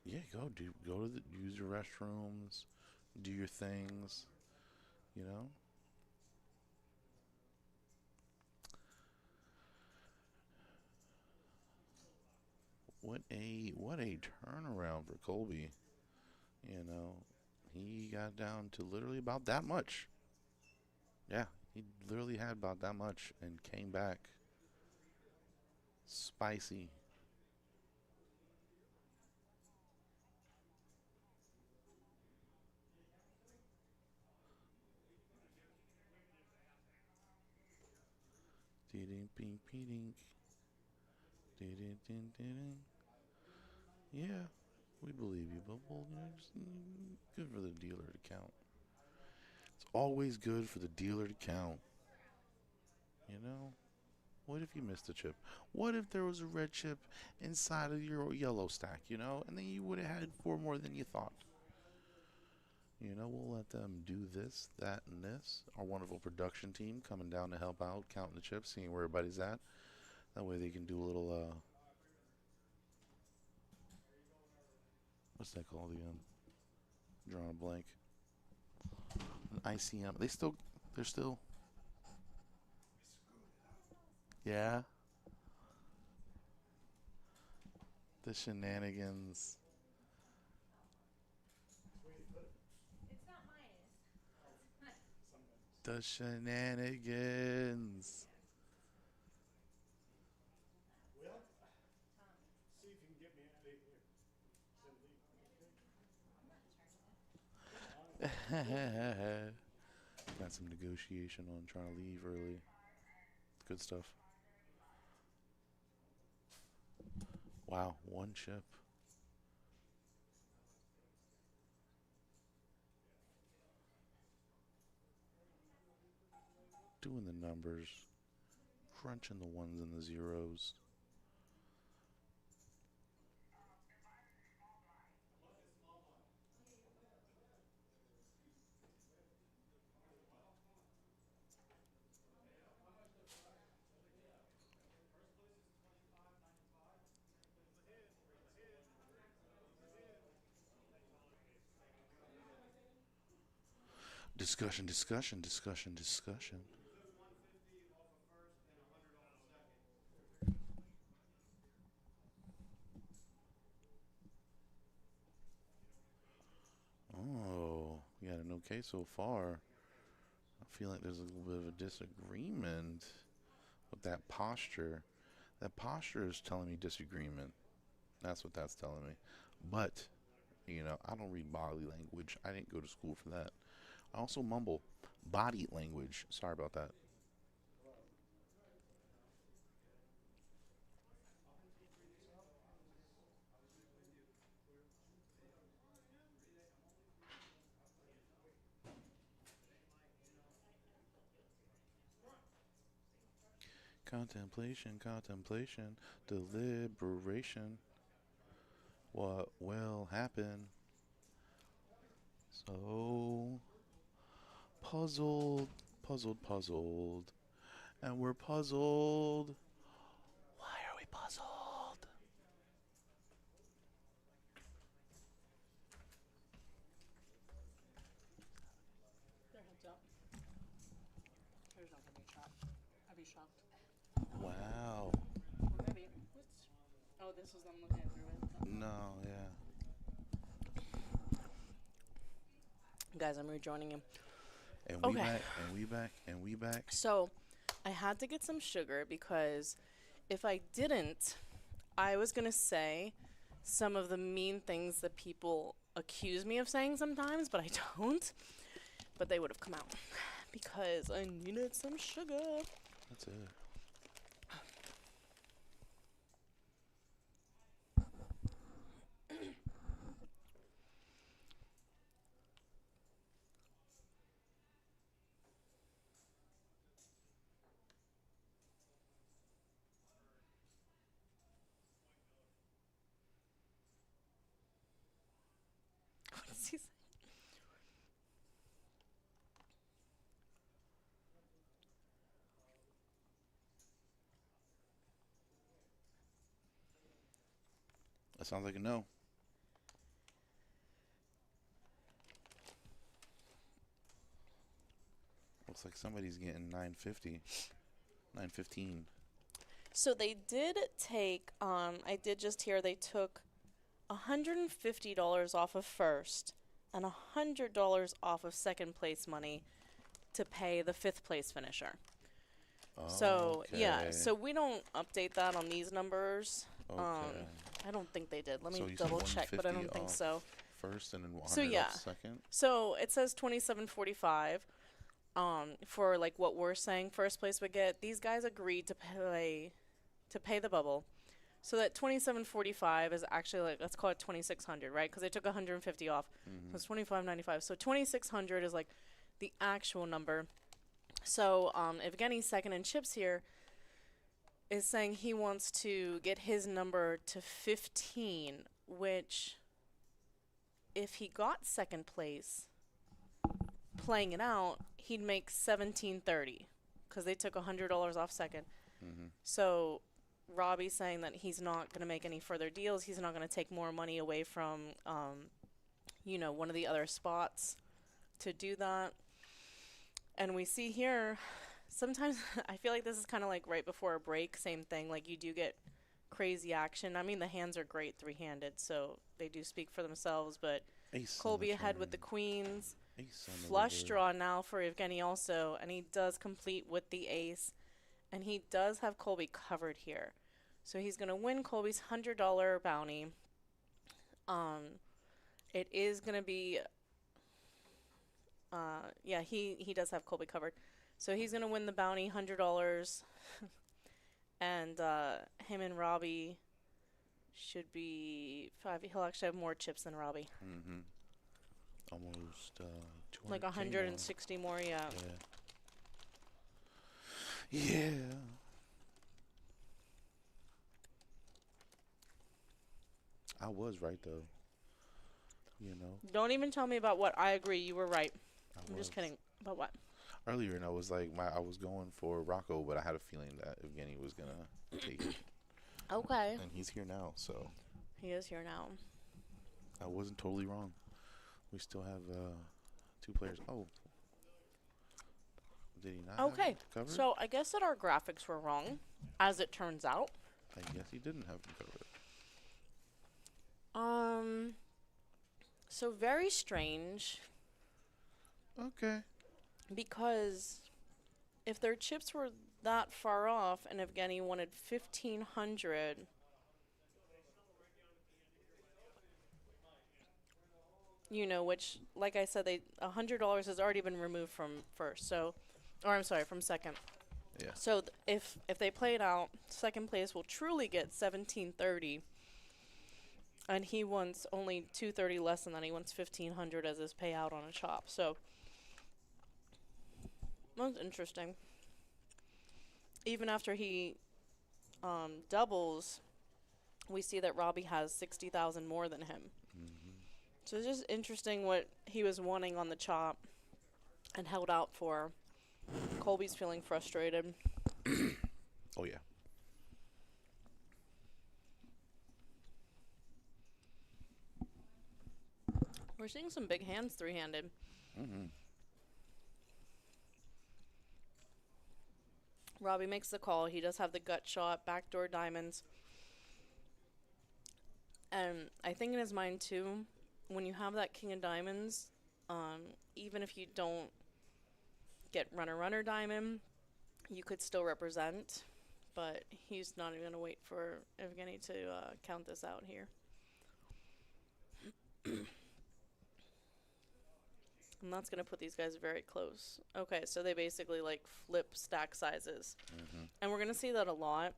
Yeah, use your restrooms, do your things, What a turnaround for Colby. He got down to literally about that much. Yeah, he literally had about that much and came back. Spicy. Yeah, we believe you, but just good for the dealer to count. It's always good for the dealer to count. What if you missed a chip? What if there was a red chip inside of your yellow stack, and then you would have had 4 more than you thought? We'll let them do this, that, and this. Our wonderful production team coming down to help out, counting the chips, seeing where everybody's at. That way they can do a little, what's that called again? Drawing a blank. An ICM. They're still. Yeah. The shenanigans. The shenanigans. Got some negotiation on trying to leave early. Good stuff. Wow, one chip. Doing the numbers. Crunching the ones and the zeros. Discussion, discussion, discussion, discussion. Oh, we got an okay so far. I feel like there's a little bit of a disagreement with that posture. That posture is telling me disagreement. That's what that's telling me. But, you know, I don't read body language. I didn't go to school for that. I also mumble body language. Sorry about that. Contemplation, contemplation, deliberation. What will happen? So puzzled, puzzled, puzzled. And we're puzzled. Why are we puzzled? Their heads up. There's not gonna be a shot. I'd be shocked. Wow. Or maybe. Oh, this was them looking through it. No, yeah. Guys, I'm rejoining you. And we Okay. back, and we back, and we back. So, I had to get some sugar because if I didn't, I was going to say some of the mean things that people accuse me of saying sometimes, but I don't. But they would have come out because I needed some sugar. That's it. What is he saying? That sounds like a no. Looks like somebody's getting 950. 915. So they did take, I did just hear they took $150 off of first and $100 off of second place money to pay the fifth place finisher. So, yeah, Okay. so we don't update that on these numbers. Okay. I don't think they did. Let So me you said double check, but I 150 don't think off so. First and then 100 So, yeah. off second. So it says $27.45 for like what we're saying first place would get. These guys agreed to pay the bubble. So that $27.45 is actually like, let's call it $2,600, right? Because they took $150 off. So it's $25.95. So $2,600 is like the actual number. So Evgeny's second in chips here is saying he wants to get his number to 15, which if he got second place playing it out, he'd make $1,730 because they took $100 off second. So Robbie's saying that he's not going to make any further deals. He's not going to take more money away from, one of the other spots to do that. And we see here, sometimes I feel like this is kind of like right before a break, same thing. Like you do get crazy action. I mean, the hands are great three-handed, so they do speak for themselves. But Ace on Colby the ahead with the turn. queens. Ace on the flush river. draw now for Evgeny also, and he does complete with the ace, and he does have Colby covered here. So he's going to win Colby's $100 bounty. It is going to be, yeah, he does have Colby covered. So he's going to win the bounty, $100, and him and Robbie should be 5. He'll actually have more chips than Robbie. Mm-hmm. Almost 200. Like 160 more, yeah. Yeah. I was right though. You know. Don't even tell me about what. I agree, you were right. I'm was. just kidding. About what? Earlier, and I was like, I was going for Rocco, but I had a feeling that Evgeny was gonna take it. Okay. And he's here now, so He is here now. I wasn't totally wrong. We still have 2 players. Oh, did he not? Okay. Have him covered? So I guess that our graphics were wrong, as it turns out. I guess he didn't have him covered. So very strange. Okay. Because if their chips were that far off and Evgeny wanted 1,500, you know, which, like I said, $100 has already been removed from first. So, or I'm sorry, from second. Yeah. So if they play it out, second place will truly get 1,730. And he wants only 230 less than that. He wants 1,500 as his payout on a chop. So that's interesting. Even after he doubles, we see that Robbie has 60,000 more than him. Mm-hmm. So it's just interesting what he was wanting on the chop and held out for. Colby's feeling frustrated. Oh yeah. We're seeing some big hands three-handed. Mm-hmm. Robbie makes the call. He does have the gut shot, backdoor diamonds. And I think in his mind, too, when you have that king of diamonds, even if you don't get runner diamond, you could still represent. But he's not even going to wait for Evgeny to count this out here. And that's going to put these guys very close. Okay, so they basically, like, flip stack sizes. Mm-hmm. And we're going to see that a lot,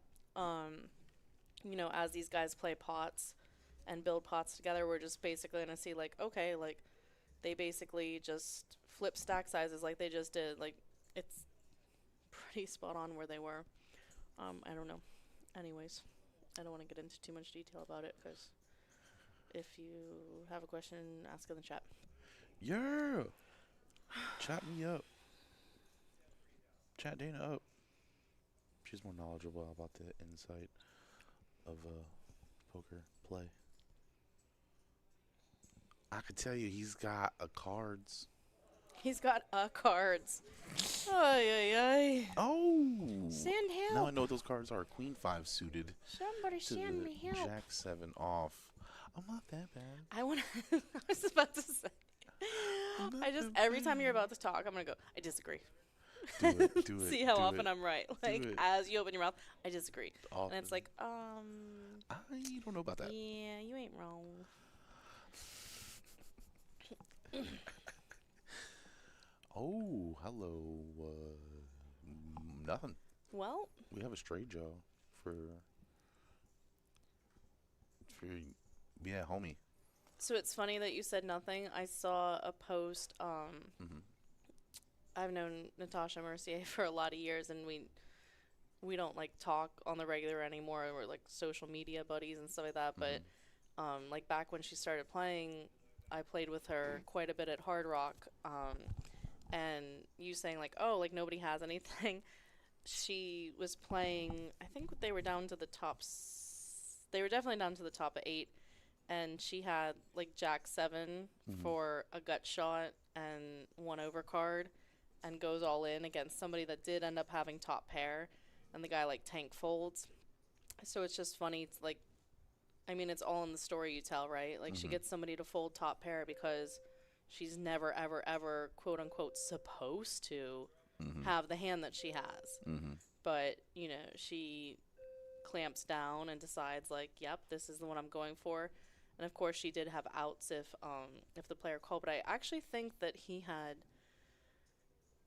you know, as these guys play pots and build pots together. We're just basically going to see, like, okay, like, they basically just flip stack sizes like they just did. Like, it's pretty spot on where they were. I don't know. Anyways, I don't want to get into too much detail about it because if you have a question, ask in the chat. Yeah. Chat me up. Chat Dana up. She's more knowledgeable about the insight of poker play. I could tell you he's got cards. He's got cards. Ay, ay, ay. Oh. Send help. Now I know what those cards are. Queen 5 suited. Somebody To send the me help. Jack 7 off. I'm not that bad. I want to. I was about to say. I just every time you're about to talk, I'm gonna go. I disagree. Do it. Do it. See how do often it. I'm right. Like it. as you open your mouth, I disagree, Often. and it's like, I don't know about that. yeah, you ain't wrong. Oh, hello. Nothing. Well, We have a straight jaw for yeah, homie. so it's funny that you said nothing. I saw a post. Mm-hmm. I've known Natasha Mercier for a lot of years, and we don't like talk on the regular anymore. We're like social media buddies and stuff like that. But like back when she started playing, I played with her quite a bit at Hard Rock. And you saying like, oh, like nobody has anything. She was playing. I think they were down to the they were definitely down to the top of 8, and she had like Jack 7 for a gut shot and 1 overcard, and goes all in against somebody that did end up having top pair, and the guy like tank folds. So it's just funny. It's like, I mean, it's all in the story you tell, right? Like she gets somebody to fold top pair because she's never, ever, ever, quote unquote, supposed to have the hand that she has. But, you know, she clamps down and decides, like, yep, this is the one I'm going for. And of course, she did have outs if the player called. But I actually think that he had.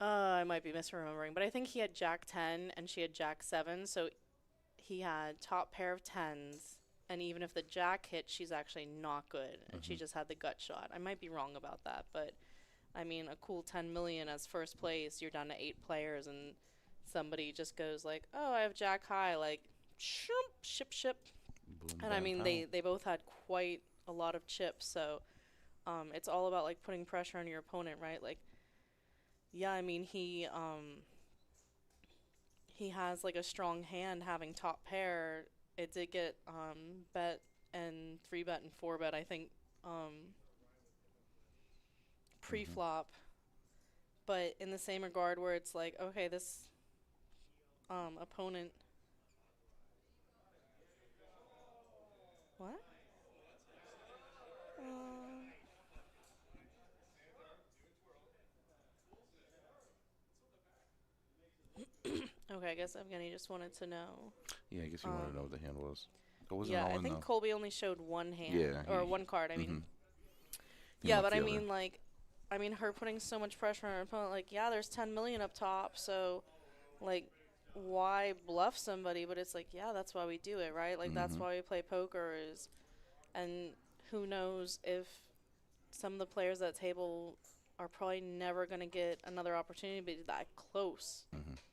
I might be misremembering, but I think he had Jack 10 and she had Jack 7. So he had top pair of 10s. And even if the Jack hit, she's actually not good. And she just had the gut shot. I might be wrong about that. But, I mean, a cool 10 million as first place. You're down to 8 players. And somebody just goes like, oh, I have Jack high. Like, ship. Boom, And I bam, mean, pow. they both had quite a lot of chips. So it's all about, like, putting pressure on your opponent, right? Like, yeah, I mean, he has, like, a strong hand having top pair. It did get bet and 3-bet and 4-bet, I think, pre-flop. But in the same regard where it's like, okay, this opponent... What? Okay, I guess Evgeny just wanted to know. Yeah, I guess you wanted to know what the hand was. It wasn't Yeah, all I in think the... Colby only showed one hand. Yeah, Or he- one card, I mean. He Yeah, looked but I the other. mean, like, her putting so much pressure on her opponent, like, yeah, there's 10 million up top, so, like, why bluff somebody? But it's like, yeah, that's why we do it, right? Like, that's why we play poker is, and who knows if some of the players at the table are probably never going to get another opportunity to be that close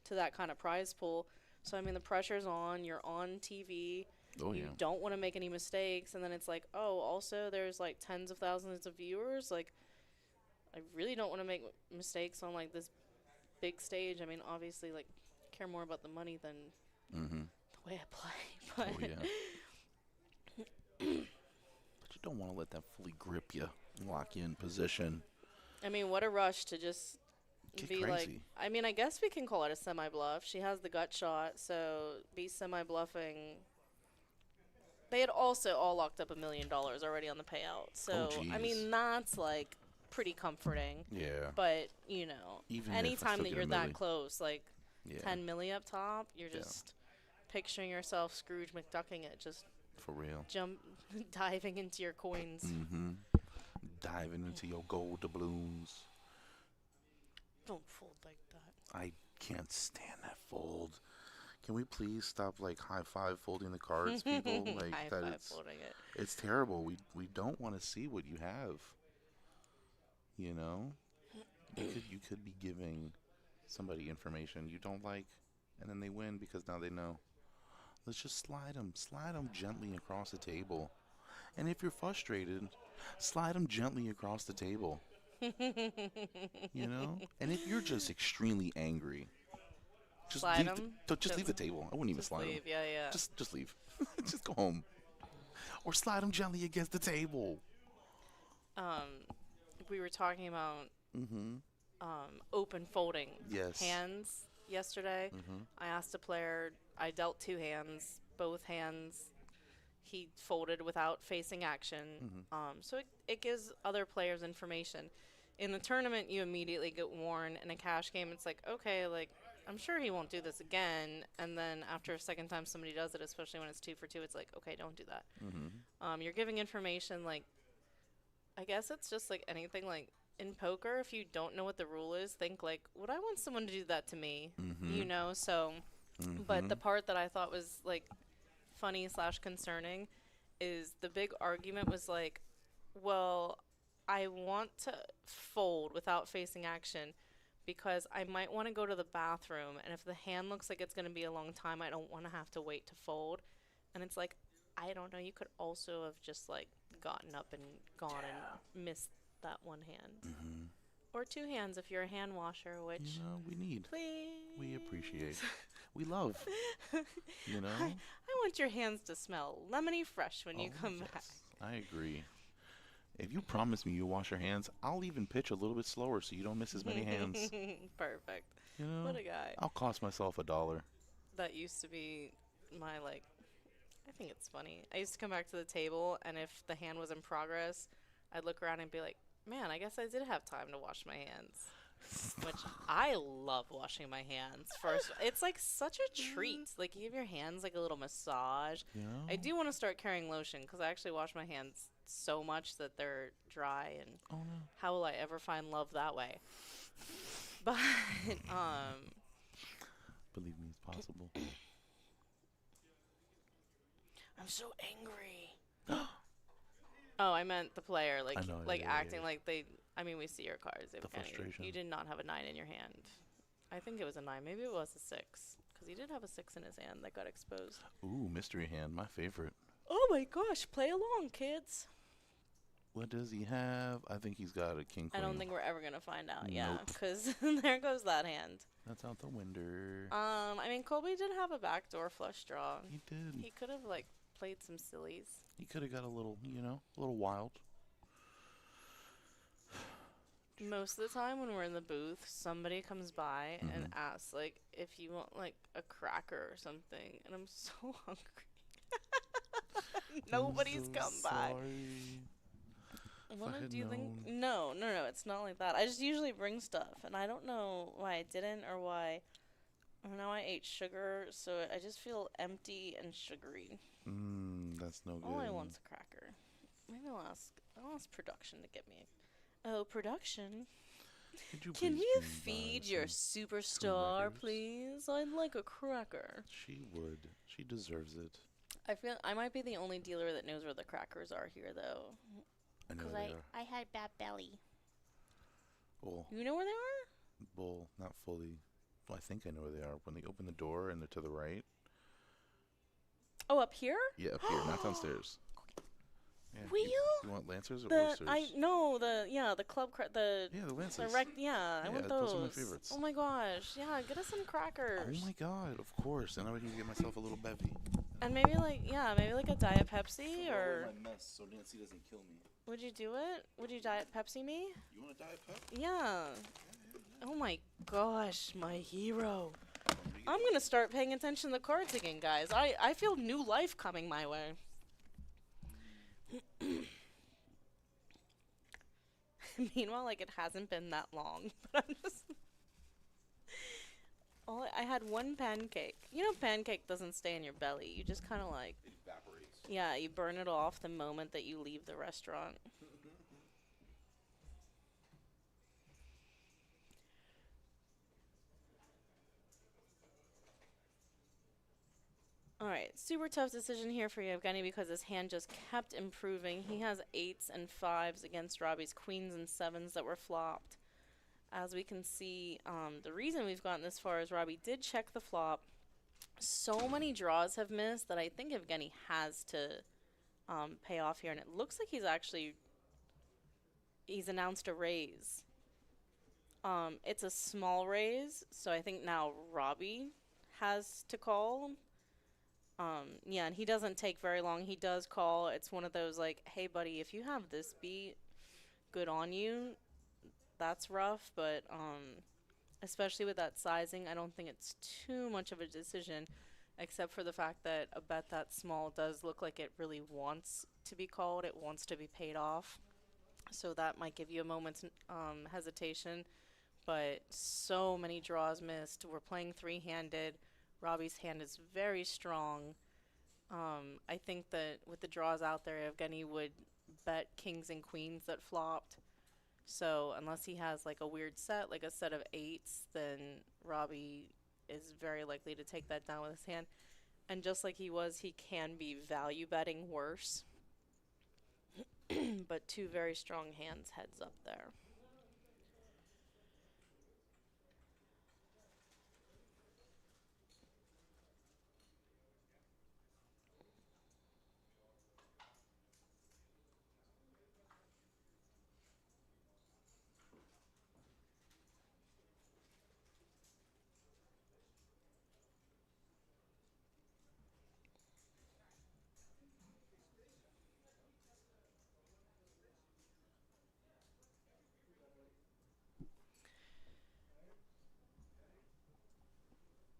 to that kind of prize pool. So, I mean, the pressure's on. You're on TV. Oh, You yeah. don't want to make any mistakes. And then it's like, oh, also there's, like, tens of thousands of viewers. Like, I really don't want to make mistakes on, like, this big stage. I mean, obviously, like, I care more about the money than the way I play. But Oh, yeah. But you don't want to let that fully grip you, lock you in position. I mean, what a rush to just Get be crazy. like, I mean, I guess we can call it a semi-bluff. She has the gut shot, so be semi-bluffing. They had also all locked up $1 million already on the payout. So, I jeez. mean, that's, like, pretty comforting. Yeah. But, you know, Even if I anytime still that get you're a that milli. close, like, Yeah. 10 milli up top, you're just picturing yourself Scrooge McDucking it, just For real. diving into your coins. Diving into your gold doubloons. Don't fold like that. I can't stand that fold. Can we please stop like high five folding the cards, people? Like High that five it's folding it. it's terrible. We don't want to see what you have. You know? You could be giving somebody information you don't like, and then they win because now they know. Let's just slide them gently across the table. And if you're frustrated, slide them gently across the table. You know? And if you're just extremely angry, just Slide leave 'em? just leave the table. I wouldn't even Just slide leave, them. yeah. Just leave. Just go home. Or slide them gently against the table. We were talking about open folding Yes. hands yesterday. I asked a player, I dealt 2 hands, both hands he folded without facing action. So it gives other players information. In the tournament, you immediately get warned. In a cash game, it's like, okay, like, I'm sure he won't do this again. And then after a second time somebody does it, especially when it's 2 for 2, it's like, okay, don't do that. You're giving information, like, I guess it's just like anything, like, in poker, if you don't know what the rule is, think, like, would I want someone to do that to me? You know, so, but the part that I thought was, like, funny / concerning is the big argument was, like, well, I want to fold without facing action because I might want to go to the bathroom, and if the hand looks like it's going to be a long time, I don't want to have to wait to fold. And it's like, I don't know, you could also have just, like, gotten up and gone and missed that one hand. Or 2 hands if you're a hand washer, which, You know, we need. please. We appreciate. We love. You know? I want your hands to smell lemony fresh when you Oh, come yes. back. I agree. If you promise me you'll wash your hands, I'll even pitch a little bit slower so you don't miss as many hands. Perfect. You know? What a guy. I'll cost myself $1. That used to be my, like, I think it's funny. I used to come back to the table, and if the hand was in progress, I'd look around and be like, Man, I guess I did have time to wash my hands. Which I love washing my hands. First, it's like such a treat. Like you give your hands like a little massage. You know? I do want to start carrying lotion because I actually wash my hands so much that they're dry, and Oh no. how will I ever find love that way? But Believe me, it's possible. I'm so angry. Oh, I meant the player, like I know, like yeah, acting yeah. like they. I mean, we see your cards. The Evgeny. frustration. You did not have a 9 in your hand. I think it was a 9. Maybe it was a 6, because he did have a 6 in his hand that got exposed. Ooh, mystery hand, my favorite. Oh my gosh! Play along, kids. What does he have? I think he's got a king queen. I don't think we're ever gonna find out. Yeah, Nope. because there goes that hand. That's out the window. I mean, Colby did have a backdoor flush draw. He did. He could have like played some sillies. He could have got a little, a little wild. Most of the time when we're in the booth, somebody comes by and Mhm. asks like if you want like a cracker or something, and I'm so hungry. Nobody's so come by. sorry. What had do you think? known. No, it's not like that. I just usually bring stuff, and I don't know why I didn't or why. Or now I ate sugar, so I just feel empty and sugary. That's no good. All I want's a cracker. Maybe I'll ask production to get me. Oh, production. Could you Can please you bring by feed your some superstar, crackers? please? I'd like a cracker. She would. She deserves it. I feel I might be the only dealer that knows where the crackers are here, though. I know Because they are. I had bad belly. Well, You know where they are? not fully. Well, I think I know where they are. When they open the door and they're to the right. Oh, up here? Yeah, up here, not downstairs. Yeah, Will you, you? you want Lancers or The Oysters? the club the Yeah, the the Lancers. I want those are my favorites. Oh my gosh, yeah, get us some crackers. Oh my god, of course. And I would get myself a little bevy. And maybe like a Diet Pepsi or my mess so Nancy doesn't kill me. would you do it? Would you Diet Pepsi me? You want a Diet Pep? Yeah. Oh my gosh, my hero. I'm gonna start paying attention to the cards again, guys. I feel new life coming my way. Meanwhile, like it hasn't been that long, but I'm just. I had one pancake. You know, pancake doesn't stay in your belly. You just kind of like. It evaporates. Yeah, you burn it off the moment that you leave the restaurant. Alright, super tough decision here for Yevgeny because his hand just kept improving. He has 8s and 5s against Robbie's queens and 7s that were flopped. As we can see, the reason we've gotten this far is Robbie did check the flop. So many draws have missed that I think Yevgeny has to pay off here. And it looks like he's announced a raise. It's a small raise, so I think now Robbie has to call. Yeah, and he doesn't take very long. He does call. It's one of those like, hey, buddy, if you have this beat, good on you. That's rough, but especially with that sizing, I don't think it's too much of a decision, except for the fact that a bet that small does look like it really wants to be called. It wants to be paid off. So that might give you a moment's hesitation. But so many draws missed. We're playing three-handed. Robbie's hand is very strong. I think that with the draws out there, Evgeny would bet kings and queens that flopped. So unless he has like a weird set, like a set of 8s, then Robbie is very likely to take that down with his hand. And just like he can be value betting worse. But two very strong hands heads up there.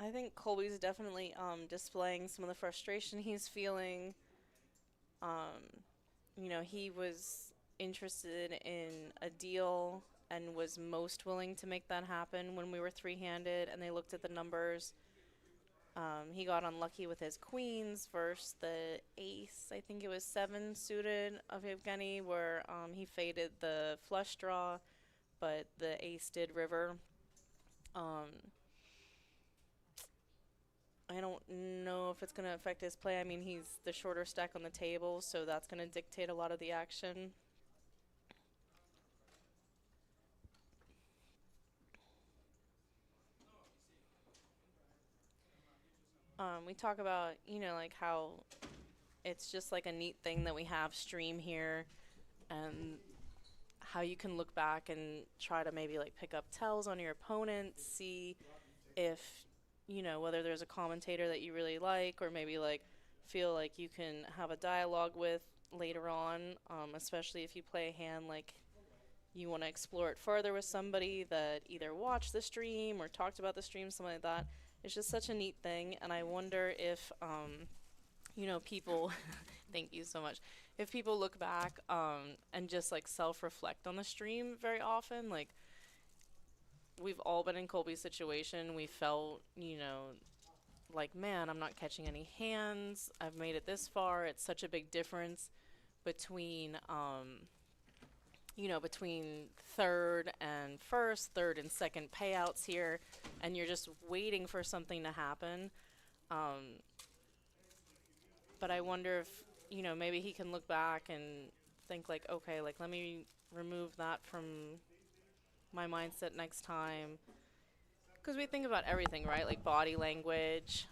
I think Colby's definitely displaying some of the frustration he's feeling. You know, he was interested in a deal and was most willing to make that happen when we were three-handed and they looked at the numbers. He got unlucky with his queens versus the ace. I think it was 7 suited of Evgeny, where he faded the flush draw, but the ace did river. I don't know if it's going to affect his play. I mean, he's the shorter stack on the table, so that's going to dictate a lot of the action. We talk about, like how it's just like a neat thing that we have stream here, and how you can look back and try to maybe like pick up tells on your opponent, see if, whether there's a commentator that you really like or maybe like feel like you can have a dialogue with later on, especially if you play a hand like you want to explore it further with somebody that either watched the stream or talked about the stream, something like that. It's just such a neat thing, and I wonder if, people, thank you so much, if people look back and just like self-reflect on the stream very often. Like, we've all been in Colby's situation. We felt, like, man, I'm not catching any hands. I've made it this far. It's such a big difference between, between third and first, third and second payouts here, and you're just waiting for something to happen. But I wonder if, maybe he can look back and think like, okay, like, let me remove that from my mindset next time. Because we think about everything, right? Like body language.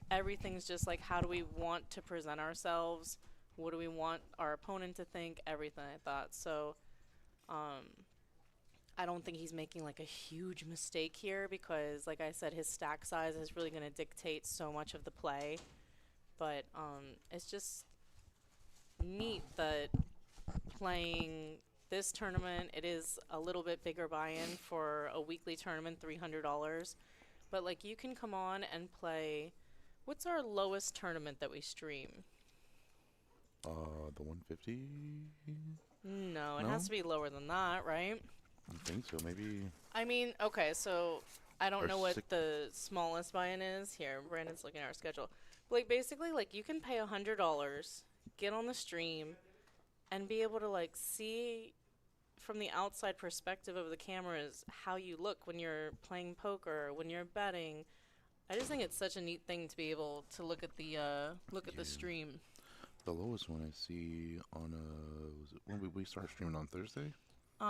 Everything's just like, how do we want to present ourselves? What do we want our opponent to think? Everything like that. So I don't think he's making like a huge mistake here because, like I said, his stack size is really going to dictate so much of the play. But it's just neat that playing this tournament, it is a little bit bigger buy-in for a weekly tournament, $300. But like, you can come on and play. What's our lowest tournament that we stream? The 150? No, it has to be lower than that, right? I think so, maybe. I mean, okay, so I don't know what the smallest buy-in is. Here, Brandon's looking at our schedule. Like, basically, like, you can pay $100, get on the stream, and be able to, like, see from the outside perspective of the cameras how you look when you're playing poker, when you're betting. I just think it's such a neat thing to be able to look at the the stream. The lowest one I see on was it when we start streaming on Thursday?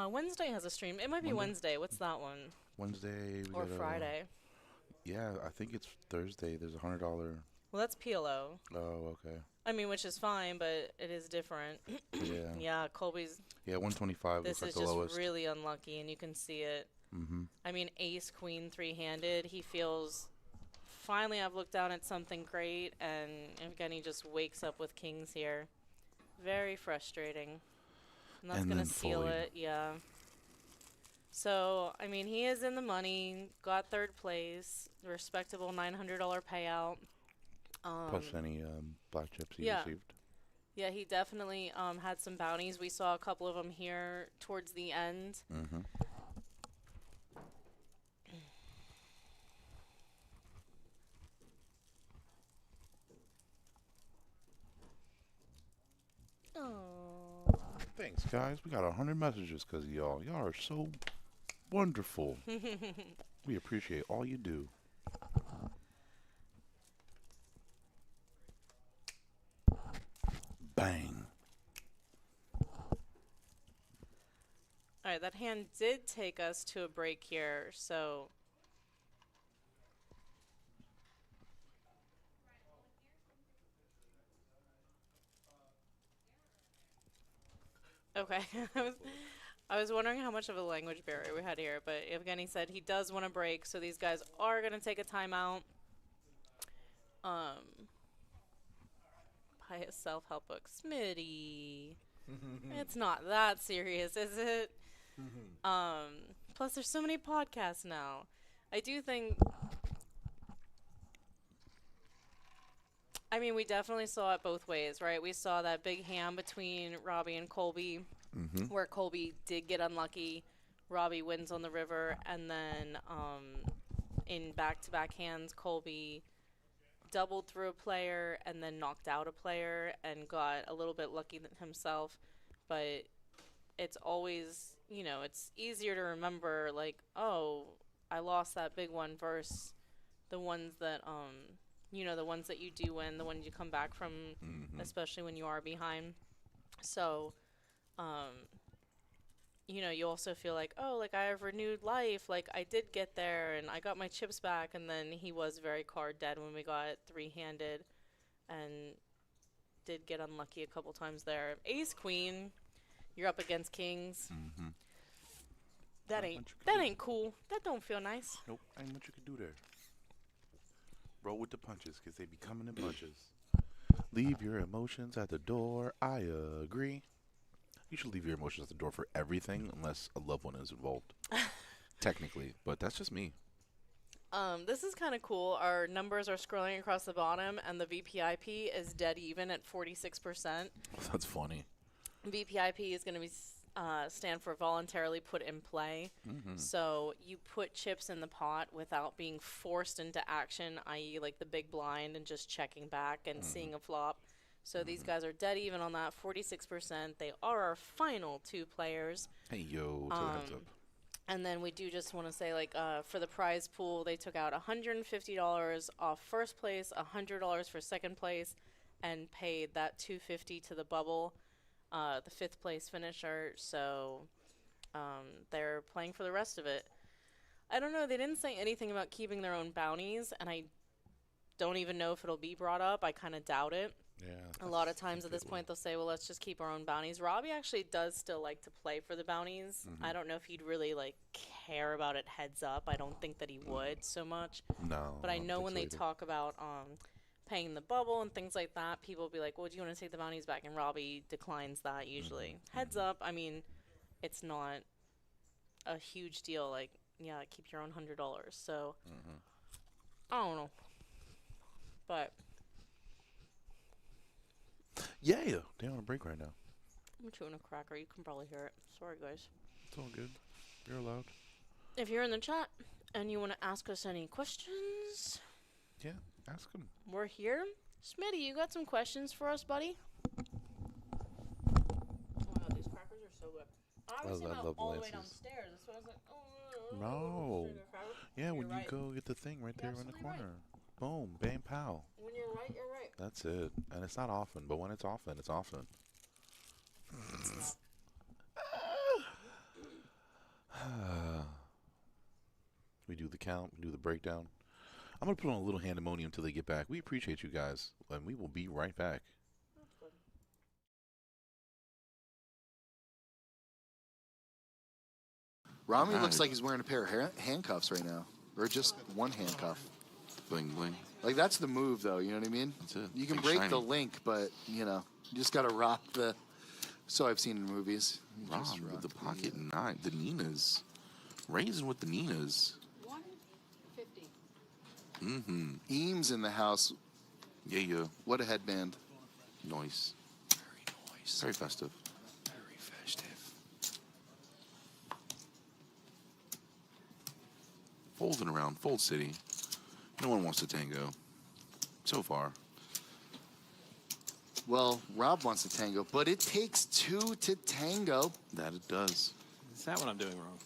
Wednesday has a stream. It might be Wednesday. What's that one? Wednesday. Or Friday. Yeah, I think it's Thursday. There's $100. Well, that's PLO. Oh, okay. I mean, which is fine, but it is different. Yeah. Yeah, Colby's. Yeah, 125 looks like the lowest. This is just really unlucky, and you can see it. Mm-hmm. I mean, ace, queen, three-handed. He feels, finally I've looked down at something great, and Evgeny just wakes up with kings here. Very frustrating. And that's going to seal it, yeah. So, I mean, he is in the money, got third place, respectable $900 payout. Plus any black chips he received. Yeah, he definitely had some bounties. We saw a couple of them here towards the end. Mm-hmm. Oh. Thanks, guys. We got 100 messages because of y'all. Y'all are so wonderful. We appreciate all you do. Bang. All right, that hand did take us to a break here, so. Okay, I was wondering how much of a language barrier we had here, but Evgeny said he does want a break, so these guys are going to take a timeout. Buy a self-help book. Smitty. It's not that serious, is it? Plus, there's so many podcasts now. I do think I mean, we definitely saw it both ways, right? We saw that big hand between Robbie and Colby, where Colby did get unlucky. Robbie wins on the river, and then in back-to-back hands, Colby doubled through a player and then knocked out a player and got a little bit lucky himself. But it's always, it's easier to remember, like, oh, I lost that big one versus the ones that, the ones that you do win, the ones you come back from, especially when you are behind. So, you also feel like, oh, like I have renewed life. Like I did get there and I got my chips back. And then he was very card dead when we got three-handed and did get unlucky a couple times there. Ace, queen, you're up against kings. That ain't cool. That don't feel nice. Nope, ain't much you can do there. Roll with the punches, because they be coming in bunches. Leave your emotions at the door. I agree. You should leave your emotions at the door for everything, unless a loved one is involved. Technically, but that's just me. This is kind of cool. Our numbers are scrolling across the bottom, and the VPIP is dead even at 46%. That's funny. VPIP is going to be stand for voluntarily put in play. So you put chips in the pot without being forced into action, i.e. like the big blind and just checking back and seeing a flop. So these guys are dead even on that, 46%. They are our final two players. Hey, yo, to the heads up. And then we do just want to say, like, for the prize pool, they took out $150 off first place, $100 for second place, and paid that $250 to the bubble, the fifth place finisher. So they're playing for the rest of it. I don't know. They didn't say anything about keeping their own bounties, and I don't even know if it'll be brought up. I kind of doubt it. Yeah. A lot of times at this point they'll say, well, let's just keep our own bounties. Robbie actually does still like to play for the bounties. I don't know if he'd really like care about it heads up. I don't think that he would so much. No. But I know when they talk about paying the bubble and things like that, people will be like, well, do you want to take the bounties back? And Robbie declines that usually. Heads up, I mean, it's not a huge deal. Like, yeah, keep your own $100. So, I don't know. But yeah, they're on a break right now. I'm chewing a cracker. You can probably hear it. Sorry, guys. It's all good. You're allowed. If you're in the chat and you want to ask us any questions, yeah, ask them. We're here. Smitty, you got some questions for us, buddy? Oh my god, these crackers are so good. I was love all the way Lance's. downstairs. That's what I was like, oh. No. Yeah, You're when right. you go get the thing right there in the absolutely corner. Boom, bam, pow. When you're right, you're right. That's it. And it's not often, but when it's often, it's often. We do the count, we do the breakdown. I'm going to put on a little handemonium until they get back. We appreciate you guys, and we will be right back. That's good. Rami looks like he's wearing a pair of handcuffs right now, or just one handcuff. Bling, bling. Like, that's the move, though, you know what I mean? That's it. You can Like break shiny. the link, but, you just got to rock the... So I've seen in movies. You Rob just rock with the pocket nine, the Ninas. Raising with the Ninas. 150. Eames in the house. Yeah, yeah. What a headband. Nice. Very nice. Very festive. Very festive. Folding around, Fold City. No one wants to tango. So far. Well, Rob wants to tango, but it takes two to tango. That it does. Is that what I'm doing wrong?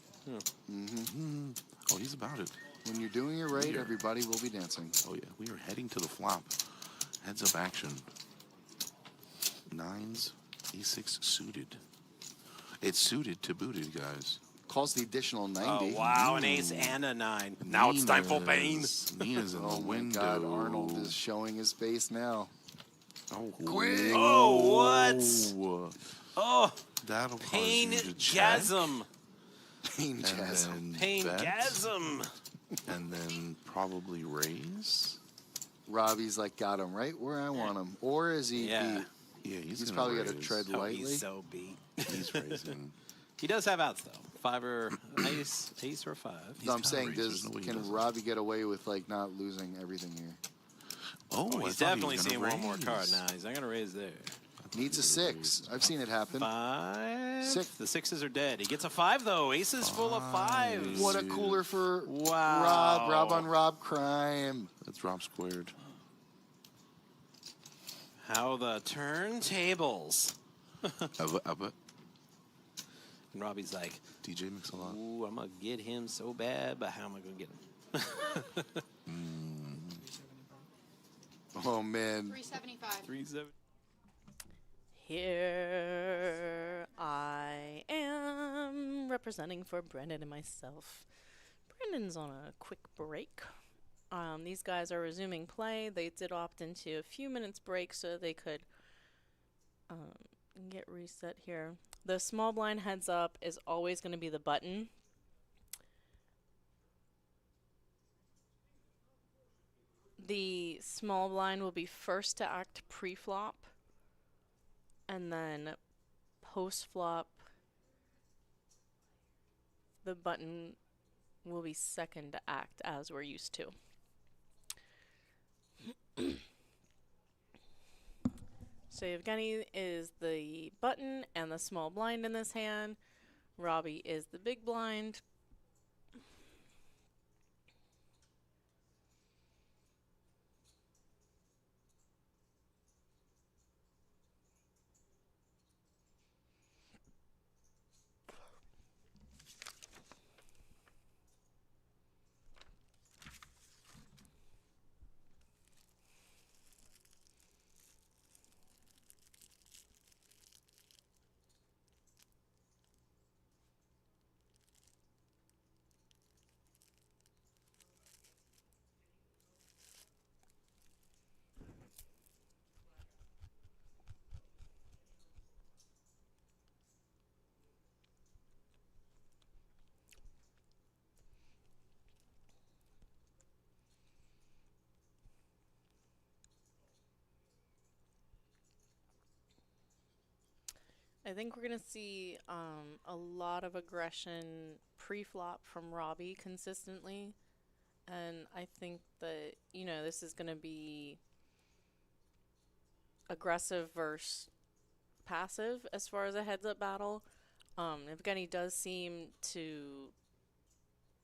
Oh, he's about it. When you're doing it right, Here. everybody will be dancing. Oh, yeah. We are heading to the flop. Heads up action. Nines, E6 suited. It's suited to booted, guys. Calls the additional 90. Oh, wow, an ace and a 9. Now it's time for pain. Nina's in the Oh, my window. God. Arnold is showing his face now. Oh, Quick. Oh, what? Oh, That'll cause you to check. pain-gasm. Pain jazz. And then Pain-gasm. bet, and then probably raise. Robbie's like, got him right where I want him. Or is he Yeah. beat? Yeah, He's gonna probably got to raise. tread Oh, lightly. he's so beat. He's raising. He does have outs, though. 5 or ace or 5. No, I'm kinda saying, raised. There's no way he can doesn't. Robbie get away with like not losing everything here? Oh, Oh, I he's thought he definitely was seeing gonna one more card raise. now. He's not going to raise there. Needs a 6. I've seen it happen. 5. Six. The 6s are dead. He gets a 5, though. Aces full of 5s. What a cooler for Wow. Rob. Rob on Rob crime. That's Rob squared. How the turntables. Abba. And Robbie's like, DJ mix a lot. ooh, I'm going to get him so bad, but how am I going to get him? Oh, man. 375. 3-7. Here I am representing for Brendan and myself. Brendan's on a quick break. These guys are resuming play. They did opt into a few minutes break so they could get reset here. The small blind heads up is always going to be the button. The small blind will be first to act pre-flop, and then post-flop, the button will be second to act, as we're used to. So Evgeny is the button and the small blind in this hand. Robbie is the big blind. I think we're going to see a lot of aggression pre-flop from Robbie consistently. And I think that, you know, this is going to be aggressive versus passive as far as a heads-up battle. Evgeny does seem to,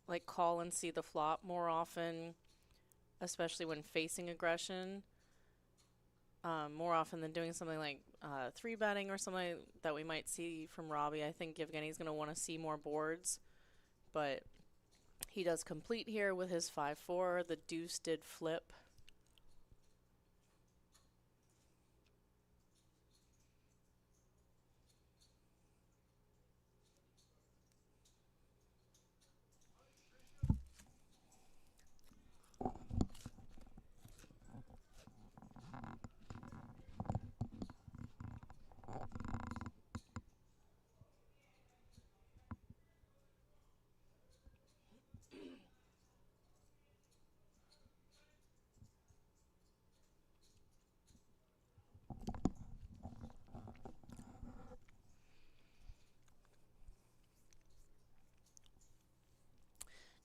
like, call and see the flop more often, especially when facing aggression. More often than doing something like 3-betting or something that we might see from Robbie. I think Evgeny's going to want to see more boards, but he does complete here with his 5-4. The deuce did flip.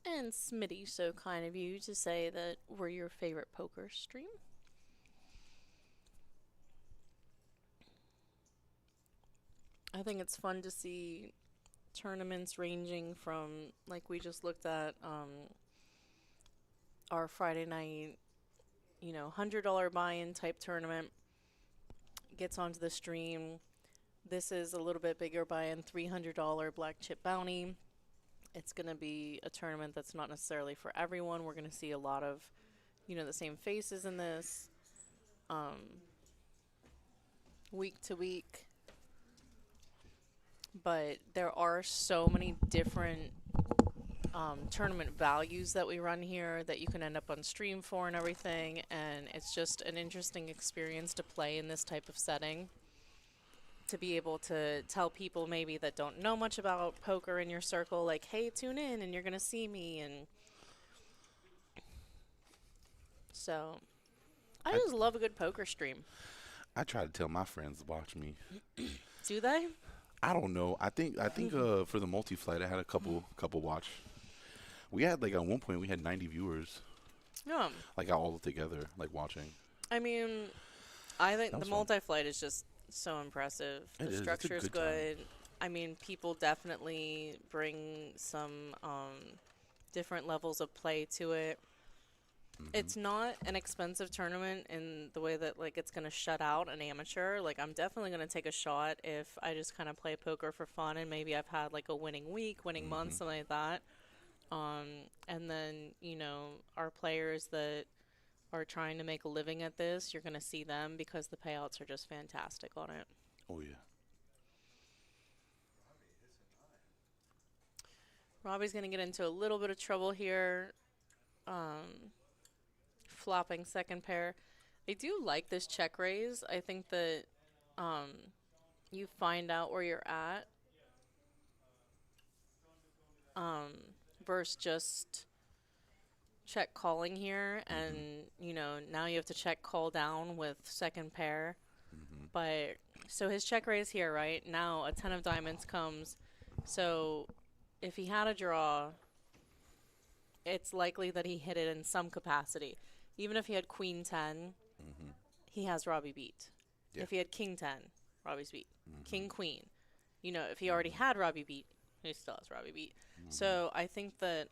And Smitty, so kind of you to say that we're your favorite poker stream. I think it's fun to see tournaments ranging from, like we just looked at, our Friday night, you know, $100 buy-in type tournament gets onto the stream. This is a little bit bigger buy-in, $300 black chip bounty. It's going to be a tournament that's not necessarily for everyone. We're going to see a lot of, you know, the same faces in this week to week. But there are so many different tournament values that we run here that you can end up on stream for and everything. And it's just an interesting experience to play in this type of setting. To be able to tell people maybe that don't know much about poker in your circle, like, hey, tune in and you're going to see me. And so I just love a good poker stream. I try to tell my friends to watch me. Do they? I don't know. I think for the multi-flight, I had a couple watch. We had, like, at one point, we had 90 viewers. Yeah. Like, all together, like, watching. I mean, I think That the was fun. multi-flight is just so impressive. It The is. It's a structure's good time. good. I mean, people definitely bring some different levels of play to it. It's not an expensive tournament in the way that like it's gonna shut out an amateur. Like I'm definitely gonna take a shot if I just kind of play poker for fun and maybe I've had like a winning week, winning month, something like that. And then our players that are trying to make a living at this, you're gonna see them because the payouts are just fantastic on it. Oh yeah. Robbie's gonna get into a little bit of trouble here. Flopping second pair. I do like this check raise. I think that you find out where you're at versus just check calling here, and now you have to check call down with second pair. But so his check raise here, right now a 10 of diamonds comes. So if he had a draw, it's likely that he hit it in some capacity. Even if he had queen 10, he has Robbie beat. Yeah. If he had king 10, Robbie's beat. King queen, if he already had Robbie beat, he still has Robbie beat. So I think that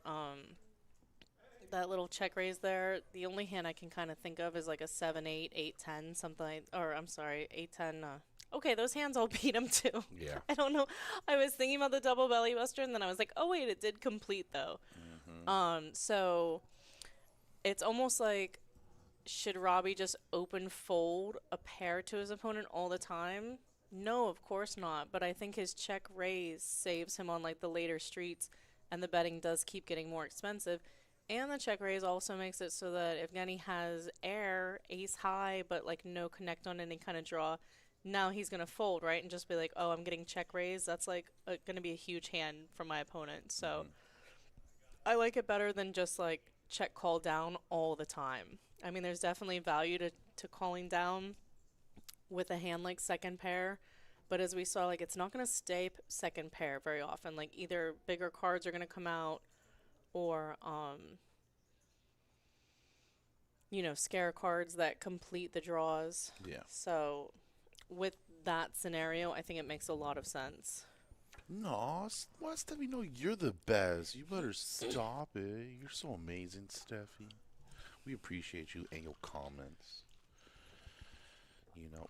that little check raise there, the only hand I can kind of think of is like a 7-8, 8-10, something like, or I'm sorry, 8-10. Okay, those hands all beat him too. Yeah. I don't know. I was thinking about the double belly buster, and then I was like, oh wait, it did complete though. So it's almost like, should Robbie just open fold a pair to his opponent all the time? No, of course not. But I think his check raise saves him on like the later streets, and the betting does keep getting more expensive. And the check raise also makes it so that if Genny has air, ace high, but like no connect on any kind of draw, now he's going to fold, right? And just be like, oh, I'm getting check raise. That's like going to be a huge hand from my opponent. So I like it better than just like check call down all the time. I mean, there's definitely value to calling down with a hand like second pair. But as we saw, like it's not going to stay second pair very often. Like either bigger cards are going to come out or scare cards that complete the draws. Yeah. So with that scenario, I think it makes a lot of sense. No, why, Steffi? No, you're the best. You better stop it. You're so amazing, Steffi. We appreciate you and your comments.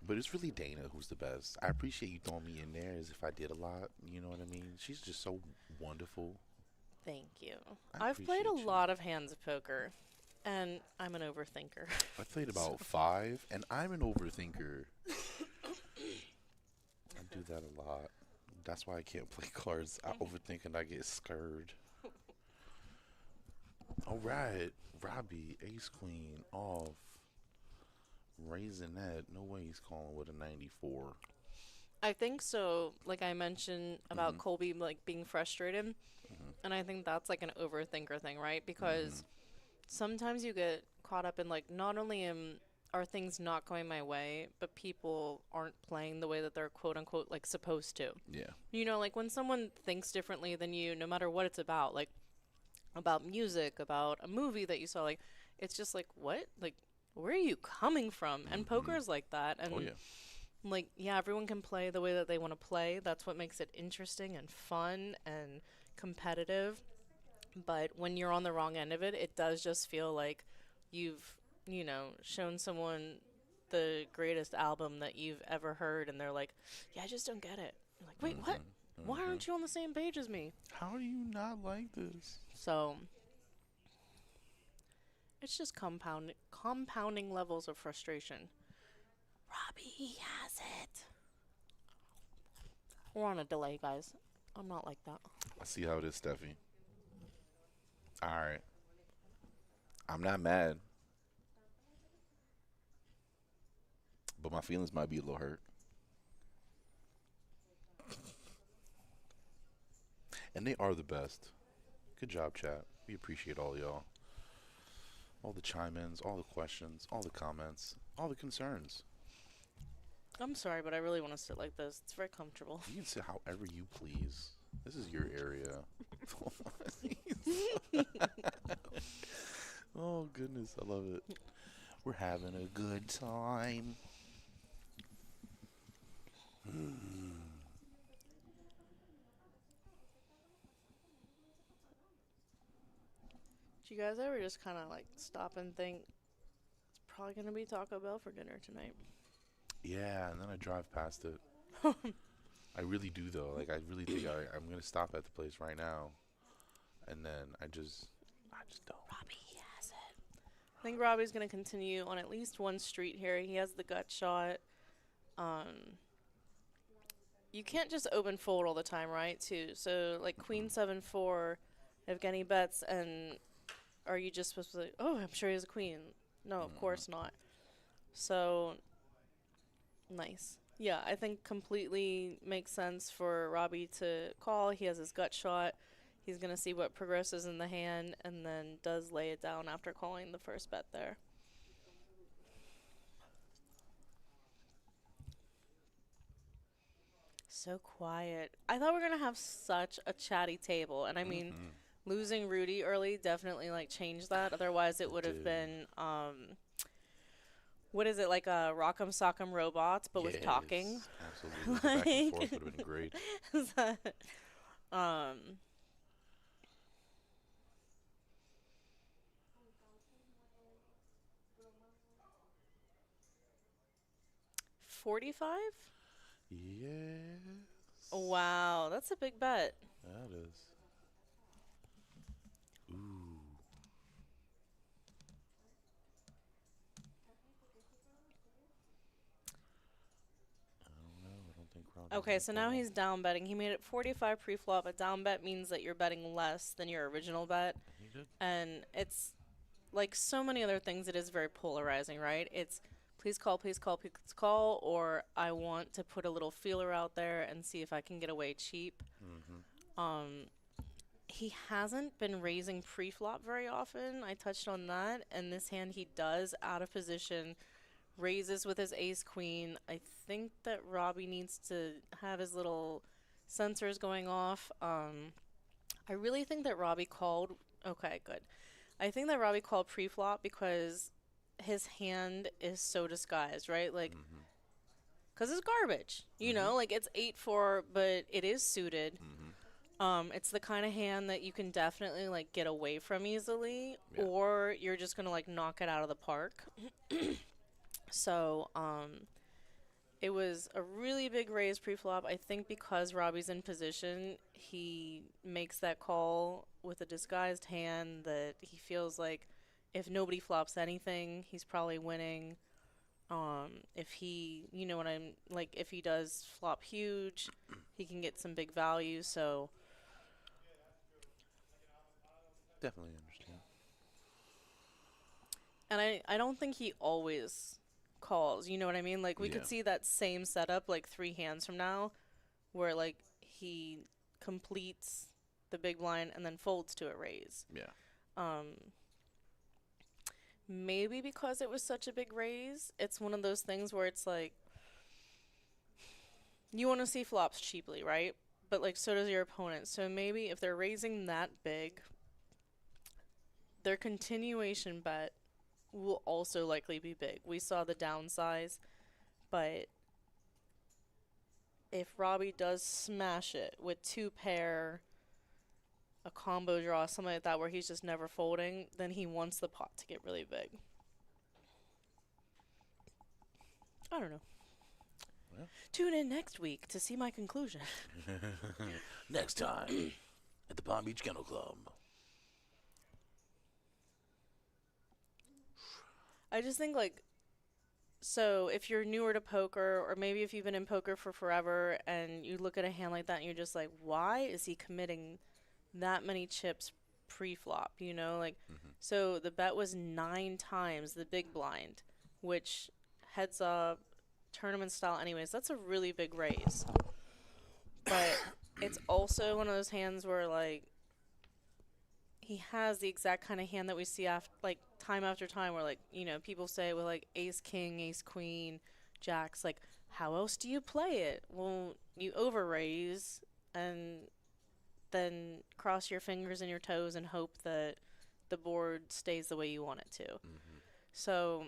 But it's really Dana who's the best. I appreciate you throwing me in there as if I did a lot. You know what I mean? She's just so wonderful. Thank you. I I've played a appreciate you. lot of hands of poker, and I'm an overthinker. I played about 5, and I'm an overthinker. I do that a lot. That's why I can't play cards. I overthink and I get scared. All right, Robbie, ace queen off. Raising that. No way he's calling with a 94. I think so. Like I mentioned about Colby like being frustrated, and I think that's like an overthinker thing, right? Because sometimes you get caught up in like not only are things not going my way, but people aren't playing the way that they're quote unquote like supposed to. Yeah. Like when someone thinks differently than you, no matter what it's about, like about music, about a movie that you saw, like it's just like what? Like where are you coming from? And poker is like that. And Oh yeah. like, yeah, everyone can play the way that they want to play. That's what makes it interesting and fun and competitive. But when you're on the wrong end of it, it does just feel like you've, shown someone the greatest album that you've ever heard, and they're like, yeah, I just don't get it. You're like, wait, what? Why aren't you on the same page as me? How do you not like this? So it's just compounding levels of frustration. Robbie has it. We're on a delay, guys. I'm not like that. I see how it is, Steffi. All right. I'm not mad. But my feelings might be a little hurt. And they are the best. Good job, chat. We appreciate all y'all. All the chime-ins, all the questions, all the comments, all the concerns. I'm sorry, but I really want to sit like this. It's very comfortable. You can sit however you please. This is your area. Oh, goodness. I love it. We're having a good time. Do you guys ever just kind of like stop and think it's probably gonna be Taco Bell for dinner tonight? Yeah, and then I drive past it. I really do though. Like I really think I'm gonna stop at the place right now, and then I just don't. Robbie has it. I think Robbie's gonna continue on at least one street here. He has the gut shot. You can't just open fold all the time, right? Too. So like Queen 7-4, Evgeny bets, and are you just supposed to be like, oh, I'm sure he has a queen? No, of course not. So nice. Yeah, I think completely makes sense for Robbie to call. He has his gut shot. He's going to see what progresses in the hand and then does lay it down after calling the first bet there. So quiet. I thought we were going to have such a chatty table. And I mean, losing Rudy early definitely like changed that. Otherwise, it would have been, what is it, like a Rock'em Sock'em Robots, but with talking? Absolutely. The back and forth would have been great. That, 45? Yes. Wow, that's a big bet. That is. Ooh. Okay, so now he's down betting. He made it 45 pre-flop. A down bet means that you're betting less than your original bet. And it's like so many other things, it is very polarizing, right? It's please call, please call, please call, or I want to put a little feeler out there and see if I can get away cheap. He hasn't been raising pre-flop very often. I touched on that. And this hand he does out of position. Raises with his ace queen. I think that Robbie needs to have his little sensors going off. I really think that Robbie called. Okay, good. I think that Robbie called pre-flop because his hand is so disguised, right? Like, because it's garbage. You know, like it's 8-4, but it is suited. It's the kind of hand that you can definitely like get away from easily, or you're just gonna like knock it out of the park. So, it was a really big raise pre-flop. I think because Robbie's in position, he makes that call with a disguised hand that he feels like if nobody flops anything, he's probably winning. If he, you know what I'm, like, if he does flop huge, he can get some big value, so. Definitely understand. And I don't think he always calls, you know what I mean? Like we could see that same setup like 3 hands from now where like he completes the big blind and then folds to a raise. Maybe because it was such a big raise, it's one of those things where it's like you want to see flops cheaply, right? But like so does your opponent. So maybe if they're raising that big, their continuation bet will also likely be big. We saw the downsize, but if Robbie does smash it with 2 pair, a combo draw, something like that, where he's just never folding, then he wants the pot to get really big. I don't know. Well. Tune in next week to see my conclusion. Next time at the Palm Beach Kennel Club. I just think, like, so if you're newer to poker, or maybe if you've been in poker for forever, and you look at a hand like that, and you're just like, why is he committing that many chips pre-flop, you know? Like, so the bet was 9 times the big blind, which, heads up, tournament style anyways, that's a really big raise. But it's also one of those hands where, like, he has the exact kind of hand that we see after, like, time after time where, like, you know, people say with, like, ace king, ace queen, jacks, like, how else do you play it? Well, you over raise and then cross your fingers and your toes and hope that the board stays the way you want it to. So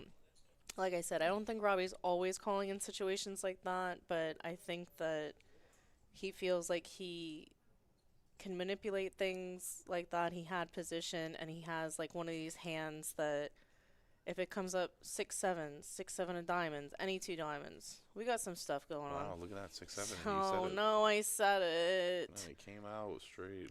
Like I said, I don't think Robbie's always calling in situations like that, but I think that he feels like he can manipulate things like that. He had position, and he has like one of these hands that if it comes up 6-7, 6-7 of diamonds, any two diamonds, we got some stuff going on. Wow, look at that 6-7. You Oh said it. no, I said it. No, it came out straight.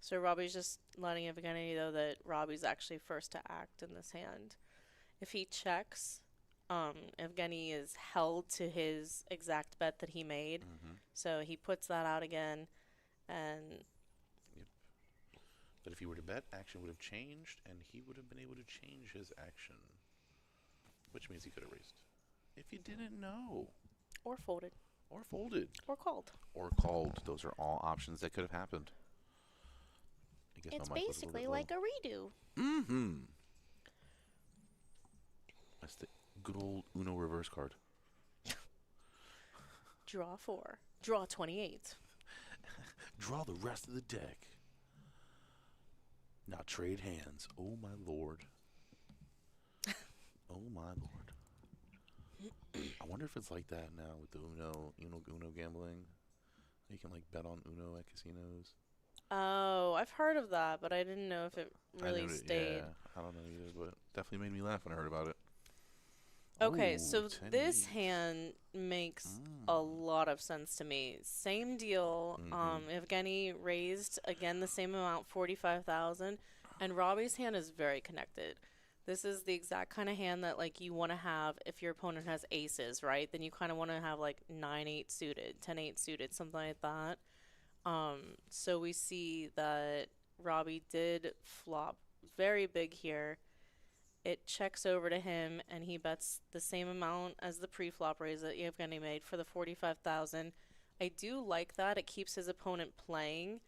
So Robbie's just letting Evgeny know that Robbie's actually first to act in this hand. If he checks, Evgeny is held to his exact bet that he made. So he puts that out again, and Yep. But if he were to bet, action would have changed, and he would have been able to change his action, which means he could have raised. If you didn't know, or folded, or folded, or called. or called, those are all options that could have happened. I guess It's my mic was a little basically bit like a redo. low. That's the good old Uno reverse card. Draw 4. Draw 28. Draw the rest of the deck. Now trade hands. Oh my lord. Oh my lord. I wonder if it's like that now with the Uno gambling. You can like bet on Uno at casinos. Oh, I've heard of that, but I didn't know if it really stayed. Yeah, I don't know either, but definitely made me laugh when I heard about it. Okay, Ooh, so 10 this eight. hand makes a lot of sense to me. Same deal. Evgeny raised again the same amount, 45,000, and Robbie's hand is very connected. This is the exact kind of hand that like you want to have if your opponent has aces, right? Then you kind of want to have like 9-8 suited, 10-8 suited, something like that. So we see that Robbie did flop very big here. It checks over to him, and he bets the same amount as the pre-flop raise that Evgeny made for the 45,000. I do like that. It keeps his opponent playing,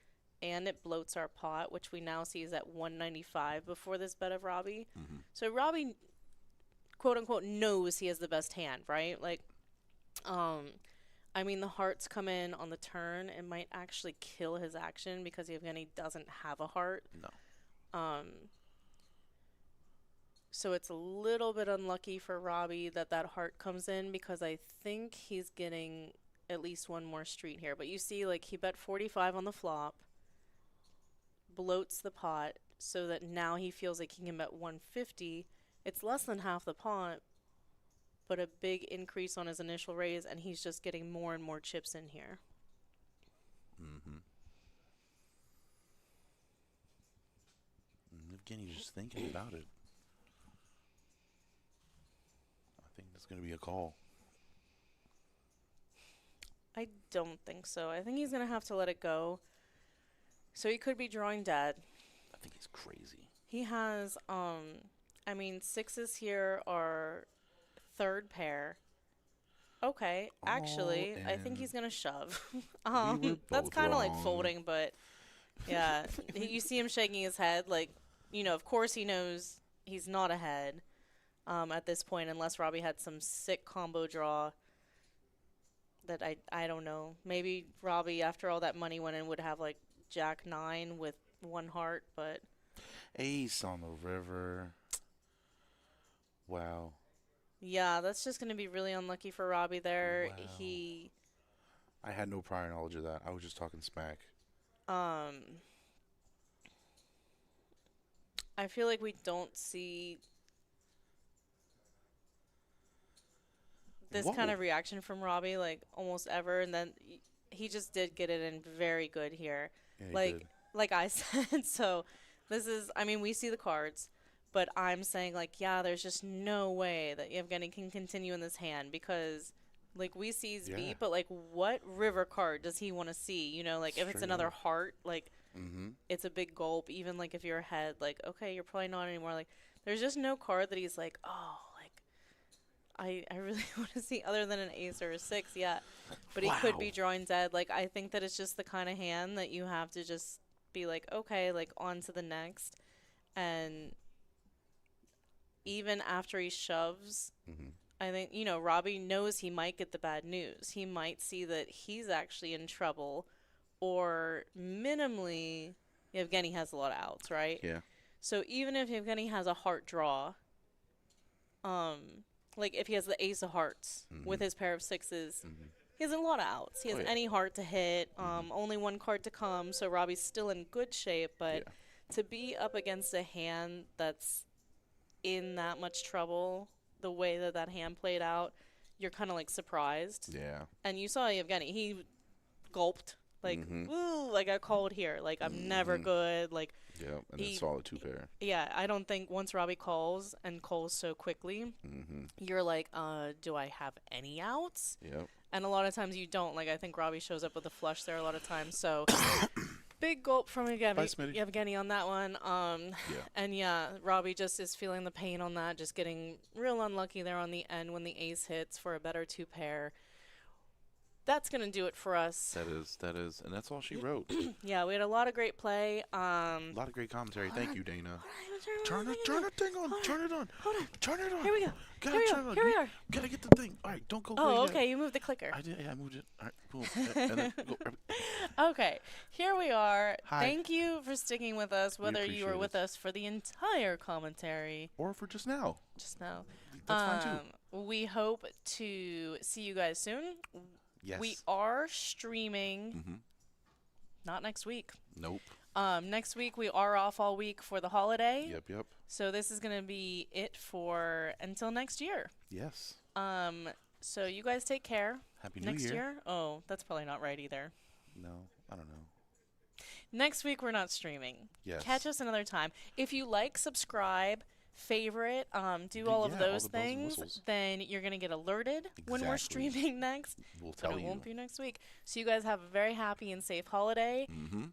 and it bloats our pot, which we now see is at 195 before this bet of Robbie. So Robbie, quote-unquote, knows he has the best hand, right? Like, I mean, the hearts come in on the turn. It might actually kill his action because Evgeny doesn't have a heart. No. So it's a little bit unlucky for Robbie that heart comes in because I think he's getting at least one more street here. But you see, like, he bet 45 on the flop, bloats the pot so that now he feels like he can bet 150. It's less than half the pot, but a big increase on his initial raise, and he's just getting more and more chips in here. Evgeny's just thinking about it. I think that's going to be a call. I don't think so. I think he's going to have to let it go. So he could be drawing dead. I think he's crazy. He has, I mean, sixes here are third pair. Okay, actually, I think he's going to shove. That's kind of like folding, but yeah. You see him shaking his head. Like, you know, of course he knows he's not ahead at this point unless Robbie had some sick combo draw that I don't know. Maybe Robbie, after all that money went in, would have like Jack 9 with one heart, but... Ace on the river. Wow. Yeah, that's just going to be really unlucky for Robbie there. Wow. I had no prior knowledge of that. I was just talking smack. I feel like we don't see this kind of reaction from Robbie, like, almost ever. And then he just did get it in very good here. Yeah, like I said, so this is, I mean, we see the cards. But I'm saying, like, yeah, there's just no way that Evgeny can continue in this hand because, like, we see his beat, but, like, what river card does he want to see? You know, like, if it's another heart, like, it's a big gulp. Even, like, if you're ahead, like, okay, you're probably not anymore. Like, there's just no card that he's like, oh, like, I really want to see other than an ace or a 6, yeah. But he could be drawing dead. Like, I think that it's just the kind of hand that you have to just be like, okay, like, on to the next. And... even after he shoves, I think, you know, Robbie knows he might get the bad news. He might see that he's actually in trouble, or minimally, Evgeny has a lot of outs, right? Yeah. So even if Yevgeny has a heart draw, like if he has the ace of hearts with his pair of sixes, he has a lot of outs. He has any heart to hit, only one card to come, so Robbie's still in good shape. But to be up against a hand that's in that much trouble, the way that that hand played out, you're kind of like surprised. Yeah. And you saw Yevgeny, he gulped. Like, ooh, like I called here. Like, I'm never good. Like, yeah, and then solid two pair. Yeah, I don't think once Robbie calls and calls so quickly, you're like, do I have any outs? Yep. And a lot of times you don't. Like, I think Robbie shows up with a flush there a lot of times. So, big gulp from Yevgeny on that one. And yeah, Robbie just is feeling the pain on that, just getting real unlucky there on the end when the ace hits for a better two pair. That's going to do it for us. That is. And that's all she wrote. Yeah, we had a lot of great play. A lot of great commentary. Thank you, Dana. Turn the thing on. Turn it on. Hold on. Turn it on. Here we go. Here we are. Gotta get the thing. All right, don't go. Oh, okay. You moved the clicker. I did. Yeah, I moved it. All right, boom. And then go. Okay, here we are. Hi. Thank you for sticking with us, whether you were appreciate with us for the entire commentary. Or for just now. Just now. That's fine too. We hope to see you guys soon. Yes. We are streaming. Not next week. Nope. Next week we are off all week for the holiday. Yep. So this is going to be it for until next year. Yes. So you guys take care. Happy New next Year. year? Oh, that's probably not right either. No, I don't know. Next week we're not streaming. Yes. Catch us another time. If you like, subscribe, favorite, do all of those things, then you're going to get alerted when we're streaming next. We'll tell you. But it won't be next week. So you guys have a very happy and safe holiday. And